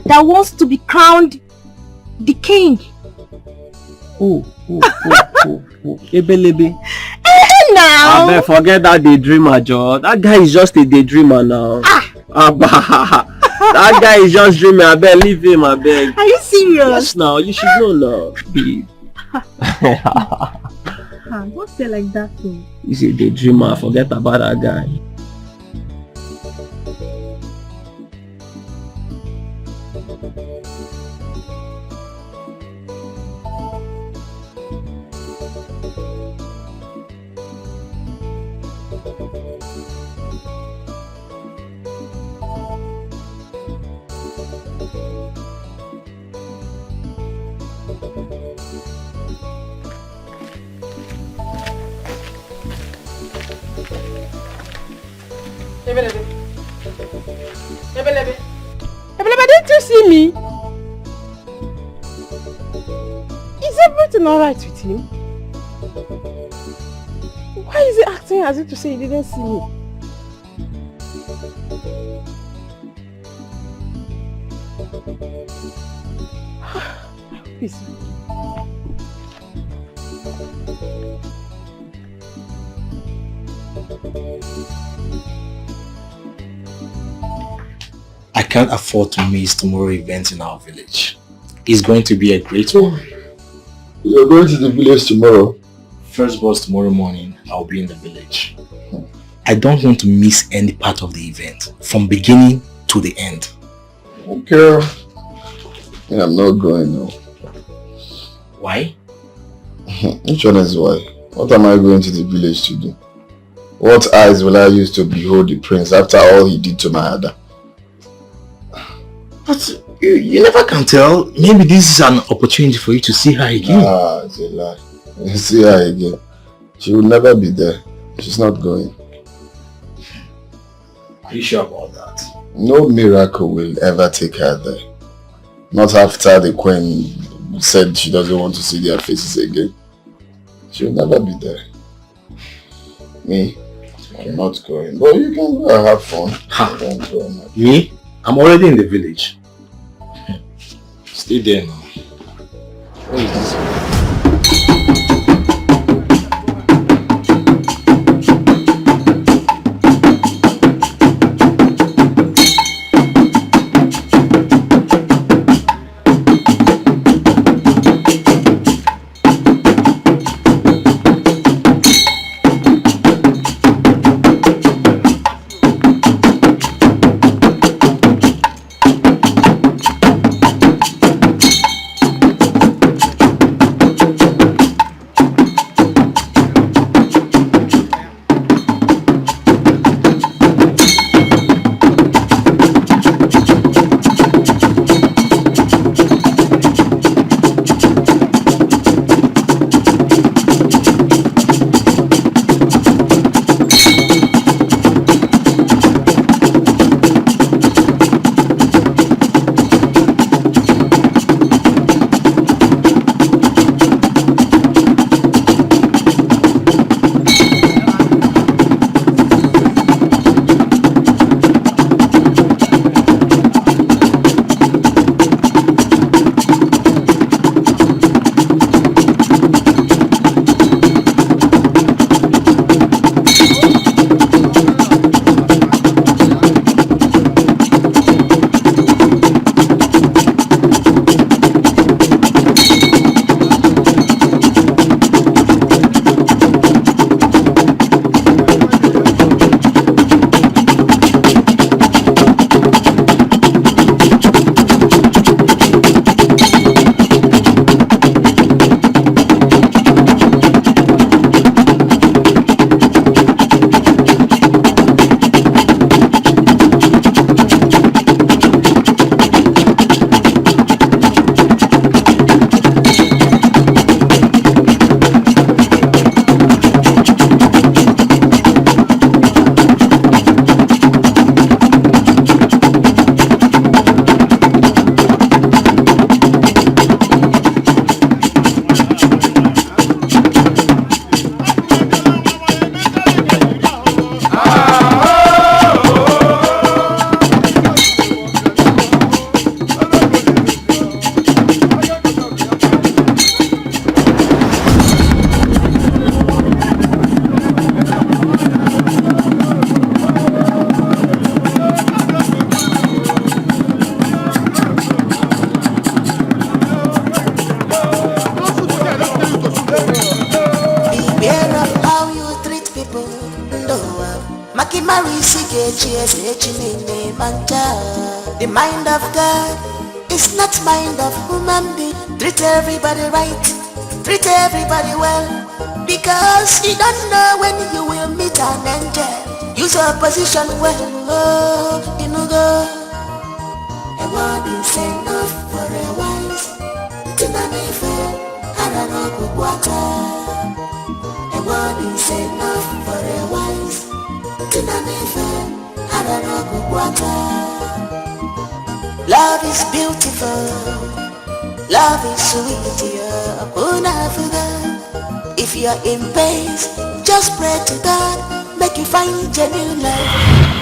that wants to be crowned the king. Oh. Ebelebe. Now. I forget that daydreamer, Joe. That guy is just a daydreamer now. That guy is just dreaming. I beg, leave him. I beg. Are you serious? Yes, now you should know now. Babe. Don't say like that, though. He's a daydreamer. Forget about that guy. Ebelebe, didn't you see me? Is everything alright with him? Why is he acting as if to say he didn't see me? I hope he's okay. I can't afford to miss tomorrow's event in our village. It's going to be a great one. You're going to the village tomorrow? First bus tomorrow morning, I'll be in the village. I don't want to miss any part of the event, from beginning to the end. Okay. I'm not going now. Why? Which one is why? What am I going to the village to do? What eyes will I use to behold the prince after all he did to my Ada? But you never can tell. Maybe this is an opportunity for you to see her again. It's a lie. You see her again. She will never be there. She's not going. Are you sure about that? No miracle will ever take her there. Not after the queen said she doesn't want to see their faces again. She will never be there. Me, I'm not going. But you can go and have fun. Me? I'm already in the village. Stay there now. What is this? The mind of God is not mind of human being. Treat everybody right, treat everybody well, because you don't know when you will meet an angel. Use your position well, oh, you know go. A word is enough for a wise. Tinanife, hararo kukwata. A word is enough for a wise. Tinanife, hararo kukwata. Love is beautiful, love is sweet, yeah. If you're in pain, just pray to God, make you find genuine love.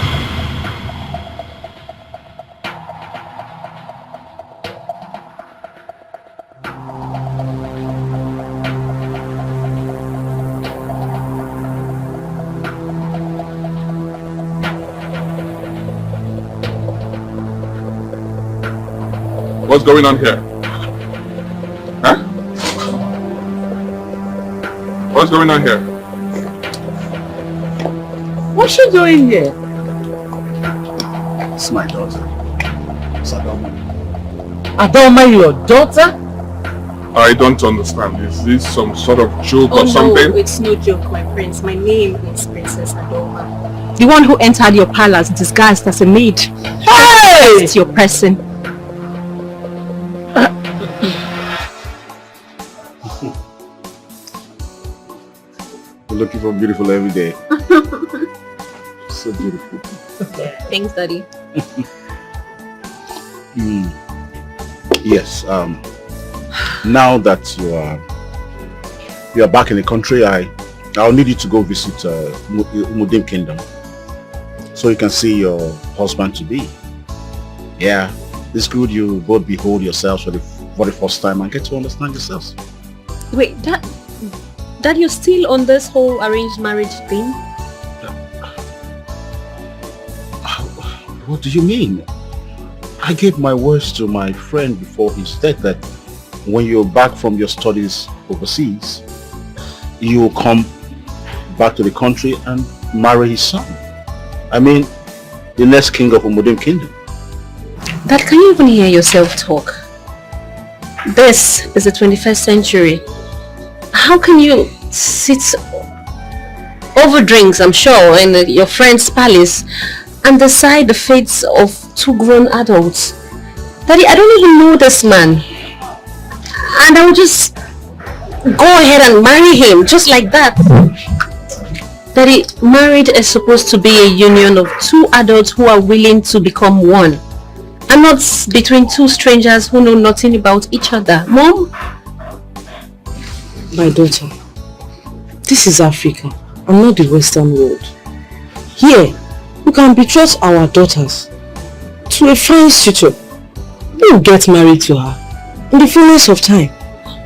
What's going on here? Huh? What's going on here? What's she doing here? It's my daughter. It's Adoma. Adoma, your daughter? I don't understand. Is this some sort of joke Oh or something? no, it's no joke, my prince. My name is Princess Adoma. The one who entered your palace disguised as a maid. Hey! It's your person. You're looking for beautiful every day. So beautiful. Thanks, Daddy. Yes. Now that you are back in the country, I'll need you to go visit Mudim Kingdom, so you can see your husband to be. Yeah, it's good you both behold yourselves for the first time and get to understand yourselves. Wait, Dad, you're still on this whole arranged marriage thing? What do you mean? I gave my words to my friend before his death that when you're back from your studies overseas, you will come back to the country and marry his son. I mean, the next king of Umudim Kingdom. Dad, can you even hear yourself talk? This is the 21st century. How can you sit over drinks, I'm sure, in your friend's palace and decide the fates of two grown adults? Daddy, I don't even know this man. And I will just go ahead and marry him, just like that. Daddy, marriage is supposed to be a union of two adults who are willing to become one. And not between two strangers who know nothing about each other. Mom? My daughter, this is Africa and not the Western world. Here, we can betroth our daughters to a fine suitor. We'll get married to her in the fullness of time.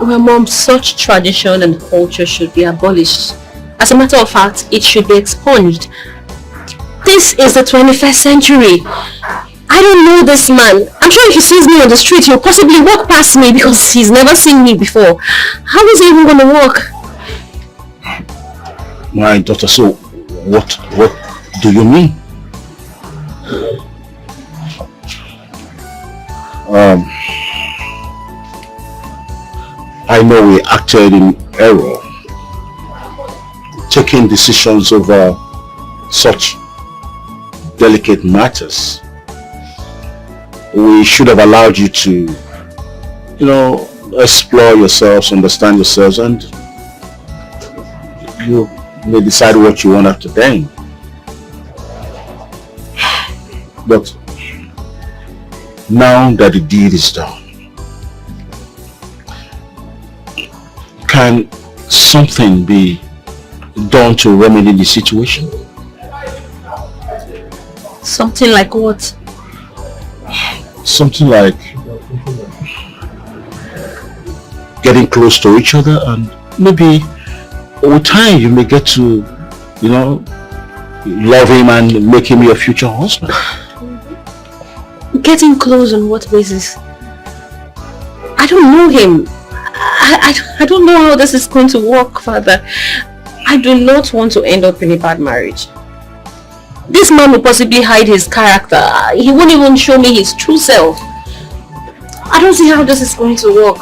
Well, Mom, such tradition and culture should be abolished. As a matter of fact, it should be expunged. This is the 21st century. I don't know this man. I'm sure if he sees me on the street, he'll possibly walk past me because he's never seen me before. How is he even going to walk? My daughter, so what do you mean? I know we acted in error, taking decisions over such delicate matters. We should have allowed you to, explore yourselves, understand yourselves, and you may decide what you want after then. But now that the deed is done, can something be done to remedy the situation? Something like what? Something like getting close to each other, and maybe over time you may get to, love him and make him your future husband. Getting close on what basis? I don't know him. I don't know how this is going to work, Father. I do not want to end up in a bad marriage. This man will possibly hide his character. He won't even show me his true self. I don't see how this is going to work.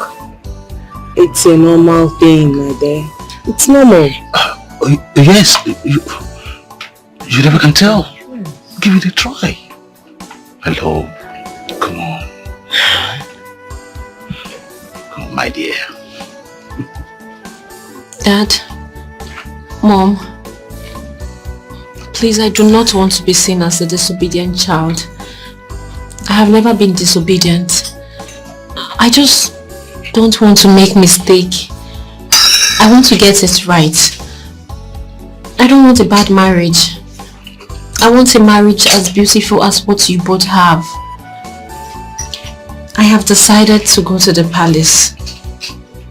It's a normal thing, my dear. It's normal. Yes, you never can tell. Give it a try. Hello, come on. Come on, my dear. Dad, Mom, please, I do not want to be seen as a disobedient child. I have never been disobedient. I just don't want to make mistake. I want to get it right. I don't want a bad marriage. I want a marriage as beautiful as what you both have. I have decided to go to the palace,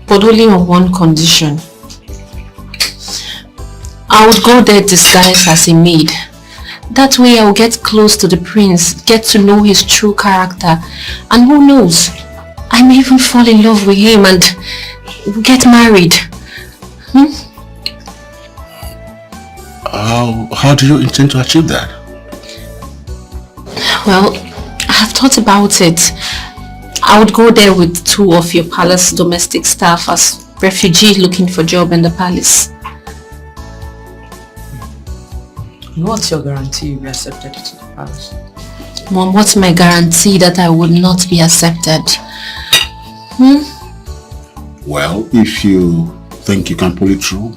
but only on one condition. I would go there disguised as a maid. That way I will get close to the prince, get to know his true character, and who knows, I may even fall in love with him and get married. How do you intend to achieve that? Well, I have thought about it. I would go there with 2 of your palace domestic staff as refugees looking for job in the palace. What's your guarantee you'll be accepted to the palace? Mom, what's my guarantee that I would not be accepted? Well, if you think you can pull it through,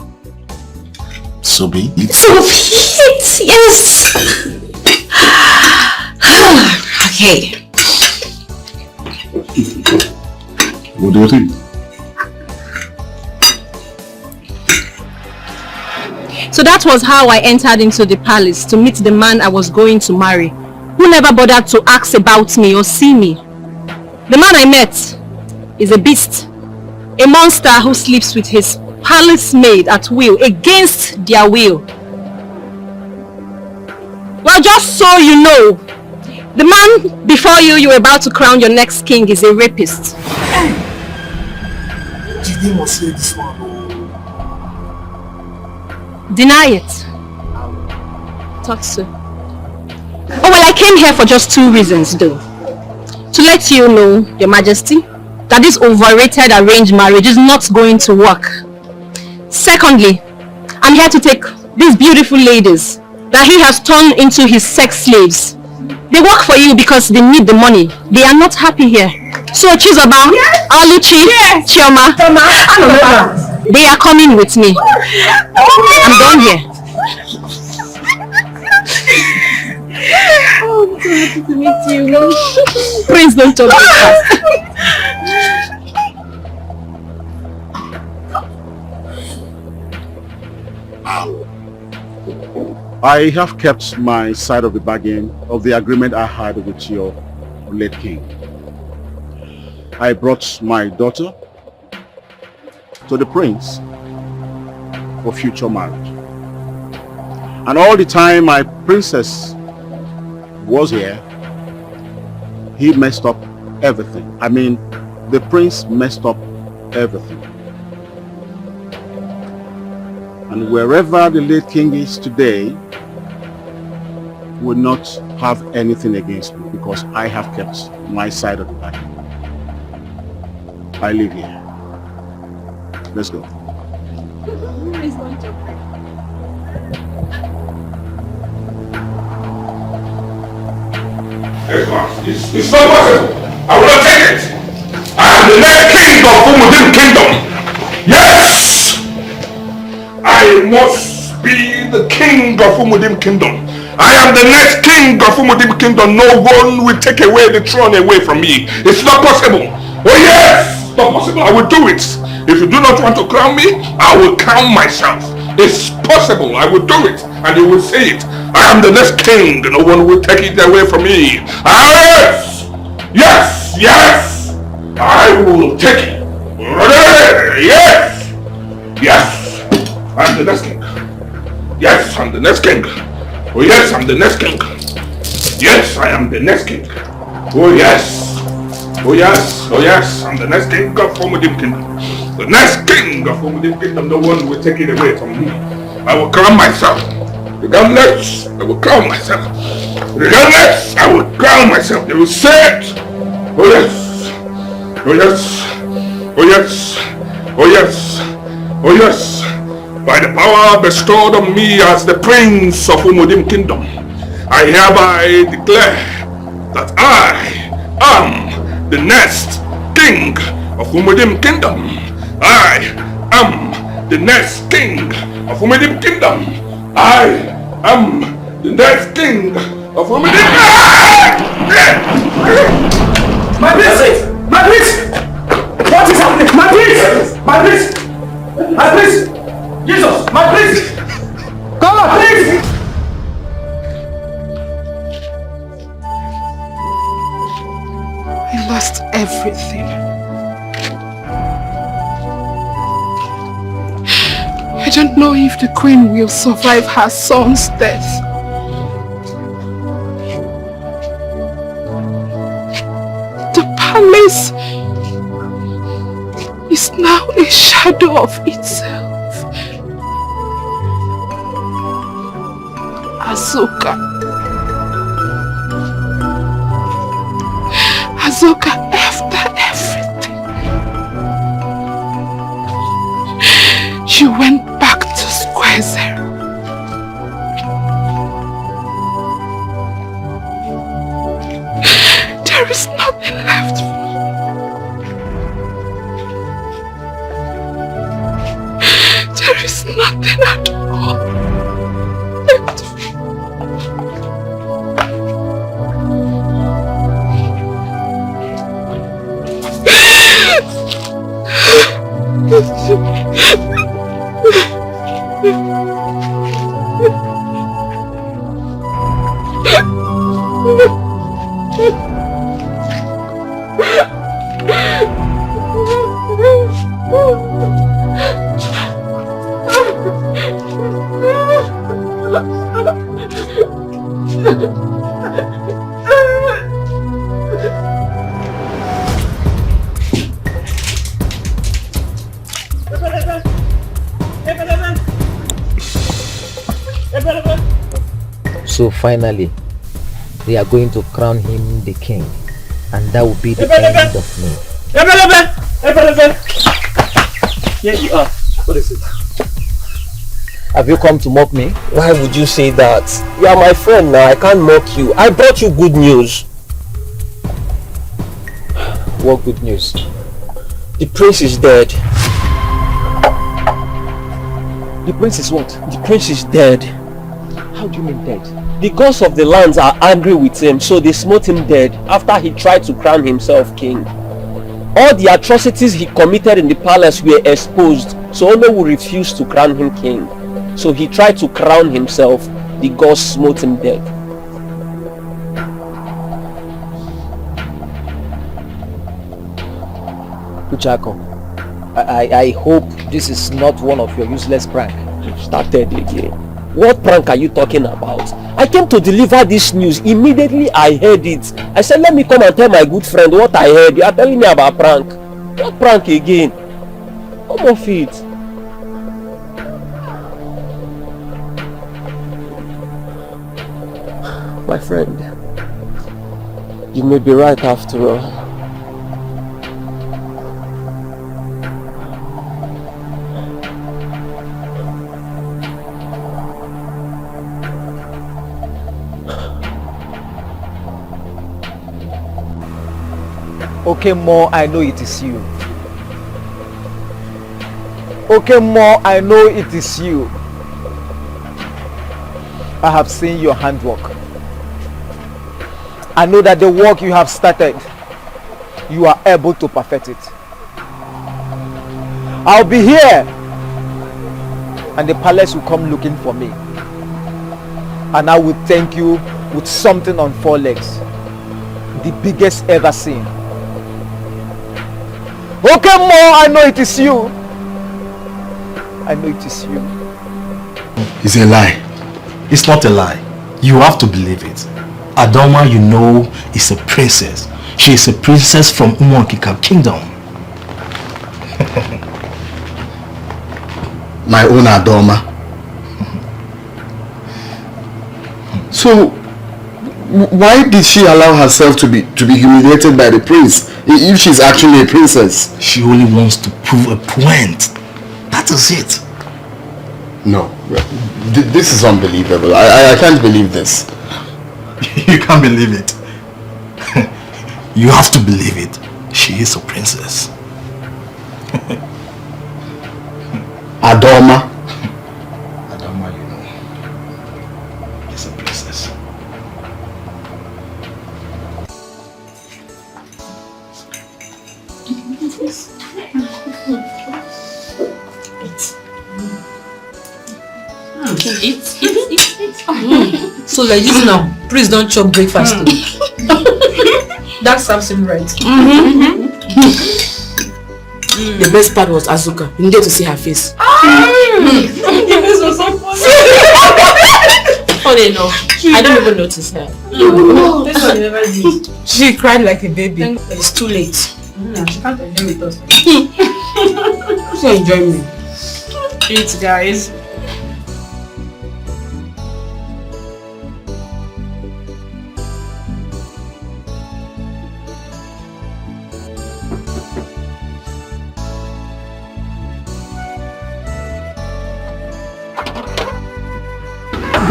so be it. So be it, yes! Okay. What do you think? So that was how I entered into the palace to meet the man I was going to marry, who never bothered to ask about me or see me. The man I met is a beast, a monster who sleeps with his palace maid at will, against their will. Well, just so you know, the man before you were about to crown your next king is a rapist. Jide must say this one. Deny it. Talk so. Oh well, I came here for just 2 reasons though. To let you know, Your Majesty, that this overrated arranged marriage is not going to work. Secondly, I'm here to take these beautiful ladies that he has turned into his sex slaves. They work for you because they need the money. They are not happy here. So Chizoba, Aluchi, Chioma, they are coming with me. I'm done here. Oh, I'm so happy to meet you. Please don't talk like that. I have kept my side of the bargain of the agreement I had with your late king. I brought my daughter to the prince for future marriage. And all the time my princess was here, he messed up everything. I mean, the prince messed up everything. And wherever the late king is today, will not have anything against me because I have kept my side of the bargain. I live here. Let's go. It's not possible. I will not take it. I am the next king of Umudim Kingdom. Yes! I must be the king of Umudim Kingdom. I am the next king of Umudim Kingdom. No one will take away the throne away from me. It's not possible. Oh yes! It's not possible. I will do it. If you do not want to crown me, I will crown myself. It's possible. I will do it. And you will say it. I am the next king. No one will take it away from me. Yes! Yes! Yes! I will take it. Yes! Yes! I'm the next king. Yes, I'm the next king. Oh yes, I'm the next king. Yes, I am the next king. Oh yes. Oh yes. Oh yes, I'm the next king of Umudim Kingdom. The next king of Umudim Kingdom. No one will take it away from me. I will crown myself. Regardless, I will crown myself. Regardless, I will crown myself. They will say it. Oh yes. Oh yes. Oh yes. Oh yes. Oh yes. By the power bestowed on me as the prince of Umudim Kingdom, I hereby declare that I am the next king of Umudim Kingdom. I am the next king of Umudim Kingdom. I am the next king of Umudim Kingdom. My prince! My prince! What is happening? My prince! My prince! My prince! Jesus! My prince! Come on, please! I lost everything. I don't know if the queen will survive her son's death. The palace is now a shadow of itself. Azoka. Azoka, after everything, she went back to square zero. There is nothing left for me. There is nothing at all left for me. So finally, they are going to crown him the king, and that will be the end of me. Here you are. What is it? Have you come to mock me? Why would you say that? You are my friend now. I can't mock you. I brought you good news. What good news? The prince is dead. The prince is what? The prince is dead. How do you mean dead? The gods of the lands are angry with him, so they smote him dead after he tried to crown himself king. All the atrocities he committed in the palace were exposed, so Ono refused to crown him king. So he tried to crown himself. The gods smote him dead. Uchako, I hope this is not one of your useless pranks. You started again. What prank are you talking about? I came to deliver this news. Immediately I heard it. I said, let me come and tell my good friend what I heard. You are telling me about prank. What prank again? Come off it. My friend, you may be right after all. Okay, Mo, I know it is you. Okay, Mo, I know it is you. I have seen your handwork. I know that the work you have started, you are able to perfect it. I'll be here, and the palace will come looking for me. And I will thank you with something on 4 legs, the biggest ever seen. Okay, Mo, I know it is you. I know it is you. It's a lie. It's not a lie. You have to believe it. Adoma, you know, is a princess. She is a princess from Umuankika Kingdom. My own Adoma. So, why did she allow herself to be humiliated by the prince if she's actually a princess? She only wants to prove a point. That is it. No, this is unbelievable. I can't believe this. You can't believe it. You have to believe it. She is a princess. Adoma. Adoma, you know, is a princess. Eat. So like this now, please don't chop breakfast. That serves him right. The best part was Azuka. You needed to see her face. This was so funny. Funny enough, I don't even notice her. This one you never did. She cried like a baby. It's too late. She can't enjoy with us. She enjoy me. Eat, guys.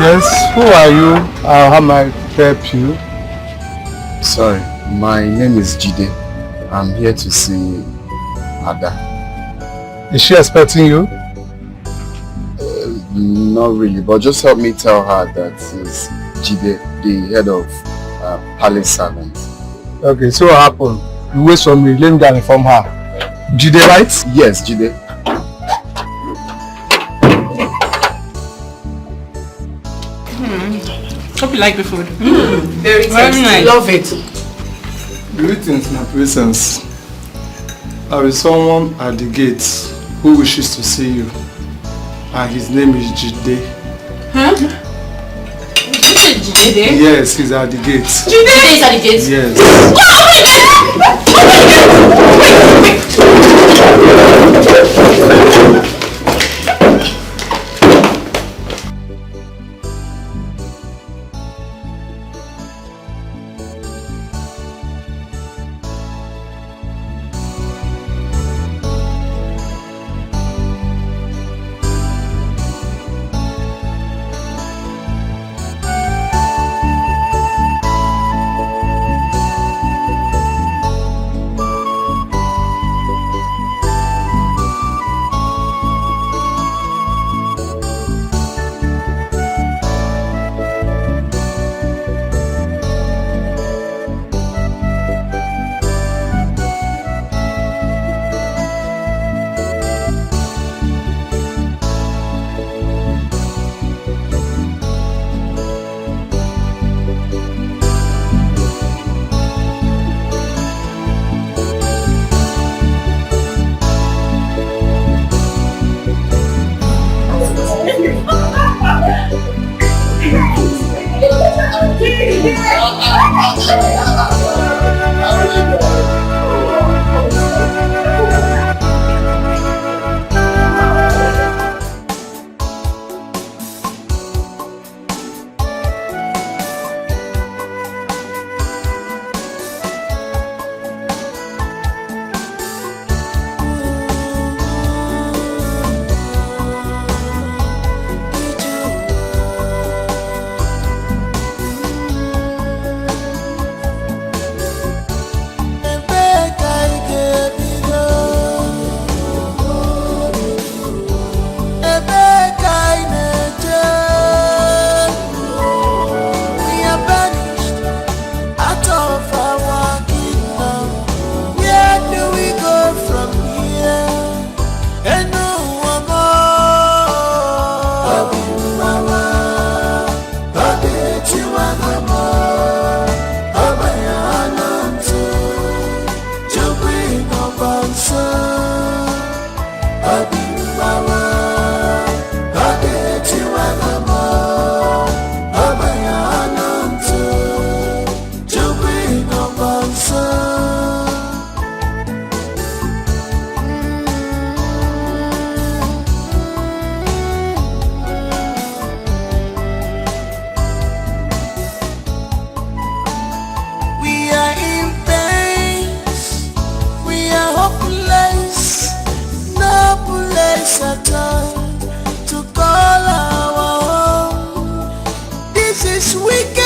Yes, who are you? How may I help you? Sorry, my name is Jide. I'm here to see Ada. Is she expecting you? Not really, but just help me tell her that is Jide, the head of palace servants. Okay, so what happened? You wait for me, let me go and inform her. Jide, right? Yes, Jide. Hope you like the food. Very tasty. nice. Love it. Greetings, my presence. There is someone at the gate who wishes to see you, and his name is Jide. Huh? Jide? Yes, he's at the gate. Jide is at the gate? Yes. is wicked.